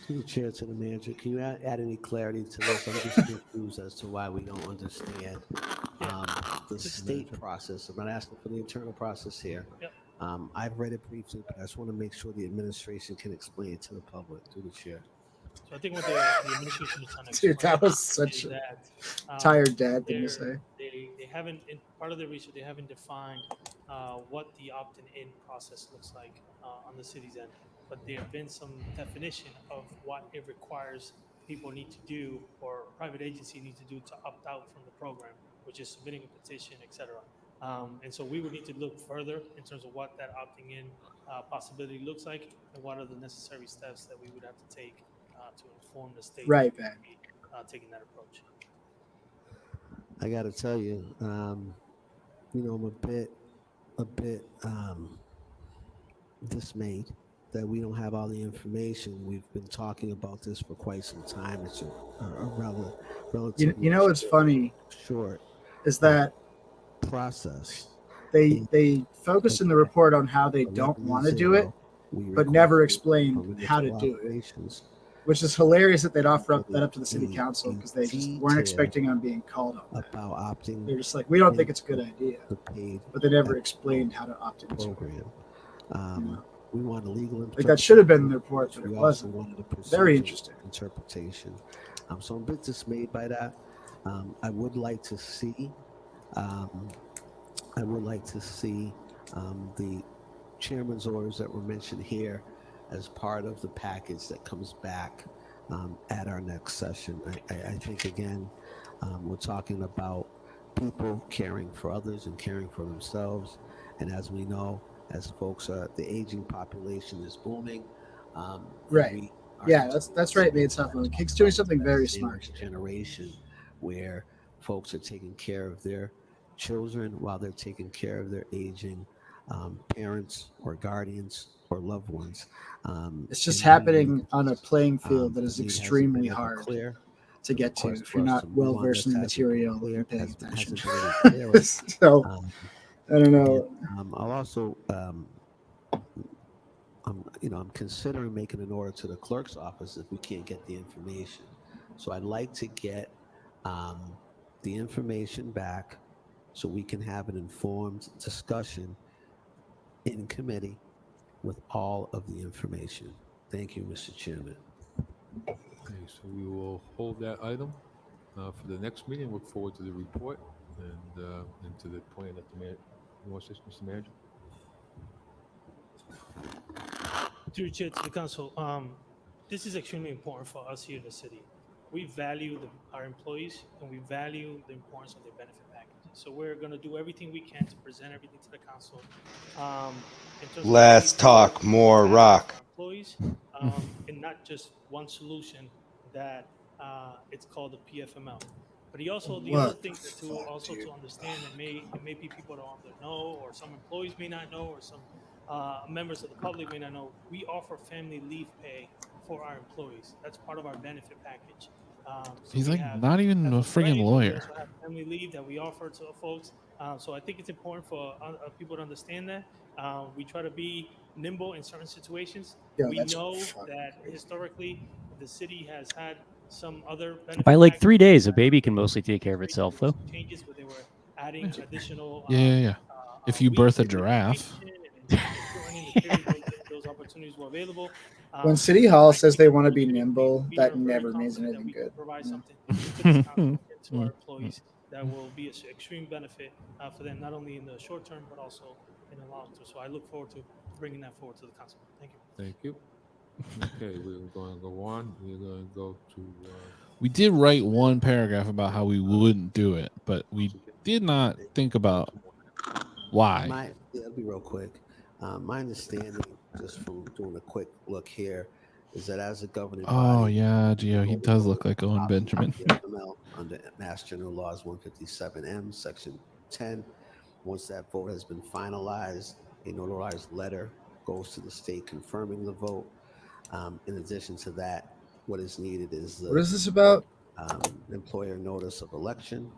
S13: To the chair, to the manager, can you add any clarity to this? I'm just confused as to why we don't understand the state process. I'm not asking for the internal process here. I've read it briefly, but I just want to make sure the administration can explain it to the public. Through the chair.
S7: So I think what the administration is trying to
S2: Dude, that was such a tired dad thing to say.
S7: They haven't, in part of their research, they haven't defined what the opt-in process looks like on the city's end. But there have been some definition of what it requires people need to do, or private agency need to do to opt out from the program, which is submitting a petition, etc. And so we would need to look further in terms of what that opting in possibility looks like, and what are the necessary steps that we would have to take to inform the state.
S2: Right, Ben.
S7: Taking that approach.
S13: I got to tell you, I'm a bit dismayed that we don't have all the information. We've been talking about this for quite some time. It's a relatively
S2: You know what's funny
S13: short
S2: is that
S13: process.
S2: They focus in the report on how they don't want to do it, but never explain how to do it. Which is hilarious that they'd offer that up to the city council, because they just weren't expecting on being called on that.
S13: About opting.
S2: They're just like, we don't think it's a good idea, but they never explained how to opt into
S13: program. We want a legal
S2: like that should have been in the report, but it wasn't. Very interesting
S13: interpretation. So I'm a bit dismayed by that. I would like to see the chairman's orders that were mentioned here as part of the package that comes back at our next session. I think, again, we're talking about people caring for others and caring for themselves. And as we know, as folks, the aging population is booming.
S2: Right. Yeah, that's right, made something. Kick's doing something very smart.
S13: Generation where folks are taking care of their children while they're taking care of their aging parents or guardians or loved ones.
S2: It's just happening on a playing field that is extremely hard to get to if you're not well versed in the material and paying attention. So I don't know.
S13: I'll also, I'm considering making an order to the clerk's office if we can't get the information. So I'd like to get the information back so we can have an informed discussion in committee with all of the information. Thank you, Mr. Chairman.
S6: Okay, so we will hold that item for the next meeting. Look forward to the report and to the plan that the mayor, you want to say, Mr. Manager?
S7: Through the chair to the council, this is extremely important for us here in the city. We value our employees and we value the importance of their benefit packages. So we're going to do everything we can to present everything to the council. In terms of
S4: Let's talk more rock.
S7: employees, and not just one solution that it's called the PFML. But the other thing to understand that maybe people don't know, or some employees may not know, or some members of the public may not know, we offer family leave pay for our employees. That's part of our benefit package. So
S1: He's like not even a friggin'
S7: we
S1: lawyer.
S7: also have family leave that we offer to folks. So I think it's important for people to understand that. We try to be nimble in certain situations. We know that historically the city has had some other benefit
S3: By like 3
S7: packages
S3: days, a baby can mostly take care of itself, though.
S7: changes where they were adding additional
S1: Yeah. If you birth a giraffe.
S7: those opportunities were available.
S2: When City Hall says they want to be nimble, that never means anything good.
S7: Provide something to this council and to our employees that will be an extreme benefit for them, not only in the short term, but also in the long term. So I look forward to bringing that forward to the council. Thank you.
S6: Thank you. Okay, we're going to go on. We're going to go to...
S1: We did write one paragraph about how we wouldn't do it, but we did not think about why.
S13: It'll be real quick. My understanding, just from doing a quick look here, is that as a governing body,
S1: yeah, Gio, he does look like Owen Benjamin.
S13: Under Mass General Laws 157M, Section 10, once that vote has been finalized, a notarized letter goes to the state confirming the vote. In addition to that, what is needed is
S2: what is this about?
S13: Employer notice of election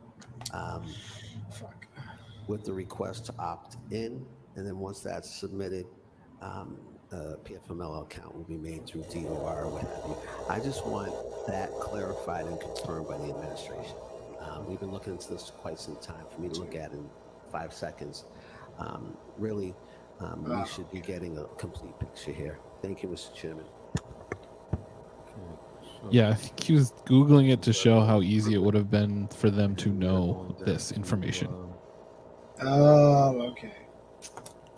S13: with the request to opt in, and then once that's submitted, a PFML account will be made through DOR or what have you. I just want that clarified and confirmed by the administration. We've been looking into this quite some time. For me to look at in 5 seconds, really, we should be getting a complete picture here. Thank you, Mr. Chairman.
S1: Yeah, I think he was Googling it to show how easy it would have been for them to know this information.
S2: Oh, okay.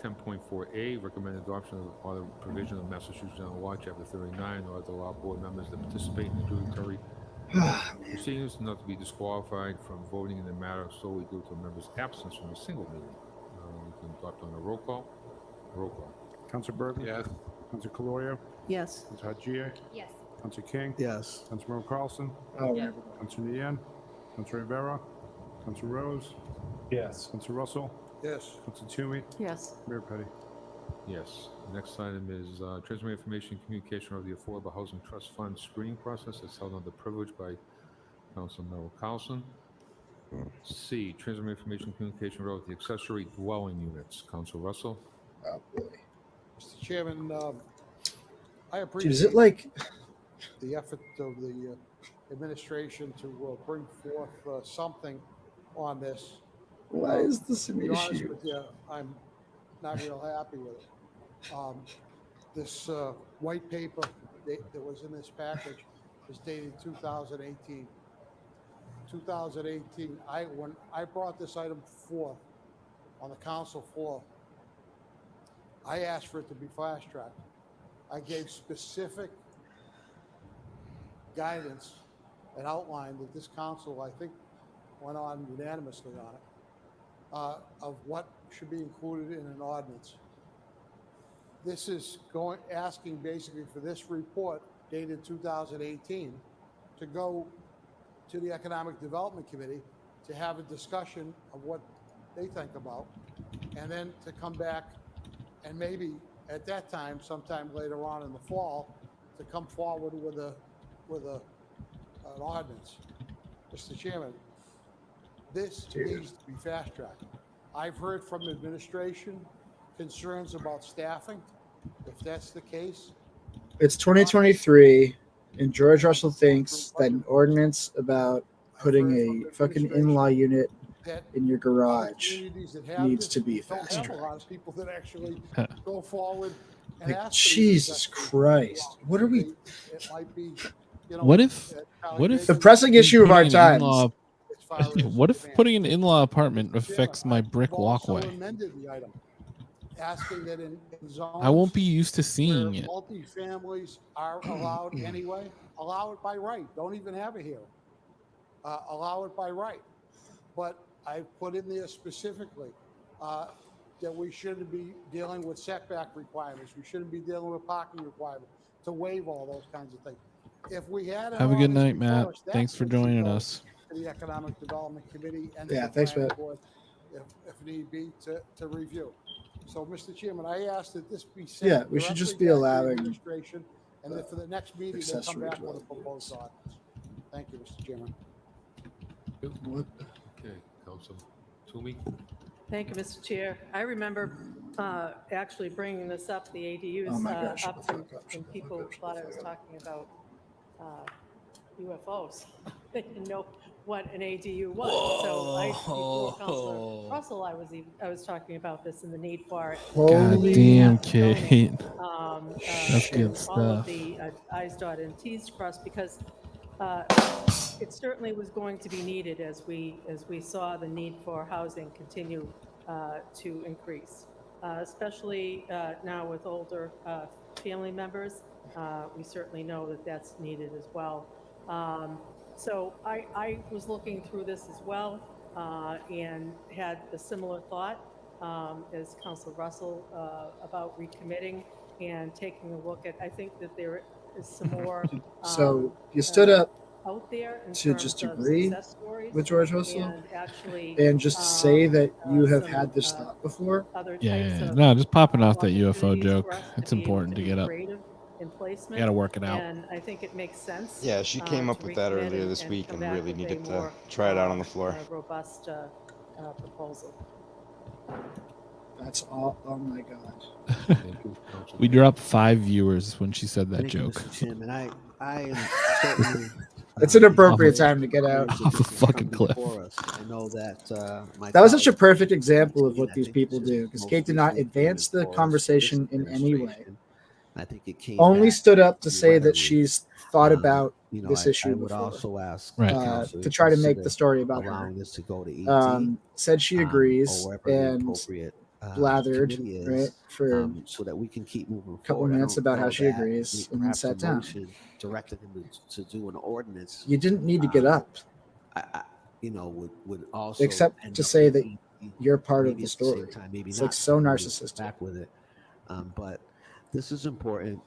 S6: 10.4A, recommended adoption of all the provision of Massachusetts General Law, Chapter 39, or to allow board members to participate in the judiciary proceedings not to be disqualified from voting in the matter solely due to a member's absence from a single meeting. We can adopt on a roll call. Roll call.
S10: Councilor Bergen?
S6: Yes.
S10: Councilor Caloyo?
S14: Yes.
S10: Councilor Hajia?
S19: Yes.
S10: Councilor King?
S13: Yes.
S10: Councilor Carlson?
S2: Oh,
S10: Councilor Nian? Councilor Rivera? Councilor Rose?
S11: Yes.
S10: Councilor Russell?
S20: Yes.
S10: Councilor Toomey?
S14: Yes.
S10: Mayor Petty?
S6: Yes. Next item is transfer information and communication of the Affordable Housing Trust Fund screening process that's held under privilege by Councilor Carlson. C, transfer information and communication relative to the accessory dwelling units. Councilor Russell.
S2: Oh, boy.
S20: Mr. Chairman, I
S2: Dude,
S20: appreciate
S2: is it like
S20: the effort of the administration to bring forth something on this.
S2: Why is this an
S20: To be honest
S2: issue?
S20: with you, I'm not real happy with it. This white paper that was in this package is dated 2018. 2018, when I brought this item forth on the council floor, I asked for it to be fast-tracked. I gave specific guidance and outline that this council, I think, went on unanimously on it, of what should be included in an ordinance. This is asking basically for this report dated 2018 to go to the Economic Development Committee to have a discussion of what they think about, and then to come back and maybe at that time, sometime later on in the fall, to come forward with an ordinance. Mr. Chairman, this needs to be fast-tracked. I've heard from the administration concerns about staffing. If that's the case,
S2: It's 2023, and George Russell thinks that an ordinance about putting a fucking in-law unit in your garage
S20: communities that have
S2: needs
S20: this,
S2: to be
S20: we don't
S2: fast
S20: have a
S2: tracked.
S20: lot of people that actually go forward and
S2: Like,
S20: ask for these
S2: Jesus Christ, what are we?
S20: It might be, you know,
S1: What if
S2: The pressing issue of our
S1: putting an
S2: times.
S1: in-law- what if putting an in-law apartment affects my brick
S20: also
S1: walkway?
S20: amended the item, asking that in zones
S1: I won't be used to seeing
S20: where
S1: it.
S20: multifamilies are allowed anyway, allow it by right. Don't even have a hearing. Allow it by right. But I put in there specifically that we shouldn't be dealing with setback requirements. We shouldn't be dealing with parking requirements to waive all those kinds of things. If we had an
S1: Have a good
S20: ordinance
S1: night,
S20: before
S1: Matt.
S20: us, that's
S1: Thanks for
S20: what should
S1: joining
S20: go
S1: us.
S20: to the Economic Development Committee and
S2: Yeah,
S20: to the
S2: thanks,
S20: Planning
S2: Matt.
S20: Board, if need be, to review. So, Mr. Chairman, I ask that this be sent
S2: Yeah, we should just
S20: directly
S2: be
S20: back to the
S2: allowing
S20: administration, and that for the next meeting, we'll come
S2: accessory
S20: back with a
S2: dwelling
S20: proposed ordinance. Thank you, Mr. Chairman.
S2: What?
S6: Okay, Council Toomey.
S15: Thank you, Mr. Chair. I remember actually bringing this up, the ADUs,
S2: Oh my gosh, shut
S15: up,
S2: the
S15: and,
S2: fuck up,
S15: and people thought I was talking about UFOs. They didn't know what an ADU was. So before Councilor Russell, I was talking about this and the need for it.
S1: God damn, Kate. That's
S15: And
S1: good
S15: all of
S1: stuff.
S15: the I's dotted and T's crossed, because it certainly was going to be needed as we saw the need for housing continue to increase, especially now with older family members. We certainly know that that's needed as well. So I was looking through this as well and had a similar thought as Councilor Russell about recommitting and taking a look at. I think that there is some more.
S2: So you stood up
S15: out there in
S2: to
S15: terms
S2: just
S15: of
S2: agree
S15: success stories
S2: with George Russell
S15: and actually
S2: and just say that you have
S15: some,
S2: had this thought before?
S15: other
S1: Yeah,
S15: types
S1: yeah.
S15: of
S1: No, just popping off that UFO
S15: opportunities
S1: joke.
S15: for us
S1: It's
S15: to be able
S1: important
S15: to
S1: to
S15: be
S1: get up.
S15: creative in placement.
S1: Gotta work it out.
S15: And I think it makes sense.
S4: Yeah, she came up
S15: to
S4: with that
S15: recommit
S4: earlier this week
S15: come
S4: and
S15: back
S4: really
S15: with a
S4: needed to
S15: more,
S4: try it out on the floor.
S15: robust proposal.
S2: That's all. Oh my God.
S1: We dropped 5 viewers when she said that
S13: Thank you,
S1: joke.
S13: Mr. Chairman. I am certainly.
S2: It's an appropriate time to get out.
S1: Off a fucking cliff.
S13: I know that
S2: That was such a perfect example of what these people do, because Kate did not advance the conversation in any way.
S13: I think it came
S2: Only
S13: back
S2: stood up to say that
S13: readily.
S2: she's thought about
S13: You know,
S2: this
S13: I
S2: issue
S13: would
S2: before,
S13: also ask
S1: Right.
S13: the council
S2: to try to make
S13: consider
S2: the story about her.
S13: allowing this to go to ET,
S2: Said she
S13: or
S2: agrees
S13: wherever the
S2: and
S13: appropriate
S2: blathered,
S13: committee is,
S2: right, for
S13: so that we can keep moving
S2: a couple
S13: forward. I
S2: minutes
S13: don't
S2: about how
S13: know
S2: she
S13: that
S2: agrees, and then
S13: perhaps a
S2: sat down.
S13: motion directing him to do an ordinance.
S2: You didn't need to get up,
S13: You know, would also
S2: except
S13: end
S2: to
S13: up
S2: say that
S13: being
S2: you're part of
S13: maybe
S2: the
S13: at the same
S2: story.
S13: time, maybe
S2: It's
S13: not.
S2: like so
S13: Maybe
S2: narcissistic.
S13: back with it, but this is important.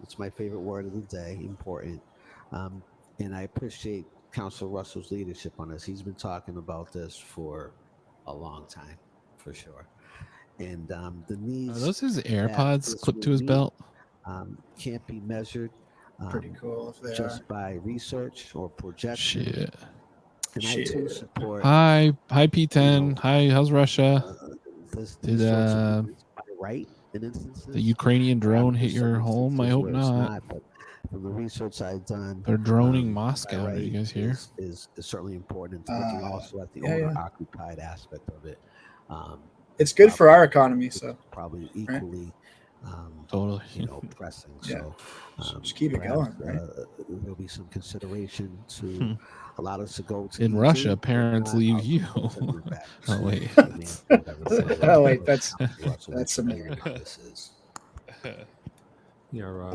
S13: It's my favorite word of the day, important. And I appreciate Councilor Russell's leadership on this. He's been talking about this for a long time, for sure. And the needs.
S1: Are those his
S13: that
S1: AirPods
S13: this
S1: clipped
S13: would
S1: to his
S13: meet,
S1: belt?
S13: can't be measured
S2: Pretty cool if they
S13: just
S2: are.
S13: by research or projection.
S1: Shit.
S13: And I too support.
S1: Hi P10. Hi, how's Russia? Did
S13: These sorts of things by right in instances.
S1: the Ukrainian drone hit your
S13: Some
S1: home? I
S13: instances
S1: hope
S13: where it's
S1: not.
S13: But from the research I've done,
S1: They're droning
S13: by
S1: Moscow. Did you guys hear?
S13: is certainly important. Looking also at the
S2: yeah, yeah.
S13: owner-occupied aspect of it.
S2: It's good for our economy, so
S13: probably equally.
S1: Totally.
S13: You know, pressing.
S2: Yeah.
S13: So
S2: Just keep it
S13: perhaps,
S2: going, right?
S13: There'll be some consideration to allow us to go to
S1: In
S13: ET,
S1: Russia,
S13: but
S1: parents
S13: not
S1: leave
S13: also
S1: you.
S13: send it back
S1: Oh
S13: to
S1: wait.
S13: the man, whatever.
S2: Oh wait, that's
S13: Russell,
S2: America.
S13: this is.
S6: Yeah,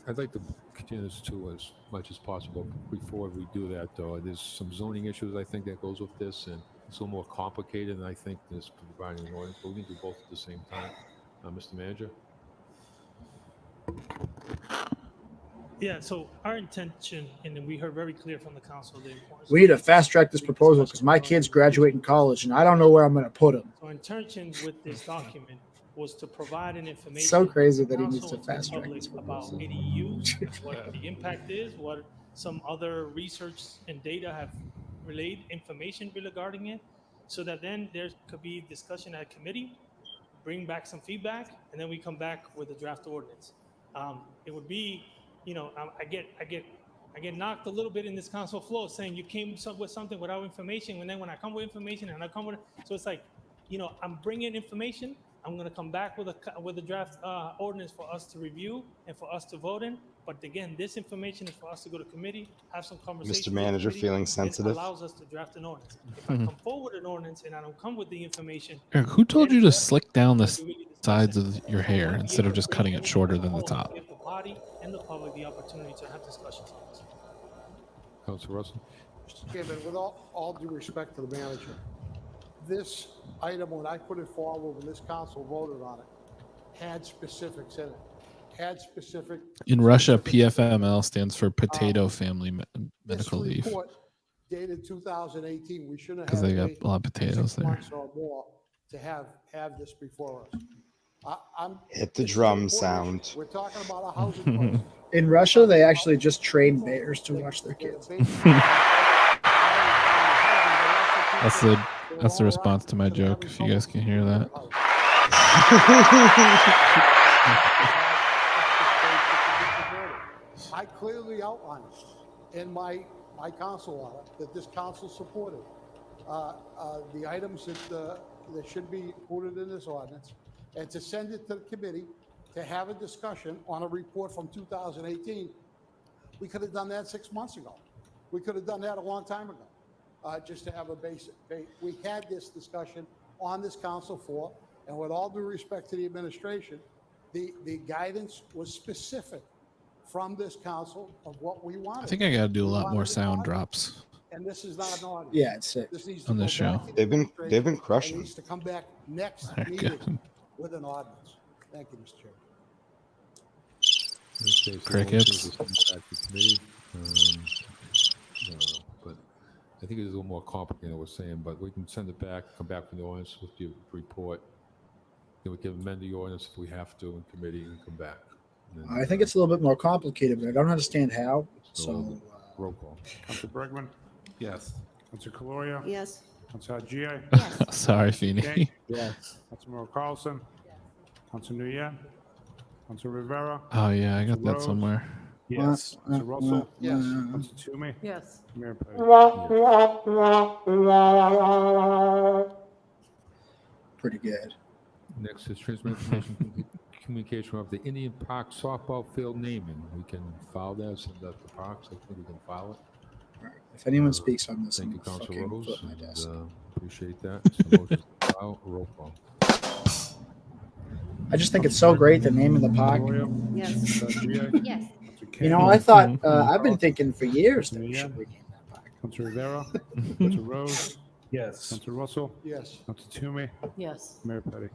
S6: I'd like to continue this too as much as possible. Before we do that, though, there's some zoning issues I think that goes with this, and it's a little more complicated than I think this providing an ordinance. But we can do both at the same time, Mr. Manager.
S7: Yeah, so our intention, and then we heard very clear from the council the importance.
S2: We need to fast track this proposal because my kids graduate in college and I don't know where I'm going to put them.
S7: So intention with this document was to provide an information.
S2: So crazy that he
S7: to
S2: needs to
S7: council and
S2: fast
S7: the
S2: track
S7: public
S2: this
S7: about
S2: proposal.
S7: ADUs, what the impact is, what some other research and data have relayed information regarding it, so that then there could be discussion at committee, bring back some feedback, and then we come back with a draft ordinance. It would be, you know, I get I get knocked a little bit in this council floor saying you came with something without information. And then when I come with information and I come with, so it's like, I'm bringing information. I'm going to come back with a draft ordinance for us to review and for us to vote in. But again, this information is for us to go to committee, have some conversation.
S4: Mr. Manager,
S7: committee.
S4: feeling
S7: It
S4: sensitive.
S7: allows us to draft an ordinance. If I come forward with an ordinance and I don't come with the information.
S1: Eric, who told you to slick down the sides of your hair instead of just cutting it shorter than the top?
S7: Give the body and the public the opportunity to have discussions on this.
S6: Councilor Russell?
S20: Mr. Chairman, with all due respect to the manager, this item, when I put it forward, when this council voted on it, had specifics in it. Had specific.
S1: In Russia, PFML stands for Potato Family Medical
S20: This
S1: Leave.
S20: report dated 2018. We shouldn't have
S1: Because
S20: had
S1: they
S20: to
S1: got
S20: wait
S1: a lot of potatoes
S20: 6
S1: there.
S20: months or more to have this before us.
S4: Hit the drum sound.
S20: We're talking about a housing crisis.
S2: In Russia, they actually just train bears to watch their kids.
S1: That's the response to my joke, if you guys can hear that.
S20: I clearly outlined in my council order that this council supported the items that should be included in this ordinance, and to send it to the committee to have a discussion on a report from 2018. We could have done that 6 months ago. We could have done that a long time ago, just to have a basic. We had this discussion on this council floor, and with all due respect to the administration, the guidance was specific from this council of what we wanted.
S1: I think I got to do a lot more sound drops
S20: And this is not an ordinance.
S2: Yeah, it's sick.
S20: This needs to
S1: on
S20: go
S1: this show.
S20: back to the
S4: They've been
S20: administration.
S4: crushing.
S20: It needs to come back next
S1: Very
S20: meeting
S1: good.
S20: with an ordinance. Thank you, Mr. Chairman.
S6: Okay, so
S1: Crickets.
S6: we'll send this back to committee. No, but I think it's a little more complicated than we're saying, but we can send it back, come back with the ordinance with the report. Then we can amend the ordinance if we have to in committee and come back. And then,
S2: I think it's a little bit more complicated, but I don't understand how. So,
S6: roll call.
S10: Council Bergman?
S6: Yes.
S10: Council Caloria?
S14: Yes.
S10: Council Agia?
S1: Sorry, Feeny.
S10: King? Yes. Councilmember Carlson? Council Nguyen? Council Rivera?
S1: Oh, yeah, I got that
S10: Rose?
S1: somewhere.
S10: Yes. Council Russell?
S20: Yes.
S10: Council Toomey?
S17: Yes.
S10: Mayor Petty?
S2: pretty good.
S6: Next is transfer information communication of the Indian Park softball field naming. We can file that, send that to Parks. I think we can file it.
S2: If anyone speaks on this,
S6: Thank you,
S2: I'm
S6: Council
S2: fucking
S6: Rose.
S2: flip my
S6: And,
S2: desk.
S6: appreciate that. So motion to file, roll call.
S2: I just think it's so great the name of the park.
S14: Yes. Yes.
S2: You know, I thought I've been thinking for years that we
S10: Yeah.
S2: should rename that park.
S10: Council Rivera? Council Rose?
S11: Yes.
S10: Council Russell?
S20: Yes.
S10: Council Toomey?
S17: Yes.
S10: Mayor Petty?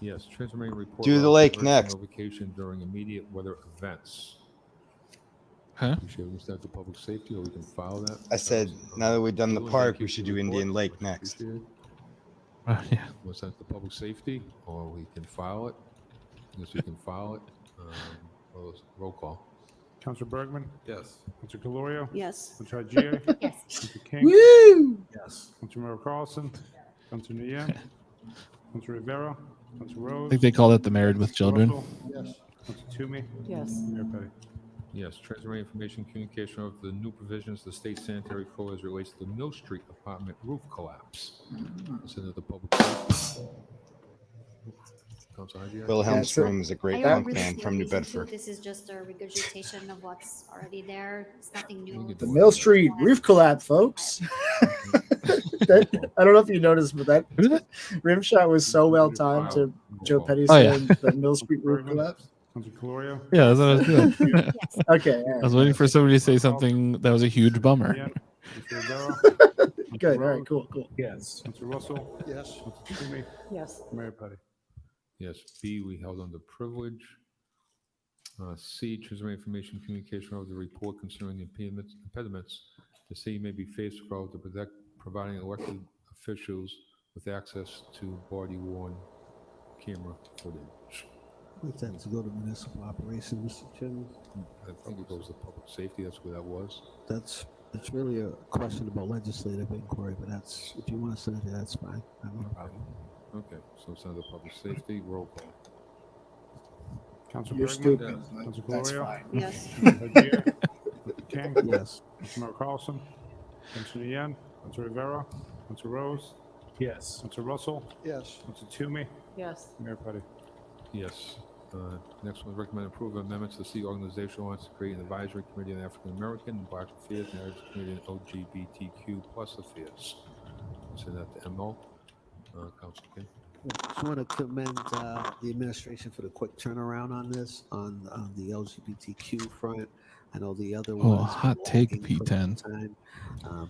S6: Yes, transmitting report.
S4: Do the
S6: of
S4: lake
S6: emergency
S4: next.
S6: Notification during immediate weather events.
S1: Huh?
S6: We should send to public safety, or we can file that.
S4: I said, now that we've done the
S6: Thank
S4: park,
S6: you
S4: we
S6: for
S4: should
S6: the
S4: do
S6: report.
S4: Indian Lake
S6: Much
S4: next.
S6: appreciated.
S1: Yeah.
S6: We'll send it to public safety, or we can file it. Yes, we can file it. Roll call.
S10: Council Bergman?
S6: Yes.
S10: Council Caloria?
S14: Yes.
S10: Council Agia?
S14: Yes.
S10: Council King?
S2: Woo!
S10: Yes. Councilmember Carlson? Council Nguyen? Council Rivera? Council Rose?
S1: I think they call it the Married with Children.
S10: Russell?
S20: Yes.
S10: Council Toomey?
S17: Yes.
S10: Mayor Petty?
S6: Yes, transferring information communication of the new provisions to the state sanitary code as relates to the Mill Street apartment roof collapse. Send it to public safety. Council Agia?
S4: Wilhelm
S2: Yeah, sure.
S4: Scream is a great
S19: I
S4: punk
S19: really
S4: band
S19: see a
S4: from New
S19: reason to.
S4: Bedford.
S19: This is just a regurgitation of what's already there. It's nothing new.
S2: The Mill Street roof collapse, folks. I don't know if you noticed, but that rim shot was so well timed to Joe Petty
S1: Oh, yeah.
S2: saying the Mill Street roof collapse.
S10: Council Caloria?
S1: Yeah, that's what I was doing.
S2: Okay, all
S1: I
S2: right.
S1: was waiting for somebody to say something that was a huge bummer.
S10: Yeah. Council Rivera?
S2: Good. All right. Cool. Cool.
S10: Yes. Council Russell?
S20: Yes.
S10: Council Toomey?
S17: Yes.
S10: Mayor Petty?
S6: Yes, B, we held under privilege. C, transferring information communication of the report concerning the impediments the city may be faced with to protect providing elected officials with access to body-worn camera footage.
S13: What's that to go to municipal operations, Mr. Chairman?
S6: I think it goes to public safety, that's where that was.
S13: It's really a question about legislative inquiry, but that's, if you want to send it, that's fine. I have no problem.
S6: Okay, so it's under public safety, roll call.
S10: Council
S2: You're
S10: Bergman?
S2: stupid.
S10: Council
S2: That's
S10: Caloria?
S2: fine.
S14: Yes.
S10: Council Agia? Council King.
S13: Yes.
S10: Councilmember Carlson. Councilor Yen. Councilor Rivera. Councilor Rose.
S11: Yes.
S10: Councilor Russell.
S20: Yes.
S10: Councilor Toomey.
S17: Yes.
S10: Mayor Petty.
S6: Yes. Next one, recommend approval of amendments to the city organizational wants to create an advisory committee on African American and Black affairs and advisory committee on LGBTQ plus affairs. Send that to MO. Council King.
S13: Just want to commend the administration for the quick turnaround on this, on the LGBTQ front. I know the other
S1: Oh,
S13: ones
S1: hot
S13: were
S1: take,
S13: lagging for some
S1: P10.
S13: time,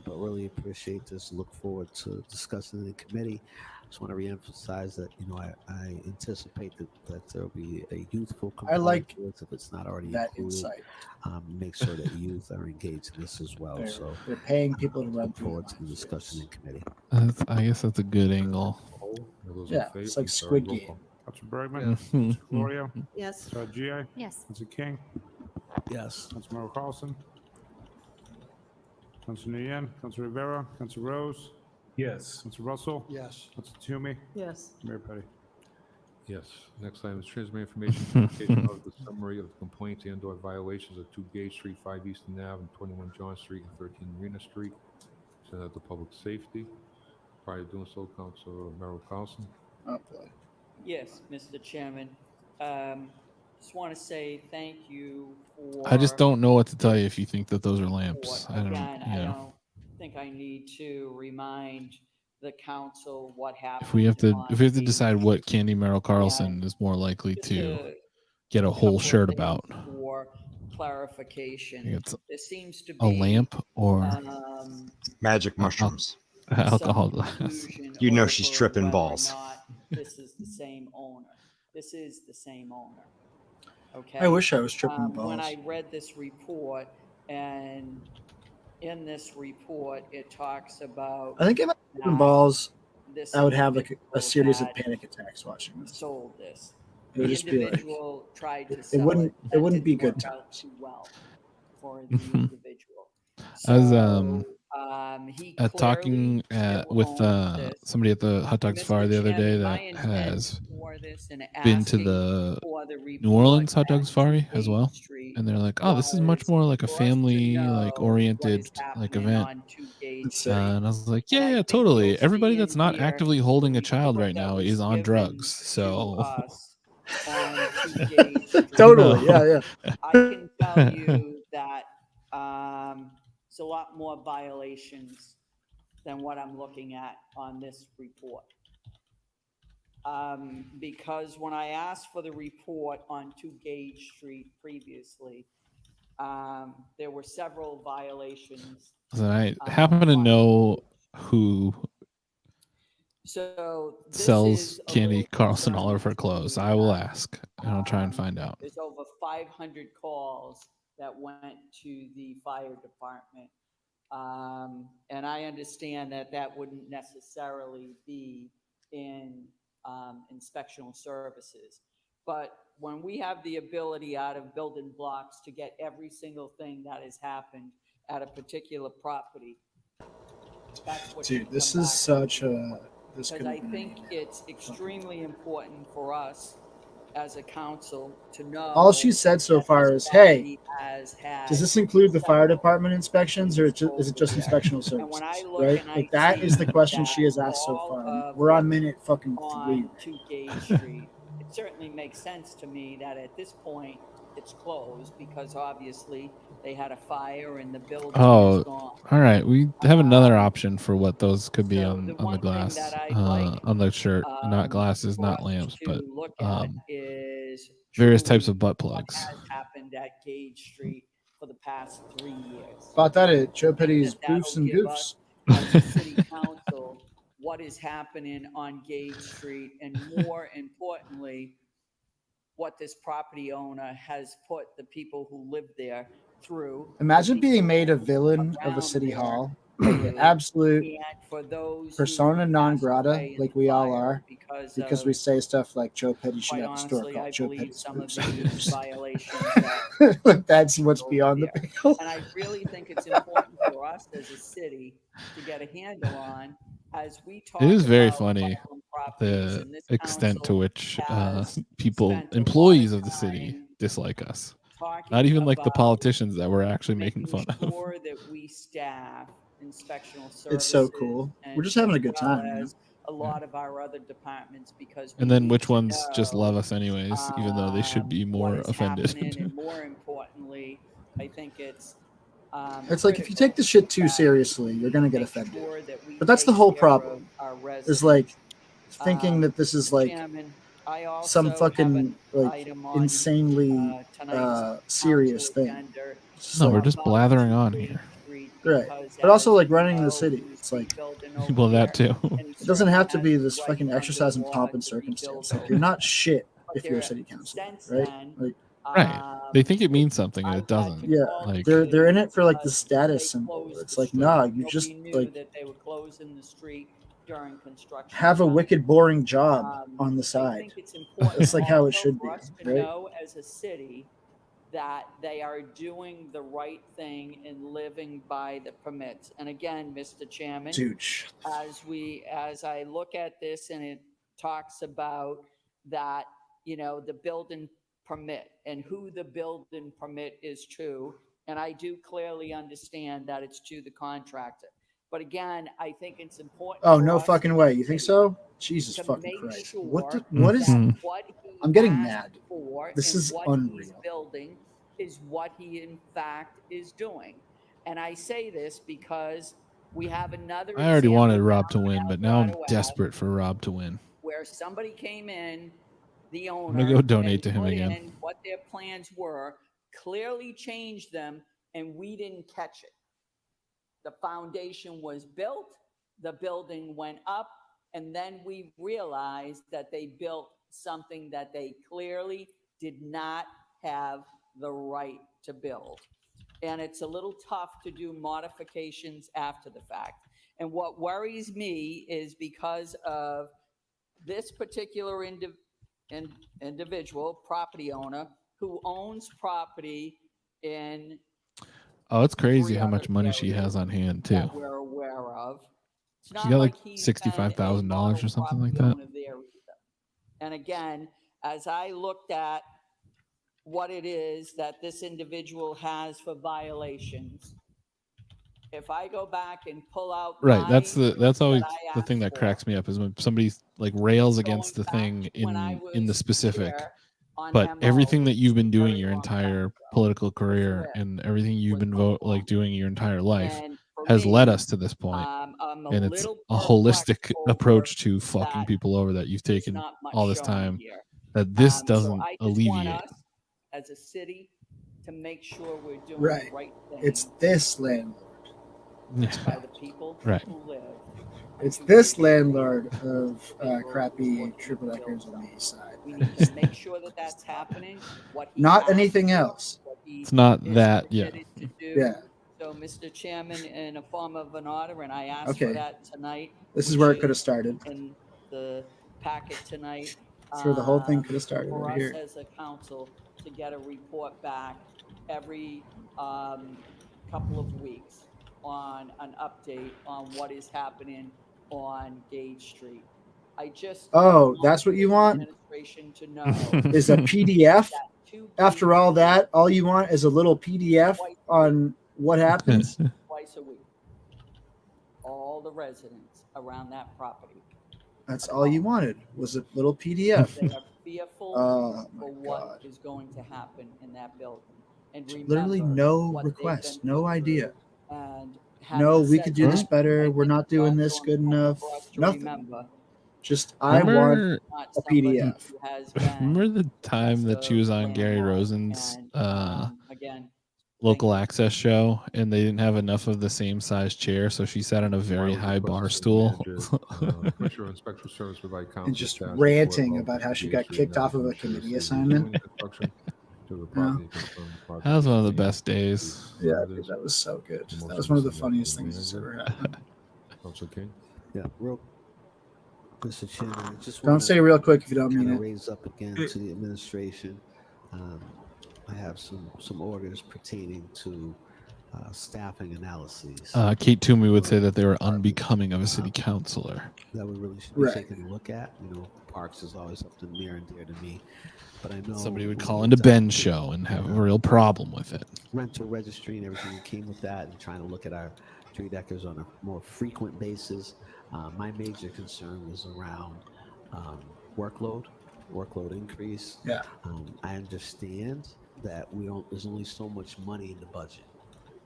S13: but really appreciate this. Look forward to discussing it in committee. Just want to reemphasize that, you know, I anticipate that there'll be a youthful component
S2: like
S13: to this if it's not already
S2: that
S13: included.
S2: insight.
S13: Make sure that youth are engaged in this as well.
S2: They're paying people to run
S13: look
S2: through
S13: forward to the discussion in committee.
S1: I guess that's a good angle.
S2: Yeah, it's like Squid Game.
S10: Councilor Bergman.
S1: Yeah.
S10: Councilor Gloria.
S14: Yes.
S10: Councilor G.I.
S19: Yes.
S10: Councilor King.
S13: Yes.
S10: Councilmember Carlson. Councilor Yen. Councilor Rivera. Councilor Rose.
S11: Yes.
S10: Councilor Russell.
S20: Yes.
S10: Councilor Toomey.
S14: Yes.
S10: Mayor Petty.
S6: Yes. Next item is transmit information communication of the summary of complaints and/or violations of 2 Gage Street, 5 Eastern Ave, and 21 John Street, and 13 Marina Street. Send that to public safety. Prior to doing so, Councilor Merrill Carlson.
S2: Oh, boy.
S17: Yes, Mr. Chairman. Just want to say thank you for.
S1: I just don't know what to tell you if you think that those are lamps. I don't,
S17: Again,
S1: you
S17: I
S1: know.
S17: don't think I need to remind the council what happened.
S1: If we have to
S17: on
S1: decide what Candy Merrill Carlson is more likely to get a whole shirt about,
S17: for clarification.
S1: It's
S17: there seems to be
S1: a lamp or
S4: magic mushrooms.
S1: Alcohol glass.
S4: You know she's tripping balls.
S17: This is the same owner. This is the same owner. Okay.
S2: I wish I was tripping balls.
S17: When I read this report, and in this report, it talks about.
S2: I think if I was tripping balls,
S17: this
S2: I would have like a
S17: individual
S2: series of
S17: had
S2: panic attacks watching this.
S17: Sold this.
S2: It would
S17: The
S2: just be like
S17: individual tried to
S2: it
S17: sell
S2: wouldn't
S17: That
S2: wouldn't be
S17: didn't
S2: good
S17: work out
S2: times.
S17: too well for the individual.
S1: I was
S17: He
S1: talking with somebody at the hot dog safari the other day that has been to the New Orleans hot dog safari as well, and they're like, "Oh, this is much more like a family like oriented like event." And I was like, "Yeah, totally. Everybody that's not actively holding a child right now is on drugs, so."
S2: Totally, yeah.
S17: I can tell you that it's a lot more violations than what I'm looking at on this report. Because when I asked for the report on 2 Gage Street previously, there were several violations.
S1: And I happen to know who sells Candy Carlson all of her clothes. I will ask, and I'll try and find out.
S17: There's over 500 calls that went to the fire department. And I understand that that wouldn't necessarily be in inspectional services. But when we have the ability out of building blocks to get every single thing that has happened at a particular property, that's what
S2: Dude, this is such a this
S17: because
S2: could
S17: I think it's extremely important for us as a council to know.
S2: all she said so far is, "Hey, does this include the fire department inspections, or is it just inspectional services?" Right? Like that is the question she has asked so far. We're on minute fucking 3.
S17: 2 Gage Street. It certainly makes sense to me that at this point it's closed because obviously they had a fire and the building is gone.
S1: All right. We have another option for what those could be on the glass, on the shirt. Not glasses, not lamps, but various types of butt plugs.
S17: What has happened at Gage Street for the past 3 years?
S2: Bought that at Joe Petty's Boofs and Goofs.
S17: As a city council, what is happening on Gage Street, and more importantly, what this property owner has put the people who live there through.
S2: Imagine being made a villain of a city hall, like an absolute persona non grata, like we all are, because we say stuff like Joe Petty should have a store called Joe Petty's Boofs and Goofs. That's what's beyond the pickle.
S17: And I really think it's important for us as a city to get a handle on as we talk.
S1: It is very funny the extent to which employees of the city dislike us.
S17: talking
S1: Not even like the
S17: about
S1: politicians that we're actually making
S17: making
S1: fun of.
S17: sure that we staff inspectional services.
S2: It's so cool. We're just having a good
S17: as well
S2: time, man.
S17: as a lot of our other departments, because
S1: And
S17: we
S1: then
S17: need
S1: which
S17: to
S1: ones just love
S17: know,
S1: us anyways, even though they should be
S17: what
S1: more
S17: is
S1: offended.
S17: happening, and more importantly, I think it's
S2: It's like if you take this shit too seriously, you're gonna get offended.
S17: sure that we
S2: But that's the
S17: take
S2: whole
S17: care
S2: problem.
S17: of our
S2: Is
S17: residents.
S2: like thinking that this is
S17: Mr.
S2: like
S17: Chairman, I
S2: some
S17: also have
S2: fucking
S17: an
S2: like
S17: item on
S2: insanely
S17: tonight's
S2: serious
S17: council
S2: thing.
S17: agenda
S2: It's just
S1: No, we're
S2: like-
S1: just blathering on here.
S2: Right.
S17: because
S2: But also
S17: as
S2: like
S17: you
S2: running
S17: know,
S2: the city.
S17: who's
S2: It's like
S17: rebuilding over
S1: Well, that
S17: here,
S1: too.
S17: and he
S2: it doesn't
S17: certainly
S2: have to
S17: has
S2: be
S17: the
S2: this
S17: right
S2: fucking
S17: under
S2: exercise in
S17: law
S2: pomp and
S17: to rebuild
S2: circumstance. Like
S17: over
S2: you're
S17: here.
S2: not shit
S17: But
S2: if you're a
S17: there-
S2: city councilor,
S17: since
S2: right?
S17: then,
S2: Like
S1: Right. They think it means something and it doesn't.
S2: yeah,
S1: Like
S2: they're in it for like the
S17: because
S2: status
S17: they
S2: symbol.
S17: closed
S2: It's
S17: the
S2: like
S17: street.
S2: nah, you
S17: Nobody
S2: just
S17: knew
S2: like
S17: that they were closing the street during construction.
S2: have a
S17: time.
S2: wicked boring job on the
S17: I
S2: side.
S17: think it's important
S2: It's like how it
S17: also
S2: should
S17: for
S2: be,
S17: us to
S2: right?
S17: know as a city that they are doing the right thing and living by the permits. And again, Mr. Chairman,
S2: Dude,
S17: as I look at this and it talks about that, the building permit and who the building permit is to, and I do clearly understand that it's to the contractor. But again, I think it's important.
S2: oh
S17: for
S2: no
S17: us
S2: fucking way. You think so? Jesus
S17: to
S2: fucking
S17: make
S2: Christ.
S17: sure
S2: What is
S17: that what he
S2: I'm getting
S17: asked
S2: mad.
S17: for
S2: This
S17: and
S2: is
S17: what he's
S2: unreal.
S17: building is what he in fact is doing. And I say this because we have another
S1: I already
S17: example
S1: wanted Rob to
S17: down in
S1: win, but now I'm
S17: Alvarado Ave
S1: desperate for Rob to win.
S17: where somebody came in, the
S1: I'm
S17: owner,
S1: gonna go donate
S17: and
S1: to him
S17: put
S1: again.
S17: in what their plans were, clearly changed them, and we didn't catch it. The foundation was built, the building went up, and then we realized that they built something that they clearly did not have the right to build. And it's a little tough to do modifications after the fact. And what worries me is because of this particular individual property owner who owns property in
S1: Oh, it's crazy
S17: 3
S1: how
S17: other
S1: much money she
S17: areas
S1: has on hand too.
S17: that we're aware of. It's
S1: She
S17: not
S1: got like
S17: he's been a
S1: $65,000
S17: model
S1: or something like
S17: property
S1: that.
S17: owner there either. And again, as I looked at what it is that this individual has for violations, if I go back and pull out
S1: Right. That's always
S17: that I
S1: the thing that
S17: asked
S1: cracks me up is when somebody like rails
S17: Going
S1: against the thing
S17: when I
S1: in the
S17: was
S1: specific.
S17: here on
S1: But
S17: MO,
S1: everything that you've been doing
S17: very
S1: your
S17: long
S1: entire political career
S17: Flip
S1: and everything you've been doing your entire life
S17: And for
S1: has led
S17: me,
S1: us to this point.
S17: I'm a
S1: And it's
S17: little
S1: a
S17: perplexed
S1: holistic
S17: over
S1: approach to fucking
S17: that
S1: people over that you've
S17: there's
S1: taken
S17: not much
S1: all this
S17: shown
S1: time
S17: here.
S1: that this
S17: So
S1: doesn't
S17: I just want
S1: alleviate.
S17: us as a city to make sure we're doing
S2: Right.
S17: the right thing
S2: It's this landlord.
S17: by the people
S1: Right.
S17: who live.
S2: It's this landlord of crappy triple deckers on the east side.
S17: We need to make sure that that's happening. What he
S2: Not
S17: asked
S2: anything
S17: for,
S2: else.
S17: what he
S1: It's not
S17: is
S1: that, yeah.
S17: committed to do.
S2: Yeah.
S17: So, Mr. Chairman, in a form of an order, and I asked
S2: Okay.
S17: for that tonight.
S2: This is
S17: which
S2: where it could have started.
S17: In the packet tonight.
S2: That's where the whole thing could have started,
S17: For
S2: right
S17: us
S2: here.
S17: as a council to get a report back every couple of weeks on an update on what is happening on Gage Street. I just
S2: Oh, that's what you want?
S17: administration to know
S2: Is a PDF? After all that, all you want is a little PDF on what happens?
S17: twice a week. All the residents around that property.
S2: That's all you wanted was a little PDF.
S17: They are fearful
S2: Oh,
S17: for what is going to happen in that building. And
S2: Literally
S17: remember
S2: no
S17: what they've
S2: request,
S17: been
S2: no idea.
S17: and
S2: No,
S17: having
S2: we
S17: said
S2: could do this
S17: that,
S2: better. We're not doing this good enough.
S17: for us to
S2: Nothing.
S17: remember,
S2: Just I want
S1: Remember-
S17: not
S2: a
S17: somebody
S2: PDF.
S17: who has been
S1: Remember the time that she was on Gary
S17: landlord
S1: Rosen's
S17: again,
S1: local access show and they didn't have enough of the same size chair, so she sat on a very high bar stool.
S6: Commissioner of Special Service provide counsel
S2: and just
S6: staff support
S2: ranting
S6: local
S2: about how she
S6: Gage
S2: got
S6: Street
S2: kicked off of a
S6: neighborhood
S2: committee
S6: ensures
S2: assignment.
S6: continuing construction to the property confirmed project
S1: That was one of the
S6: proceeds.
S1: best days.
S2: Yeah, dude, that was so good. That was one of the funniest things that's ever happened.
S6: Council King.
S13: Yeah, real, Mr. Chairman, I just
S2: Don't
S13: wanna
S2: say real quick if you don't
S13: kinda
S2: mean it.
S13: raise up again to the administration. I have some orders pertaining to staffing analyses.
S1: Kate Toomey would say that they were unbecoming of a city councilor.
S13: That we really should be taking a look at. Parks is always something near and dear to me. But I know
S1: Somebody would call into Ben's show and have a real problem with it.
S13: Rental registry and everything that came with that, and trying to look at our tree deckers on a more frequent basis. My major concern was around workload increase.
S2: Yeah.
S13: I understand that there's only so much money in the budget.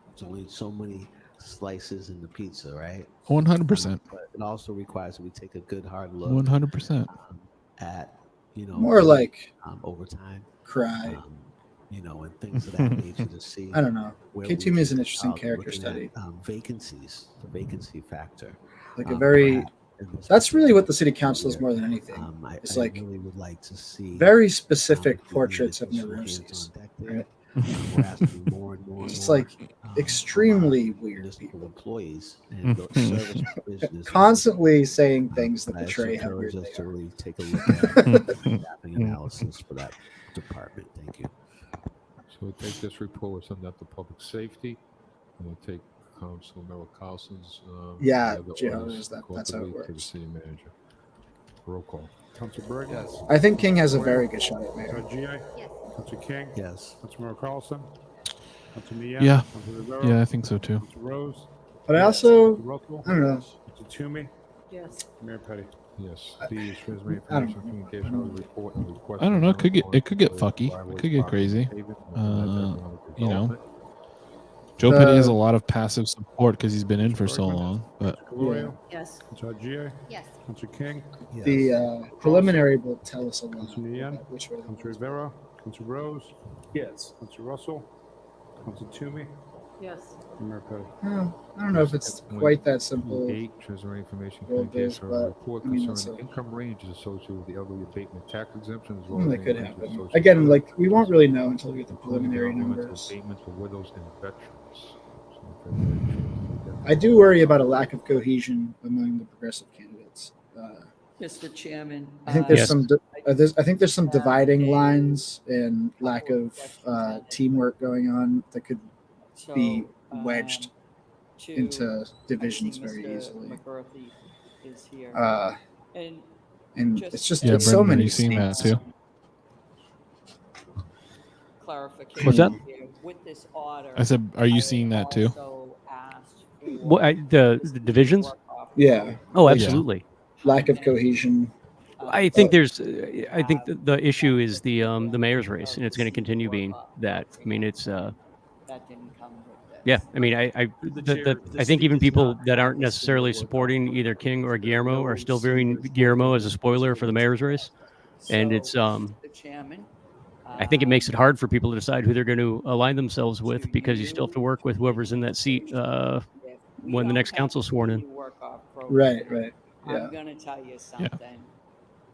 S13: There's only so many slices in the pizza, right?
S1: 100%.
S13: But it also requires that we take a good hard look
S1: 100%
S13: at
S2: more like
S13: overtime,
S2: cry,
S13: and things of that nature to see.
S2: I don't know. K2 is an interesting character study.
S13: Vacancies, the vacancy factor,
S2: like a very. That's really what the city council is more than anything. It's like
S13: really would like to see
S2: very specific portraits of neuroses. Right?
S13: We're asking more and more.
S2: It's like extremely weird people,
S13: employees, and service provision
S2: constantly saying things that betray how weird they
S13: to
S2: are.
S13: really take a look at staffing analysis for that department. Thank you.
S6: So we'll take this report, we'll send that to public safety, and we'll take Council Member Carlson's.
S2: That's how it works.
S6: To the city manager. Roll call.
S10: Council Bergen?
S2: Yes. I think King has a very good shot at mayor.
S10: G.I.? Yes. Council King?
S13: Yes.
S10: Councilmember Carlson? Council Mia?
S1: Yeah.
S10: Council Rivera?
S1: Yeah, I think so too.
S10: Council Rose?
S2: But I also,
S10: Russell?
S2: I don't know.
S10: Council Toomey?
S15: Yes.
S10: Mayor Petty?
S6: Yes. The transmitting
S2: I don't
S6: information communication report and request.
S1: I don't know. It could get fucky. It could get crazy. Joe Petty has a lot of passive support because he's been in for so long. But
S15: Yes.
S10: Council G.I.?
S15: Yes.
S10: Council King?
S2: The preliminary will tell us a lot
S10: Council Mia?
S2: about which way.
S10: Council Rivera? Council Rose? Yes. Council Russell? Council Toomey?
S15: Yes.
S10: Mayor Petty?
S2: I don't know if it's quite that simple.
S6: 8, transmitting information
S2: Well, there's,
S6: communication
S2: but,
S6: report
S2: I mean,
S6: concerning
S2: that's
S6: income ranges associated with the elderly abatement tax exemption as well as
S2: That
S6: any
S2: could
S6: ranges
S2: happen.
S6: associated
S2: Again,
S6: with
S2: like we won't really know until we get the
S6: including
S2: preliminary
S6: governmental
S2: numbers.
S6: abatements for widows and veterans. So, okay,
S2: I do worry about a lack of cohesion among the progressive candidates.
S17: Mr. Chairman.
S2: I think there's I think there's some dividing lines and lack of teamwork going on that could be wedged into divisions very easily.
S17: McCarthy is here.
S2: And it's just
S1: Yeah,
S2: it's so
S1: Brendan, are
S2: many
S1: you seeing that
S2: seats.
S1: too?
S17: Clarification.
S1: What's that?
S17: Here. With this order,
S1: I said, are you seeing that too?
S17: also asked
S3: What the divisions?
S2: Yeah.
S3: Oh, absolutely.
S2: Lack of cohesion.
S3: I think I think the issue is the mayor's race, and it's going to continue being that. I mean, it's
S17: that didn't come with this.
S3: yeah. I mean, I think even people that aren't necessarily supporting either King or Guillermo are still viewing Guillermo as a spoiler for the mayor's race, and it's
S17: The chairman.
S3: I think it makes it hard for people to decide who they're going to align themselves with because you still have to work with whoever's in that seat when the next council's sworn in.
S2: Right. Yeah.
S17: I'm going to tell you something.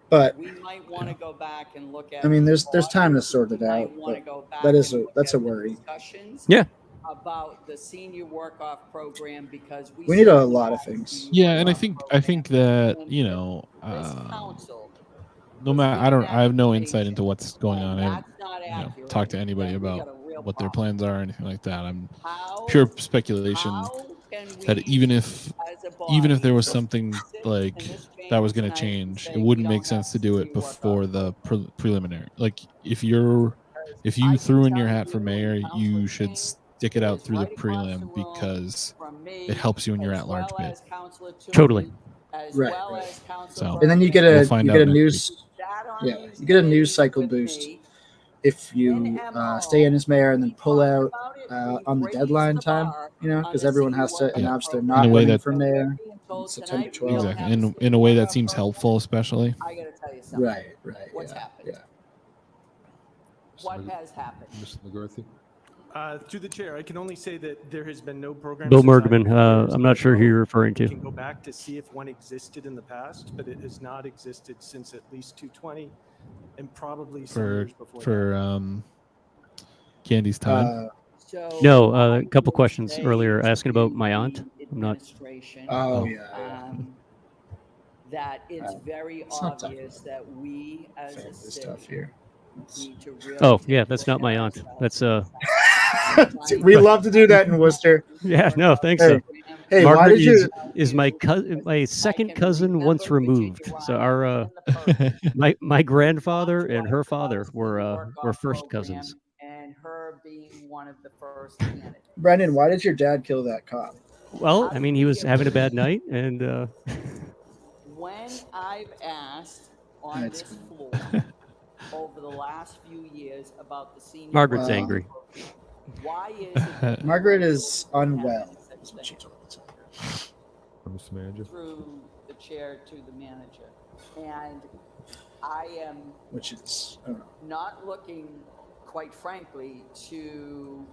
S2: But
S17: We might want to go back and look at.
S2: I mean, there's time to sort it out.
S17: wanna
S2: But
S17: go back
S2: that's
S17: and look
S2: a
S17: at the
S2: worry.
S17: discussions
S3: Yeah.
S17: About the senior work-off program because
S2: We need a lot of things.
S1: Yeah, and I think that no matter I have no insight into what's going on. I haven't talked to anybody about what their plans are or anything like that. I'm pure speculation that even if there was something like that was going to change, it wouldn't make sense to do it before the preliminary. Like if you threw in your hat for mayor, you should stick it out through the prelim because it helps you in your at-large bid.
S3: Totally.
S2: Right.
S1: So
S2: And then you get a news cycle boost if you stay in as mayor and then pull out on the deadline time, because everyone has to announce they're not running for mayor on September 12th.
S1: Exactly. In a way that seems helpful, especially.
S17: I got to tell you something.
S2: Right.
S17: What's happened?
S2: Yeah.
S17: What has happened?
S6: Mr. McCarthy?
S9: Through the chair, I can only say that there has been no program.
S3: Bill
S9: since I've
S3: Mergman,
S9: been here,
S3: I'm not sure who you're referring
S9: I
S3: to.
S9: can go back to see if one existed in the past, but it has not existed since at least 220 and probably some years before that.
S1: Candy's time.
S3: No, a couple questions earlier asking about my aunt. I'm not.
S17: That it's very
S2: not
S17: obvious that we as a city
S2: stuff here.
S17: need to really
S3: Oh yeah, that's not my aunt. That's
S2: We love to do that in Worcester.
S3: Yeah, no, thanks.
S2: Hey, hey,
S3: Margaret
S2: why did you?
S3: is my second cousin once removed. So our my grandfather and her father were first cousins.
S17: And her being one of the first candidates.
S2: Brendan, why did your dad kill that cop?
S3: Well, I mean, he was having a bad night, and
S17: When I've asked on
S2: That's
S17: this floor over the last few years about the senior.
S3: Margaret's angry.
S17: Why is it
S2: Margaret is unwell. Is what she told me.
S6: Mr. Manager.
S17: through the chair to the manager? And I am
S2: Which is, I don't know.
S17: not looking, quite frankly, to,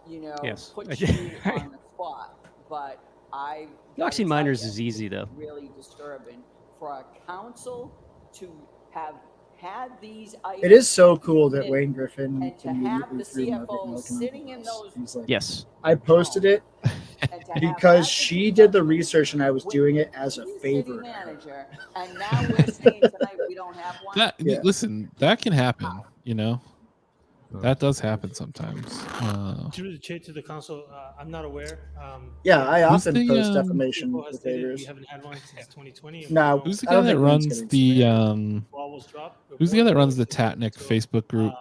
S3: Yes.
S17: put you on the spot, but I.
S3: Doxing minors is easy though.
S17: Really disturbing for a council to have had these items.
S2: It is so cool that Wayne Griffin
S17: And to have
S2: immediately
S17: the
S2: threw Margaret
S17: CFO
S2: Melican
S17: sitting in
S2: under the
S17: those.
S2: bus. He's like,
S3: Yes.
S2: I posted it
S17: and to have
S2: because
S17: that
S2: she did the research and I was doing it as a favor.
S17: city manager, and now we're saying tonight we don't have one.
S1: Listen, that can happen. That does happen sometimes.
S7: Through the chair to the council, I'm not aware.
S2: Yeah, I
S1: Who's
S2: often
S1: the,
S2: post
S1: um,
S2: defamation
S7: People has
S2: with
S7: stated
S2: favors.
S7: we haven't had one since 2020. and
S2: No,
S7: we
S1: Who's the
S2: I
S1: guy
S2: don't
S1: that
S2: think Wayne's
S1: runs
S2: getting
S1: the
S7: ball was dropped.
S1: Who's the guy that runs the Tatnick Facebook group?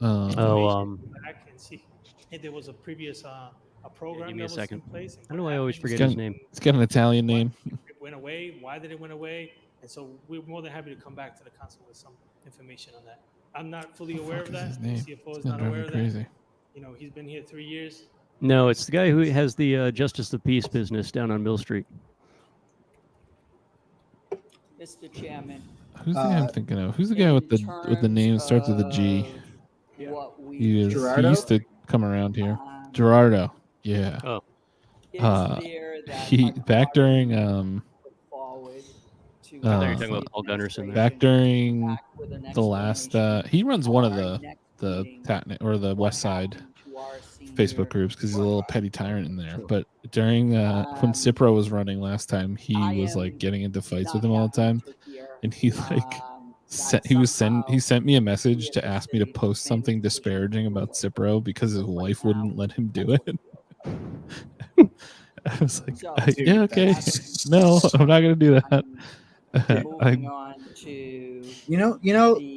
S7: Back and see if there was a previous a program
S3: Give me a
S7: that was
S3: second.
S7: in place.
S3: I don't know why I always forget
S1: It's
S3: his
S1: got-
S3: name.
S1: It's got an Italian name.
S7: It went away. Why did it went away? And so we're more than happy to come back to the council with some information on that. I'm not fully aware of that.
S1: his
S7: The
S1: name?
S7: CFO
S1: It's
S7: is
S1: gonna
S7: not
S1: drive
S7: aware
S1: me
S7: of
S1: crazy.
S7: that. He's been here 3 years.
S3: No, it's the guy who has the Justice of Peace business down on Mill Street.
S17: Mr. Chairman.
S1: Who's the guy I'm thinking of? Who's the guy with the name that starts with a G?
S17: What we
S1: He
S2: Gerardo?
S1: used to come around here. Gerardo. Yeah.
S3: Oh.
S1: He back during
S17: forward to
S3: I thought you were talking about Paul Gunderson.
S1: back during the last he runs one of the Tatnick or the West Side Facebook groups because he's a little petty tyrant in there. But during when Cipro was running last time, he was like getting into fights with him all the time, and he sent me a message to ask me to post something disparaging about Cipro because his wife wouldn't let him do it. I was like, yeah, okay, no, I'm not gonna do that.
S17: moving on to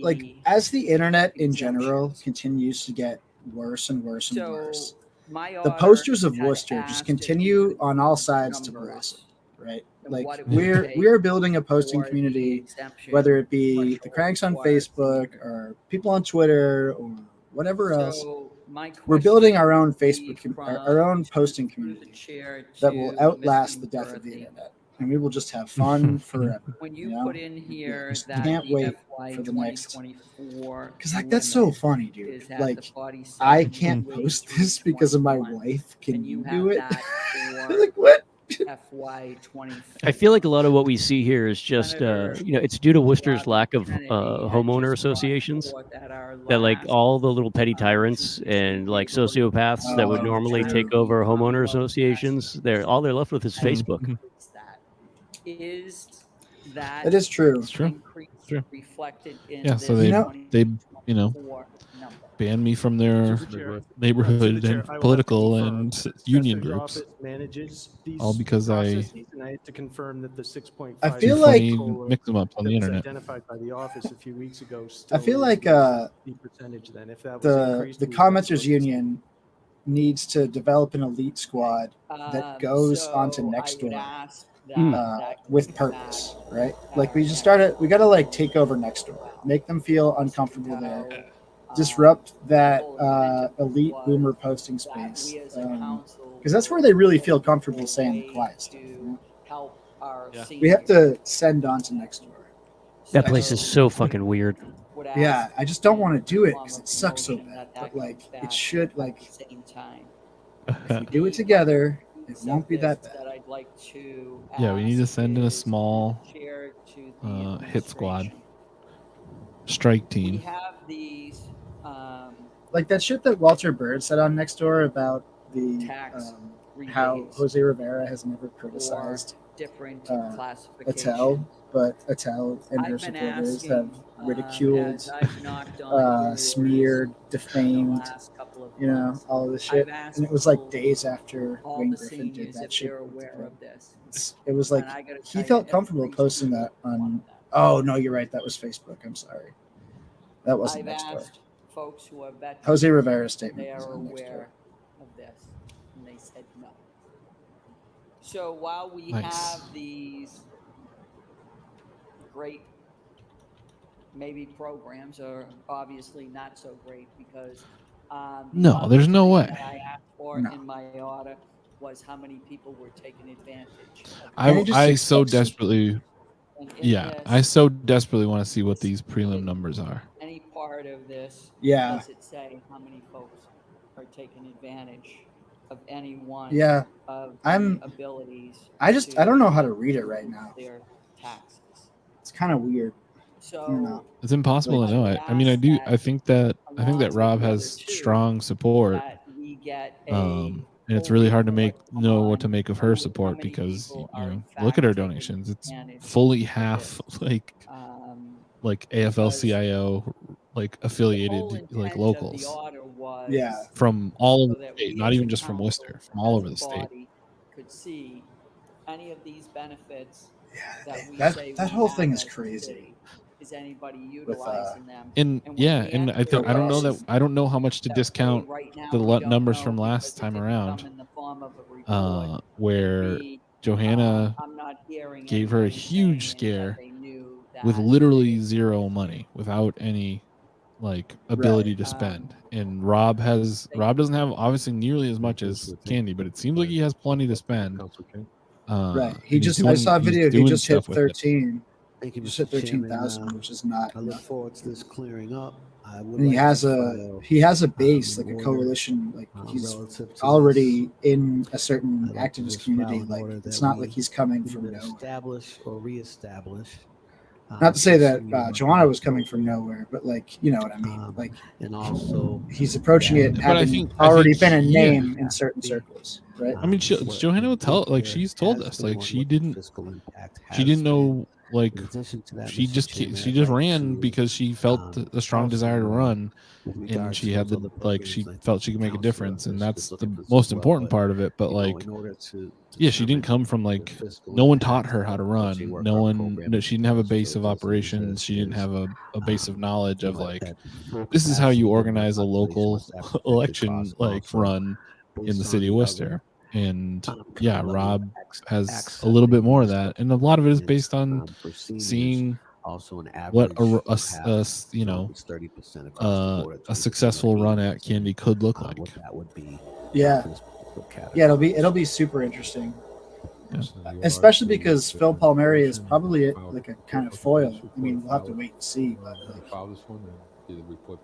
S2: Like as the internet in general continues to get worse and worse and worse, the posters of Worcester just continue on all sides to blossom, right? Like we are building a posting community, whether it be the cranks on Facebook or people on Twitter or whatever else. We're building our own our own posting community that will outlast the death of the internet, and we will just have fun forever.
S17: When you put in here
S2: Just
S17: that
S2: can't wait
S17: FY
S2: for the next.
S17: 2024
S2: Because that's so funny, dude.
S17: is at
S2: Like
S17: the 47
S2: I can't post this because of my wife. Can you do it? Like what?
S17: FY 24.
S3: I feel like a lot of what we see here is just, it's due to Worcester's lack of homeowner associations. That like all the little petty tyrants and like sociopaths that would normally take over homeowner associations, all they're left with is Facebook.
S17: Is that
S2: It is true.
S1: It's true. True.
S17: reflected in
S1: Yeah, so
S17: this
S1: they banned me from their neighborhood and political and union groups. All because I
S9: had to confirm that the 6.5
S2: I feel like
S1: mix them up on the internet.
S9: identified by the office a few weeks ago.
S2: I feel like
S9: the percentage then, if that was increased,
S2: the
S9: we would
S2: commenters union needs to develop an elite squad that goes onto Nextdoor with purpose, right? Like we got to like take over Nextdoor, make them feel uncomfortable there, disrupt that elite boomer posting space, because that's where they really feel comfortable saying the quiet stuff. We have to send on to Nextdoor.
S3: That place is so fucking weird.
S2: Yeah, I just don't want to do it because it sucks so bad. But like, it should like. If we do it together, it won't be that bad.
S1: Yeah, we need to send in a small hit squad, strike team.
S17: We have these
S2: Like that shit that Walter Bird said on Nextdoor about the how Jose Rivera has never criticized
S17: different
S2: Attell,
S17: classifications.
S2: but Attell and her
S17: I've been
S2: supporters have
S17: asking,
S2: ridiculed,
S17: as I've knocked on doors
S2: smeared,
S17: in the
S2: defamed,
S17: last couple of
S2: you know,
S17: months,
S2: all of this
S17: I've
S2: shit.
S17: asked
S2: And it was like
S17: people,
S2: days after
S17: all
S2: Wayne
S17: the
S2: Griffin did
S17: seniors,
S2: that
S17: if
S2: shit.
S17: they're
S2: with the
S17: aware of
S2: thing.
S17: this.
S2: It was like
S17: And I gotta
S2: he
S17: tell you,
S2: felt
S17: every
S2: comfortable posting that on. Oh no, you're right. That was Facebook. I'm sorry. That wasn't
S17: I've
S2: next door.
S17: asked folks who are veterans.
S2: Jose Rivera's
S17: if
S2: statement
S17: They
S2: was
S17: are
S2: on next door.
S17: aware of this, and they said no. So while we
S1: Nice.
S17: have these great, maybe programs are obviously not so great because the
S1: No,
S17: other
S1: there's no
S17: thing
S1: way.
S17: that I asked for
S2: No.
S17: in my order was how many people were taking advantage of
S1: I so desperately,
S17: And in
S1: yeah,
S17: this,
S1: I so desperately want to see what these prelim numbers are.
S17: any part of this,
S2: Yeah.
S17: does it say how many folks are taking advantage of any one
S2: Yeah.
S17: of
S2: I'm-
S17: the abilities?
S2: I don't know how to
S17: to
S2: read it right now.
S17: Their taxes.
S2: It's kind of weird. I don't know.
S17: So
S1: It's impossible
S2: Like-
S1: to know. I mean, I do. I think that Rob has strong support.
S17: that we get a
S1: And it's really hard to know what to make of her support because look at her donations. It's fully half like AFL-CIO affiliated locals.
S2: Yeah.
S1: From all over
S17: so
S1: the
S17: that
S1: state,
S17: we
S1: not
S17: as
S1: even
S17: a
S1: just from
S17: council,
S1: Worcester, from all
S17: as
S1: over
S17: a
S1: the state.
S17: body, could see any of these benefits that we
S2: that-
S17: say
S2: that
S17: we
S2: whole
S17: have
S2: thing is
S17: as a
S2: crazy.
S17: city. Is anybody utilizing them?
S1: And
S17: when
S1: yeah,
S17: we
S1: and
S17: enter
S1: I don't know
S17: places
S1: that I don't know how much to
S17: that, hey,
S1: discount
S17: right now
S1: the
S17: we don't
S1: numbers
S17: know
S1: from
S17: because
S1: last
S17: it
S1: time
S17: didn't
S1: around,
S17: come in the form of a report.
S1: where Johanna
S17: I'm not hearing
S1: gave her a
S17: anybody
S1: huge
S17: saying that
S1: scare
S17: they knew
S1: with
S17: that
S1: literally zero money, without any ability to spend. And Rob doesn't have obviously nearly as much as Candy, but it seems like he has plenty to spend.
S2: Right.
S1: And he's
S2: I saw a
S1: he's
S2: video. He
S1: doing
S2: just hit
S1: stuff with it.
S2: 13.
S13: Thank you,
S2: Just
S13: Mr.
S2: hit 13,000,
S13: Chairman.
S2: which is not.
S13: I look forward to this clearing up. I would
S2: And he
S13: like
S2: has
S13: to
S2: a
S13: file,
S2: base, like a
S13: order,
S2: coalition. Like he's
S13: relative to
S2: already in a certain
S13: I'd like to
S2: activist
S13: just file
S2: community.
S13: an
S2: Like
S13: order
S2: it's
S13: that
S2: not
S13: we
S2: like he's coming from
S13: either
S2: nowhere.
S13: establish or reestablish.
S2: Not to say that
S13: senior
S2: Joanna was coming from nowhere, but like you know what I mean. Like
S13: and also
S2: he's approaching it
S1: But I
S2: having
S1: think
S2: already been a
S1: yeah.
S2: name in certain circles, right?
S1: I mean, Johanna would tell, she's told us, she didn't know, she just ran because she felt a strong desire to run, and she had she felt she could make a difference, and that's the most important part of it. But yeah, she didn't come from no one taught her how to run. She didn't have a base of operations. She didn't have a base of knowledge of this is how you organize a local election run in the city of Worcester. And yeah, Rob has a little bit more of that, and a lot of it is based on seeing what a successful run at Candy could look like.
S2: Yeah, it'll be super interesting, especially because Phil Palmieri is probably like a kind of foil. I mean, we'll have to wait and see, but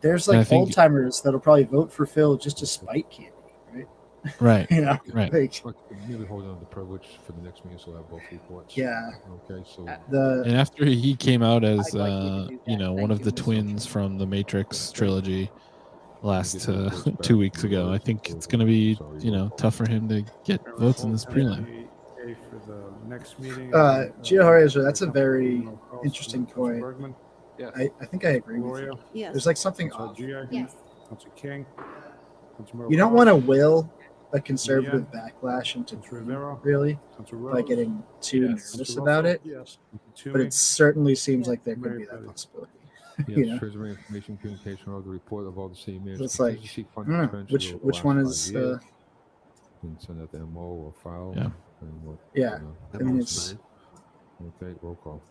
S2: there's old timers that'll probably vote for Phil just to spite Candy, right?
S1: Right.
S2: You know,
S1: right.
S6: Maybe hold on to the privilege for the next meeting, so we'll have both reports.
S2: Yeah.
S6: Okay. So
S1: and after he came out as one of the twins from the Matrix trilogy last 2 weeks ago, I think it's going to be tough for him to get votes in this prelim.
S10: For the next meeting.
S2: Gio Horizon, that's a very interesting point.
S10: Yes.
S2: I think I agree with you.
S14: Yes.
S2: There's something off.
S14: Yes.
S10: Councilor King.
S2: You don't want to will a conservative backlash into really by getting too nervous about it.
S10: Yes.
S2: But it certainly seems like there could be that possibility.
S6: yes, Treasury Information Communication or the report of all the city managers.
S2: It's like, I don't know, which one is
S6: and send out the MO or file.
S1: Yeah.
S2: Yeah. I mean, it's
S6: okay. Roll call.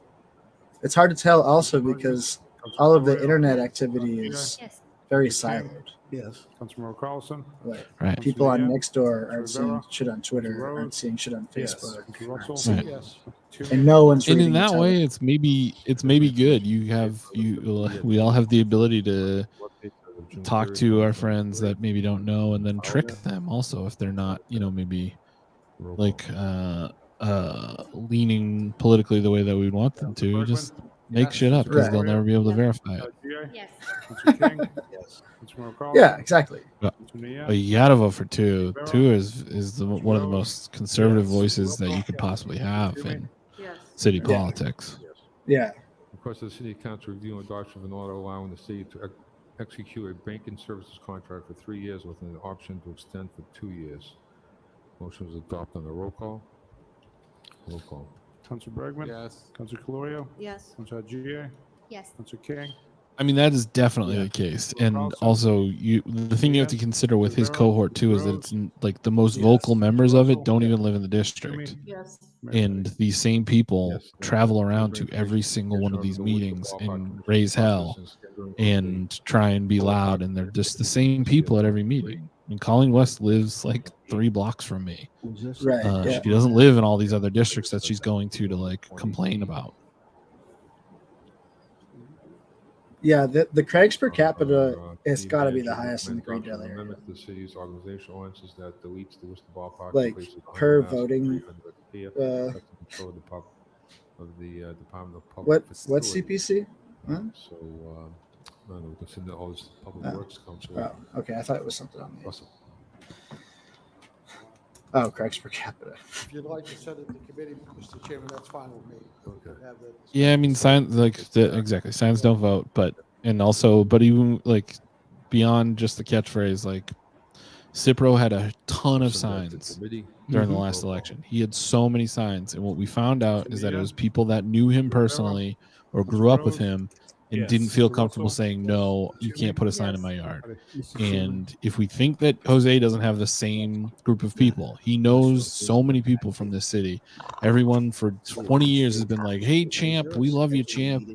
S2: It's hard to tell also because all of the internet activity is very siloed.
S10: Yes. Councilmember Carlson.
S1: Right.
S2: People on Nextdoor aren't seeing shit on Twitter, aren't seeing shit on Facebook.
S1: Right.
S2: And no one's
S1: and in
S2: reading
S1: that
S2: each
S1: way,
S2: other.
S1: it's maybe good. We all have the ability to talk to our friends that maybe don't know, and then trick them also if they're not, maybe leaning politically the way that we want them to. Just make shit up because
S2: Right.
S1: they'll never be able to verify it.
S10: Yes. Councilor King? Yes. Councilor McCall?
S2: Yeah, exactly.
S1: But you gotta vote for two. Two is one of the most conservative voices that you could possibly have in city politics.
S2: Yeah.
S6: Request of the City Council review and adoption of an order allowing the city to execute a banking services contract for 3 years with an option to extend for 2 years. Motion was adopted on the roll call. Roll call.
S10: Councilor Bergman?
S8: Yes.
S10: Councilor Calorio?
S14: Yes.
S10: Councilor Agia?
S14: Yes.
S10: Councilor King?
S1: I mean, that is definitely the case, and also the thing you have to consider with his cohort too is that it's like the most vocal members of it don't even live in the district,
S15: Yes.
S1: and these same people travel around to every single one of these meetings and raise hell and try and be loud, and they're just the same people at every meeting. And Colleen West lives like 3 blocks from me.
S2: Right.
S1: She doesn't live in all these other districts that she's going to like complain about.
S2: Yeah, the Craigs per capita has got to be the highest in the Great Delhi area.
S6: Amendment to the city's organizational ordinances that deletes the Worcester Ballpark.
S2: Like per voting.
S6: Of the Department of Public
S2: What's CPC? Huh?
S6: So, no, it's in all this Public Works Council.
S2: Oh, okay. I thought it was something on the. Oh, Craigs per capita.
S20: If you'd like to send it to committee, Mr. Chairman, that's fine with me.
S6: Okay.
S1: Yeah, I mean, signs exactly. Signs don't vote, but even like beyond just the catchphrase, like Cipro had a ton of signs during the last election. He had so many signs, and what we found out is that it was people that knew him personally or grew up with him and didn't feel comfortable saying, no, you can't put a sign in my yard. And if we think that Jose doesn't have the same group of people, he knows so many people from this city. Everyone for 20 years has been like, hey, champ, we love you, champ.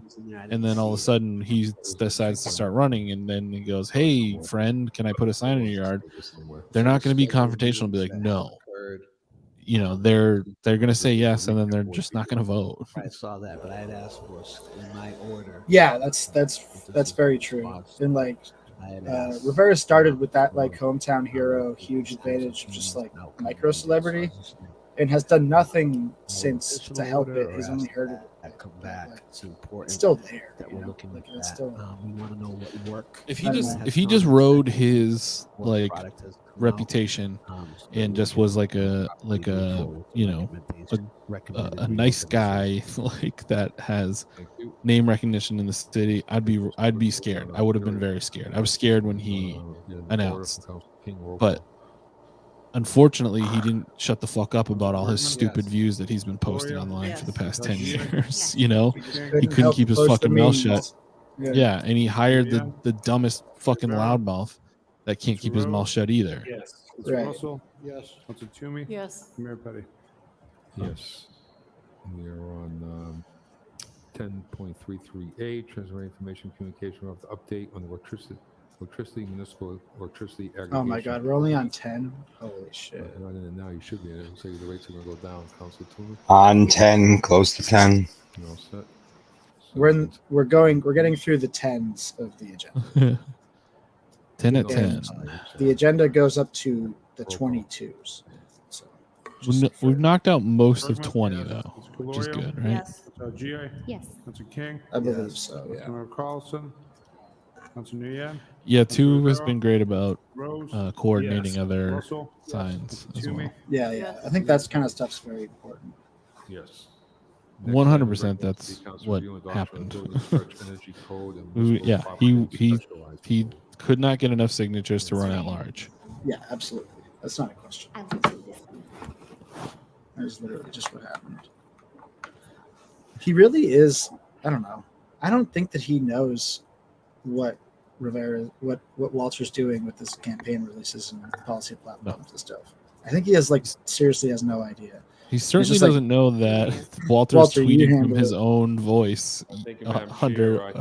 S1: And then all of a sudden he decides to start running, and then he goes, hey, friend, can I put a sign in your yard? They're not going to be confrontational and be like, no. You know, they're going to say yes, and then they're just not going to vote.
S13: I saw that, but I had asked for in my order.
S2: Yeah, that's very true. And like Rivera started with that like hometown hero, huge advantage of just like micro celebrity, and has done nothing since to help it. He's only heard it.
S13: Come back. It's important.
S2: It's still there.
S13: That we're looking at that.
S2: Still,
S13: we want to know what work.
S1: If he just rode his like reputation and just was like a you know a nice guy like that has name recognition in the city, I'd be scared. I would have been very scared. I was scared when he announced, but unfortunately he didn't shut the fuck up about all his stupid views that he's been posting online for the past 10 years. You know, he couldn't keep his fucking mouth shut. Yeah, and he hired the dumbest fucking loudmouth that can't keep his mouth shut either.
S10: Yes.
S2: Right.
S10: Russell?
S20: Yes.
S10: Councilor Toomey?
S15: Yes.
S10: Mayor Petty?
S6: Yes. We are on 10.33A, transfer information communication of the update on the electricity municipal electricity aggregation.
S2: oh my God, we're only on 10. Holy shit!
S6: Not in it now. You should be in it. Say the rates are going to go down. Council Toomey.
S4: On 10, close to 10.
S6: You all set?
S2: We're getting through the 10s of the agenda.
S1: 10 at 10.
S2: The agenda goes up to the 22s. So
S1: We've knocked out most of 20 though, which is good, right?
S15: Yes.
S10: GA?
S14: Yes.
S10: Councilor King?
S2: I believe so. Yeah.
S10: Councilor Carlson? Councilor Nguyen?
S1: Yeah, 2 has been great about
S10: Rose?
S1: coordinating
S10: Yes.
S1: other
S10: Russell?
S1: signs as
S10: Toomey?
S1: well.
S2: Yeah. I think that's kind of stuff's very important.
S6: Yes.
S1: 100%. That's what happened. Yeah, he could not get enough signatures to run at large.
S2: Yeah, absolutely. That's not a question.
S14: I will do this one.
S2: That is literally just what happened. He really is. I don't know. I don't think that he knows what what Walter's doing with his campaign releases and policy platforms and stuff. I think he seriously has no idea.
S1: He certainly doesn't know that Walter's
S2: Walter,
S1: tweeting from his own voice under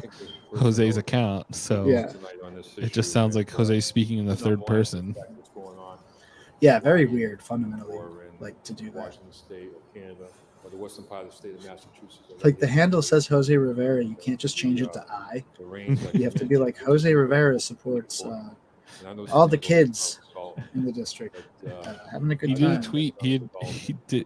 S1: Jose's account. So it just sounds like Jose speaking in the third person.
S2: Yeah, very weird, fundamentally, like to do that.
S6: Washington State or Canada or the western part of the state of Massachusetts.
S2: Like the handle says Jose Rivera, you can't just change it to I. You have to be like Jose Rivera supports all the kids in the district having a good time.
S1: He did a tweet.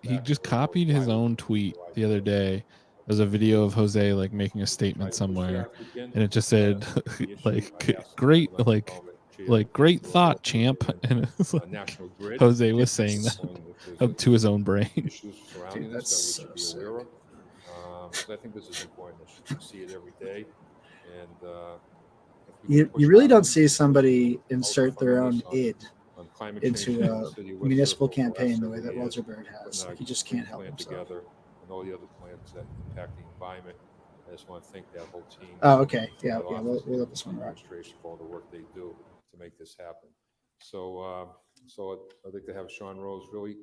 S1: He just copied his own tweet the other day. It was a video of Jose like making a statement somewhere, and it just said like great great thought, champ. And it was like Jose was saying that to his own brain.
S6: Issues surrounding this that we should be aware of. So I think this is important issue. We see it every day, and
S2: You really don't see somebody insert their own id into a municipal campaign the way that Walter Bird has. Like, he just can't help himself.
S6: Together and all the other plans that impact the environment. I just want to thank that whole team.
S2: Oh, okay. Yeah, we'll let this one rock.
S6: Administration for all the work they do to make this happen. So, I'd like to have Sean Rose really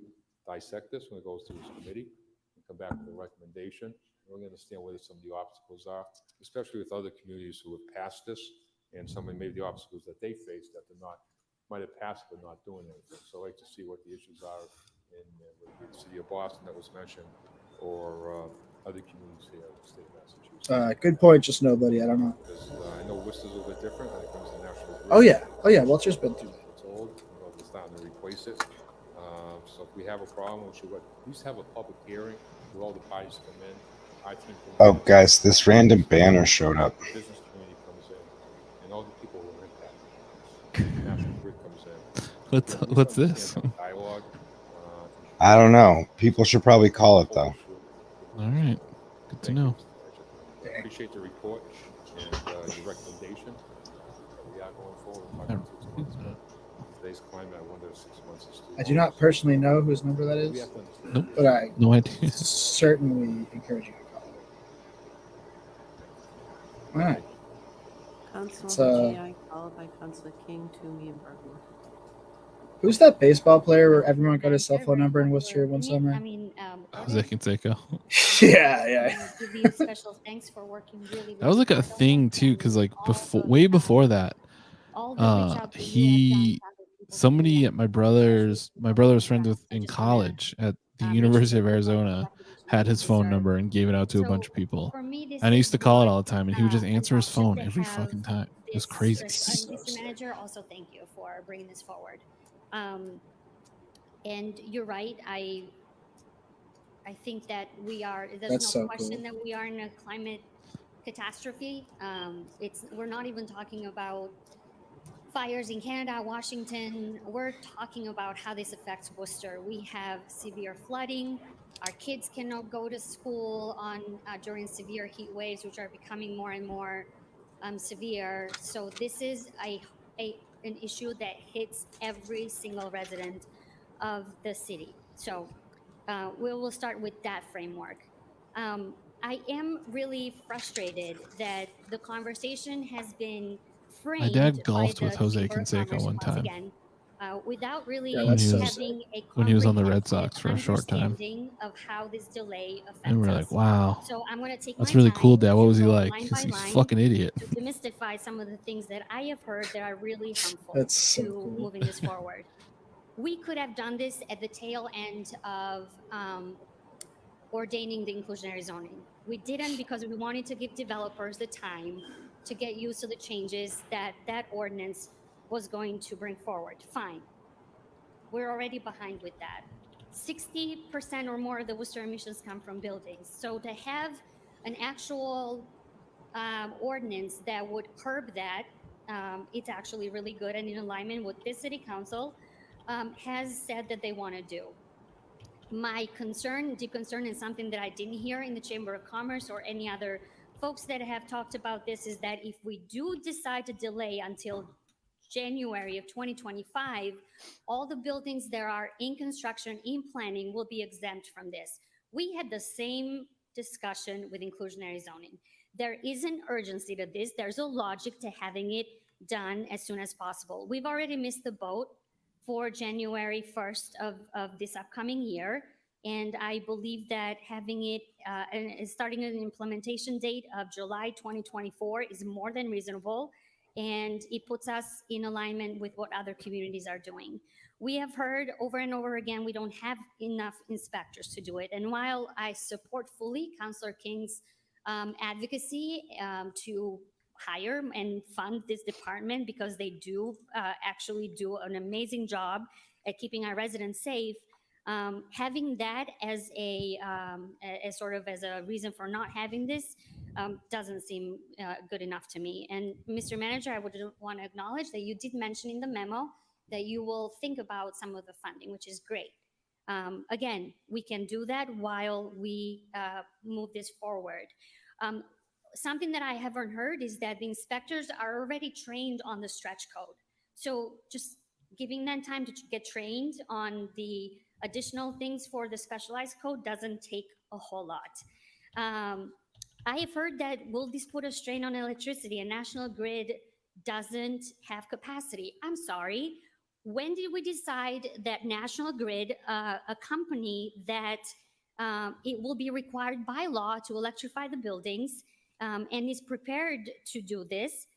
S6: dissect this when it goes to his committee and come back with a recommendation. Really understand where some of the obstacles are, especially with other communities who have passed this, and some of maybe the obstacles that they face that they're not, might have passed but not doing anything. So I'd like to see what the issues are in the city of Boston that was mentioned, or other communities here in the state of Massachusetts.
S2: Good point, just nobody. I don't know.
S6: I know Worcester's a little bit different when it comes to national grid.
S2: Oh yeah. Walter's been through that.
S6: It's old. They're starting to replace it. So if we have a problem, we should at least have a public hearing where all the parties come in. Our team
S4: Oh, guys, this random banner showed up.
S6: Business community comes in, and all the people who are impacted. National grid comes in.
S1: What's this?
S6: Dialogue.
S4: I don't know. People should probably call it though.
S1: All right, good to know.
S6: I appreciate the report and your recommendation. We are going forward. Today's climate, I wonder if 6 months is too
S2: I do not personally know whose number that is,
S1: Nope.
S2: but I
S1: No idea.
S2: certainly encourage you to call it. All right.
S16: Councilor GI, followed by Councilor King, Toomey, and Bergman.
S2: Who's that baseball player where everyone got his cell phone number in Worcester one summer?
S19: I mean,
S1: Jose Canseco.
S2: Yeah.
S19: give you special thanks for working really.
S1: That was like a thing too, because like way before that, somebody at my brother was friends with in college at the University of Arizona had his phone number and gave it out to a bunch of people. And I used to call it all the time, and he would just answer his phone every fucking time. It was crazy.
S19: Mr. Manager, also thank you for bringing this forward. And you're right. I think that there's no question that we are in a climate catastrophe. We're not even talking about fires in Canada, Washington. We're talking about how this affects Worcester. We have severe flooding. Our kids cannot go to school during severe heat waves, which are becoming more and more severe. So this is an issue that hits every single resident of the city. So we will start with that framework. I am really frustrated that the conversation has been framed.
S1: My dad golfed with Jose Canseco one time.
S19: Again, without really
S1: having when he was on the Red Sox for a short time.
S19: Of how this delay affects
S1: And we're like, wow.
S19: So I'm going to take
S1: that's
S19: my
S1: really
S19: time
S1: cool, Dad. What was he
S19: go
S1: like?
S19: line
S1: He's
S19: by
S1: a
S19: line
S1: fucking idiot.
S19: to demystify some of the things that I have heard that are really harmful
S2: That's so
S19: to
S2: cool.
S19: moving this forward. We could have done this at the tail end of ordaining the inclusionary zoning. We didn't because we wanted to give developers the time to get used to the changes that ordinance was going to bring forward. Fine. We're already behind with that. 60% or more of the Worcester emissions come from buildings. So to have an actual ordinance that would curb that, it's actually really good and in alignment with this city council has said that they want to do. My deep concern, and something that I didn't hear in the Chamber of Commerce or any other folks that have talked about this, is that if we do decide to delay until January of 2025, all the buildings that are in construction, in planning, will be exempt from this. We had the same discussion with inclusionary zoning. There is an urgency to this. There's a logic to having it done as soon as possible. We've already missed the boat for January 1st of this upcoming year. And I believe that having it starting an implementation date of July 2024 is more than reasonable. And it puts us in alignment with what other communities are doing. We have heard over and over again, we don't have enough inspectors to do it. And while I support fully Councillor King's advocacy to hire and fund this department, because they do actually do an amazing job at keeping our residents safe, Having that as as sort of as a reason for not having this doesn't seem good enough to me. And Mr. Manager, I would want to acknowledge that you did mention in the memo that you will think about some of the funding, which is great. Again, we can do that while we move this forward. Something that I haven't heard is that the inspectors are already trained on the stretch code. So just giving them time to get trained on the additional things for the specialized code doesn't take a whole lot. I have heard that will this put a strain on electricity and National Grid doesn't have capacity. I'm sorry. When did we decide that National Grid, a company that it will be required by law to electrify the buildings and is prepared to do this,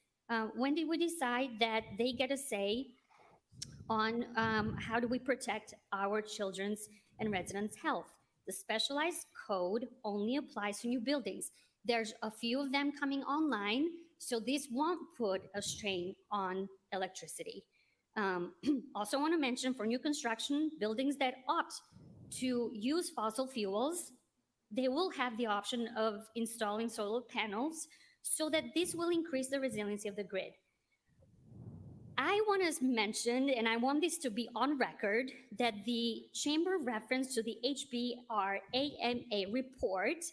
S19: when did we decide that they get a say on how do we protect our children's and residents' health? The specialized code only applies to new buildings. There's a few of them coming online, so this won't put a strain on electricity. Also want to mention for new construction, buildings that opt to use fossil fuels, they will have the option of installing solar panels so that this will increase the resiliency of the grid. I want to mention, and I want this to be on record, that the Chamber reference to the HBRAMA report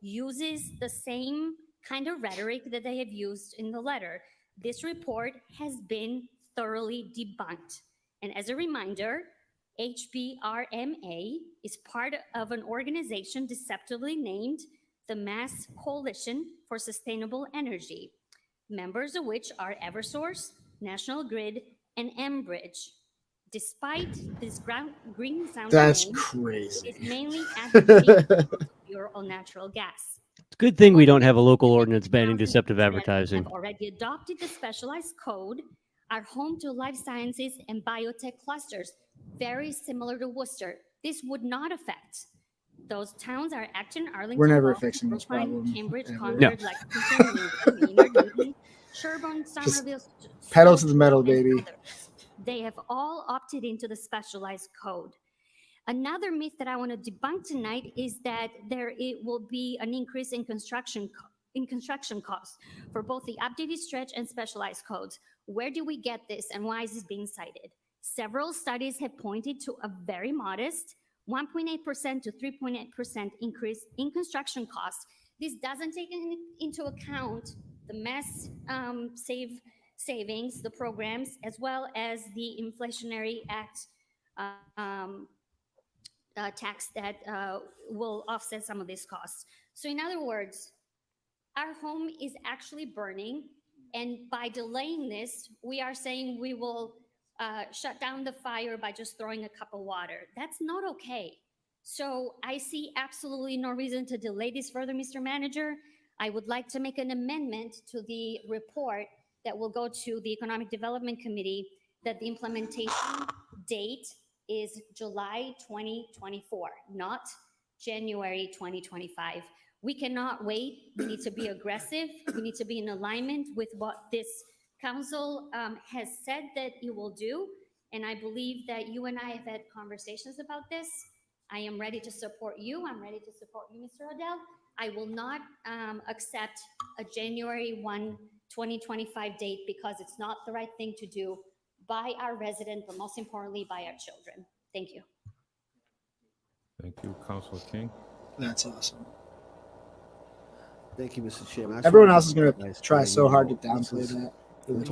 S19: uses the same kind of rhetoric that they have used in the letter. This report has been thoroughly debunked. And as a reminder, HBRMA is part of an organization deceptively named the Mass Coalition for Sustainable Energy, members of which are Eversource, National Grid, and Enbridge. Despite this green sounding
S2: That's
S19: name,
S2: crazy.
S19: it's mainly advocating pure or natural gas.
S3: It's a good thing we don't have a local ordinance banning deceptive advertising.
S19: Have already adopted the specialized code are home to life sciences and biotech clusters, very similar to Worcester. This would not affect. Those towns are Acton, Arlington,
S2: We're never
S19: Boston,
S2: fixing this
S19: Brookline,
S2: problem.
S19: Cambridge,
S2: ever.
S19: Concord, Lexington, Lincoln, Maynard, Newton, Sherburne,
S2: Just
S19: Somerville,
S2: pedal to the metal,
S19: and
S2: baby.
S19: others. They have all opted into the specialized code. Another myth that I want to debunk tonight is that it will be an increase in construction costs for both the updated stretch and specialized codes. Where do we get this and why is this being cited? Several studies have pointed to a very modest 1.8% to 3.8% increase in construction costs. This doesn't take into account the mass savings, the programs, as well as the Inflationary Act tax that will offset some of these costs. So in other words, our home is actually burning, and by delaying this, we are saying we will shut down the fire by just throwing a cup of water. That's not okay. So I see absolutely no reason to delay this further, Mr. Manager. I would like to make an amendment to the report that will go to the Economic Development Committee that the implementation date is July 2024, not January 2025. We cannot wait. We need to be aggressive. We need to be in alignment with what this council has said that it will do. And I believe that you and I have had conversations about this. I am ready to support you. I'm ready to support you, Mr. Odell. I will not accept a January 1, 2025 date because it's not the right thing to do by our residents, but most importantly, by our children. Thank you.
S6: Thank you, Councilor King.
S2: That's awesome.
S13: Thank you, Mr. Chairman.
S2: Everyone else is going to try so hard to downplay that.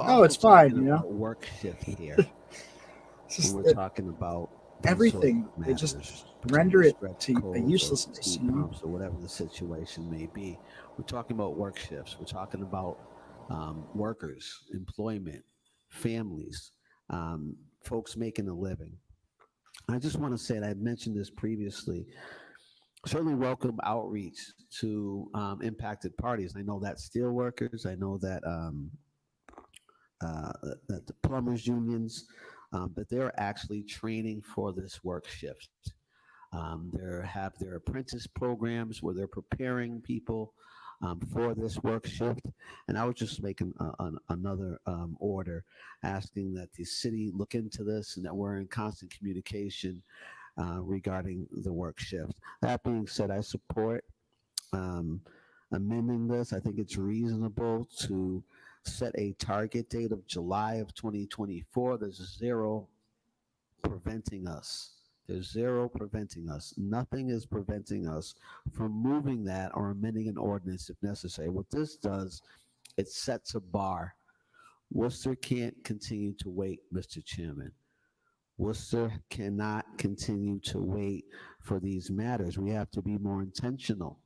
S2: Oh, it's fine, you know?
S13: Work shift here. We're talking about
S2: everything. They just render it to a uselessness, you know?
S13: Or whatever the situation may be. We're talking about work shifts. We're talking about workers, employment, families, folks making a living. I just want to say, and I mentioned this previously, certainly welcome outreach to impacted parties. I know that steelworkers, I know that that the plumbers unions, but they're actually training for this work shift. They have their apprentice programs where they're preparing people for this work shift. And I was just making another order asking that the city look into this and that we're in constant communication regarding the work shift. That being said, I support amending this. I think it's reasonable to set a target date of July of 2024. There's zero preventing us. There's zero preventing us. Nothing is preventing us from moving that or amending an ordinance if necessary. What this does, it sets a bar. Worcester can't continue to wait, Mr. Chairman. Worcester cannot continue to wait for these matters. We have to be more intentional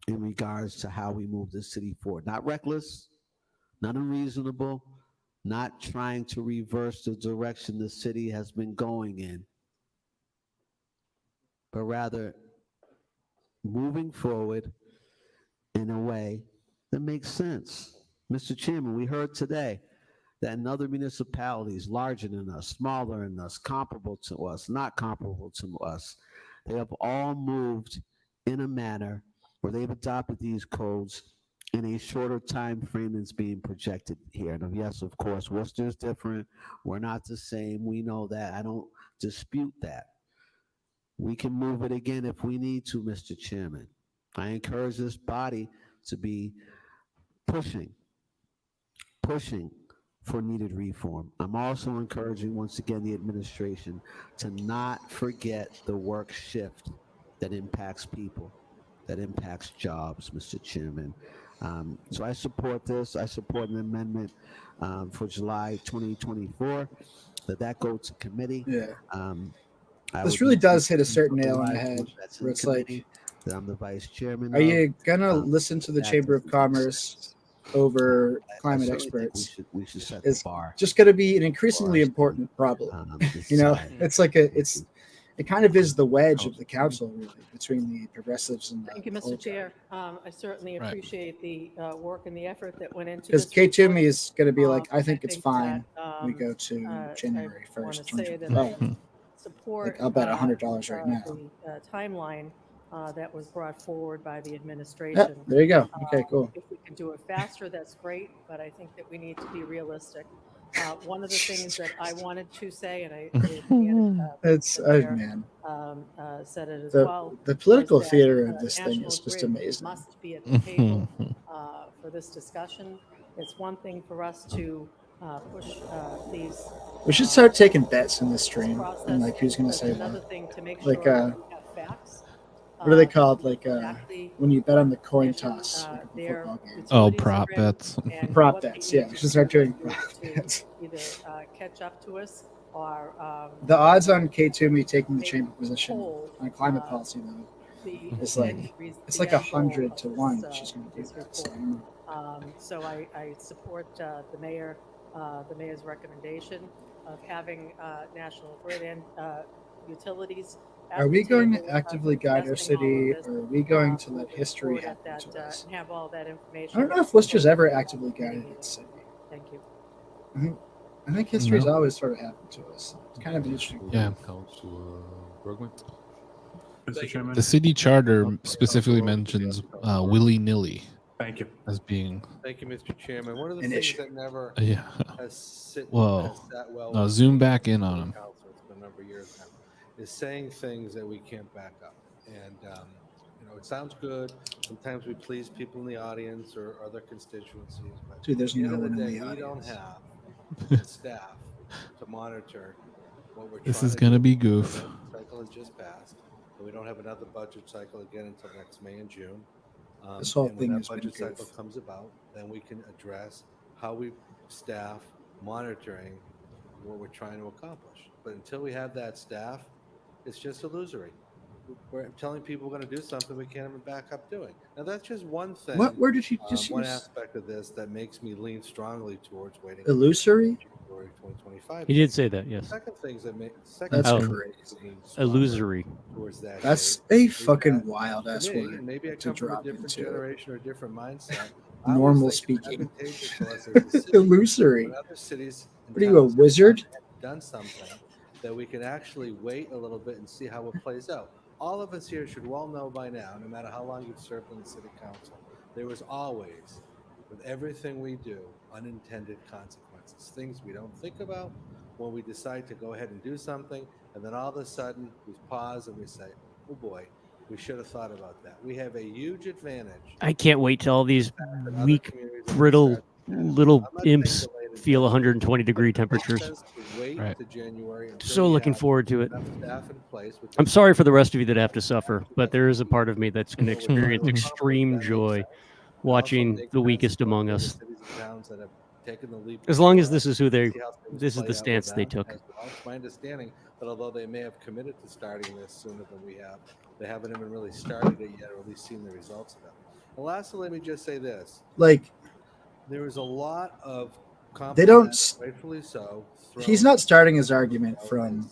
S13: in regards to how we move this city forward. Not reckless, not unreasonable, not trying to reverse the direction the city has been going in, but rather moving forward in a way that makes sense. Mr. Chairman, we heard today that in other municipalities larger than us, smaller than us, comparable to us, not comparable to us, they have all moved in a manner where they've adopted these codes in a shorter time frame than's being projected here. And yes, of course, Worcester is different. We're not the same. We know that. I don't dispute that. We can move it again if we need to, Mr. Chairman. I encourage this body to be pushing for needed reform. I'm also encouraging, once again, the administration to not forget the work shift that impacts people, that impacts jobs, Mr. Chairman. So I support this. I support an amendment for July 2024, that go to committee.
S2: Yeah. This really does hit a certain nail on the head, where it's like,
S13: that I'm the vice chairman.
S2: Are you gonna listen to the Chamber of Commerce over climate experts?
S13: We should set
S2: It's
S13: the bar.
S2: just going to be an increasingly important problem. It's like it kind of is the wedge of the council, really, between the progressives and the
S15: Thank you, Mr.
S2: old
S15: Chair. I certainly
S2: Right.
S15: appreciate the work and the effort that went into
S2: Because
S15: this.
S2: Kate
S15: report.
S2: Toomey is going to be like, I think it's
S15: think
S2: fine.
S15: that,
S2: We go to January
S15: I want
S2: 1st,
S15: to say that
S2: 2025.
S15: I support.
S2: I'll bet $100 right now.
S15: The timeline that was brought forward by the administration.
S2: Yep, there you go. Okay, cool.
S15: If we can do it faster, that's great, but I think that we need to be realistic. One of the things that I wanted to say, and
S2: It's man.
S15: said it as
S2: The-
S15: well.
S2: the political
S15: was that,
S2: theater of this thing
S15: National
S2: is just
S15: Grid
S2: amazing.
S15: Must be at the table for this discussion. It's one thing for us to push these.
S2: We should start taking bets in this stream,
S15: process.
S2: and like who's going to
S15: It's
S2: say
S15: another
S2: what.
S15: thing to make
S2: Like,
S15: sure that we have facts.
S2: what are they called? Like
S15: exactly
S2: when you bet on the coin toss, like a
S15: their
S2: football game.
S1: Oh, prop bets.
S2: Prop bets, yeah. We should start doing prop
S15: to
S2: bets.
S15: either catch up to us or
S2: The odds on Kate Toomey taking the chamber position on climate policy, though, is like it's like 100 to 1 that she's going to do that. So, I don't know.
S15: So I support the mayor's recommendation of having National Grid and utilities. at
S2: Are
S15: the
S2: we going
S15: table,
S2: to actively guide our
S15: discussing all
S2: city,
S15: of this,
S2: or are we going to let
S15: moving
S2: history
S15: forward at
S2: happen to
S15: that,
S2: us?
S15: and have all that information.
S2: I don't know if Worcester's ever actively guided its city.
S15: Thank you.
S2: I think history's
S1: No.
S2: always sort of happened to us. It's kind of an interesting.
S1: Yeah.
S6: Councilor Bergman.
S10: Mr. Chairman.
S1: The city charter specifically mentions willy-nilly.
S11: Thank you.
S1: As being.
S8: Thank you, Mr. Chairman. One of the
S2: An
S8: things
S2: issue.
S8: that never
S1: Yeah.
S8: has sat well.
S1: No,
S8: with
S1: zoom
S8: the
S1: back in on
S8: city
S1: him.
S8: council, it's been a number of years now, is saying things that we can't back up. And, it sounds good. Sometimes we please people in the audience or other constituencies. But
S2: Dude, there's
S8: at the end
S2: no
S8: of
S2: one in
S8: day,
S2: the
S8: we don't
S2: audience.
S8: have the staff to monitor what we're
S1: This
S8: trying
S1: is
S8: to
S1: gonna
S8: do.
S1: be goof.
S8: The cycle has just passed, and we don't have another budget cycle again until next May and June.
S2: This whole
S8: and
S2: thing
S8: when
S2: has
S8: that
S2: been
S8: budget cycle
S2: goof.
S8: comes about, then we can address how we staff monitoring what we're trying to accomplish. But until we have that staff, it's just illusory. We're telling people we're going to do something we can't even back up doing. Now that's just one thing.
S2: What word did you just
S8: one
S2: use?
S8: aspect of this that makes me lean strongly towards waiting.
S2: Illusory?
S8: January 2025.
S3: He did say that, yes.
S8: Second things that make
S2: That's
S3: Oh.
S2: crazy.
S3: Illusory.
S8: towards that.
S2: That's
S8: date
S2: a
S8: is
S2: fucking
S8: that
S2: wild ass
S8: to me,
S2: word
S8: and maybe I
S2: to
S8: come from a
S2: drop
S8: different
S2: into
S8: generation or a different mindset.
S2: normal
S8: I always think it's
S2: speaking.
S8: advantageous to us as a city
S2: Illusory.
S8: when other cities and
S2: What are you, a
S8: towns have
S2: wizard?
S8: done something that we can actually wait a little bit and see how it plays out. All of us here should well know by now, no matter how long you've served on the city council, there is always, with everything we do, unintended consequences, things we don't think about when we decide to go ahead and do something, and then all of a sudden we pause and we say, oh boy, we should have thought about that. We have a huge advantage.
S3: I can't wait till all these
S8: Other
S3: weak,
S8: communities are gonna
S3: brittle,
S8: start to do that.
S3: little
S8: I'm not saying
S3: imps
S8: delay it
S3: feel
S8: indefinitely,
S3: 120-degree
S8: but it makes
S3: temperatures.
S8: sense to wait to January until
S3: So
S8: we
S3: looking
S8: have
S3: forward to it.
S8: enough staff in place with
S3: I'm
S8: the-
S3: sorry for the rest of you that have to suffer, but there is a part of me that's going to
S8: What we're trying to
S3: experience
S8: accomplish,
S3: extreme
S8: that makes
S3: joy
S8: sense. It also
S3: watching
S8: makes
S3: the
S8: sense
S3: weakest
S8: to
S3: among
S8: look at the
S3: us.
S8: cities and towns that have taken the leap
S3: As long as
S8: before
S3: this
S8: us
S3: is who
S8: and
S3: they,
S8: see how things
S3: this is
S8: play
S3: the
S8: out
S3: stance
S8: with
S3: they
S8: them
S3: took.
S8: as well. It's my understanding that although they may have committed to starting this sooner than we have, they haven't even really started it yet, or at least seen the results of it. And lastly, let me just say this:
S2: Like,
S8: there is a lot of
S2: they don't.
S8: compliments, rightfully so.
S2: He's
S8: thrown
S2: not starting his argument from.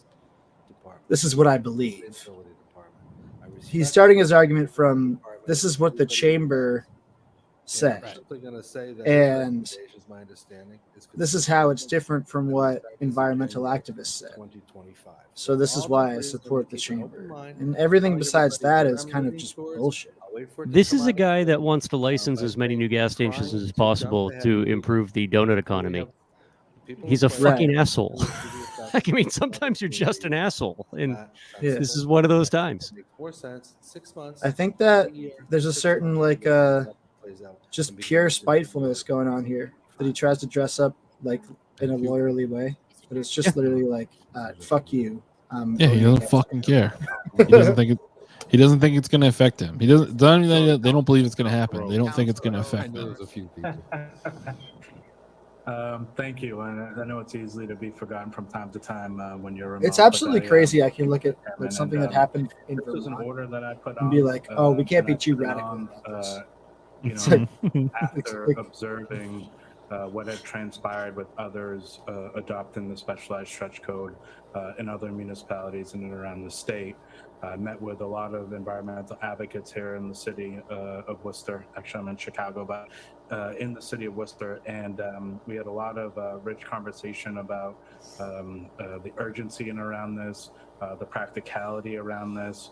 S8: department.
S2: This is what I believe.
S8: Sustainability department. I
S2: He's
S8: respect
S2: starting
S8: the
S2: his argument from.
S8: department,
S2: This is what the
S8: everybody
S2: chamber
S8: And I'm
S2: said,
S8: simply going to say that
S2: and
S8: this recommendation is my understanding. Is
S2: this is how it's
S8: consistent
S2: different from
S8: with
S2: what
S8: the start
S2: environmental
S8: January
S2: activists said.
S8: 2025.
S2: So this
S8: for
S2: is
S8: all
S2: why
S8: those
S2: I
S8: reasons,
S2: support the
S8: keep an open
S2: chamber,
S8: mind,
S2: and everything
S8: telling
S2: besides
S8: everybody
S2: that
S8: where
S2: is
S8: I'm
S2: kind of
S8: leaning
S2: just
S8: towards.
S2: bullshit.
S8: I'll wait for it to
S3: This
S8: come
S3: is a
S8: out.
S3: guy that wants to
S8: But
S3: license
S8: I
S3: as many
S8: think
S3: new gas stations
S8: trying
S3: as
S8: to
S3: possible
S8: jump ahead
S3: to
S8: and do
S3: improve the donut economy.
S8: have people
S3: He's
S8: in
S3: a
S8: place
S3: fucking
S2: Right.
S3: asshole.
S8: who will do this
S3: I mean,
S8: stuff
S3: sometimes you're just an asshole, and
S8: that
S2: Yeah.
S3: this is one of those times.
S8: It makes more sense. 6 months.
S2: I think that
S8: a year,
S2: there's a
S8: 6
S2: certain
S8: months,
S2: like
S8: plays out
S2: just
S8: and
S2: pure
S8: begins to do
S2: spitefulness going on here that he tries to dress up like in a lawyerly way, but it's just literally like fuck you.
S1: Yeah, he doesn't fucking care. He doesn't think it. He doesn't think it's going to affect him. He doesn't. They don't believe it's going to happen. They don't think it's going to affect them.
S6: There's a few people.
S11: Thank you. And I know it's easily to be forgotten from time to time when you're remote.
S2: It's absolutely crazy. I can look at
S11: Chairman,
S2: like something
S11: and,
S2: that happened in
S11: this was an
S2: Vermont
S11: order that I put
S2: and
S11: on.
S2: be like, oh, we can't
S11: and I
S2: be too
S11: put it
S2: radical
S11: on,
S2: about this.
S11: You
S2: It's
S11: know,
S2: like-
S11: after
S2: like-
S11: observing what had transpired with others adopting the specialized stretch code in other municipalities in and around the state. I met with a lot of environmental advocates here in the city of Worcester. Actually, I'm in Chicago, but in the city of Worcester. And we had a lot of rich conversation about the urgency in around this, the practicality around this,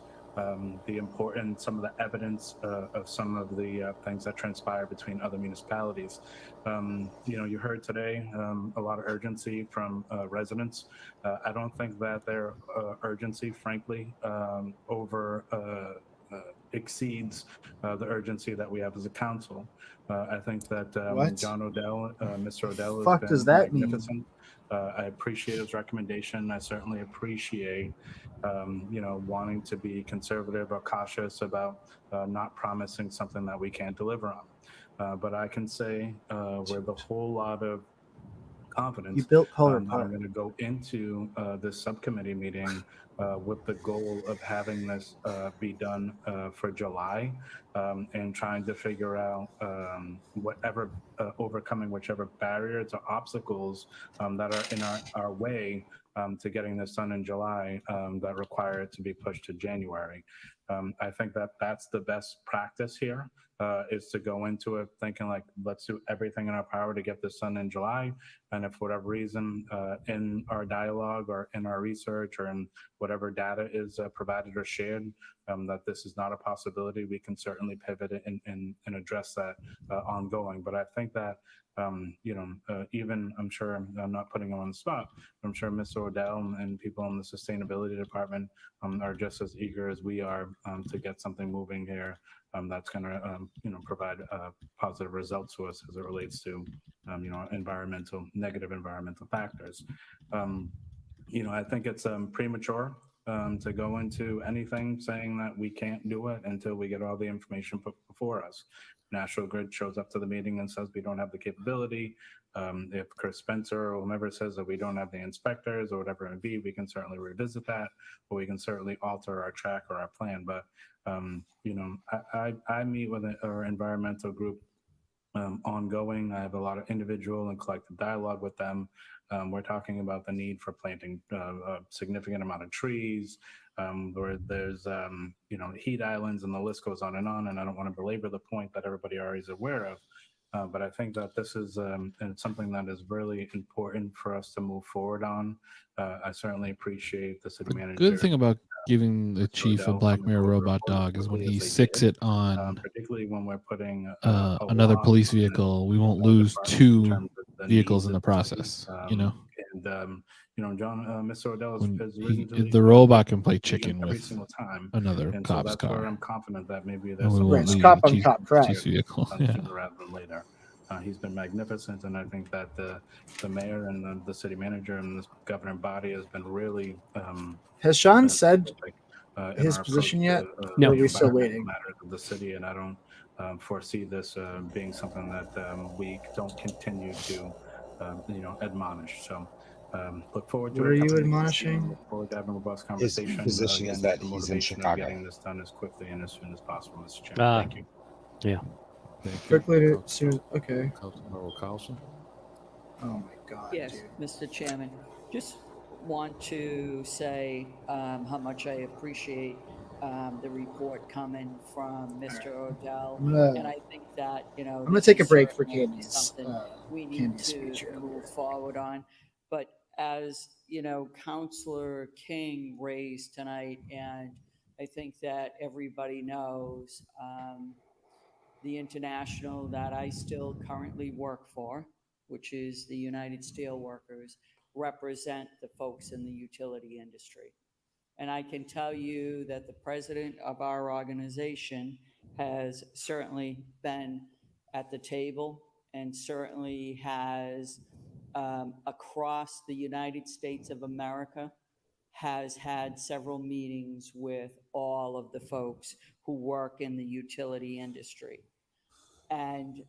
S11: the importance, some of the evidence of some of the things that transpire between other municipalities. You know, you heard today a lot of urgency from residents. I don't think that their urgency, frankly, exceeds the urgency that we have as a council. I think that
S2: What?
S11: John Odell, Mr. Odell,
S2: Fuck
S11: has
S2: does
S11: been
S2: that mean?
S11: magnificent. I appreciate his recommendation. I certainly appreciate, you know, wanting to be conservative or cautious about not promising something that we can't deliver on. But I can say with a whole lot of confidence
S2: You built Polar
S11: that
S2: Park.
S11: I'm going to go into this subcommittee meeting with the goal of having this be done for July and trying to figure out whatever, overcoming whichever barriers or obstacles that are in our way to getting this done in July that require it to be pushed to January. I think that that's the best practice here. Is to go into it thinking like, let's do everything in our power to get this done in July. And if for whatever reason in our dialogue or in our research or in whatever data is provided or shared, that this is not a possibility, we can certainly pivot it and address that ongoing. But I think that, you know, even I'm sure I'm not putting him on the spot, but I'm sure Mr. Odell and people in the sustainability department are just as eager as we are to get something moving here. That's going to, you know, provide positive results to us as it relates to, you know, negative environmental factors. You know, I think it's premature to go into anything saying that we can't do it until we get all the information put before us. National Grid shows up to the meeting and says we don't have the capability. If Chris Spencer or whomever says that we don't have the inspectors or whatever it may be, we can certainly revisit that, or we can certainly alter our track or our plan. But you know, I meet with our environmental group ongoing. I have a lot of individual and collective dialogue with them. We're talking about the need for planting a significant amount of trees, where there's, you know, heat islands, and the list goes on. And I don't want to belabor the point that everybody already is aware of. But I think that this is something that is really important for us to move forward on. I certainly appreciate the city manager.
S1: Good thing about giving the chief a Black Mirror robot dog is when he sicks it on
S11: particularly when we're putting
S1: another police vehicle, we won't lose two vehicles in the process, you know?
S11: And John, Mr. O'Dell has
S1: When
S11: risen to
S1: the robot can play chicken
S11: every
S1: with
S11: single time.
S1: another
S11: And so
S1: cop's
S11: that's where
S1: car.
S11: I'm confident that maybe
S1: And
S11: there's
S1: we
S11: some
S1: won't
S2: Right, it's
S1: leave
S2: cop
S1: the
S2: on
S1: chief,
S2: cop crime.
S1: chief's vehicle. Yeah.
S11: sooner rather than later. He's been magnificent, and I think that the mayor and the city manager and this governing body has been really.
S2: Has Shaun said
S11: in
S2: his
S11: our
S2: position
S11: approach
S2: yet?
S11: to,
S2: No,
S11: the
S2: we're still
S11: environmental
S2: waiting.
S11: matters of the city, and I don't foresee this being something that we don't continue to, admonish. So. Look forward to
S2: What
S11: it.
S2: are you
S11: coming next
S2: admonishing?
S11: year. Look forward to having a robust
S4: His
S11: conversation.
S4: position is
S11: Again,
S4: that
S11: the
S4: he's in
S11: motivation of
S4: Chicago.
S11: getting this done as quickly and as soon as possible, Mr. Chairman. Thank you.
S3: Yeah.
S2: Quickly to soon. Okay.
S6: Councilmember Carlson.
S2: Oh my God.
S17: Yes,
S2: Dude.
S17: Mr. Chairman, just want to say how much I appreciate the report coming from Mr. Odell. And I think that,
S2: I'm gonna take a break for
S17: certainly
S2: Candy's
S17: something we need
S2: Candy's
S17: to
S2: speech earlier.
S17: move forward on. But as, Councilor King raised tonight, and I think that everybody knows, the international that I still currently work for, which is the United Steelworkers, represent the folks in the utility industry. And I can tell you that the president of our organization has certainly been at the table and certainly has, across the United States of America, has had several meetings with all of the folks who work in the utility industry. And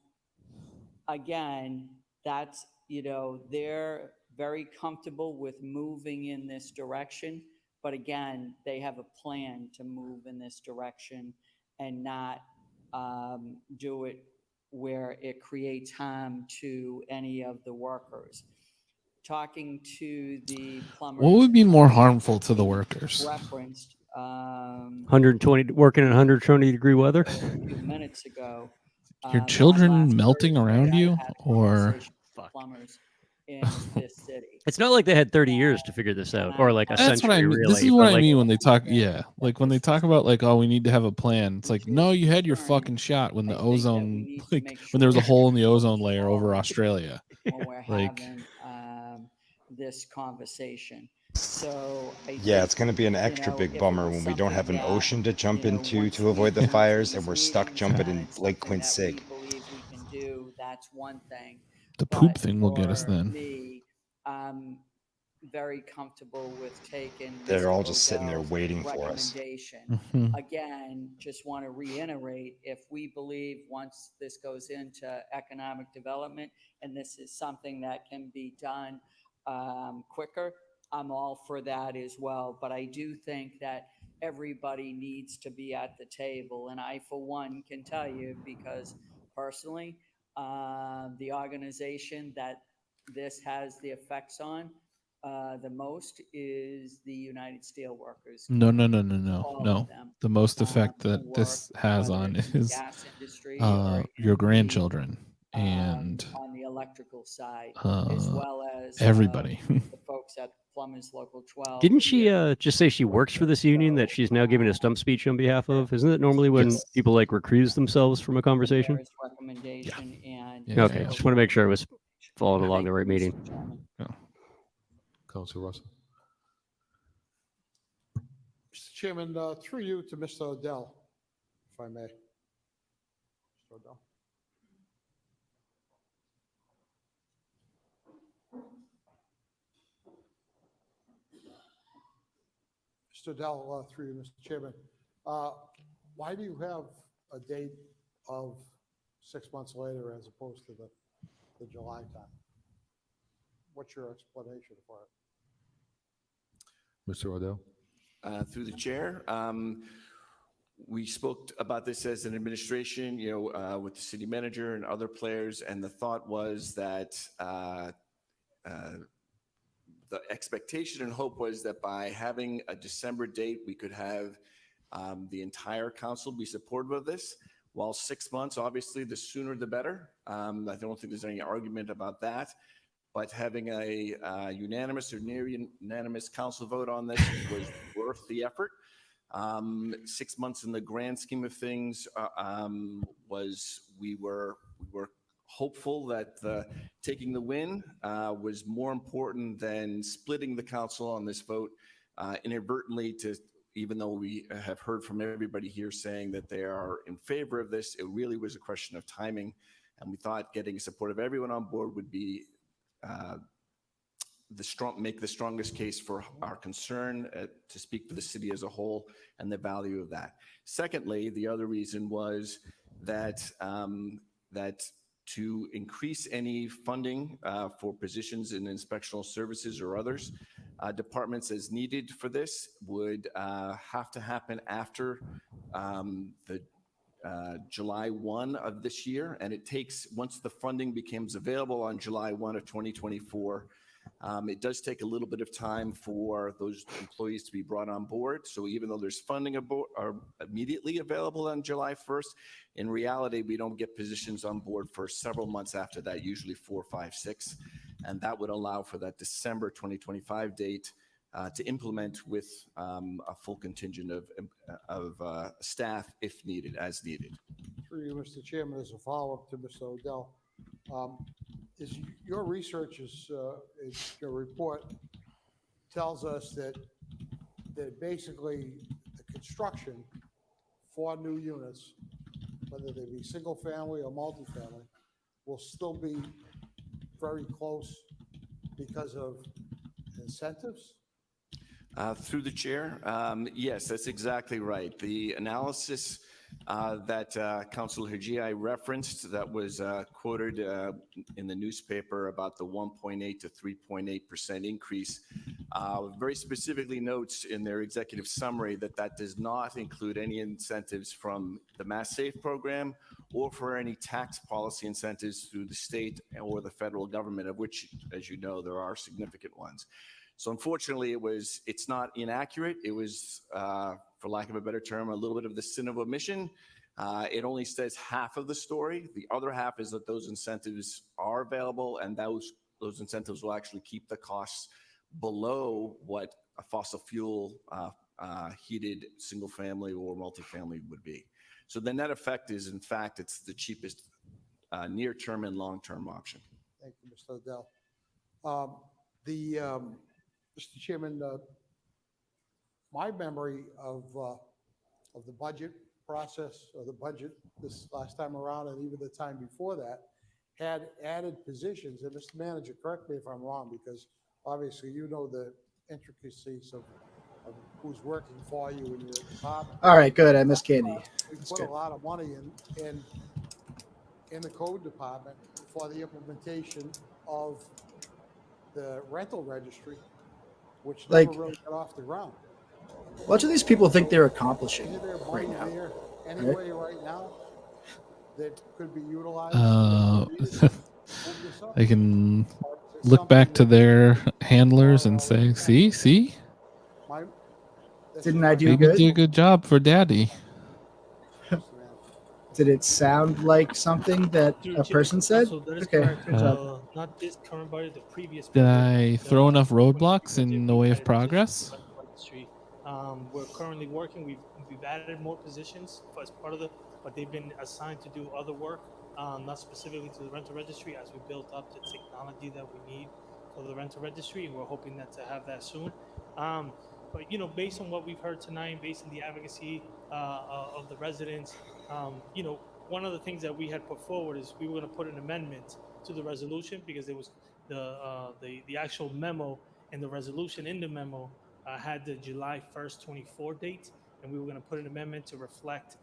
S17: again, that's, they're very comfortable with moving in this direction. But again, they have a plan to move in this direction and not do it where it creates harm to any of the workers. Talking to the plumbers.
S1: What would be more harmful to the workers?
S17: Referenced
S3: 120 working in 120-degree weather.
S17: a few minutes ago.
S1: Your
S17: On
S1: children
S17: last
S1: melting
S17: Thursday,
S1: around
S17: I
S1: you,
S17: had a
S1: or
S17: conversation with plumbers in this city.
S3: It's not like they had 30 years to figure this out, or like a
S1: that's what I
S3: century,
S1: mean.
S3: really.
S1: This is what
S3: but
S1: I
S3: like,
S1: mean when they talk. Yeah, like when they talk about like, oh, we need to have a plan. It's like, no, you had your fucking shot when the ozone, like when there was a hole in the ozone layer over Australia.
S17: When we're
S1: Like,
S17: having this conversation. So I
S4: Yeah,
S17: think,
S4: it's going to be an extra big
S17: if it
S4: bummer
S17: was
S4: when we don't have an
S17: something that,
S4: ocean to jump into
S17: once
S4: to avoid the
S17: we come to
S4: fires,
S17: these
S4: and we're stuck
S17: meetings
S4: jumping
S17: and
S4: in
S17: it's
S4: Lake
S17: something that we
S4: Quincy.
S17: believe we can do, that's one thing.
S1: the poop
S17: But
S1: thing will get us
S17: for
S1: then.
S17: me, I'm very comfortable with taking
S4: They're
S17: Mr.
S4: all just sitting there
S17: Odell's
S4: waiting for us.
S17: recommendation.
S1: Mhm.
S17: Again, just want to reiterate, if we believe once this goes into economic development and this is something that can be done quicker, I'm all for that as well. But I do think that everybody needs to be at the table. And I, for one, can tell you, because personally, the organization that this has the effects on the most is the United Steelworkers.
S1: No.
S17: All of them.
S1: The most effect
S17: who
S1: that this has
S17: whether
S1: on
S17: it's in the
S1: is
S17: gas industry or
S1: your
S17: in
S1: grandchildren and
S17: on the electrical side, as well as
S1: everybody.
S17: the folks at Plumbers Local 12.
S3: didn't she just say she works for this union that she's now giving a stump speech on behalf of? Isn't it normally when
S1: Yes.
S3: people like recuse themselves from a conversation?
S17: Mayor's recommendation and
S1: Yeah,
S3: Okay, just want to make sure I was following along the right
S17: Thank you,
S3: meeting.
S17: Mr. Chairman.
S6: Councilor Russell.
S12: Mr. Chairman, through you to Mr. Odell, if I may. Mr. Odell. Mr. Odell, through you, Mr. Chairman. Why do you have a date of 6 months later as opposed to the July time? What's your explanation for it?
S6: Mr. Odell.
S21: Through the chair, we spoke about this as an administration, with the city manager and other players, and the thought was that the expectation and hope was that by having a December date, we could have the entire council be supportive of this. While 6 months, obviously, the sooner the better. I don't think there's any argument about that. But having a unanimous or near unanimous council vote on this was worth the effort. 6 months in the grand scheme of things we were hopeful that taking the win was more important than splitting the council on this vote inadvertently, to even though we have heard from everybody here saying that they are in favor of this, it really was a question of timing. And we thought getting support of everyone on board would be make the strongest case for our concern, to speak for the city as a whole and the value of that. Secondly, the other reason was that to increase any funding for positions in inspectional services or others, departments as needed for this would have to happen after the July 1 of this year. And it takes, once the funding becomes available on July 1 of 2024, it does take a little bit of time for those employees to be brought on board. So even though there's funding are immediately available on July 1st, in reality, we don't get positions on board for several months after that, usually 4, 5, 6. And that would allow for that December 2025 date to implement with a full contingent of staff if needed, as needed.
S12: Through you, Mr. Chairman, as a follow-up to Mr. O'Dell, is your research, your report tells us that basically the construction for new units, whether they be single family or multifamily, will still be very close because of incentives?
S21: Through the chair, yes, that's exactly right. The analysis that Councilor Hajji referenced, that was quoted in the newspaper about the 1.8 to 3.8% increase, very specifically notes in their executive summary that does not include any incentives from the Mass Safe program or for any tax policy incentives through the state or the federal government, of which, as you know, there are significant ones. So unfortunately, it's not inaccurate. It was, for lack of a better term, a little bit of the sin of omission. It only says half of the story. The other half is that those incentives are available, and those incentives will actually keep the costs below what a fossil fuel heated single family or multifamily would be. So the net effect is, in fact, it's the cheapest near-term and long-term option.
S12: Thank you, Mr. O'Dell. Mr. Chairman, my memory of the budget process, or the budget this last time around, and even the time before that, had added positions. And Mr. Manager, correct me if I'm wrong, because obviously you know the intricacies of who's working for you in your department.
S2: All right, good. I miss Candy.
S12: We put a lot of money in the code department for the implementation of the rental registry, which never really got off the ground.
S2: What do these people think they're accomplishing
S12: Is there
S2: right
S12: money
S2: now?
S12: there anyway right now that could be utilized?
S1: I can look back to their handlers and say, see?
S2: Didn't I do
S1: Baby
S2: good?
S1: did a good job for daddy.
S2: Did it sound like something that a person said?
S7: So that is
S2: Okay.
S7: correct.
S2: Good job.
S7: Not this current budget, the previous
S1: Did
S7: budget.
S1: I throw enough roadblocks in the way of progress?
S7: We're currently working. We've added more positions as part of but they've been assigned to do other work, not specifically to the rental registry, as we built up the technology that we need for the rental registry, and we're hoping to have that soon. But based on what we've heard tonight, based on the advocacy of the residents, one of the things that we had put forward is we were going to put an amendment to the resolution, because it was the actual memo and the resolution in the memo had the July 1st, 24 date, and we were going to put an amendment to reflect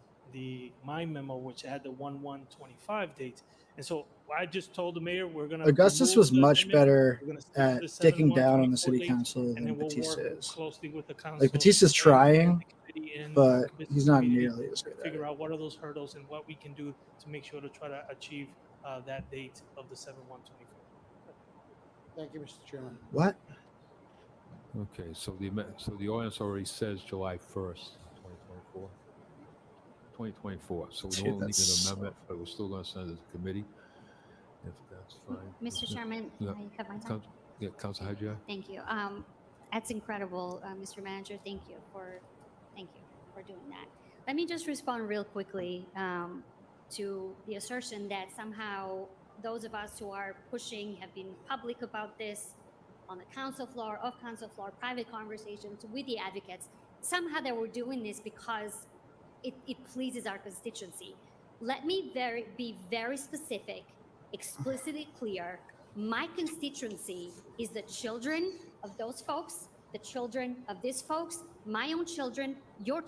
S7: my memo, which had the 1/1/25 date. And so I just told the mayor we're going to.
S2: Augustus was much better at taking down on the city council than Batista is.
S7: Closely with the council.
S2: Like Batista's trying, but he's not nearly as good at it.
S7: Figure out what are those hurdles and what we can do to make sure to try to achieve that date of the 7/1/24.
S12: Thank you, Mr. Chairman.
S2: What?
S6: Okay, so the ordinance already says July 1st, 2024. 2024. So we don't need an amendment, but we're still going to send it to the committee, if that's fine.
S19: Mr. Chairman,
S6: Yeah.
S19: I have my time.
S6: Yeah, Councilor Hajji.
S19: Thank you. That's incredible, Mr. Manager. Thank you for doing that. Let me just respond real quickly to the assertion that somehow those of us who are pushing have been public about this on the council floor, off council floor, private conversations with the advocates. Somehow they were doing this because it pleases our constituency. Let me be very specific, explicitly clear. My constituency is the children of those folks, the children of these folks, my own children, your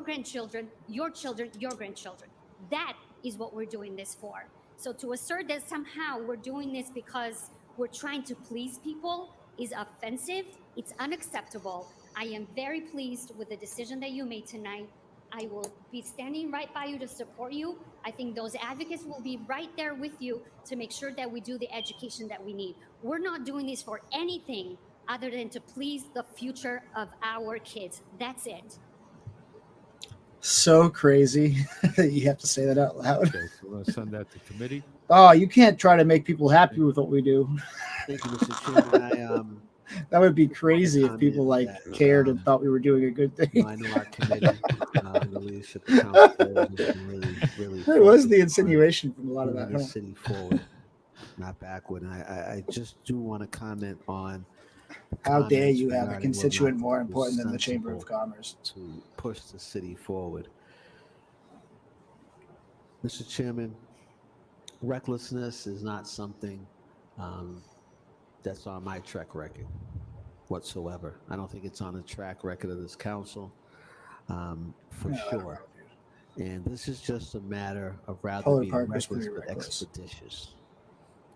S19: grandchildren, your children, your grandchildren. That is what we're doing this for. So to assert that somehow we're doing this because we're trying to please people is offensive. It's unacceptable. I am very pleased with the decision that you made tonight. I will be standing right by you to support you. I think those advocates will be right there with you to make sure that we do the education that we need. We're not doing this for anything other than to please the future of our kids. That's it.
S2: So crazy that you have to say that out loud.
S6: Okay, so we're going to send that to committee.
S2: Oh, you can't try to make people happy with what we do.
S13: Thank you, Mr. Chairman.
S2: That would be crazy if people cared and thought we were doing a good thing.
S13: I know our committee, the leadership of council, really.
S2: That was the insinuation from a lot of that.
S13: The city forward, not backward. And I just do want to comment on.
S2: How dare you have a constituent more important than the Chamber of Commerce
S13: to push the city forward, Mr. Chairman? Recklessness is not something that's on my track record whatsoever. I don't think it's on the track record of this council, for sure. And this is just a matter of rather being reckless but expeditious.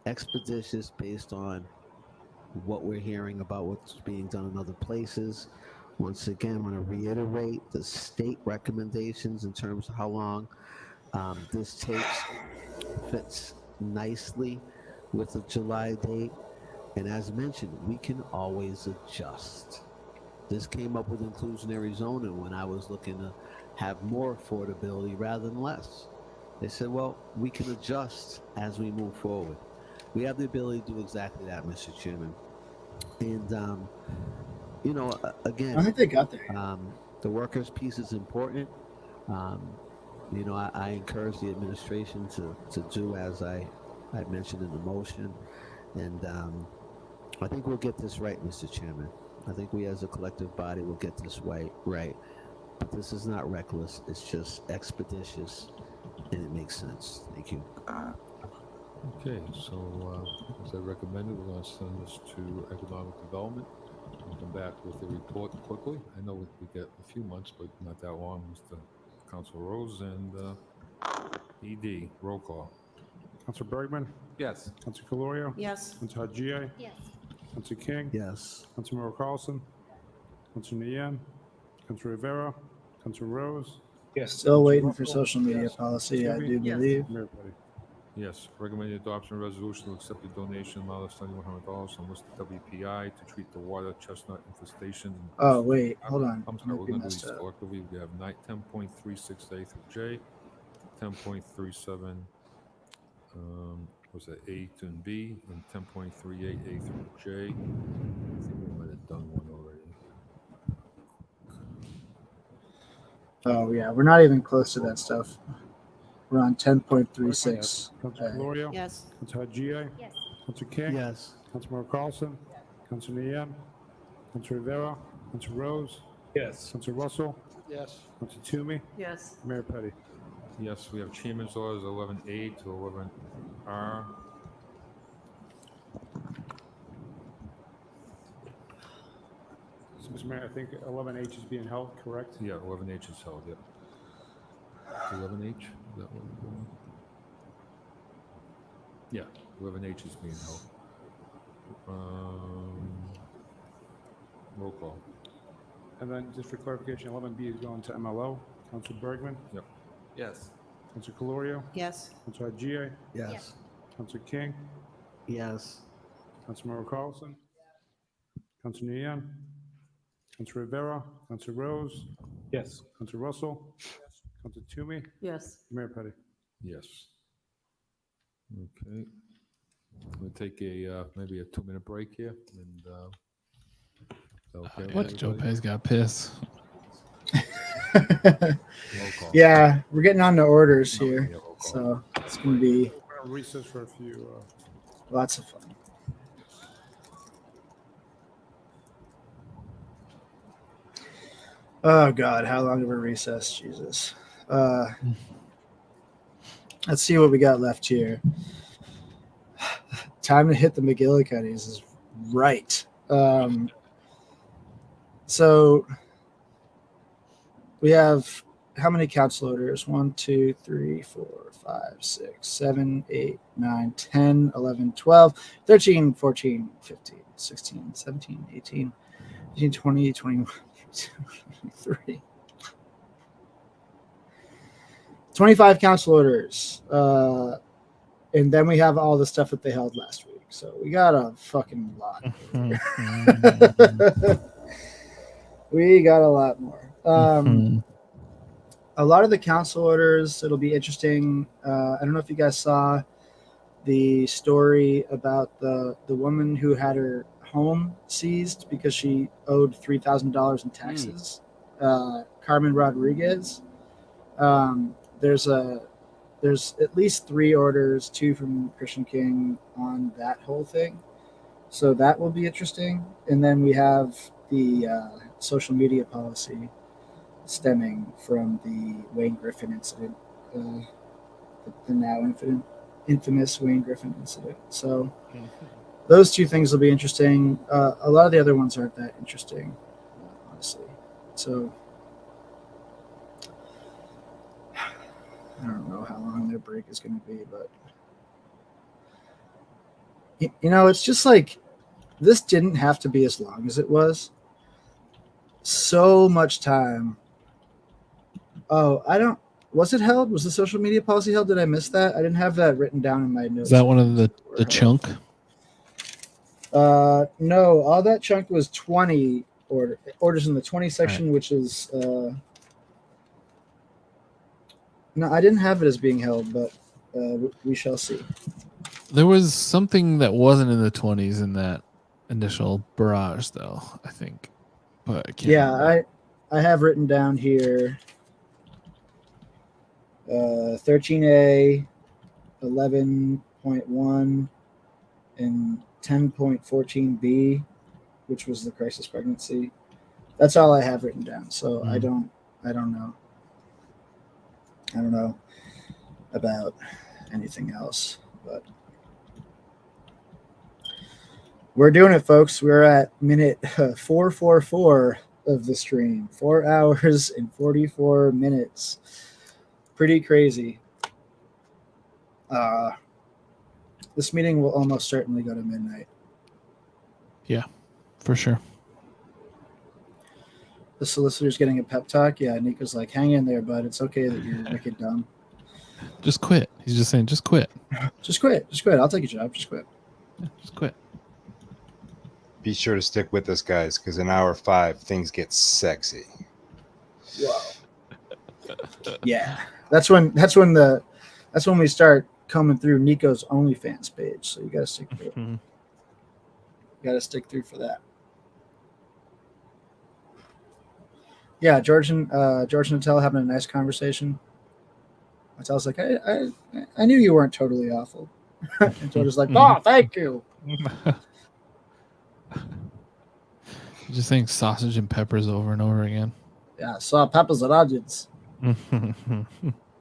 S13: Expeditious based on what we're hearing about what's being done in other places. Once again, I'm going to reiterate the state recommendations in terms of how long this takes. Fits nicely with the July date. And as mentioned, we can always adjust. This came up with inclusionary zoning when I was looking to have more affordability rather than less. They said, well, we can adjust as we move forward. We have the ability to do exactly that, Mr. Chairman. And, again,
S2: I think they got there.
S13: The workers' piece is important. I encourage the administration to do as I mentioned in the motion. And I think we'll get this right, Mr. Chairman. I think we as a collective body will get this right. But this is not reckless. It's just expeditious, and it makes sense. Thank you.
S6: Okay, so as I recommended, we're going to send this to Economic Development. We'll come back with a report quickly. I know we get a few months, but not that long. Mr. Council Rose and ED. Roll call.
S10: Councilor Bergman?
S6: Yes.
S10: Councilor Calorio?
S16: Yes.
S10: Councilor Haji?
S19: Yes.
S10: Councilor King?
S13: Yes.
S10: Councilor Carlson? Councilor Nguyen? Councilor Rivera? Councilor Rose?
S2: Yes. Still waiting for social media policy, I do believe.
S10: Mayor Petty.
S6: Yes. Recommended adoption of resolution to accept the donation amount of $7,100 from Worcester WPI to treat the water chestnut infestation.
S2: Oh, wait. Hold on.
S6: I'm sorry. We're going to do these collectively. We have 10.36A through J, 10.37 was that A to B, and 10.38A through J. I think we might have done one already.
S2: Oh, yeah. We're not even close to that stuff. We're on 10.36.
S10: Councilor Calorio?
S16: Yes.
S10: Councilor Haji?
S19: Yes.
S10: Councilor King?
S13: Yes.
S10: Councilor Carlson? Councilor Nguyen? Councilor Rivera? Councilor Rose?
S11: Yes.
S10: Councilor Russell?
S12: Yes.
S10: Councilor Toomey?
S16: Yes.
S10: Mayor Petty.
S6: Yes, we have Chairman's Orders 11A to 11R.
S10: So, Mr. Mayor, I think 11H is being held, correct?
S6: Yeah, 11H is held, yep. 11H, is that what we're doing? Yeah, 11H is being held. Roll call.
S10: And then just for clarification, 11B is going to MLO. Councilor Bergman?
S6: Yep.
S8: Yes.
S10: Councilor Calorio?
S16: Yes.
S10: Councilor Haji?
S13: Yes.
S10: Councilor King?
S13: Yes.
S10: Councilor Carlson? Councilor Nguyen? Councilor Rivera? Councilor Rose?
S11: Yes.
S10: Councilor Russell? Councilor Toomey?
S16: Yes.
S10: Mayor Petty.
S6: Yes. Okay. We'll take a maybe a 2-minute break here, and okay.
S1: What? Joe Pay's got pissed.
S2: Yeah, we're getting on to orders here, so it's going to be
S10: gonna recess for a few.
S2: Lots of fun. Oh God, how long of a recess? Jesus. Let's see what we got left here. Time to hit the McGillicuddies is right. So we have how many council orders? 1, 2, 3, 4, 5, 6, 7, 8, 9, 10, 11, 12, 13, 14, 15, 16, 17, 18, 19, 20, 21, 23. 25 council orders. And then we have all the stuff that they held last week. So we got a fucking lot. We got a lot more. A lot of the council orders, it'll be interesting. I don't know if you guys saw the story about the woman who had her home seized because she owed $3,000 in taxes. Carmen Rodriguez. There's at least 3 orders, 2 from Christian King on that whole thing. So that will be interesting. And then we have the social media policy stemming from the Wayne Griffin incident, the now infamous Wayne Griffin incident. So those 2 things will be interesting. A lot of the other ones aren't that interesting, honestly. So I don't know how long their break is going to be, but it's just like this didn't have to be as long as it was. So much time. Oh, was it held? Was the social media policy held? Did I miss that? I didn't have that written down in my notes.
S1: Is that one of the chunk?
S2: No, all that chunk was 20 orders in the 20 section, right, which is no, I didn't have it as being held, but we shall see.
S1: There was something that wasn't in the 20s in that initial barrage, though, I think. But I can't remember.
S2: I have written down here 13A, 11.1, and 10.14B, which was the crisis pregnancy. That's all I have written down. So I don't know. I don't know about anything else, but we're doing it, folks. We're at minute 444 of the stream. 4 hours and 44 minutes. Pretty crazy. This meeting will almost certainly go to midnight.
S1: Yeah, for sure.
S2: The solicitor's getting a pep talk. Yeah, Nico's like, hang in there, bud. It's okay that you're wicked dumb.
S1: Just quit. He's just saying, just quit.
S2: Just quit. Just quit. I'll take a job. Just quit.
S1: Yeah, just quit.
S4: Be sure to stick with us, guys, because in hour 5, things get sexy.
S2: Wow. Yeah. That's when we start coming through Nico's OnlyFans page. So you got to stick through. You got to stick through for that. Yeah, George and Natal having a nice conversation. Natel's like, I knew you weren't totally awful. And George is like, oh, thank you.
S1: Just saying sausage and peppers over and over again.
S2: Yeah, saw peppers and onions.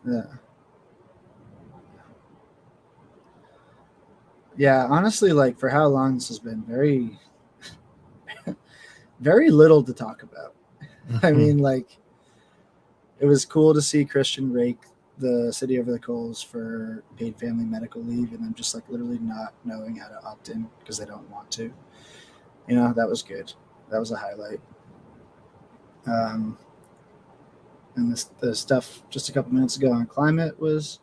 S2: Yeah. Yeah, honestly, like for how long this has been, very, very little to talk about. I mean, like, it was cool to see Christian rake the city over the coals for paid family medical leave and then just like literally not knowing how to opt in because they don't want to. That was good. That was a highlight. And the stuff just a couple minutes ago on climate was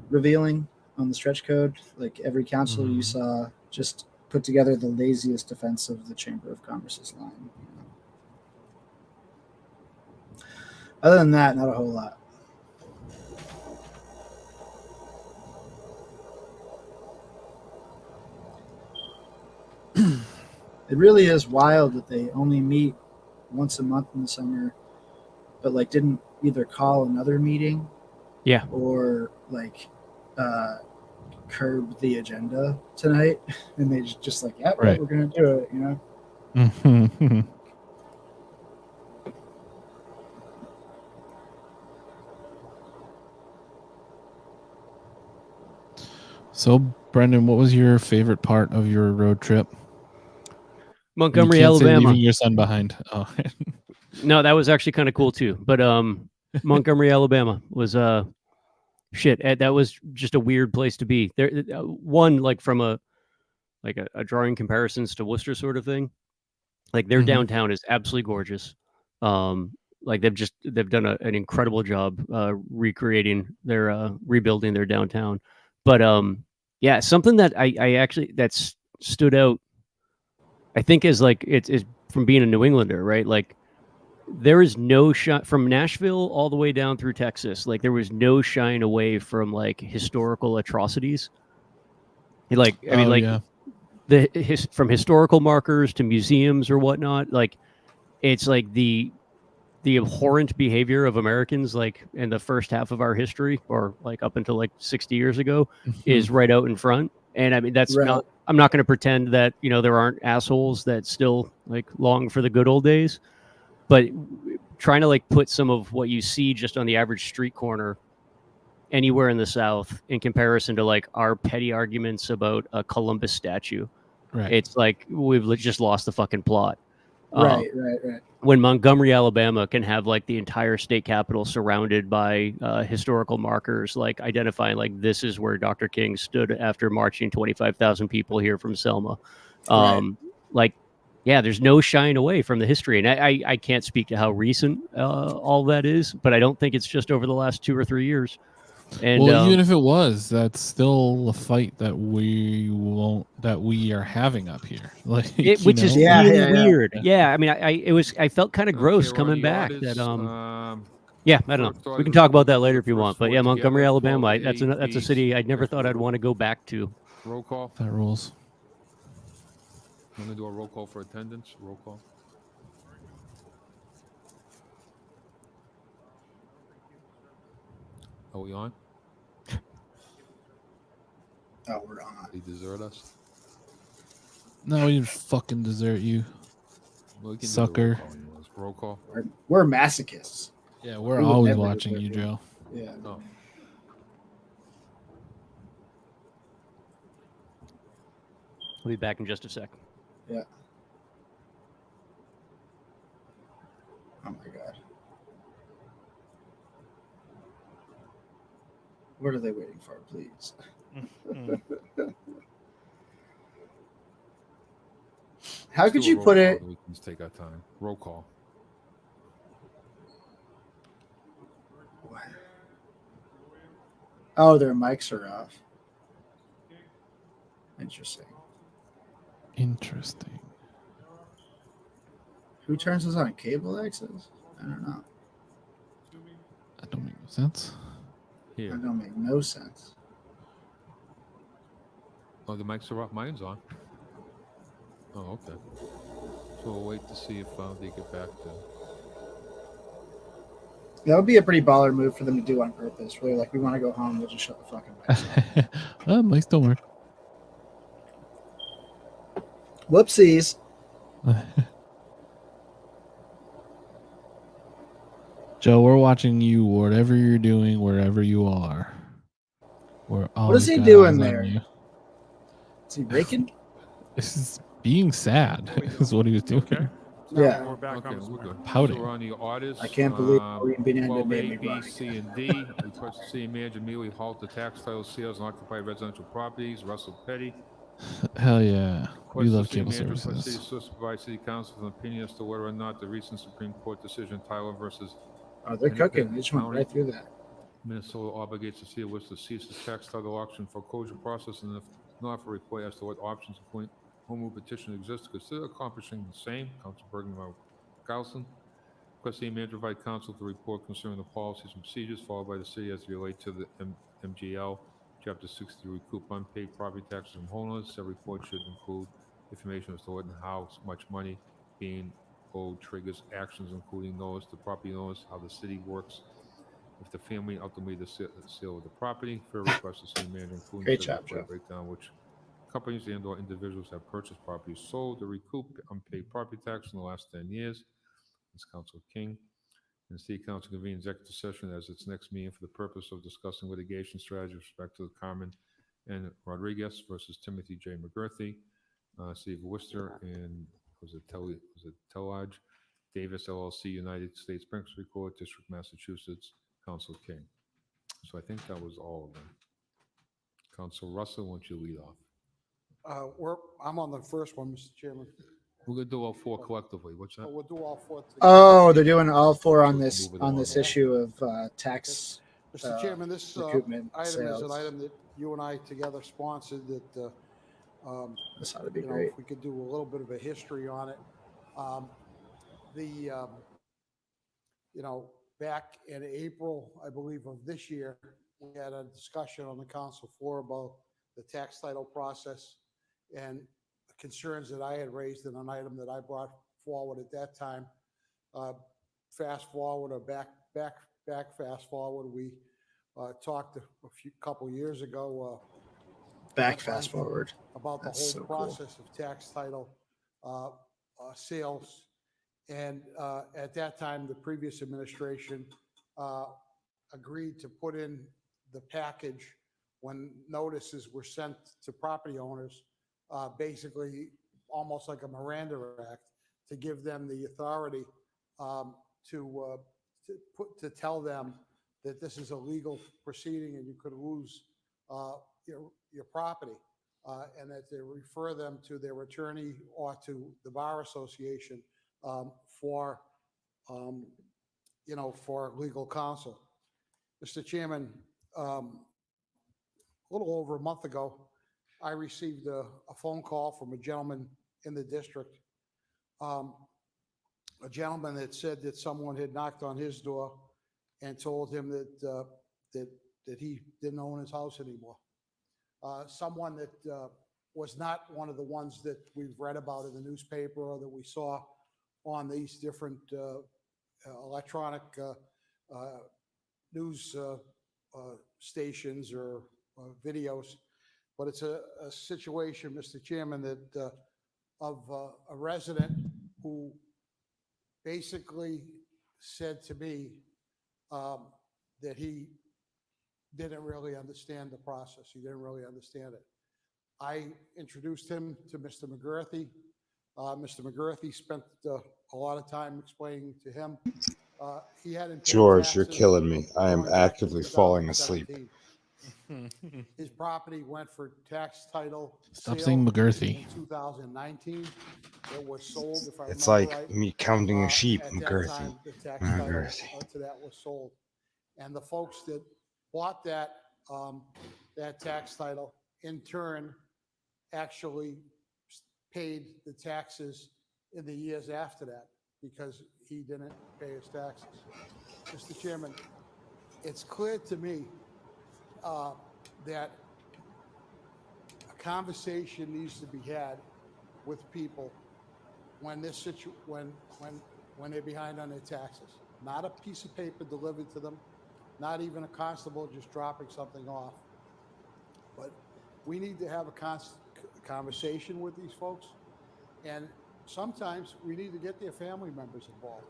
S2: revealing on the stretch code. Like every councilor you saw just put together the laziest defense of the Chamber of Commerce's line. Other than that, not a whole lot. It really is wild that they only meet once a month in the summer, but like didn't either call another meeting,
S3: yeah,
S2: or like curb the agenda tonight, and they just like, yeah,
S1: Right.
S2: we're gonna do it, you know.
S1: Mhm. So, Brendan, what was your favorite part of your road trip?
S3: Montgomery,
S1: You can't say
S3: Alabama.
S1: leaving your son behind. Oh.
S3: No, that was actually kind of cool too. But Montgomery, Alabama was shit. That was just a weird place to be. There, one like from a drawing comparisons to Worcester sort of thing. Like their
S1: Mhm.
S3: downtown is absolutely gorgeous. Like they've done an incredible job recreating their rebuilding their downtown. But yeah, something that I actually that's stood out, I think, is like it's from being a New Englander, right? Like there is no shine from Nashville all the way down through Texas. Like there was no shying away from like historical atrocities. Like I mean,
S1: Oh,
S3: like
S1: yeah.
S3: from historical markers to museums or whatnot. Like it's like the abhorrent behavior of Americans, like in the first half of our history, or like up until like 60 years ago, is right out in front. And I mean, that's
S2: Right.
S3: not. I'm not going to pretend that there aren't assholes that still like long for the good old days, but trying to like put some of what you see just on the average street corner anywhere in the South in comparison to like our petty arguments about a Columbus statue,
S1: Right.
S3: it's like we've just lost the fucking plot.
S2: Right.
S3: When Montgomery, Alabama can have like the entire state capitol surrounded by historical markers, like identifying like this is where Dr. King stood after marching 25,000 people here from Selma.
S2: Right.
S3: Like, yeah, there's no shying away from the history. And I can't speak to how recent all that is, but I don't think it's just over the last 2 or 3 years. And
S1: Well, even if it was, that's still a fight that we are having up here. Like,
S3: which is
S2: Yeah,
S3: really
S2: yeah, yeah.
S3: weird. Yeah, I mean, I felt kind of gross
S6: we're on
S3: coming
S6: the
S3: back.
S6: audits.
S3: That yeah, I don't
S6: First
S3: know.
S6: audit
S3: We can talk about that
S6: report
S3: later
S6: for
S3: if you
S6: the
S3: want.
S6: first
S3: But
S6: four
S3: yeah, Montgomery,
S6: together,
S3: Alabama,
S6: 12
S3: that's a
S6: A,
S3: city
S6: Bs.
S3: I'd never thought I'd want to go back to.
S6: Roll call.
S1: that rules.
S6: I'm going to do a roll call for attendance. Roll call. Are we on?
S2: Oh, we're on.
S6: They desert us.
S1: No, we didn't fucking desert you,
S6: Well, we can
S1: sucker.
S6: do the roll call anyways. Roll call.
S2: We're masochists.
S1: Yeah, we're
S2: We would
S1: always
S2: never
S1: watching
S2: desert
S1: you, Joe.
S2: Yeah.
S6: Oh.
S3: I'll be back in just a sec.
S2: Yeah. Oh my god. What are they waiting for, please? How
S6: Let's
S2: could
S6: do a
S2: you
S6: roll
S2: put
S6: call,
S2: it?
S6: then we can just take our time. Roll call.
S2: Oh, their mics are off. Interesting.
S1: Interesting.
S2: Who turns this on? Cable access? I don't know.
S1: That don't make no sense.
S6: Here.
S2: That don't make no sense.
S6: Oh, the mics are off. Mine's on. Oh, okay. So we'll wait to see if they get back to.
S2: That would be a pretty baller move for them to do on purpose. Really, like we want to go home, we'll just shut the fucking mics off.
S1: Mics don't work.
S2: Whoopsies.
S1: Joe, we're watching you, whatever you're doing, wherever you are.
S2: What is he doing there? Is he raking?
S1: This is being sad. Is what he was doing.
S6: Okay.
S2: Yeah.
S9: We're back
S6: Okay,
S9: on.
S6: we're good.
S1: Pouting.
S6: So we're on the audits.
S2: I can't believe Maureen Benenda
S6: 12A,
S2: made me
S6: B,
S2: run
S6: C, and D. Request the city manager immediately halt the tax title sales on occupied residential properties. Russell Petty.
S1: Hell yeah. We
S6: Request the
S1: love
S6: city
S1: cable
S6: manager request
S1: services.
S6: city solicitor provide city council with an opinion as to whether or not the recent Supreme Court decision Tyler versus
S2: Oh, they're cooking. They just went right through that.
S6: Minnesota obligates the city of Worcester to cease its tax title auction foreclosure process, and if not, for report as to what options including home rule petition exists to consider accomplishing the same. Council Bergen Carlson. Request the manager provide council to report concerning the policies and procedures followed by the city as they relate to the MGL Chapter 60 recoup unpaid property taxes from homeowners. The report should include information as to what and how much money being owed triggers actions, including those to property owners, how the city works if the family ultimately the sale of the property. Fair request to city manager, including
S2: Great
S6: said
S2: job,
S6: report
S2: Joe.
S6: breakdown which companies and/or individuals have purchased properties sold to recoup unpaid property tax in the last 10 years. Ms. Council King. And the City Council convened executive session as its next meeting for the purpose of discussing litigation strategy with respect to the Carmen and Rodriguez versus Timothy J. McGurthy, City of Worcester, and was it Tellage Davis LLC, United States Bankruptcy Court, District, Massachusetts, Council King. So I think that was all of them. Council Russell, why don't you lead off?
S12: I'm on the first one, Mr. Chairman.
S6: We're gonna do all four collectively. What's that?
S12: We'll do all four together.
S2: Oh, they're doing all four on
S6: Move
S2: this
S6: it along.
S2: issue of tax.
S12: Mr. Chairman, this
S2: recoupment
S12: item is
S2: sales.
S12: an item that you and I together sponsored that,
S2: This ought to be
S12: you know,
S2: great.
S12: if we could do a little bit of a history on it. You know, back in April, I believe, of this year, we had a discussion on the council floor about the tax title process and concerns that I had raised in an item that I brought forward at that time. Fast forward or back fast forward, we talked a couple years ago.
S2: Fast forward
S12: about the
S2: That's
S12: whole
S2: so cool.
S12: process of tax title sales. And at that time, the previous administration agreed to put in the package when notices were sent to property owners, basically almost like a Miranda Act, to give them the authority to tell them that this is a legal proceeding and you could lose your property, and that they refer them to their attorney or to the bar association for legal counsel. Mr. Chairman, a little over a month ago, I received a phone call from a gentleman in the district, a gentleman that said that someone had knocked on his door and told him that he didn't own his house anymore. Someone that was not one of the ones that we've read about in the newspaper or that we saw on these different electronic news stations or videos. But it's a situation, Mr. Chairman, that of a resident who basically said to me that he didn't really understand the process. He didn't really understand it. I introduced him to Mr. McGurthy. Mr. McGurthy spent a lot of time explaining to him. He hadn't paid
S4: George, you're
S12: taxes
S4: killing me. I am
S12: going back to
S4: actively falling asleep.
S12: 2017. His property went for tax title
S1: Stop
S12: sale
S1: saying McGurthy.
S12: in 2019. It was sold, if I
S4: It's
S12: remember
S4: like
S12: right.
S4: me counting a sheep,
S12: At that
S4: McGurthy.
S12: time, the tax title
S4: McGurthy.
S12: to that was sold. And the folks that bought that tax title, in turn, actually paid the taxes in the years after that because he didn't pay his taxes. Mr. Chairman, it's clear to me that a conversation needs to be had with people when when they're behind on their taxes. Not a piece of paper delivered to them, not even a constable just dropping something off. But we need to have a conversation with these folks. And sometimes we need to get their family members involved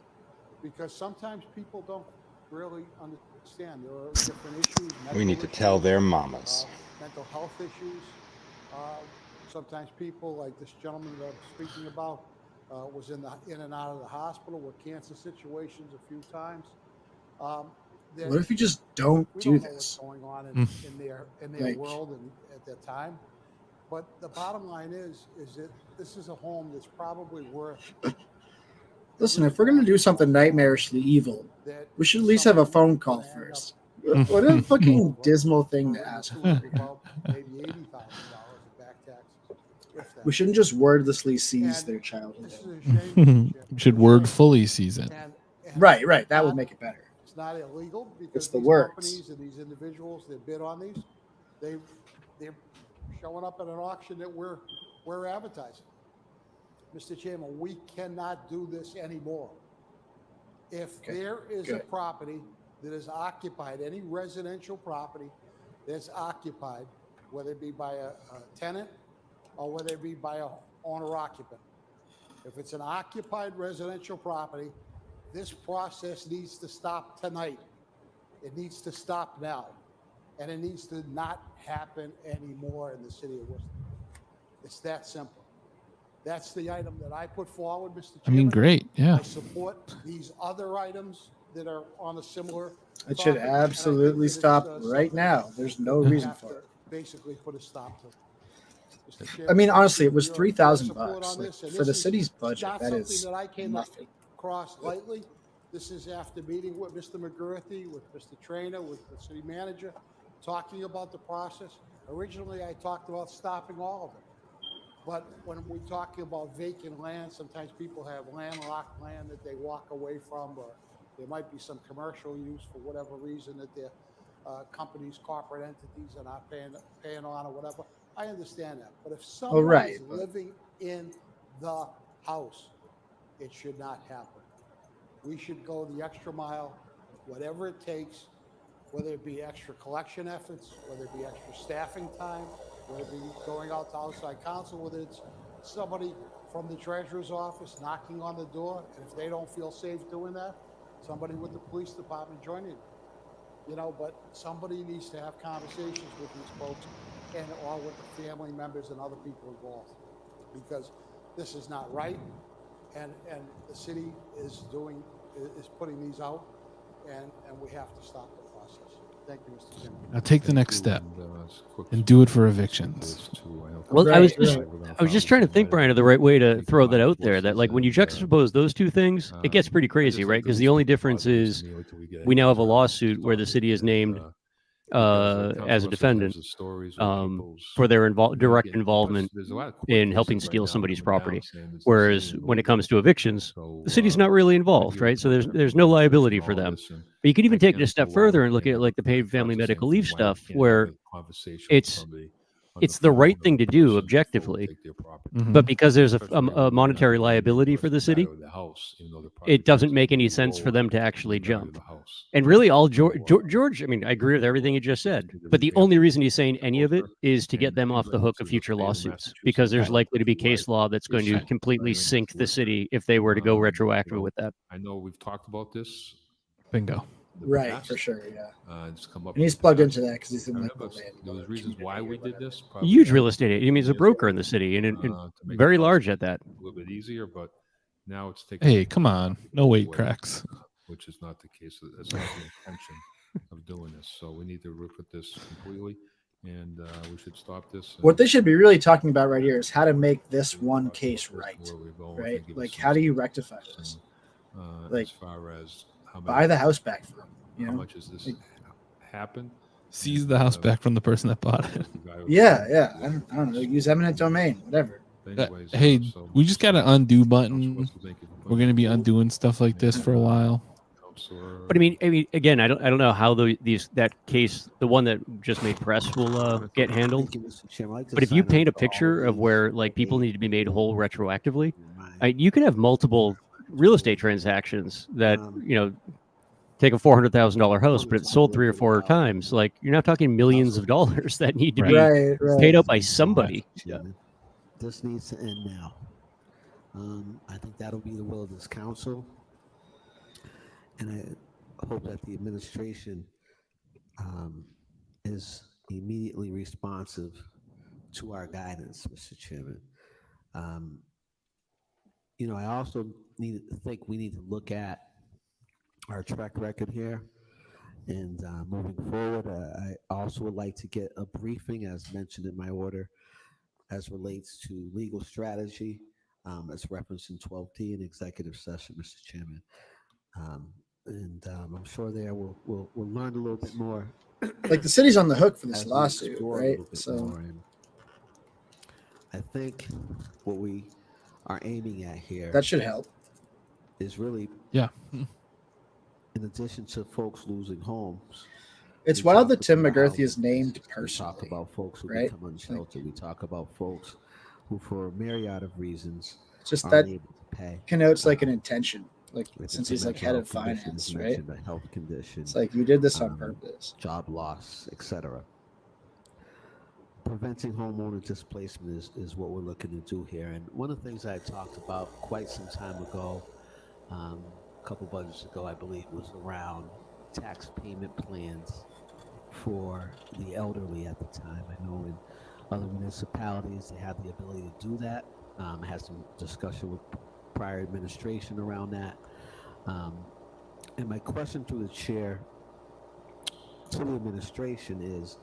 S12: because sometimes people don't really understand. There are different issues.
S4: We need to
S12: medical
S4: tell
S12: issues,
S4: their mamas.
S12: mental health issues. Sometimes people like this gentleman that I'm speaking about was in and out of the hospital with cancer situations a few times.
S2: What if you just don't
S12: we
S2: do
S12: don't know
S2: this?
S12: what's going on in their
S2: Like-
S12: world and at that time. But the bottom line is that this is a home that's probably worth.
S2: Listen, if we're gonna do something nightmarishly evil, we should at least have a phone call first. What a fucking dismal thing to ask for.
S12: About maybe $80,000 in back taxes. if that.
S2: We shouldn't just wordlessly seize their
S12: This
S2: childhood.
S12: is a shame.
S1: We should word fully season.
S2: Right. That would make it better.
S12: It's not illegal because
S2: It's the
S12: these
S2: words.
S12: companies and these individuals that bid on these, they're showing up at an auction that we're advertising. Mr. Chairman, we cannot do this anymore. If there is a property that is occupied, any residential property that's occupied, whether it be by a tenant or whether it be by a owner occupant. If it's an occupied residential property, this process needs to stop tonight. It needs to stop now. And it needs to not happen anymore in the city of Worcester. It's that simple. That's the item that I put forward, Mr. Chairman.
S1: I mean, great. Yeah.
S12: I support these other items that are on a similar.
S2: It should absolutely stop right now. There's no reason for it.
S12: Basically put a stop to it.
S2: I mean, honestly, it was $3,000 like, for the city's budget. That is
S12: that I came
S2: nothing.
S12: across lightly. This is after meeting with Mr. McGurthy, with Mr. Trainer, with the city manager, talking about the process. Originally, I talked about stopping all of it. But when we're talking about vacant land, sometimes people have landlocked land that they walk away from, or there might be some commercial use for whatever reason that their companies, corporate entities are not paying on or whatever. I understand that. But if someone is living in the house, it should not happen. We should go the extra mile, whatever it takes, whether it be extra collection efforts, whether it be extra staffing time, whether it be going out to outside counsel, whether it's somebody from the treasurer's office knocking on the door, and if they don't feel safe doing that, somebody with the police department joining them. You know, but somebody needs to have conversations with these folks and or with the family members and other people involved, because this is not right, and the city is putting these out, and we have to stop the process. Thank you, Mr. Chairman.
S1: Now take the next step and do it for evictions.
S3: Well, I was just trying to think, Brian, of the right way to throw that out there. That like when you juxtapose those two things, it gets pretty crazy, right? Because the only difference is we now have a lawsuit where the city is named as a defendant for their direct involvement in helping steal somebody's property. Whereas when it comes to evictions, the city's not really involved, right? So there's no liability for them. But you could even take it a step further and look at like the paid family medical leave stuff, where it's the right thing to do objectively, but because there's a monetary liability for the city, it doesn't make any sense for them to actually jump. And really, all George, I mean, I agree with everything you just said, but the only reason he's saying any of it is to get them off the hook of future lawsuits, because there's likely to be case law that's going to completely sink the city if they were to go retroactive with that.
S6: I know we've talked about this.
S1: Bingo.
S2: Right, for sure, yeah.
S6: It's come up
S2: and he's plugged into that because he's in like
S6: there was reasons why we did this.
S3: Huge real estate agent. I mean, he's a broker in the city, and very large at that.
S6: A little bit easier, but now it's taking.
S1: Hey, come on, no weight cracks.
S6: Which is not the case. That's not the intention of doing this. So we need to look at this completely, and we should stop this.
S2: What they should be really talking about right here is how to make this one case right. Right, like how do you rectify this? Like
S6: as far as
S2: buy the house back from them. You know?
S6: How much has this happened?
S1: Seize the house back from the person that bought it.
S2: Yeah. I don't know. Use eminent domain, whatever.
S1: Hey, we just got an undo button. We're going to be undoing stuff like this for a while.
S3: But I mean, again, I don't know how that case, the one that just made press, will get handled. But if you paint a picture of where like people need to be made whole retroactively, you can have multiple real estate transactions that take a $400,000 house, but it's sold 3 or 4 times. Like you're not talking millions of dollars that need to be paid out by somebody.
S13: Yeah. This needs to end now. I think that'll be the will of this council, and I hope that the administration is immediately responsive to our guidance, Mr. Chairman. I also think we need to look at our track record here, and moving forward, I also would like to get a briefing, as mentioned in my order, as relates to legal strategy, as referenced in 12T in executive session, Mr. Chairman. And I'm sure there we'll learn a little bit more.
S2: Like the city's on the hook for this lawsuit, right? So
S13: I think what we are aiming at here,
S2: that should help,
S13: is really, in addition to folks losing homes,
S2: it's wild that Tim McGurthy is named personally.
S13: We talk about folks who become unsheltered. We talk about folks who, for a myriad of reasons,
S2: just
S13: aren't
S2: that
S13: able to pay.
S2: Connotes like an intention. Like
S13: If
S2: since
S13: it's
S2: he's
S13: a
S2: like
S13: mental
S2: head
S13: health
S2: of
S13: condition,
S2: finance,
S13: it's
S2: right?
S13: mentioned a health condition.
S2: It's like you did this on purpose.
S13: Job loss, etc. Preventing homeowner displacement is what we're looking to do here. And one of the things I talked about quite some time ago, a couple budgets ago, I believe, was around tax payment plans for the elderly at the time. I know in other municipalities, they have the ability to do that. I had some discussion with prior administration around that. And my question to the chair, to the administration is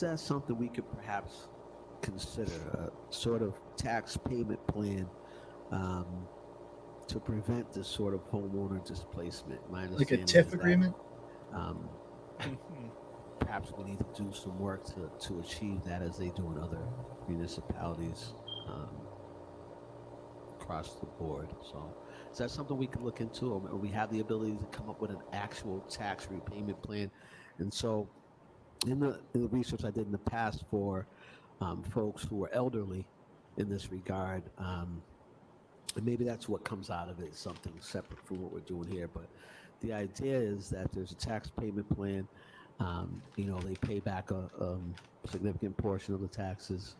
S13: that something we could perhaps consider, a sort of tax payment plan to prevent this sort of homeowner displacement? My
S2: Like a
S13: understanding
S2: TIF
S13: is that,
S2: agreement?
S13: perhaps we need to do some work to achieve that as they do in other municipalities across the board. So is that something we could look into, or we have the ability to come up with an actual tax repayment plan? And so in the research I did in the past for folks who are elderly in this regard, and maybe that's what comes out of it, something separate from what we're doing here. But the idea is that there's a tax payment plan. They pay back a significant portion of the taxes.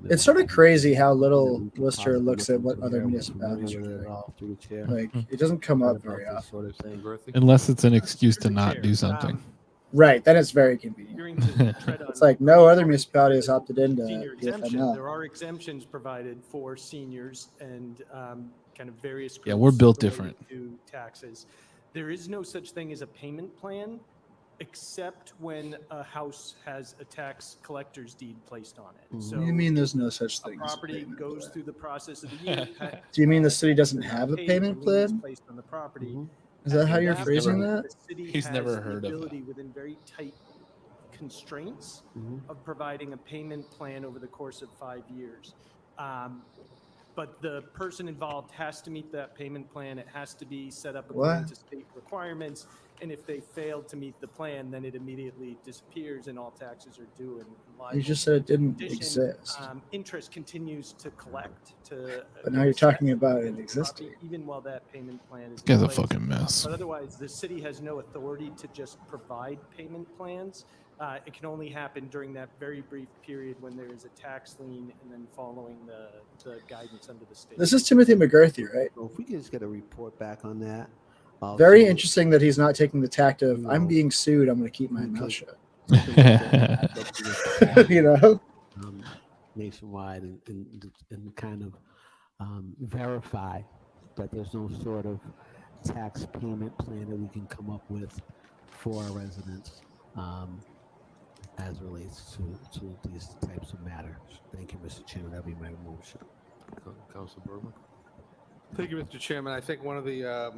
S2: It's sort of crazy how little Worcester looks at what other municipalities are doing. Like it doesn't come up very often.
S13: Sort of thing.
S1: Unless it's an excuse to not do something.
S2: Right, then it's very convenient. It's like no other municipality has opted into
S9: Senior exemption.
S2: DFML.
S9: There are exemptions provided for seniors and kind of various groups.
S1: Yeah, we're built
S9: related
S1: different.
S9: to taxes. There is no such thing as a payment plan, except when a house has a tax collector's deed placed on it. So
S2: What do you mean there's no such thing? as a
S9: property
S2: payment
S9: goes
S2: plan?
S9: through the process of the year.
S2: Do you mean the city doesn't have a
S9: paid,
S2: payment
S9: the lien is
S2: plan?
S9: placed on the property.
S2: Is that how
S9: And
S2: you're
S9: after
S2: phrasing
S9: that,
S2: that?
S9: the city
S1: He's
S9: has
S1: never
S9: the
S1: heard of that.
S9: ability within very tight constraints of providing a payment plan over the course of 5 years. But the person involved has to meet that payment plan. It has to be set up according
S2: What?
S9: to state requirements. And if they fail to meet the plan, then it immediately disappears and all taxes are due and liable.
S2: You just said it didn't
S9: In addition,
S2: exist.
S9: Interest continues to collect to.
S2: But now you're talking about it existing.
S9: Even while that payment plan is.
S1: This guy's
S9: in
S1: a
S9: place.
S1: fucking mess.
S9: But otherwise, the city has no authority to just provide payment plans. It can only happen during that very brief period when there is a tax lien and then following the guidance under the state.
S2: This is Timothy McGurthy, right?
S13: So if we can just get a report back on that.
S2: Very interesting that he's not taking the tact of I'm being sued. I'm going to keep my mouth shut. You know,
S13: nationwide and kind of verify that there's no sort of tax payment plan that we can come up with for our residents as relates to these types of matters. Thank you, Mr. Chairman. That'll be my motion.
S6: Council Bergman.
S8: Thank you, Mr. Chairman. I think one of the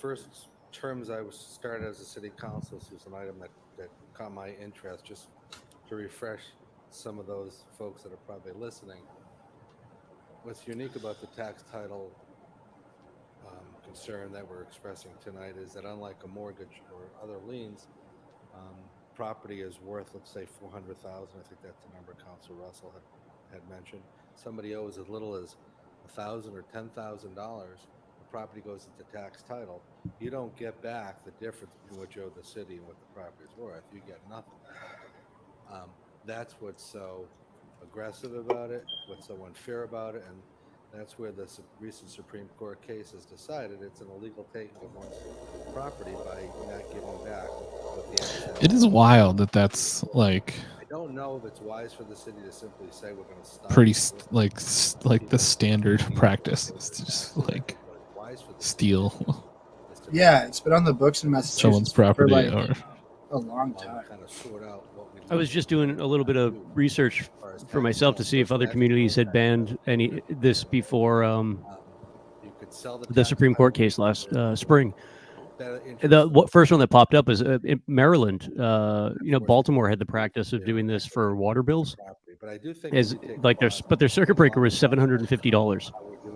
S8: first terms I was started as a city council, this was an item that caught my interest, just to refresh some of those folks that are probably listening. What's unique about the tax title concern that we're expressing tonight is that unlike a mortgage or other liens, property is worth, let's say, $400,000. I think that's the number Council Russell had mentioned. Somebody owes as little as $1,000 or $10,000. The property goes into tax title. You don't get back the difference between what you owe the city and what the property is worth. You get nothing. That's what's so aggressive about it, what's so unfair about it, and that's where the recent Supreme Court case has decided it's an illegal taking of one's property by not giving back what the asset.
S1: It is wild that that's like
S8: I don't know if it's wise for the city to simply say we're going to stop.
S1: pretty like the standard practice. It's just like steal
S2: yeah, it's been on the books in Massachusetts
S1: someone's property
S2: for like
S1: or
S2: a long time.
S8: Kind of sort out what we
S3: I was just doing a little bit of research for myself to see if other communities had banned this before the Supreme Court case last spring. The first one that popped up was in Maryland. Baltimore had the practice of doing this for water bills.
S8: But I do think
S3: Their circuit breaker was $750.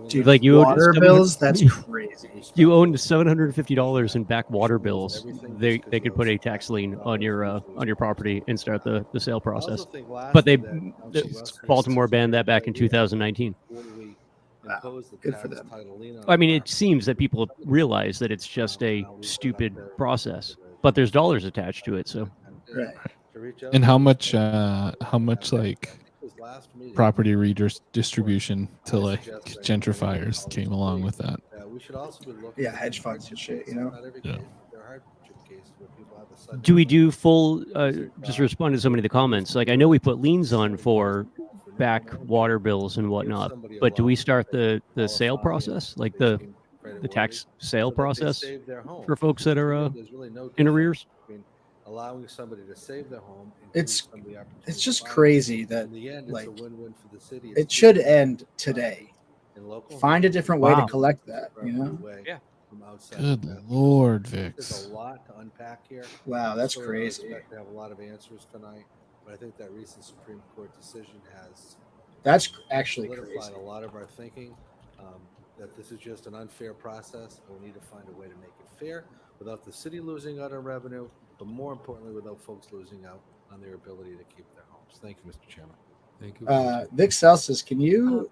S2: Dude,
S3: like you
S2: water bills, that's crazy.
S3: You owned $750 in back water bills. They could put a tax lien on your property and start the sale process. But Baltimore banned that back in 2019.
S8: impose the
S2: Good for
S8: tax
S2: them.
S8: title lien on
S3: I mean,
S8: the
S3: it seems that people realize that it's just a stupid process, but there's dollars attached to it. So,
S2: Right.
S8: to reach out
S1: And
S8: to
S1: how
S8: these
S1: much like
S8: his last meeting,
S1: property redistribution to
S8: I
S1: like
S8: suggested
S1: gentrifiers came along with that.
S8: we should also be looking
S2: Yeah,
S8: at
S2: hedge funds and shit, you know?
S8: not every
S1: Yeah.
S8: case. There are hardship cases where people have a sudden
S3: do we do full? Just respond to so many of the comments. Like I know we put liens on for back water bills and whatnot, but do we start the sale process, like the tax sale
S8: so that they
S3: process
S8: save their home.
S3: for folks that are
S8: There's really no
S3: in
S8: difference
S3: arrears?
S8: between allowing somebody to save their home and
S2: It's
S8: giving somebody opportunity
S2: it's
S8: to
S2: just
S8: buy it.
S2: crazy that
S8: In the end,
S2: like
S8: it's a win-win for the city.
S2: it should end today.
S8: In local
S2: Find a
S8: homes,
S2: different way to
S1: Wow.
S2: collect that, you know?
S3: Yeah.
S8: From outside
S1: Good
S8: investors.
S1: Lord,
S8: There's
S1: Vix.
S8: a lot to unpack here.
S2: Wow, that's
S8: So I
S2: crazy.
S8: expect to have a lot of answers tonight, but I think that recent Supreme Court decision has
S2: That's actually
S8: solidified
S2: crazy.
S8: a lot of our thinking. That this is just an unfair process, and we need to find a way to make it fair without the city losing out on revenue, but more importantly, without folks losing out on their ability to keep their homes. Thank you, Mr. Chairman.
S6: Thank you.
S2: Vic Celsus, can you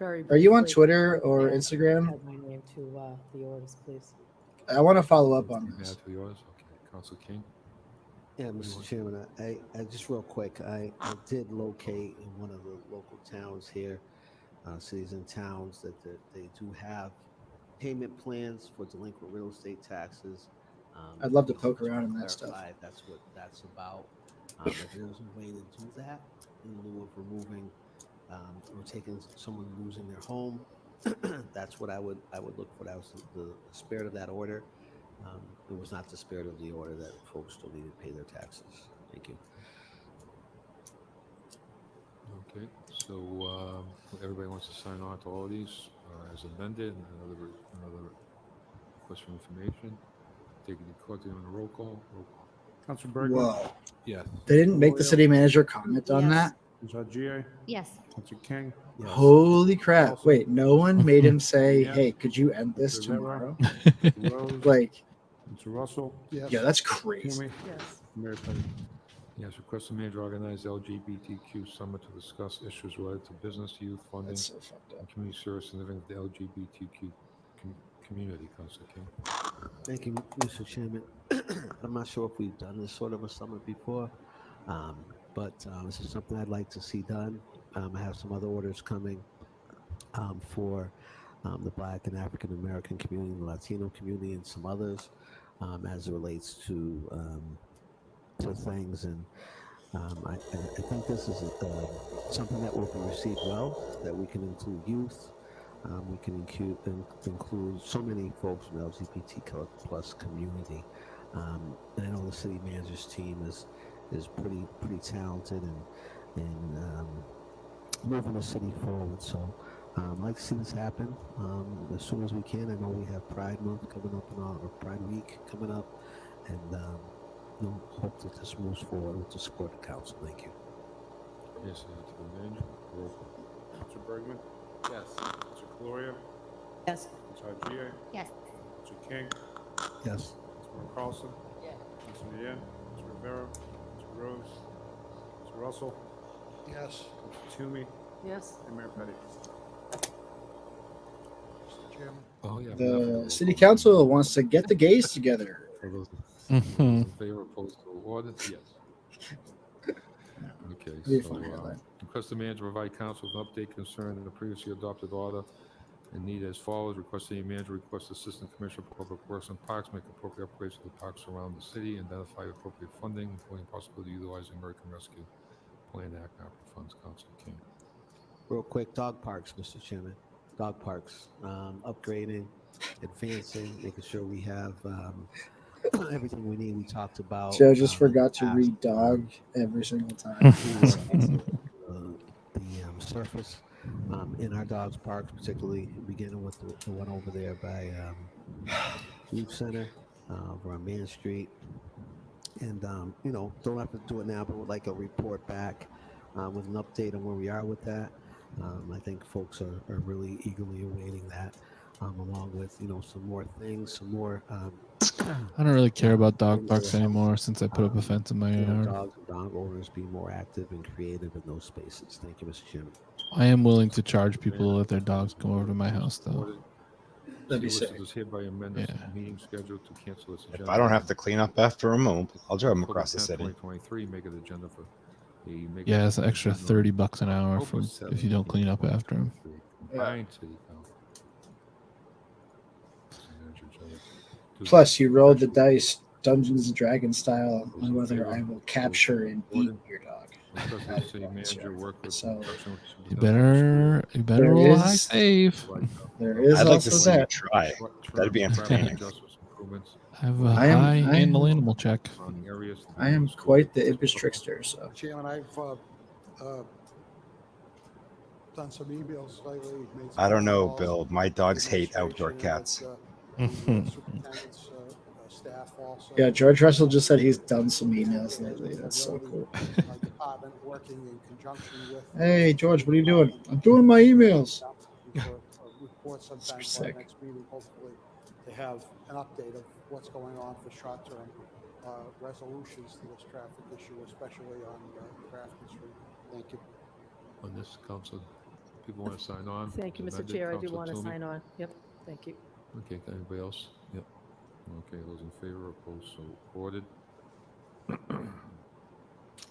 S15: Very
S2: are you on
S15: briefly,
S2: Twitter or
S15: add-
S2: Instagram?
S15: Add my name to the orders, please.
S2: I want to follow up on
S6: Add
S2: this.
S6: to yours. Okay, Council King.
S13: Yeah, Mr. Chairman, I just real quick, I did locate in one of the local towns here, cities and towns that they do have payment plans for delinquent real estate taxes.
S2: I'd love to
S13: just
S2: poke around in that
S13: clarify
S2: stuff.
S13: That's what that's about. If there's a way to do that in lieu of removing or taking someone losing their home, that's what I would look for. That was the spirit of that order. It was not the spirit of the order that folks still need to pay their taxes. Thank you.
S6: Okay, so everybody wants to sign on to all of these as amended. And another request for information. Taking the court on a roll call. Roll call.
S10: Councilor Bergman.
S2: Whoa.
S6: Yes.
S2: They didn't make the city manager comment on
S14: Yes.
S2: that?
S10: Councilor GA.
S19: Yes.
S10: Councilor King.
S2: Holy crap. Wait, no one made him say,
S10: Yeah.
S2: hey, could you end this
S10: Councilor Rivera.
S2: tomorrow?
S10: Rose.
S2: Like,
S10: Councilor Russell.
S12: Yes.
S2: yeah, that's crazy.
S10: Toomey.
S15: Yes.
S10: Mayor Petty.
S6: Yes, request the manager organize LGBTQ summit to discuss issues related to business, youth funding,
S2: That's so fucked up.
S6: and community service and living with the LGBTQ community. Council King.
S13: Thank you, Mr. Chairman. I'm not sure if we've done this sort of a summit before, but this is something I'd like to see done. I have some other orders coming for the Black and African American community, the Latino community, and some others as it relates to things. And I think this is something that will be received well, that we can include youth. We can include so many folks from the LGBT plus community. And I know the city manager's team is pretty talented and moving the city forward. So I'd like to see this happen as soon as we can. I know we have Pride Month coming up or Pride Week coming up, and hope that this moves forward with the support of council. Thank you.
S6: Yes, to the manager. Roll call.
S10: Councilor Bergman.
S8: Yes.
S10: Councilor Gloria.
S15: Yes.
S10: Councilor GA.
S19: Yes.
S10: Councilor King.
S13: Yes.
S10: Councilor Carlson.
S15: Yes.
S10: Councilor Yan. Councilor Rivera. Councilor Rose. Councilor Russell.
S12: Yes.
S10: Councilor Toomey.
S15: Yes.
S10: And Mayor Petty.
S12: Mr. Chairman.
S6: Oh, yeah.
S2: The city council wants to get the gays together.
S6: For those in favor, opposed to order? Yes. Okay,
S2: Be a
S6: so
S2: funny headline.
S6: request the manager provide council with an update concerning the previously adopted order and need as follows. Request the manager request Assistant Commissioner of Public Works and Parks make appropriate upgrades to the parks around the city, identify appropriate funding, including possibility of utilizing American Rescue Plan Act ARPA funds. Council King.
S13: Real quick, dog parks, Mr. Chairman. Dog parks, upgrading, advancing, making sure we have everything we need. We talked about.
S2: Joe just forgot to read dog every single time.
S13: The surface in our dogs parks, particularly beginning with the one over there by Youth Center over on Main Street. And don't have to do it now, but would like a report back with an update on where we are with that. I think folks are really eagerly awaiting that, along with some more things, some more.
S1: I don't really care about dog parks anymore since I put up a fence in my yard.
S13: Dogs and dog owners be more active and creative in those spaces. Thank you, Mr. Chairman.
S1: I am willing to charge people to let their dogs come over to my house, though.
S2: That'd be
S6: City
S2: sick.
S6: Does hereby amend this
S1: Yeah.
S6: meeting schedule to cancel its agenda.
S4: If I don't have to clean up after him, I'll drive him
S6: October
S4: across the
S6: 10th,
S4: city.
S6: 2023, make it agenda for
S1: Yeah, it's an extra $30 an hour from if you don't clean up after him.
S6: Combined city council.
S2: Plus, you rolled the dice, Dungeons and Dragons style, on whether I will capture and eat your dog.
S6: City manager work with
S2: So
S1: You better roll a high save.
S2: There is
S4: I'd like
S2: also
S4: to see you
S2: that.
S4: try. That'd be entertaining.
S1: I have a high handle animal check.
S2: I am quite the Ibis trickster. So
S12: Chairman, I've done some emails lately. Made some
S4: I don't know,
S12: calls.
S4: Bill. My dogs hate outdoor cats.
S12: The superintendent's staff also.
S2: yeah, George Russell just said he's done some emails lately. That's so cool.
S12: Department working in conjunction with.
S2: Hey, George, what are you doing? I'm doing my emails.
S12: Report sometime for our next meeting, hopefully, to have an update of what's going on for short-term resolutions to this traffic issue, especially on Grafton Street. Thank you.
S6: On this council, people want to sign on?
S15: Thank you, Mr. Chair. I do want to sign on. Yep, thank you.
S6: Okay, anybody else? Yep. Okay, those in favor, opposed, so ordered.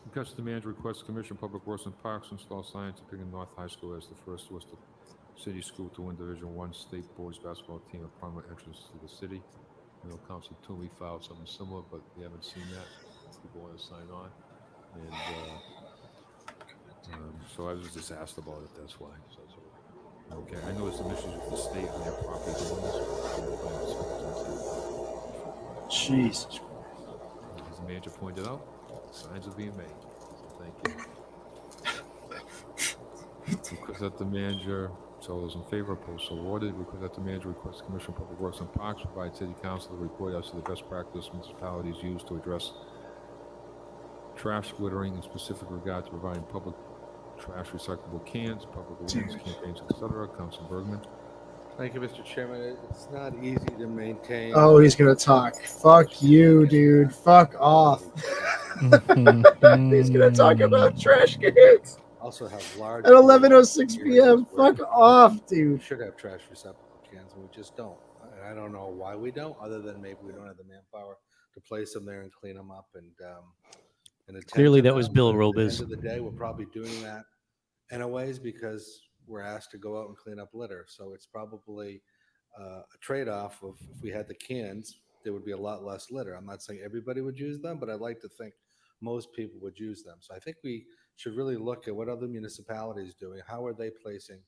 S6: Because the manager requests Commission Public Works and Parks install signs depicting North High School as the first Worcester City School to win Division I state boys basketball team of prominent entrance to the city. I know Council Toomey filed something similar, but we haven't seen that. People want to sign on. And so I was just asked about it, that's why. So that's all. Okay, I know there's some issues with the state and their property doing this.
S2: Jesus.
S6: As the manager pointed out, signs are being made. Thank you. Because that the manager, so those in favor, opposed, so ordered. Because that the manager requests Commission of Public Works and Parks provide City Council a report as to the best practice municipalities use to address trash littering in specific regard to providing public trash recyclable cans, public awareness campaigns, etc. Council Bergman.
S8: Thank you, Mr. Chairman. It's not easy to maintain.
S2: Oh, he's gonna talk. Fuck you, dude. Fuck off. He's gonna talk about trash cans.
S8: Also have large
S2: at 11:06 p.m. Fuck off, dude.
S8: We should have trash receptacle cans, and we just don't. And I don't know why we don't, other than maybe we don't have the manpower to place them there and clean them up. And
S3: Clearly, that was Bill
S8: At
S3: Robes.
S8: the end of the day, we're probably doing that anyways because we're asked to go out and clean up litter. So it's probably a trade-off of if we had the cans, there would be a lot less litter. I'm not saying everybody would use them, but I'd like to think most people would use them. So I think we should really look at what other municipalities doing. How are they placing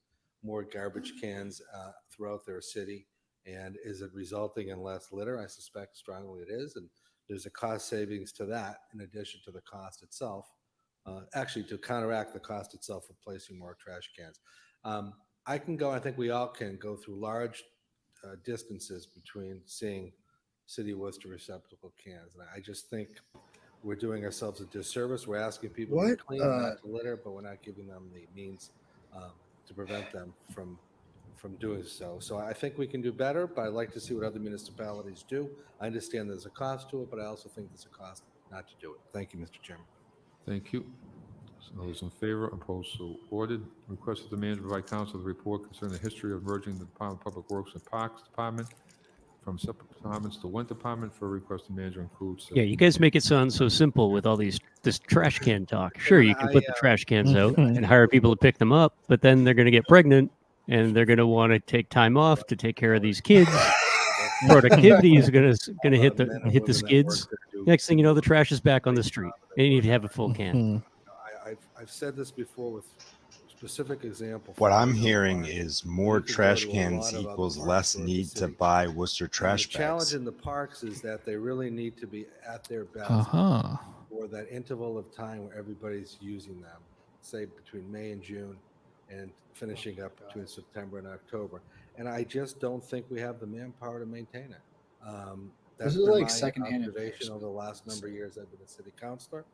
S8: more garbage cans throughout their city? And is it resulting in less litter? I suspect strongly it is. And there's a cost savings to that in addition to the cost itself, actually to counteract the cost itself of placing more trash cans. I think we all can go through large distances between seeing City of Worcester receptacle cans. And I just think we're doing ourselves a disservice. We're asking people to clean, not to litter, but we're not giving them the means to prevent them from doing so. So I think we can do better, but I'd like to see what other municipalities do. I understand there's a cost to it, but I also think there's a cost not to do it. Thank you, Mr. Chairman.
S6: Thank you. So those in favor, opposed, so ordered. Request that the manager provide council the report concerning the history of merging the Department of Public Works and Parks Department from separate departments to one department. For a request, the manager includes.
S3: Yeah, you guys make it sound so simple with all this trash can talk. Sure, you can put the trash cans out and hire people to pick them up, but then they're going to get pregnant and they're going to want to take time off to take care of these kids. Productivity is going to hit the skids. Next thing you know, the trash is back on the street. And you need to have a full can.
S8: I've said this before with specific example.
S4: What I'm hearing is more trash cans equals less need to buy Worcester trash bags.
S8: The challenge in the parks is that they really need to be at their best for that interval of time where everybody's using them, say between May and June and finishing up between September and October. And I just don't think we have the manpower to maintain it. That's
S2: This is
S8: been
S2: like
S8: my
S2: secondhand
S8: observation over the last number of years I've been a city councilor.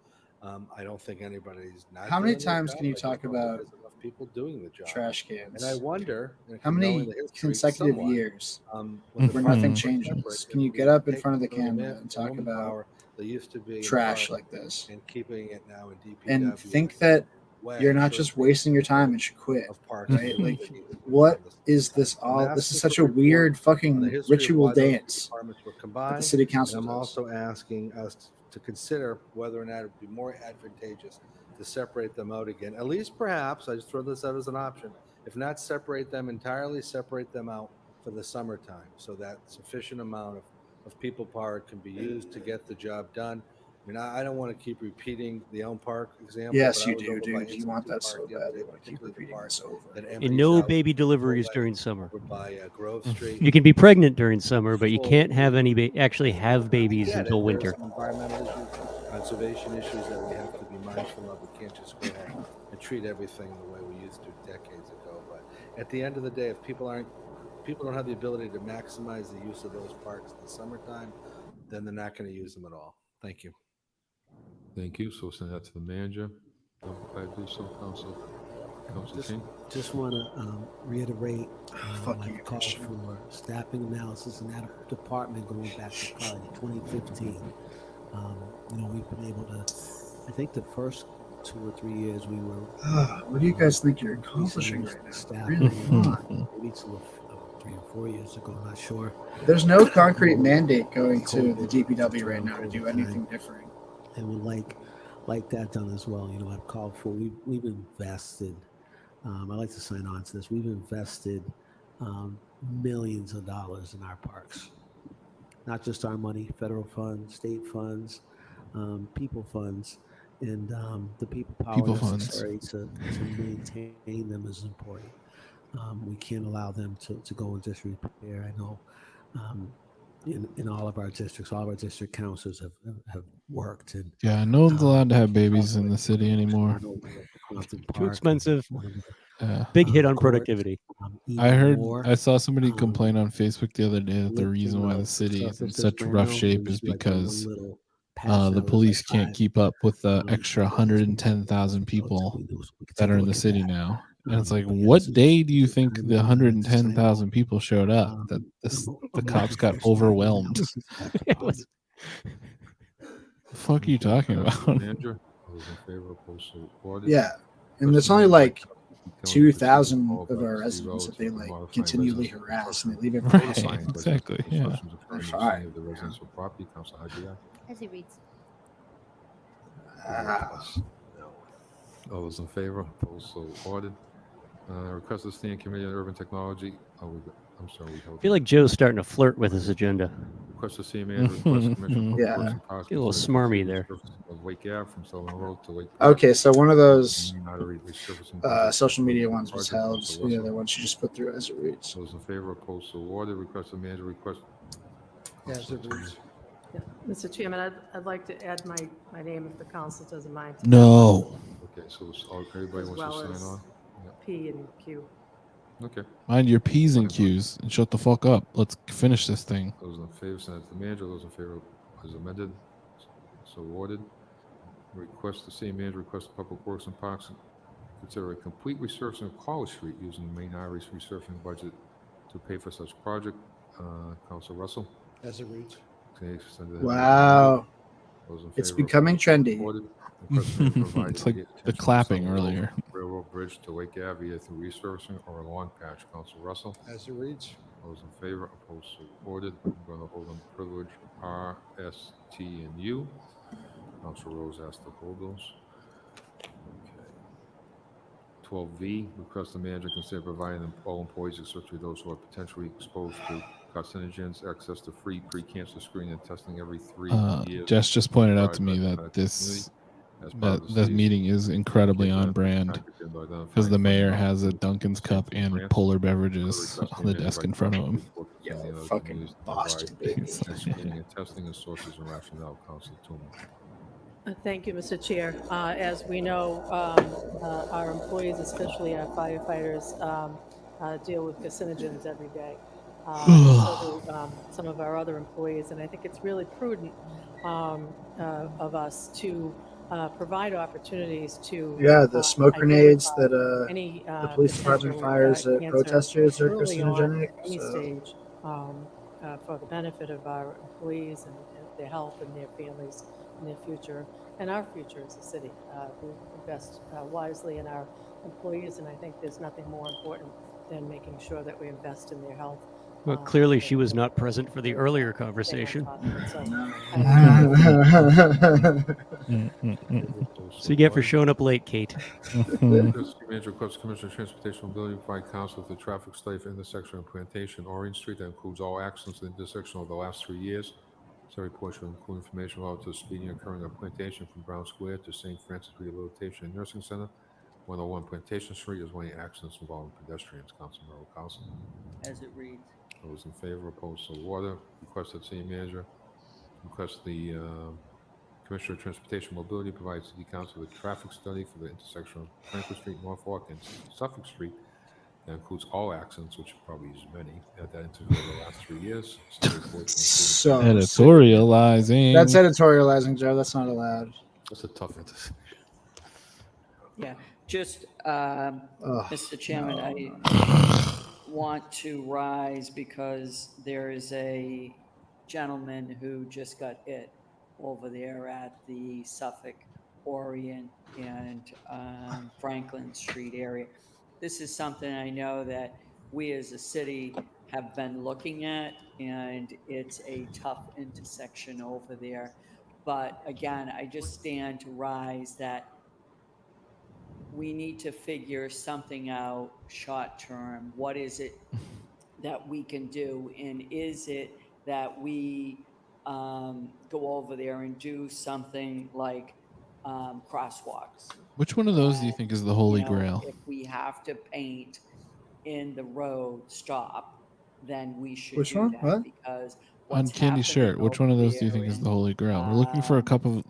S8: I don't think anybody's not.
S2: How many
S8: doing their
S2: times
S8: job.
S2: can you
S8: I just
S2: talk
S8: don't think
S2: about
S8: there's enough people doing the job?
S2: trash cans?
S8: And I wonder
S2: How
S8: knowing
S2: many
S8: the history
S2: consecutive
S8: somewhat,
S2: years
S8: when the
S2: where nothing
S8: parks were
S2: changes?
S8: separate,
S2: Can you
S8: if
S2: get
S8: we
S2: up in
S8: take
S2: front of the
S8: the
S2: camera
S8: man-
S2: and talk
S8: woman
S2: about
S8: power that used to be in
S2: trash
S8: parks
S2: like this?
S8: and keeping it now in DPW
S2: And think that
S8: way.
S2: You're not
S8: so
S2: just
S8: it's
S2: wasting your time and should quit,
S8: of parks
S2: right?
S8: and
S2: Like,
S8: community
S2: what
S8: on this
S2: is this
S8: I'm
S2: all? This
S8: asking
S2: is
S8: for
S2: such a
S8: report
S2: weird
S8: on the
S2: fucking
S8: history of
S2: ritual
S8: why those two
S2: dance
S8: departments were
S2: that the
S8: combined.
S2: city
S8: And
S2: council
S8: I'm
S2: does.
S8: also asking us to consider whether or not it would be more advantageous to separate them out again. At least perhaps, I just throw this out as an option. If not separate them entirely, separate them out for the summertime so that sufficient amount of people power can be used to get the job done. I mean, I don't want to keep repeating the Elm Park example.
S2: Yes,
S8: but
S2: you
S8: I was
S2: do,
S8: over by
S2: dude. You want
S8: Institute
S2: that
S8: Park
S2: so
S8: the other
S2: bad.
S8: day,
S2: You want to keep
S8: particularly the
S2: repeating
S8: part
S2: this over.
S8: that
S3: And
S8: empties
S3: no
S8: out
S3: baby deliveries
S8: away
S3: during summer.
S8: over by Grove Street.
S3: You can be pregnant during summer, but you
S8: Full
S3: can't have any actually have babies
S8: get
S3: until
S8: it. There are
S3: winter.
S8: some environmental issues, conservation issues that we have to be mindful of. We can't just go ahead and treat everything the way we used to decades ago. But at the end of the day, if people don't have the ability to maximize the use of those parks in the summertime, then they're not going to use them at all. Thank you.
S6: Thank you. So we'll send that to the manager. I do so, Council King.
S13: Just want to reiterate
S2: Fuck you,
S13: my call
S2: Christian.
S13: for staffing analysis in that department going back to probably 2015. We've been able to, I think the first 2 or 3 years we were.
S2: What do you guys think you're accomplishing right now?
S13: Staff
S2: Really? Come on.
S13: maybe 3 or 4 years ago, not sure.
S2: There's no concrete mandate going to the DPW right now to do anything different.
S13: And we like that done as well. I've called for, we've invested, I'd like to sign on to this. We've invested millions of dollars in our parks. Not just our money, federal funds, state funds, people funds, and the people power necessary to maintain them is important. We can't allow them to go in disrepair. I know in all of our districts, all of our district councils have worked. And
S1: Yeah, no one's allowed to have babies in the city anymore.
S3: Too expensive.
S1: Yeah.
S3: Big hit on productivity.
S1: I saw somebody complain on Facebook the other day that the reason why the city is in such rough shape is because the police can't keep up with the extra 110,000 people that are in the city now. And it's like, what day do you think the 110,000 people showed up that the cops got overwhelmed? The fuck are you talking about?
S6: Manager, those in favor, opposed, so ordered.
S2: Yeah, and there's only like 2,000 of our residents that they like continually harass and they leave everything
S1: Right, exactly. Yeah.
S2: They're fine.
S6: The residential property, Council Hajiai.
S19: As it reads.
S6: All those in favor, opposed, so ordered. Request of the Standing Committee on Urban Technology. I'm sorry.
S3: I feel like Joe's starting to flirt with his agenda.
S6: Request to see manager, request Commissioner.
S2: Yeah.
S3: Get a little smarmy there.
S6: Of Wake Ave from Sullivan Road to Wake.
S2: Okay, so one of those social media ones was held. The other one she just put through as it reads.
S6: Those in favor, opposed, so ordered. Request of manager, request.
S12: As it reads.
S15: Yeah. Mr. Chairman, I'd like to add my name if the council doesn't mind.
S1: No.
S6: Okay, so everybody
S15: As
S6: wants
S15: well
S6: to
S15: as
S6: sign on?
S15: P and Q.
S6: Okay.
S1: Mind your P's and Q's and shut the fuck up. Let's finish this thing.
S6: Those in favor, send it to the manager. Those in favor, as amended, so ordered. Request the city manager, request the Public Works and Parks consider a complete resurfacing of College Street using the main Irish resurfacing budget to pay for such project. Council Russell.
S12: As it reads.
S6: Okay, send it.
S2: Wow.
S6: Those in
S2: It's
S6: favor,
S2: becoming trendy.
S6: ordered. Request the manager provide
S1: It's like
S6: immediate
S1: the
S6: attention to
S1: clapping
S6: Sullivan Road
S1: earlier.
S6: Railroad Bridge to Wake Ave either through resurfacing or a lawn patch. Council Russell.
S12: As it reads.
S6: Those in favor, opposed, so ordered. I'm going to hold on privilege R, S, T, and U. Council Rose asked to hold those. Okay. 12V, request the manager consider providing all employees, especially those who are potentially exposed to carcinogens, access to free pre-cancer screening and testing every 3 years.
S1: Jess just pointed out to me that this meeting is incredibly on brand because the mayor has a Dunkin's cup and polar beverages on the desk in front of him.
S2: Yeah, fucking Boston, baby.
S6: Screening and testing and sources and rationale. Council Tooman.
S15: Thank you, Mr. Chair. As we know, our employees, especially our firefighters, deal with carcinogens every day. So do some of our other employees, and I think it's really prudent of us to provide opportunities to
S2: the smoke grenades that
S15: any
S2: the police department fires at protesters are carcinogenic.
S15: Any stage for the benefit of our employees and their health and their families near future and our future as a city. We invest wisely in our employees, and I think there's nothing more important than making sure that we invest in their health.
S3: Well, clearly she was not present for the earlier conversation. So you get for showing up late, Kate.
S6: Manager requests Commissioner of Transportation Mobility provide counsel to the traffic study for intersection of Plantation, Orange Street that includes all accidents in the intersection over the last 3 years. Such report should include information relative to speeding occurring on Plantation from Brown Square to St. Francis Rehabilitation and Nursing Center. 101 Plantation Street is one of the accidents involving pedestrians. Councilmember Carlson.
S17: As it reads.
S6: Those in favor, opposed, so ordered. Request that City Manager request the Commissioner of Transportation Mobility provides City Council with a traffic study for the intersection of Franklin Street, Norfolk, and Suffolk Street. That includes all accidents, which probably is many, at that interval over the last 3 years.
S2: So
S1: editorializing.
S2: That's editorializing, Joe. That's not allowed.
S6: That's a tough intersection.
S17: Yeah, just, Mr. Chairman, I want to rise because there is a gentleman who just got hit over there at the Suffolk, Orient, and Franklin Street area. This is something I know that we as a city have been looking at, and it's a tough intersection over there. But again, I just stand to rise that we need to figure something out short term. What is it that we can do? And is it that we go over there and do something like crosswalks?
S1: Which one of those do you think is the holy grail?
S17: If we have to paint in the road stop, then we should
S2: Which
S17: do
S2: one?
S17: that.
S2: What?
S17: Because
S1: On Candy Shirt, which one of those do you think is the holy grail? We're looking for a cup of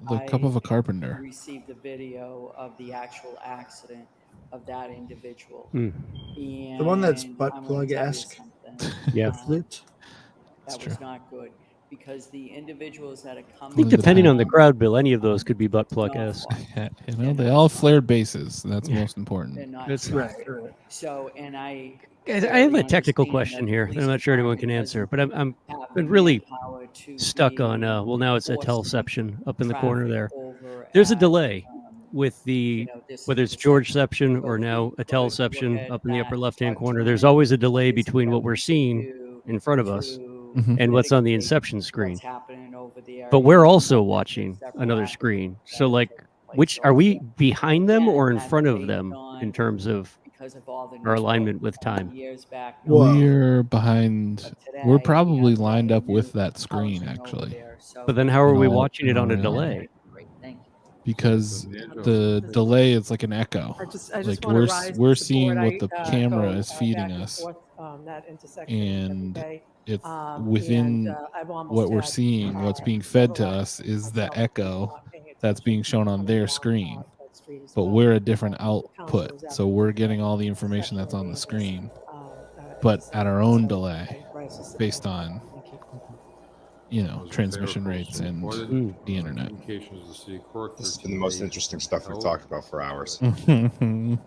S1: a carpenter.
S17: Received the video of the actual accident of that individual.
S2: The one that's butt plug-esque.
S3: Yeah.
S17: That was not good because the individuals that are coming.
S3: I think depending on the crowd, Bill, any of those could be butt plug-esque.
S1: You know, they all flared bases. That's most important.
S17: They're not
S3: That's
S17: right.
S3: right.
S17: So, and I.
S3: Guys, I have a technical question here, and I'm not sure anyone can answer, but I'm been really stuck on. Well, now it's a teleception up in the corner there. There's a delay with the whether it's Georgeception or now a teleception up in the upper left-hand corner. There's always a delay between what we're seeing in front of us and what's on the inception screen. But we're also watching another screen. So, like, which are we behind them or in front of them in terms of our alignment with time?
S1: We're behind. We're probably lined up with that screen, actually.
S3: But then how are we watching it on a delay?
S1: Because the delay is like an echo.
S15: I just
S1: Like
S15: wanna rise
S1: we're
S15: and
S1: seeing
S15: support.
S1: what the
S15: I
S1: camera
S15: go
S1: is feeding
S15: back and
S1: us,
S15: forth, that intersection
S1: and
S15: every day.
S1: it's
S15: And,
S1: within
S15: I've almost
S1: what we're
S15: had,
S1: seeing. What's being fed to us is the echo that's being shown on their screen, but we're a different output, so we're getting all the information that's on the screen, but at our own delay, based on transmission rates and the internet.
S4: This has been the most interesting stuff we've talked about for hours.
S3: Can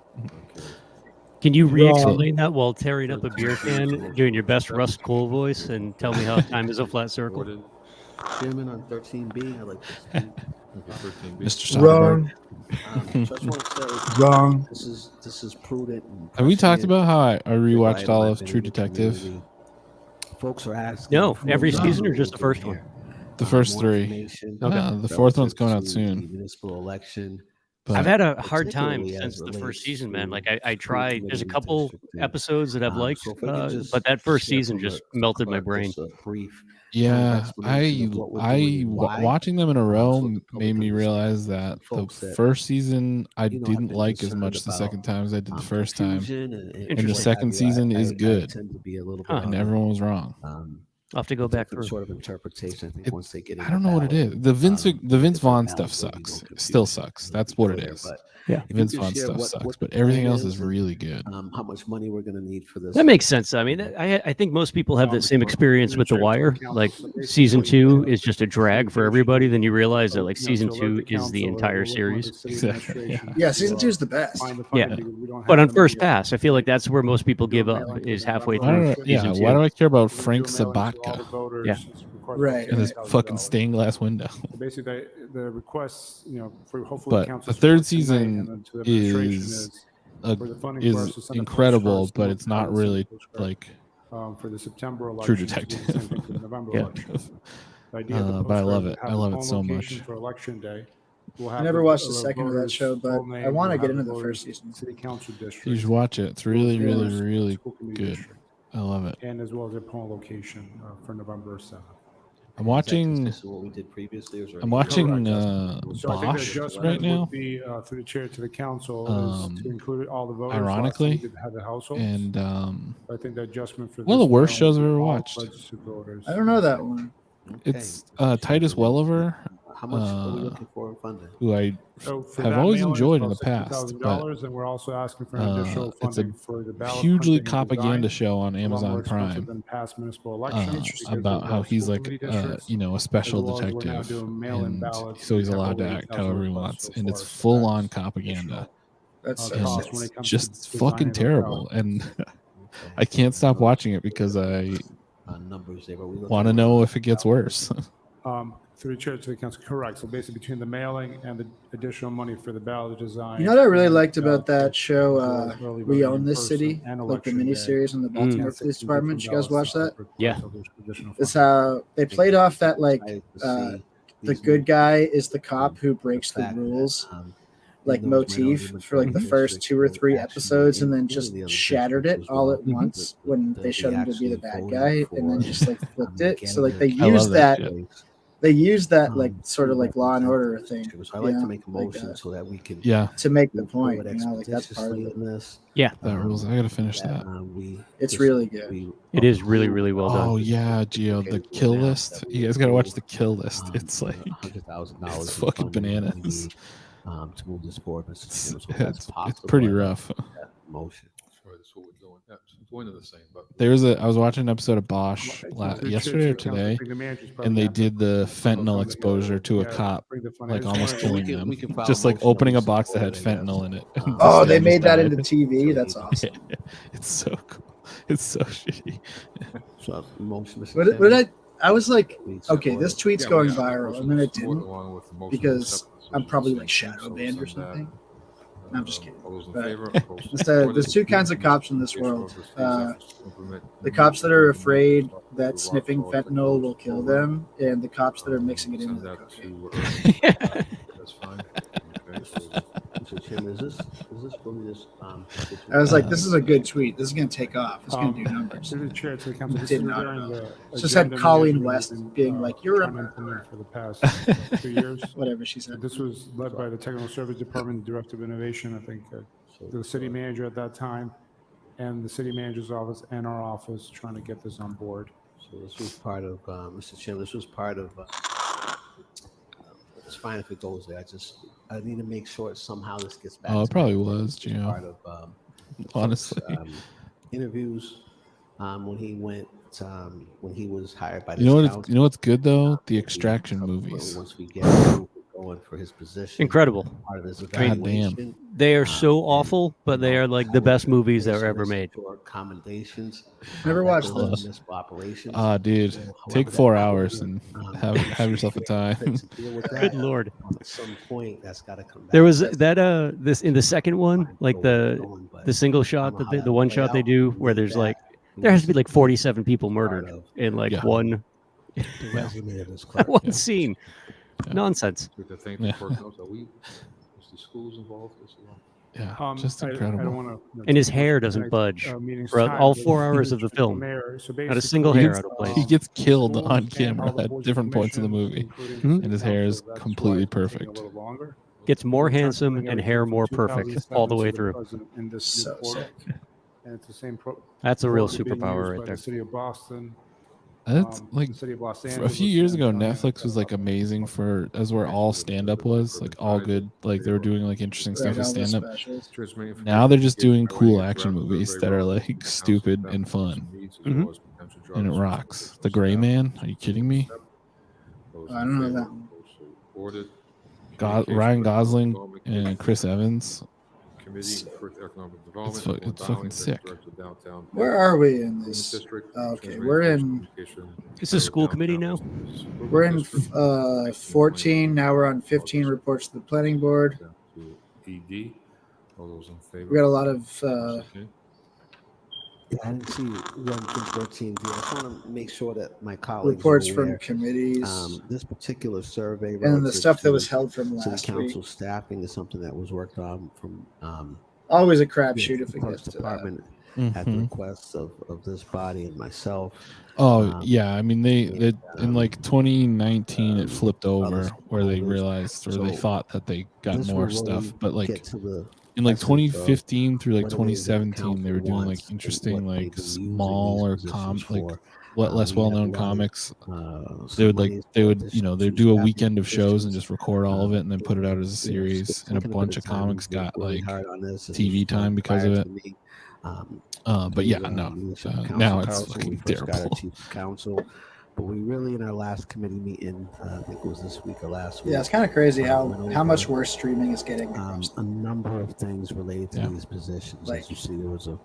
S3: you re-explain that while tearing up a beer can, doing your best Russ Cole voice, and tell me how time is a flat circle?
S13: Chairman on 13B, I'd like to speak.
S1: Mr.
S2: Wrong.
S13: Just want to say,
S2: Wrong.
S13: This is prudent. And
S1: Have we talked about how I rewatched
S13: right
S1: all of
S13: alignment
S1: True
S13: in the
S1: Detective?
S13: community. Folks are asking.
S3: No,
S13: for
S3: every
S13: more
S3: season or just the first one?
S1: The first
S13: more
S1: three.
S13: information
S1: The fourth one's going out
S13: relative to
S1: soon.
S13: the municipal election.
S1: But
S3: I've had a hard time
S13: particularly
S3: since
S13: as
S3: the
S13: relates
S3: first season, man.
S13: to
S3: Like I
S13: school
S3: tried. There's a
S13: committee
S3: couple
S13: districting.
S3: episodes that I've liked,
S13: So if we could just
S3: but that first
S13: share
S3: season
S13: from
S3: just
S13: the
S3: melted my
S13: clerk
S3: brain.
S13: just a brief
S1: Yeah,
S13: explanation of what we're doing and why.
S1: watching them in a row
S13: so the public
S1: made me
S13: understands.
S1: realize that the
S13: Folks that,
S1: first season I
S13: have
S1: didn't
S13: been
S1: like as
S13: concerned
S1: much the
S13: about,
S1: second time as I did the first time,
S13: confusion
S1: and the
S13: what
S1: second
S13: have you.
S1: season is
S13: I
S1: good,
S13: tend to be a little bit
S1: and
S13: on
S1: everyone was wrong.
S3: I'll have to go back
S13: different
S3: through.
S13: sort of interpretation. I think once they get
S1: I don't know what it is. The Vince Vaughn stuff sucks. It still sucks. That's what it is.
S3: Yeah,
S1: Vince Vaughn stuff sucks, but everything else is really good.
S13: How much money we're going to need for this?
S3: That makes sense. I mean, I think most people have the same experience with The Wire. Like season 2 is just a drag for everybody. Then you realize that like season 2 is the entire series.
S1: Exactly.
S2: Yeah, season 2 is the best.
S3: Yeah, but on first pass, I feel like that's where most people give up. Is halfway through.
S1: Why do I care about Frank Sabatka?
S3: Yeah.
S10: cost
S2: Right.
S1: And this
S10: $50,000.
S1: fucking stained glass window.
S10: So basically, the requests, for hopefully
S1: But
S10: council
S1: the third
S10: support tonight,
S1: season
S10: and then to the administration
S1: is
S10: for the funding for our
S1: is
S10: Senate
S1: incredible,
S10: postcards,
S1: but
S10: the
S1: it's not
S10: most
S1: really
S10: common
S1: like
S10: for the September
S1: True
S10: election.
S1: Detective.
S10: The same thing for the November
S1: Yeah.
S10: election. The idea of the
S1: But I love
S10: postcards
S1: it.
S10: have
S1: I
S10: its
S1: love it
S10: own
S1: so
S10: location
S1: much.
S10: for election day. We'll
S2: I
S10: have
S2: never
S10: the,
S2: watched a second of that
S10: voters'
S2: show, but
S10: full
S2: I
S10: name,
S2: want to
S10: we'll
S2: get
S10: have
S2: into the
S10: voters'
S2: first season.
S10: city council district.
S1: You should watch it. It's really, really, really
S10: school committee
S1: good.
S10: district,
S1: I love it.
S10: and as well as their polling location for November 7th.
S1: I'm watching.
S13: What we did previously, or is there
S1: I'm
S13: any
S1: watching
S10: So I think the
S1: Bosch
S10: adjustment
S1: right now.
S10: would be through the chair to the council is to include all the voters.
S1: Ironically,
S10: Last time we did have the households.
S1: and
S10: I think the adjustment for
S1: one of
S10: this
S1: the worst
S10: round
S1: shows I've
S10: would be
S1: ever
S10: all
S1: watched.
S10: registered voters.
S2: I don't know that one.
S1: It's Titus Welliver.
S13: How much are we looking for in funding?
S1: Who I
S10: So for
S1: have
S10: that
S1: always
S10: mailing, it's
S1: enjoyed in
S10: about
S1: the past, but
S10: $60,000, and we're also asking for an additional
S1: it's a
S10: funding for the ballot
S1: hugely
S10: printing and
S1: propaganda
S10: design,
S1: show on
S10: a lot more
S1: Amazon
S10: expensive
S1: Prime
S10: than past municipal elections because
S1: about
S10: of
S1: how
S10: the
S1: he's
S10: school
S1: like
S10: committee districts,
S1: a
S10: as
S1: special
S10: well as we're now
S1: detective,
S10: doing mail-in
S1: and
S10: ballots.
S1: so he's
S10: We have
S1: allowed to
S10: over
S1: act
S10: 8,000
S1: however he
S10: requests
S1: wants,
S10: so
S1: and
S10: far,
S1: it's
S10: so
S1: full
S10: that's
S1: on
S10: additional,
S1: propaganda.
S2: That's so
S1: And
S10: cost when it
S1: it's
S10: comes
S1: just
S10: to
S1: fucking
S10: designing those
S1: terrible, and I can't stop watching it because I
S13: numbers there, but we
S1: want to know if it gets worse.
S10: Through the chair to the council, correct. So basically, between the mailing and the additional money for the ballot design.
S2: You know what I really
S10: and,
S2: liked about that show,
S10: early
S2: We
S10: voting
S2: Own
S10: in
S2: This
S10: person
S2: City,
S10: and
S2: like the
S10: election day.
S2: miniseries on the Baltimore
S10: That's
S2: Police
S10: 16
S2: Department.
S10: different
S2: You guys watch
S10: ballots
S2: that?
S10: request of those additional
S2: It's
S10: funding.
S2: how they played off that the good guy is the cop who breaks the rules, like motif for like the first 2 or 3 episodes, and then just shattered it all at once when they showed him to be the bad guy, and then just like flipped it. So like they used that. They use that like sort of like Law and Order thing.
S13: So I like to make a motion so that we can
S2: to make the point. Like that's part of it.
S3: Yeah,
S1: that rules. I gotta finish that.
S2: It's really good.
S3: It is really, really well done.
S1: Oh yeah, Gio, the kill list. You guys gotta watch the kill list. It's like
S13: $100,000.
S1: it's fucking bananas.
S13: To move this forward,
S1: It's pretty rough.
S13: Motion.
S6: Sorry, that's what we're doing. Yeah, it's one of the same, but
S1: I was watching an episode of Bosch yesterday or today, and they did the fentanyl exposure to a cop, like almost killing them, just like opening a box that had fentanyl in it.
S2: Oh, they made that into TV. That's awesome.
S1: It's so cool. It's so shitty.
S13: So motion.
S2: What did I was like, okay, this tweet's going viral, and then it didn't because I'm probably like shadow banned or something. No, I'm just kidding. There's 2 kinds of cops in this world. The cops that are afraid that sniffing fentanyl will kill them, and the cops that are mixing it into the cocaine.
S6: That's fine.
S13: Mr. Chairman, is this from this?
S2: I was like, this is a good tweet. This is going to take off. It's going to do numbers.
S10: Through the chair to the council,
S2: It
S10: this
S2: did
S10: is
S2: not.
S10: regarding the
S2: It's just had
S10: agenda
S2: Colleen
S10: management
S2: West
S10: we've been,
S2: being like, "You're a
S10: trying to implement for the past 2 years."
S2: Whatever she said.
S10: This was led by the Technical Service Department, Director of Innovation, I think, the city manager at that time, and the city manager's office and our office trying to get this on board.
S13: So this was part of, Mr. Chairman, this was part of, it's fine if it goes there. I need to make sure somehow this gets back.
S1: Oh, it
S13: to
S1: probably
S13: me.
S1: was,
S13: It
S1: Gio.
S13: part of,
S1: Honestly.
S13: interviews, when he went, when he was hired by the
S1: You know what?
S13: council.
S1: You know what's good though? The Extraction movies.
S13: Once we get going for his position.
S3: Incredible.
S13: Part of his
S3: I mean,
S13: evaluation.
S3: they are so awful, but they are like the best movies that were ever made.
S13: For commendations.
S2: Never watched
S13: those.
S2: those.
S13: Municipal operations.
S1: Dude, take 4 hours and have yourself a time.
S3: Good Lord.
S13: At some point, that's got to come back.
S3: There was that this in the second one, like the single shot, the one shot they do where there's like there has to be like 47 people murdered in like one scene. Nonsense.
S6: With the thing for foreclosures, is the schools involved as well?
S1: Yeah, just
S10: I
S1: incredible.
S10: don't wanna,
S3: And his hair doesn't budge for all 4 hours of the film. Not a single hair out of place.
S1: He gets killed on camera at different points in the movie, and his hair is completely perfect.
S3: Gets more handsome and hair more perfect all the way through.
S2: So sick.
S10: And it's the same
S3: That's a real
S10: being
S3: superpower
S10: used
S3: right
S10: by
S3: there.
S10: The city of Boston.
S1: That's like
S10: the city of Los
S1: a
S10: Angeles
S1: few years ago,
S10: and
S1: Netflix was like amazing for as where all stand up was like all good. Like they were doing like interesting stuff with stand up. Now they're just doing cool action movies that are like stupid and fun, and it rocks. The Gray Man? Are you kidding me?
S2: I don't know that one.
S1: Ryan Gosling and Chris Evans.
S6: Committee for Economic Development.
S1: It's fucking sick.
S6: Director of Downtown
S2: Where are we in
S6: Improvement
S2: this?
S6: District,
S2: Okay, we're in
S3: Is this school committee now?
S2: we're in 14. Now we're on 15 reports to the planning board.
S6: To ED. All those in favor?
S2: We got a lot of
S13: Yeah, I didn't see 1 through 14. I just want to make sure that my colleagues
S2: reports
S13: are
S2: from
S13: aware.
S2: Committees.
S13: This particular survey
S2: And the
S13: relative
S2: stuff that
S13: to
S2: was held from
S13: city
S2: last
S13: council
S2: week.
S13: staffing is something that was worked on from
S2: Always a crapshoot if
S13: the
S2: it
S13: Parks
S2: gets to
S13: Department
S1: that.
S13: at the
S1: Mhm.
S13: request of this body and myself.
S1: Oh yeah, I mean they in like
S13: um,
S1: 2019 it flipped
S13: other
S1: over where they
S13: stakeholders.
S1: realized or they
S13: So
S1: thought that they got
S13: this
S1: more
S13: will
S1: stuff,
S13: really
S1: but like
S13: get to the
S1: in like
S13: essence of
S1: 2015 through like
S13: what it is that
S1: 2017 they
S13: council
S1: were doing like
S13: wants and
S1: interesting
S13: what
S1: like
S13: they've been using
S1: small
S13: these
S1: or
S13: positions
S1: like
S13: for.
S1: what less
S13: We have a
S1: well-known
S13: lot of,
S1: comics they
S13: some
S1: would like
S13: monies
S1: they
S13: for
S1: would they'd
S13: additional
S1: do a
S13: staffing
S1: weekend of shows and
S13: positions.
S1: just record all of it and then put it out as a series and a
S13: Taking a bit
S1: bunch
S13: of
S1: of
S13: time.
S1: comics
S13: We've worked
S1: got
S13: really
S1: like
S13: hard on this. And this
S1: TV
S13: was done
S1: time because
S13: prior
S1: of it.
S13: to me.
S1: But yeah,
S13: through,
S1: no.
S13: leadership of
S1: Now
S13: Council
S1: it's
S13: Carlson,
S1: fucking
S13: we first got our
S1: terrible.
S13: chief of council, but we really in our last committee meeting, I think it was this week or last week.
S2: Yeah, it's kind of crazy
S13: went
S2: how much
S13: over,
S2: worse streaming is getting.
S13: a number of things related to these positions.
S2: Like,
S13: as you see, there was an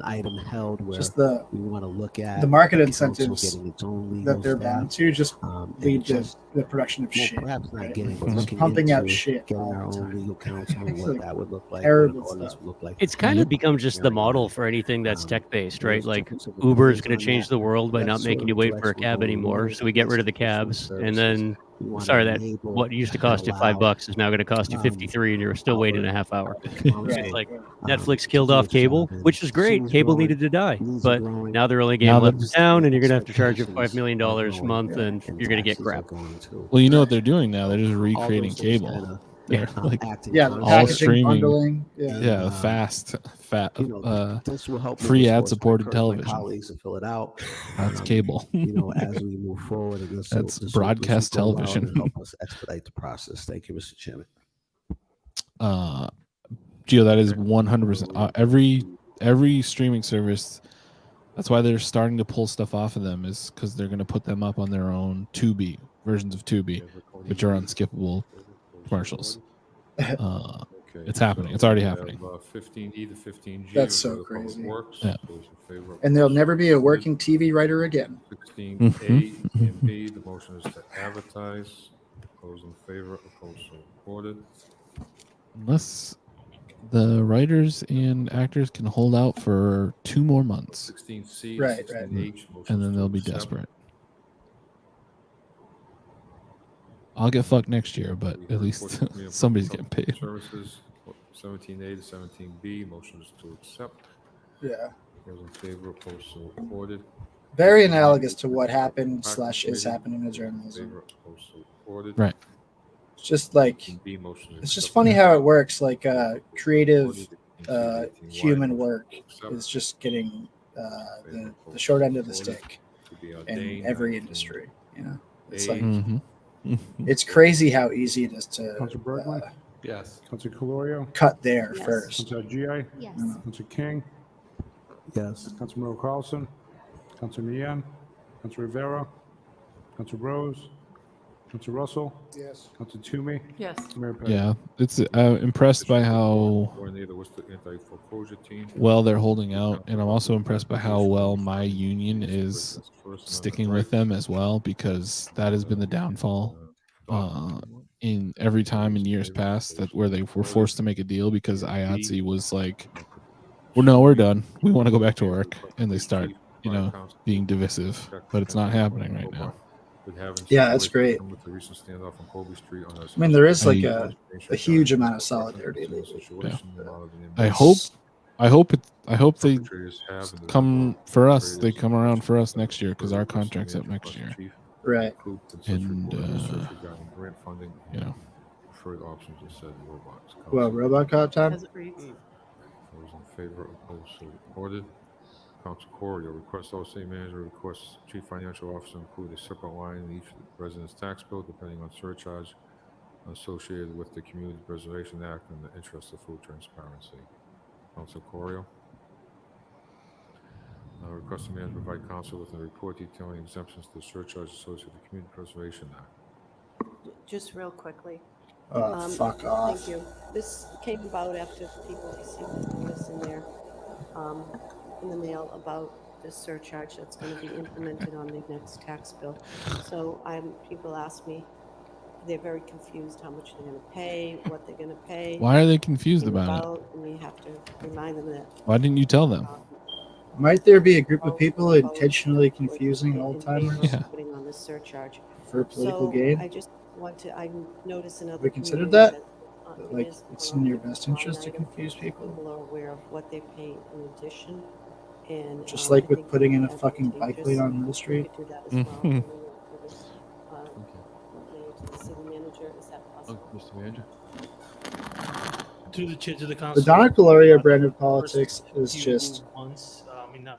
S13: item held where
S2: just the
S13: we want to look at
S2: the market
S13: the council
S2: incentives
S13: getting its own legal
S2: that they're
S13: staff,
S2: bound to just
S13: and
S2: lead to
S13: just,
S2: the production of
S13: well,
S2: shit.
S13: perhaps not
S2: right?
S13: getting, but
S2: Just
S13: looking
S2: pumping out
S13: into
S2: shit
S13: getting
S2: all
S13: our
S2: the
S13: own
S2: time.
S13: legal counsel and what
S2: Like,
S13: that would look like, what an
S2: terrible
S13: ordinance
S2: stuff.
S13: would look like.
S3: It's kind of become just the model for anything that's tech-based, right? Like Uber is going to change the world by not making you wait for a cab anymore. So we get rid of the cabs, and then sorry that what used to cost you $5 is now going to cost you 53, and you're still waiting a half hour. It's like Netflix killed off cable, which is great. Cable needed to die, but now they're only game left in town, and you're going to have to charge them $5 million a month, and you're going to get crap.
S1: Well, you know what they're doing now? They're just recreating cable. They're like
S2: the
S1: all
S2: packaging,
S1: streaming.
S2: bundling.
S1: Yeah, fat,
S13: this will help
S1: free
S13: moving
S1: ad
S13: forward. So I
S1: supported
S13: encourage
S1: television.
S13: My colleagues to fill it out.
S1: That's cable.
S13: As we move forward, and
S1: That's broadcast
S13: this will go well
S1: television.
S13: and help us expedite the process. Thank you, Mr. Chairman.
S1: Gio, that is 100%. Every streaming service. That's why they're starting to pull stuff off of them, is because they're going to put them up on their own Tubi versions of Tubi, which are unskippable commercials. It's happening. It's already happening.
S6: 15E to 15G.
S2: That's so crazy.
S1: Yeah.
S2: And there'll never be a working TV writer again.
S6: 16A and B. The motion is to advertise. Those in favor, opposed, so reported.
S1: Unless the writers and actors can hold out for 2 more months.
S6: 16C,
S2: Right,
S6: 16H.
S1: And then they'll be desperate. I'll get fucked next year, but at least somebody's getting paid.
S6: Services, 17A to 17B. Motion is to accept.
S2: Yeah.
S6: Those in favor, opposed, so reported.
S2: Very analogous to what happened / is happening in journalism.
S1: Right.
S2: It's just like, it's just funny how it works. Like creative human work is just getting the short end of the stick in every industry. You know, it's like it's crazy how easy it is to
S10: Councilor Bergman?
S8: Yes.
S10: Councilor Calorio?
S2: cut there
S14: Yes.
S2: first.
S10: Councilor G.I.?
S14: Yes.
S10: Councilor King?
S13: Yes.
S10: Councilor Carlson? Councilor Mian? Councilor Rivera? Councilor Rose? Councilor Russell?
S12: Yes.
S10: Councilor Toomey?
S16: Yes.
S10: Mayor Petty?
S1: Yeah, it's impressed by how well they're holding out, and I'm also impressed by how well my union is sticking with them as well, because that has been the downfall in every time in years past that where they were forced to make a deal because IATSE was like, well, no, we're done. We want to go back to work, and they start, being divisive, but it's not happening right now.
S2: Yeah, that's great. I mean, there is like a huge amount of solidarity.
S1: Yeah. I hope they come for us. They come around for us next year because our contract's up next year.
S2: Right.
S1: And
S2: Well, Robocop time.
S16: As it reads.
S6: Those in favor, opposed, so reported. Council Corio requests all city manager requests chief financial officer include a separate line in each resident's tax bill depending on surcharge associated with the Community Preservation Act and the interest of full transparency. Council Corio. Request the manager provide council with a report detailing exemptions to surcharge associated with the Community Preservation Act.
S16: Just real quickly,
S2: Fuck off.
S16: Thank you. This came about after people received the notice in the mail about this surcharge that's going to be implemented on their next tax bill. So people ask me, they're very confused how much they're going to pay, what they're going to pay.
S1: Why are they confused
S16: came
S1: about it?
S16: And we have to remind them that
S1: Why didn't you tell them?
S2: Might there be a group of people intentionally confusing old timers
S16: putting on this surcharge
S2: for political gain?
S16: I noticed another.
S2: Have we considered that? Like, it's in your best interest to confuse people.
S16: People are aware of what they're paying in addition. And
S2: just like with putting in a fucking bike lane on Mill Street.
S16: Do that as well. The city manager, is that possible?
S6: Mr. Manager?
S7: Through the chair to the council.
S2: The Donna Coloria brand of politics is just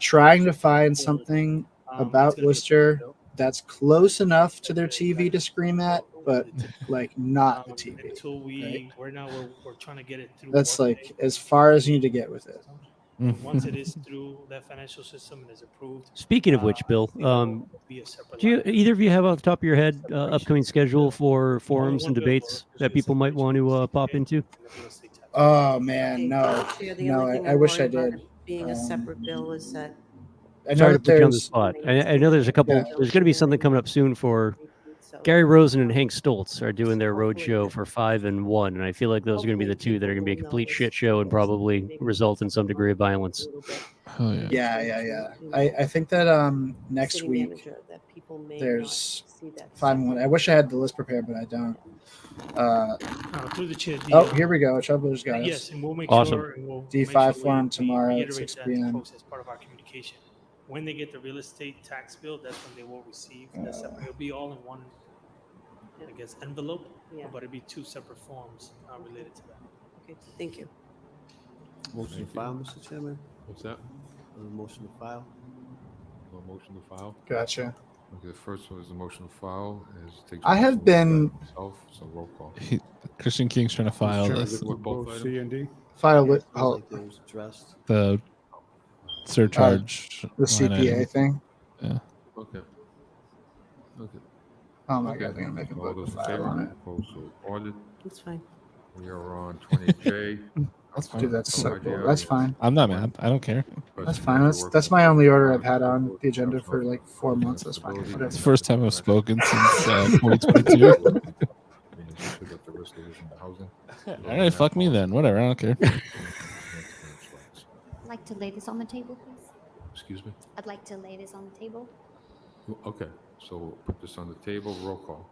S2: trying to find something about Worcester that's close enough to their TV to scream at, but like not the TV.
S7: Until we're trying to get it through.
S2: That's like as far as you need to get with it.
S7: Once it is through that financial system and is approved.
S3: Speaking of which, Bill, do either of you have off the top of your head upcoming schedule for forums and debates that people might want to pop into?
S2: Oh man, no. I wish I did.
S16: Being a separate bill is that.
S3: Sorry to put you on the spot. I know there's a couple. Yeah. There's going to be something coming up soon for Gary Rosen and Hank Stoltz are doing their road show for 5 and 1, and I feel like those are going to be the two that are going to be a complete shit show and probably result in some degree of violence.
S2: Oh, yeah. I think that next week there's 5 and 1. I wish I had the list prepared, but I don't.
S7: Through the chair,
S2: here we go. Travelers got us.
S7: Yes, and we'll make
S3: awesome.
S7: Sure and we'll
S2: D5 forum tomorrow at 6 p.m.
S7: As part of our communication. When they get the real estate tax bill, that's when they will receive. It'll be all in one, I guess, envelope, but it'll be 2 separate forms related to that.
S16: Okay, thank you.
S13: Motion to file, Mr. Chairman.
S6: What's that?
S13: Motion to file.
S6: Motion to file.
S2: Gotcha.
S6: Okay, the first one is the motion to file.
S2: I have been.
S6: So roll call.
S1: Christian King's trying to file this.
S10: With both C and D.
S2: File with
S1: the surcharge.
S2: The CPA thing.
S6: Yeah. Okay.
S2: Oh my God, they're gonna make a vote on it.
S6: Proposal ordered.
S16: That's fine.
S6: We are on 20J.
S2: That's fine. Dude, that's so cool. That's fine.
S1: I'm not mad. I don't care.
S2: That's fine. That's my only order I've had on the agenda for like 4 months. That's fine. Whatever.
S1: It's the first time I've spoken since 2022. All right, fuck me then. Whatever. I don't care.
S19: I'd like to lay this on the table, please.
S6: Excuse me?
S19: I'd like to lay this on the table.
S6: Okay, so we'll put this on the table. Roll call.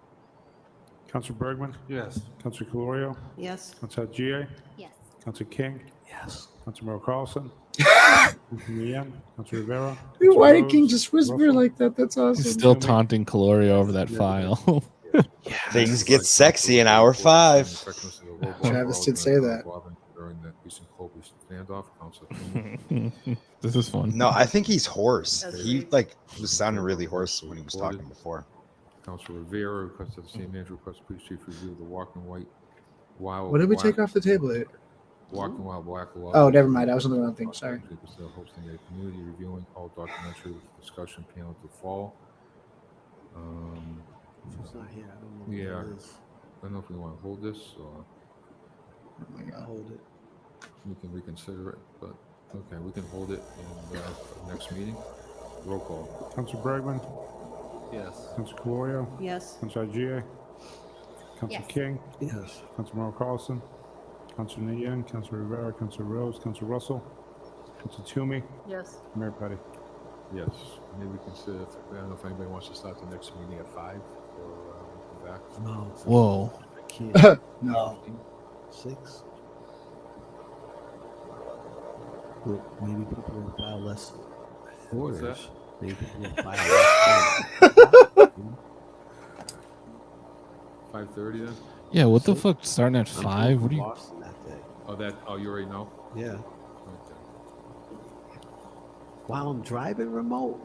S10: Councilor Bergman?
S8: Yes.
S10: Councilor Calorio?
S16: Yes.
S10: Councilor GA?
S19: Yes.
S10: Councilor King?
S13: Yes.
S10: Councilor Merrill Carlson? Councilor Melican? Councilor Rivera?
S2: Dude, why did King just whisper like that? That's awesome.
S1: He's still taunting Caloria over that file.
S4: Things get sexy in hour 5.
S2: Travis did say that.
S1: This is fun.
S4: No, I think he's hoarse. He was sounding really hoarse when he was talking before.
S6: Councilor Rivera requested the city manager request police chief review the walking white wild.
S2: What did we take off the table here?
S6: Walking wild black.
S2: Oh, never mind. I was on the wrong thing. Sorry.
S6: Hosting a community reviewing all documentary discussion panel to fall.
S13: She's not here. I don't know.
S6: Yeah. I don't know if we want to hold this or.
S2: Oh my God.
S13: Hold it.
S6: We can reconsider it, but okay, we can hold it in the next meeting. Roll call.
S10: Councilor Bergman?
S8: Yes.
S10: Councilor Calorio?
S16: Yes.
S10: Councilor GA? Councilor
S19: Yes.
S10: King?
S13: Yes.
S10: Councilor Merrill Carlson? Councilor Melican? Councilor Rivera? Councilor Rose? Councilor Russell? Councilor Toomey?
S16: Yes.
S10: Mayor Petty?
S6: Yes. Maybe we consider. I don't know if anybody wants to start the next meeting at 5 or come back.
S13: No.
S1: Whoa.
S13: I can't.
S2: No.
S13: 6. Look, maybe people will buy less.
S6: What is that?
S13: Maybe people will buy less.
S6: 5:30 then?
S1: Yeah, what the fuck? Starting at 5? What are you?
S13: Boston that day.
S6: Oh, you already know?
S13: Yeah.
S6: Okay.
S13: While I'm driving remote.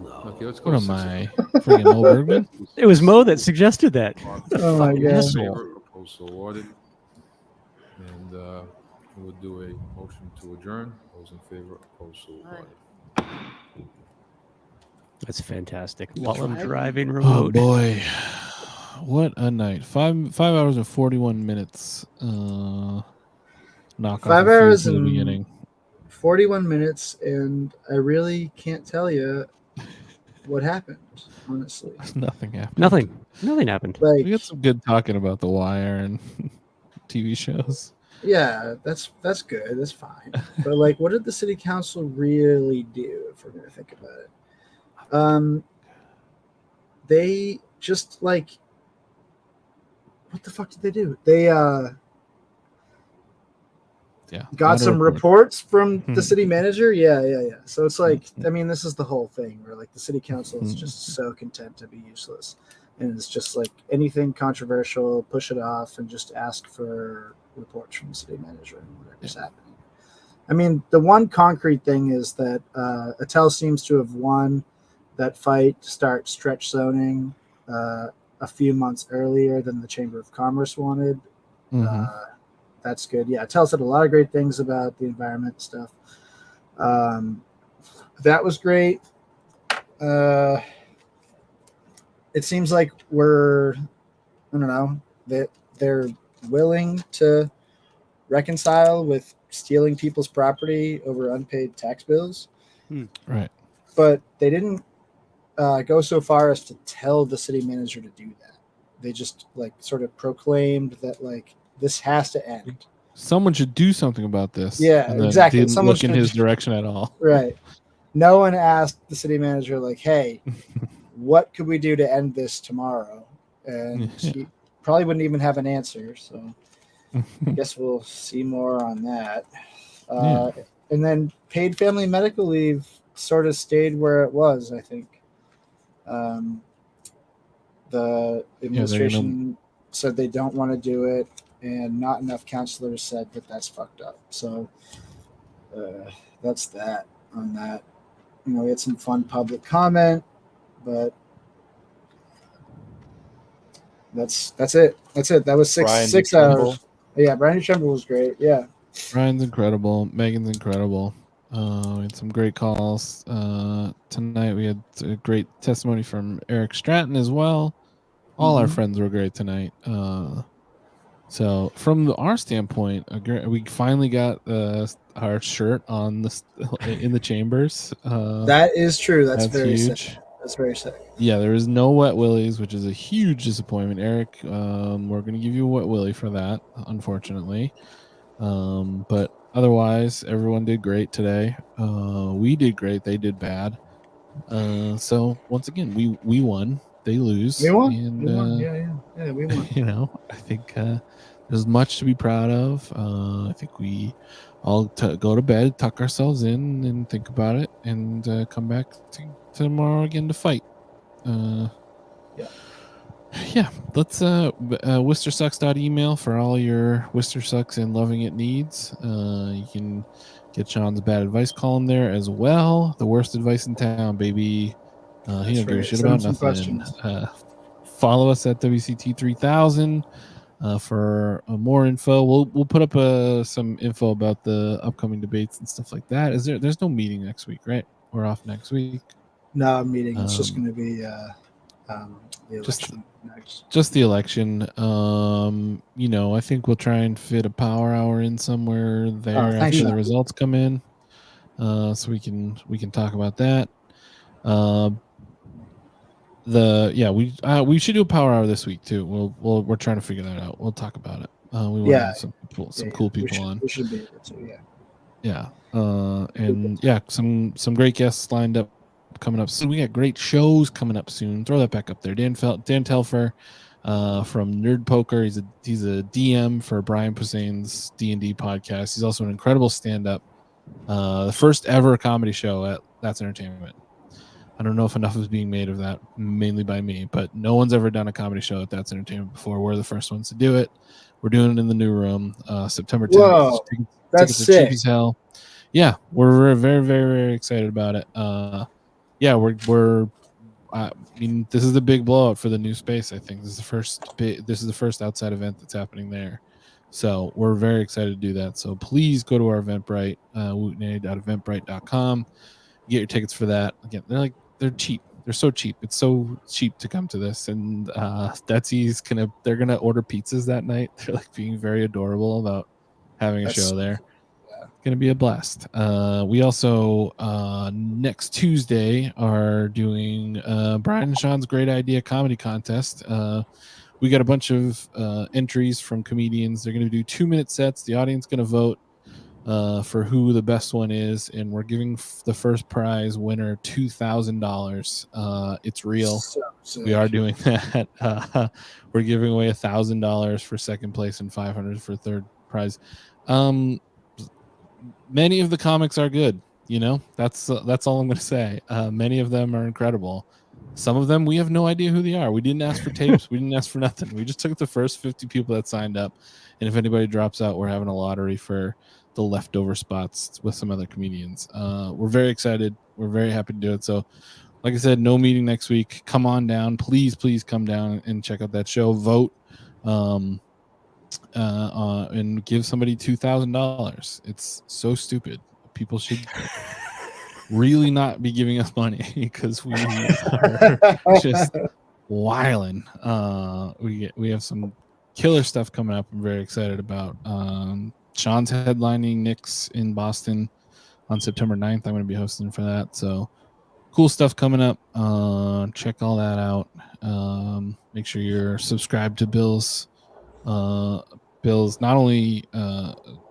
S13: No.
S6: Okay, let's go.
S1: What
S6: to
S1: am
S6: 6
S1: I?
S6: o'clock.
S1: Freaking Mo Bergman?
S3: It was Mo that suggested that.
S2: Oh my God.
S3: Asshole.
S6: Proposal ordered. And we'll do a motion to adjourn. Those in favor, proposal ordered.
S3: That's fantastic. While I'm
S13: driving?
S3: driving
S1: Oh
S3: remote.
S1: boy. What a night. 5 hours and 41 minutes. Knock off
S2: 5
S1: a few
S2: hours
S1: for the
S2: and
S1: beginning.
S2: 41 minutes, and I really can't tell you what happened, honestly.
S1: Nothing happened.
S3: Nothing happened.
S2: Like,
S1: We got some good talking about The Wire and TV shows.
S2: yeah, that's good. That's fine. But like, what did the city council really do? If we're gonna think about it, they just like, what the fuck did they do? They got some reports from the city manager. Yeah. So it's like, I mean, this is the whole thing where like the city council is just so content to be useless, and it's just like anything controversial, push it off and just ask for reports from the city manager and whatever's happening. I mean, the one concrete thing is that Attell seems to have won that fight to start stretch zoning a few months earlier than the Chamber of Commerce wanted. That's good. Yeah, Attell said a lot of great things about the environment stuff. That was great. It seems like I don't know, that they're willing to reconcile with stealing people's property over unpaid tax bills.
S1: Right.
S2: But they didn't go so far as to tell the city manager to do that. They just like sort of proclaimed that like this has to end.
S1: Someone should do something about this.
S2: Yeah,
S1: and then
S2: exactly.
S1: Didn't
S2: Someone
S1: look in
S2: should
S1: his
S2: just-
S1: direction at all.
S2: Right. No one asked the city manager like, "Hey, what could we do to end this tomorrow?" And he probably wouldn't even have an answer. So I guess we'll see more on that. And then paid family medical leave sort of stayed where it was, I think. The administration said they don't want to do it, and not enough counselors said that that's fucked up. So that's that on that. You know, we had some fun public comment, but that's it. That's it. That was six hours. Yeah, Brian Tremble was great. Yeah.
S1: Ryan's incredible. Megan's incredible. We had some great calls. Tonight we had a great testimony from Eric Stratton as well. All our friends were great tonight. So from our standpoint, we finally got our shirt on in the chambers.
S2: That is true. That's very
S1: huge.
S2: sick. That's very sick.
S1: Yeah, there is no wet willies, which is a huge disappointment. Eric, we're going to give you a wet willy for that, unfortunately. But otherwise, everyone did great today. We did great. They did bad. So once again, we won. They lose.
S2: We won.
S1: And,
S2: We won. Yeah, we won.
S1: You know, I think there's much to be proud of. I think we all go to bed, tuck ourselves in, and think about it, and come back tomorrow again to fight. Yeah, let's WorcesterSucks.email for all your Worcester Sucks and Loving It needs. You can get Sean's bad advice column there as well. The worst advice in town, baby. He don't give a shit about nothing. Follow us at WCT3000 for more info. We'll put up some info about the upcoming debates and stuff like that. There's no meeting next week, right? We're off next week.
S2: No meeting. It's just going to be the election
S1: just the election. You know, I think we'll try and fit a power hour in somewhere there after the results come in, so we can talk about that. We should do a power hour this week too. We're trying to figure that out. We'll talk about it. We want to have some cool people on.
S2: We should be able to.
S1: Yeah. And some great guests lined up coming up soon. We got great shows coming up soon. Throw that back up there. Dan Telfer from Nerd Poker. He's a DM for Brian Posehn's D&D podcast. He's also an incredible stand-up. The first ever comedy show at That's Entertainment. I don't know if enough is being made of that, mainly by me, but no one's ever done a comedy show at That's Entertainment before. We're the first ones to do it. We're doing it in the new room, September 10th.
S2: Whoa, that's sick.
S1: Cheap as hell. Yeah, we're very, very, very excited about it. I mean, this is the big blowout for the new space. I think this is the first outside event that's happening there. So we're very excited to do that. So please go to our Eventbrite, wootnade.eventbrite.com. Get your tickets for that. Again, they're cheap. They're so cheap. It's so cheap to come to this. And they're gonna order pizzas that night. They're like being very adorable about having a
S2: That's
S1: show
S2: so
S1: there.
S2: cool. Yeah.
S1: Gonna be a blast. We also next Tuesday are doing Brian and Sean's Great Idea Comedy Contest. We got a bunch of entries from comedians. They're gonna do 2-minute sets. The audience gonna vote for who the best one is, and we're giving the first prize winner $2,000. It's real.
S2: So
S1: We are doing that. We're giving away $1,000 for second place and $500 for third prize. Many of the comics are good. That's all I'm going to say. Many of them are incredible. Some of them we have no idea who they are. We didn't ask for tapes. We didn't ask for nothing. We just took the first 50 people that signed up, and if anybody drops out, we're having a lottery for the leftover spots with some other comedians. We're very excited. We're very happy to do it. So, like I said, no meeting next week. Come on down, please come down and check out that show. Vote. And give somebody $2,000. It's so stupid. People should really not be giving us money because we are just wilding. We have some killer stuff coming up. I'm very excited about. Sean's headlining Nick's in Boston on September 9th. I'm going to be hosting for that. So cool stuff coming up. Check all that out. Make sure you're subscribed to Bill's not only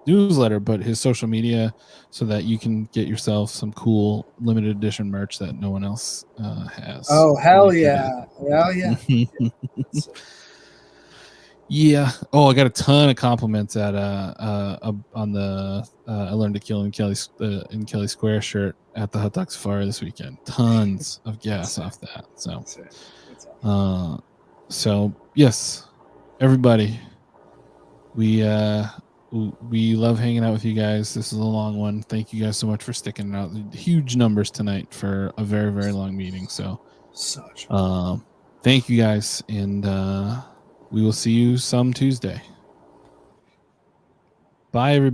S1: newsletter but his social media, so that you can get yourself some cool limited edition merch that no one else has.
S2: Oh, hell yeah. Hell yeah.
S1: Yeah. Oh, I got a ton of compliments at on the I Learned to Kill in Kelly Square shirt at the Hot Dog Safari this weekend. Tons of gas off that. So yes, everybody, we love hanging out with you guys. This is a long one. Thank you guys so much for sticking out. Huge numbers tonight for a very, very long meeting. So thank you guys, and we will see you some Tuesday. Bye, everybody.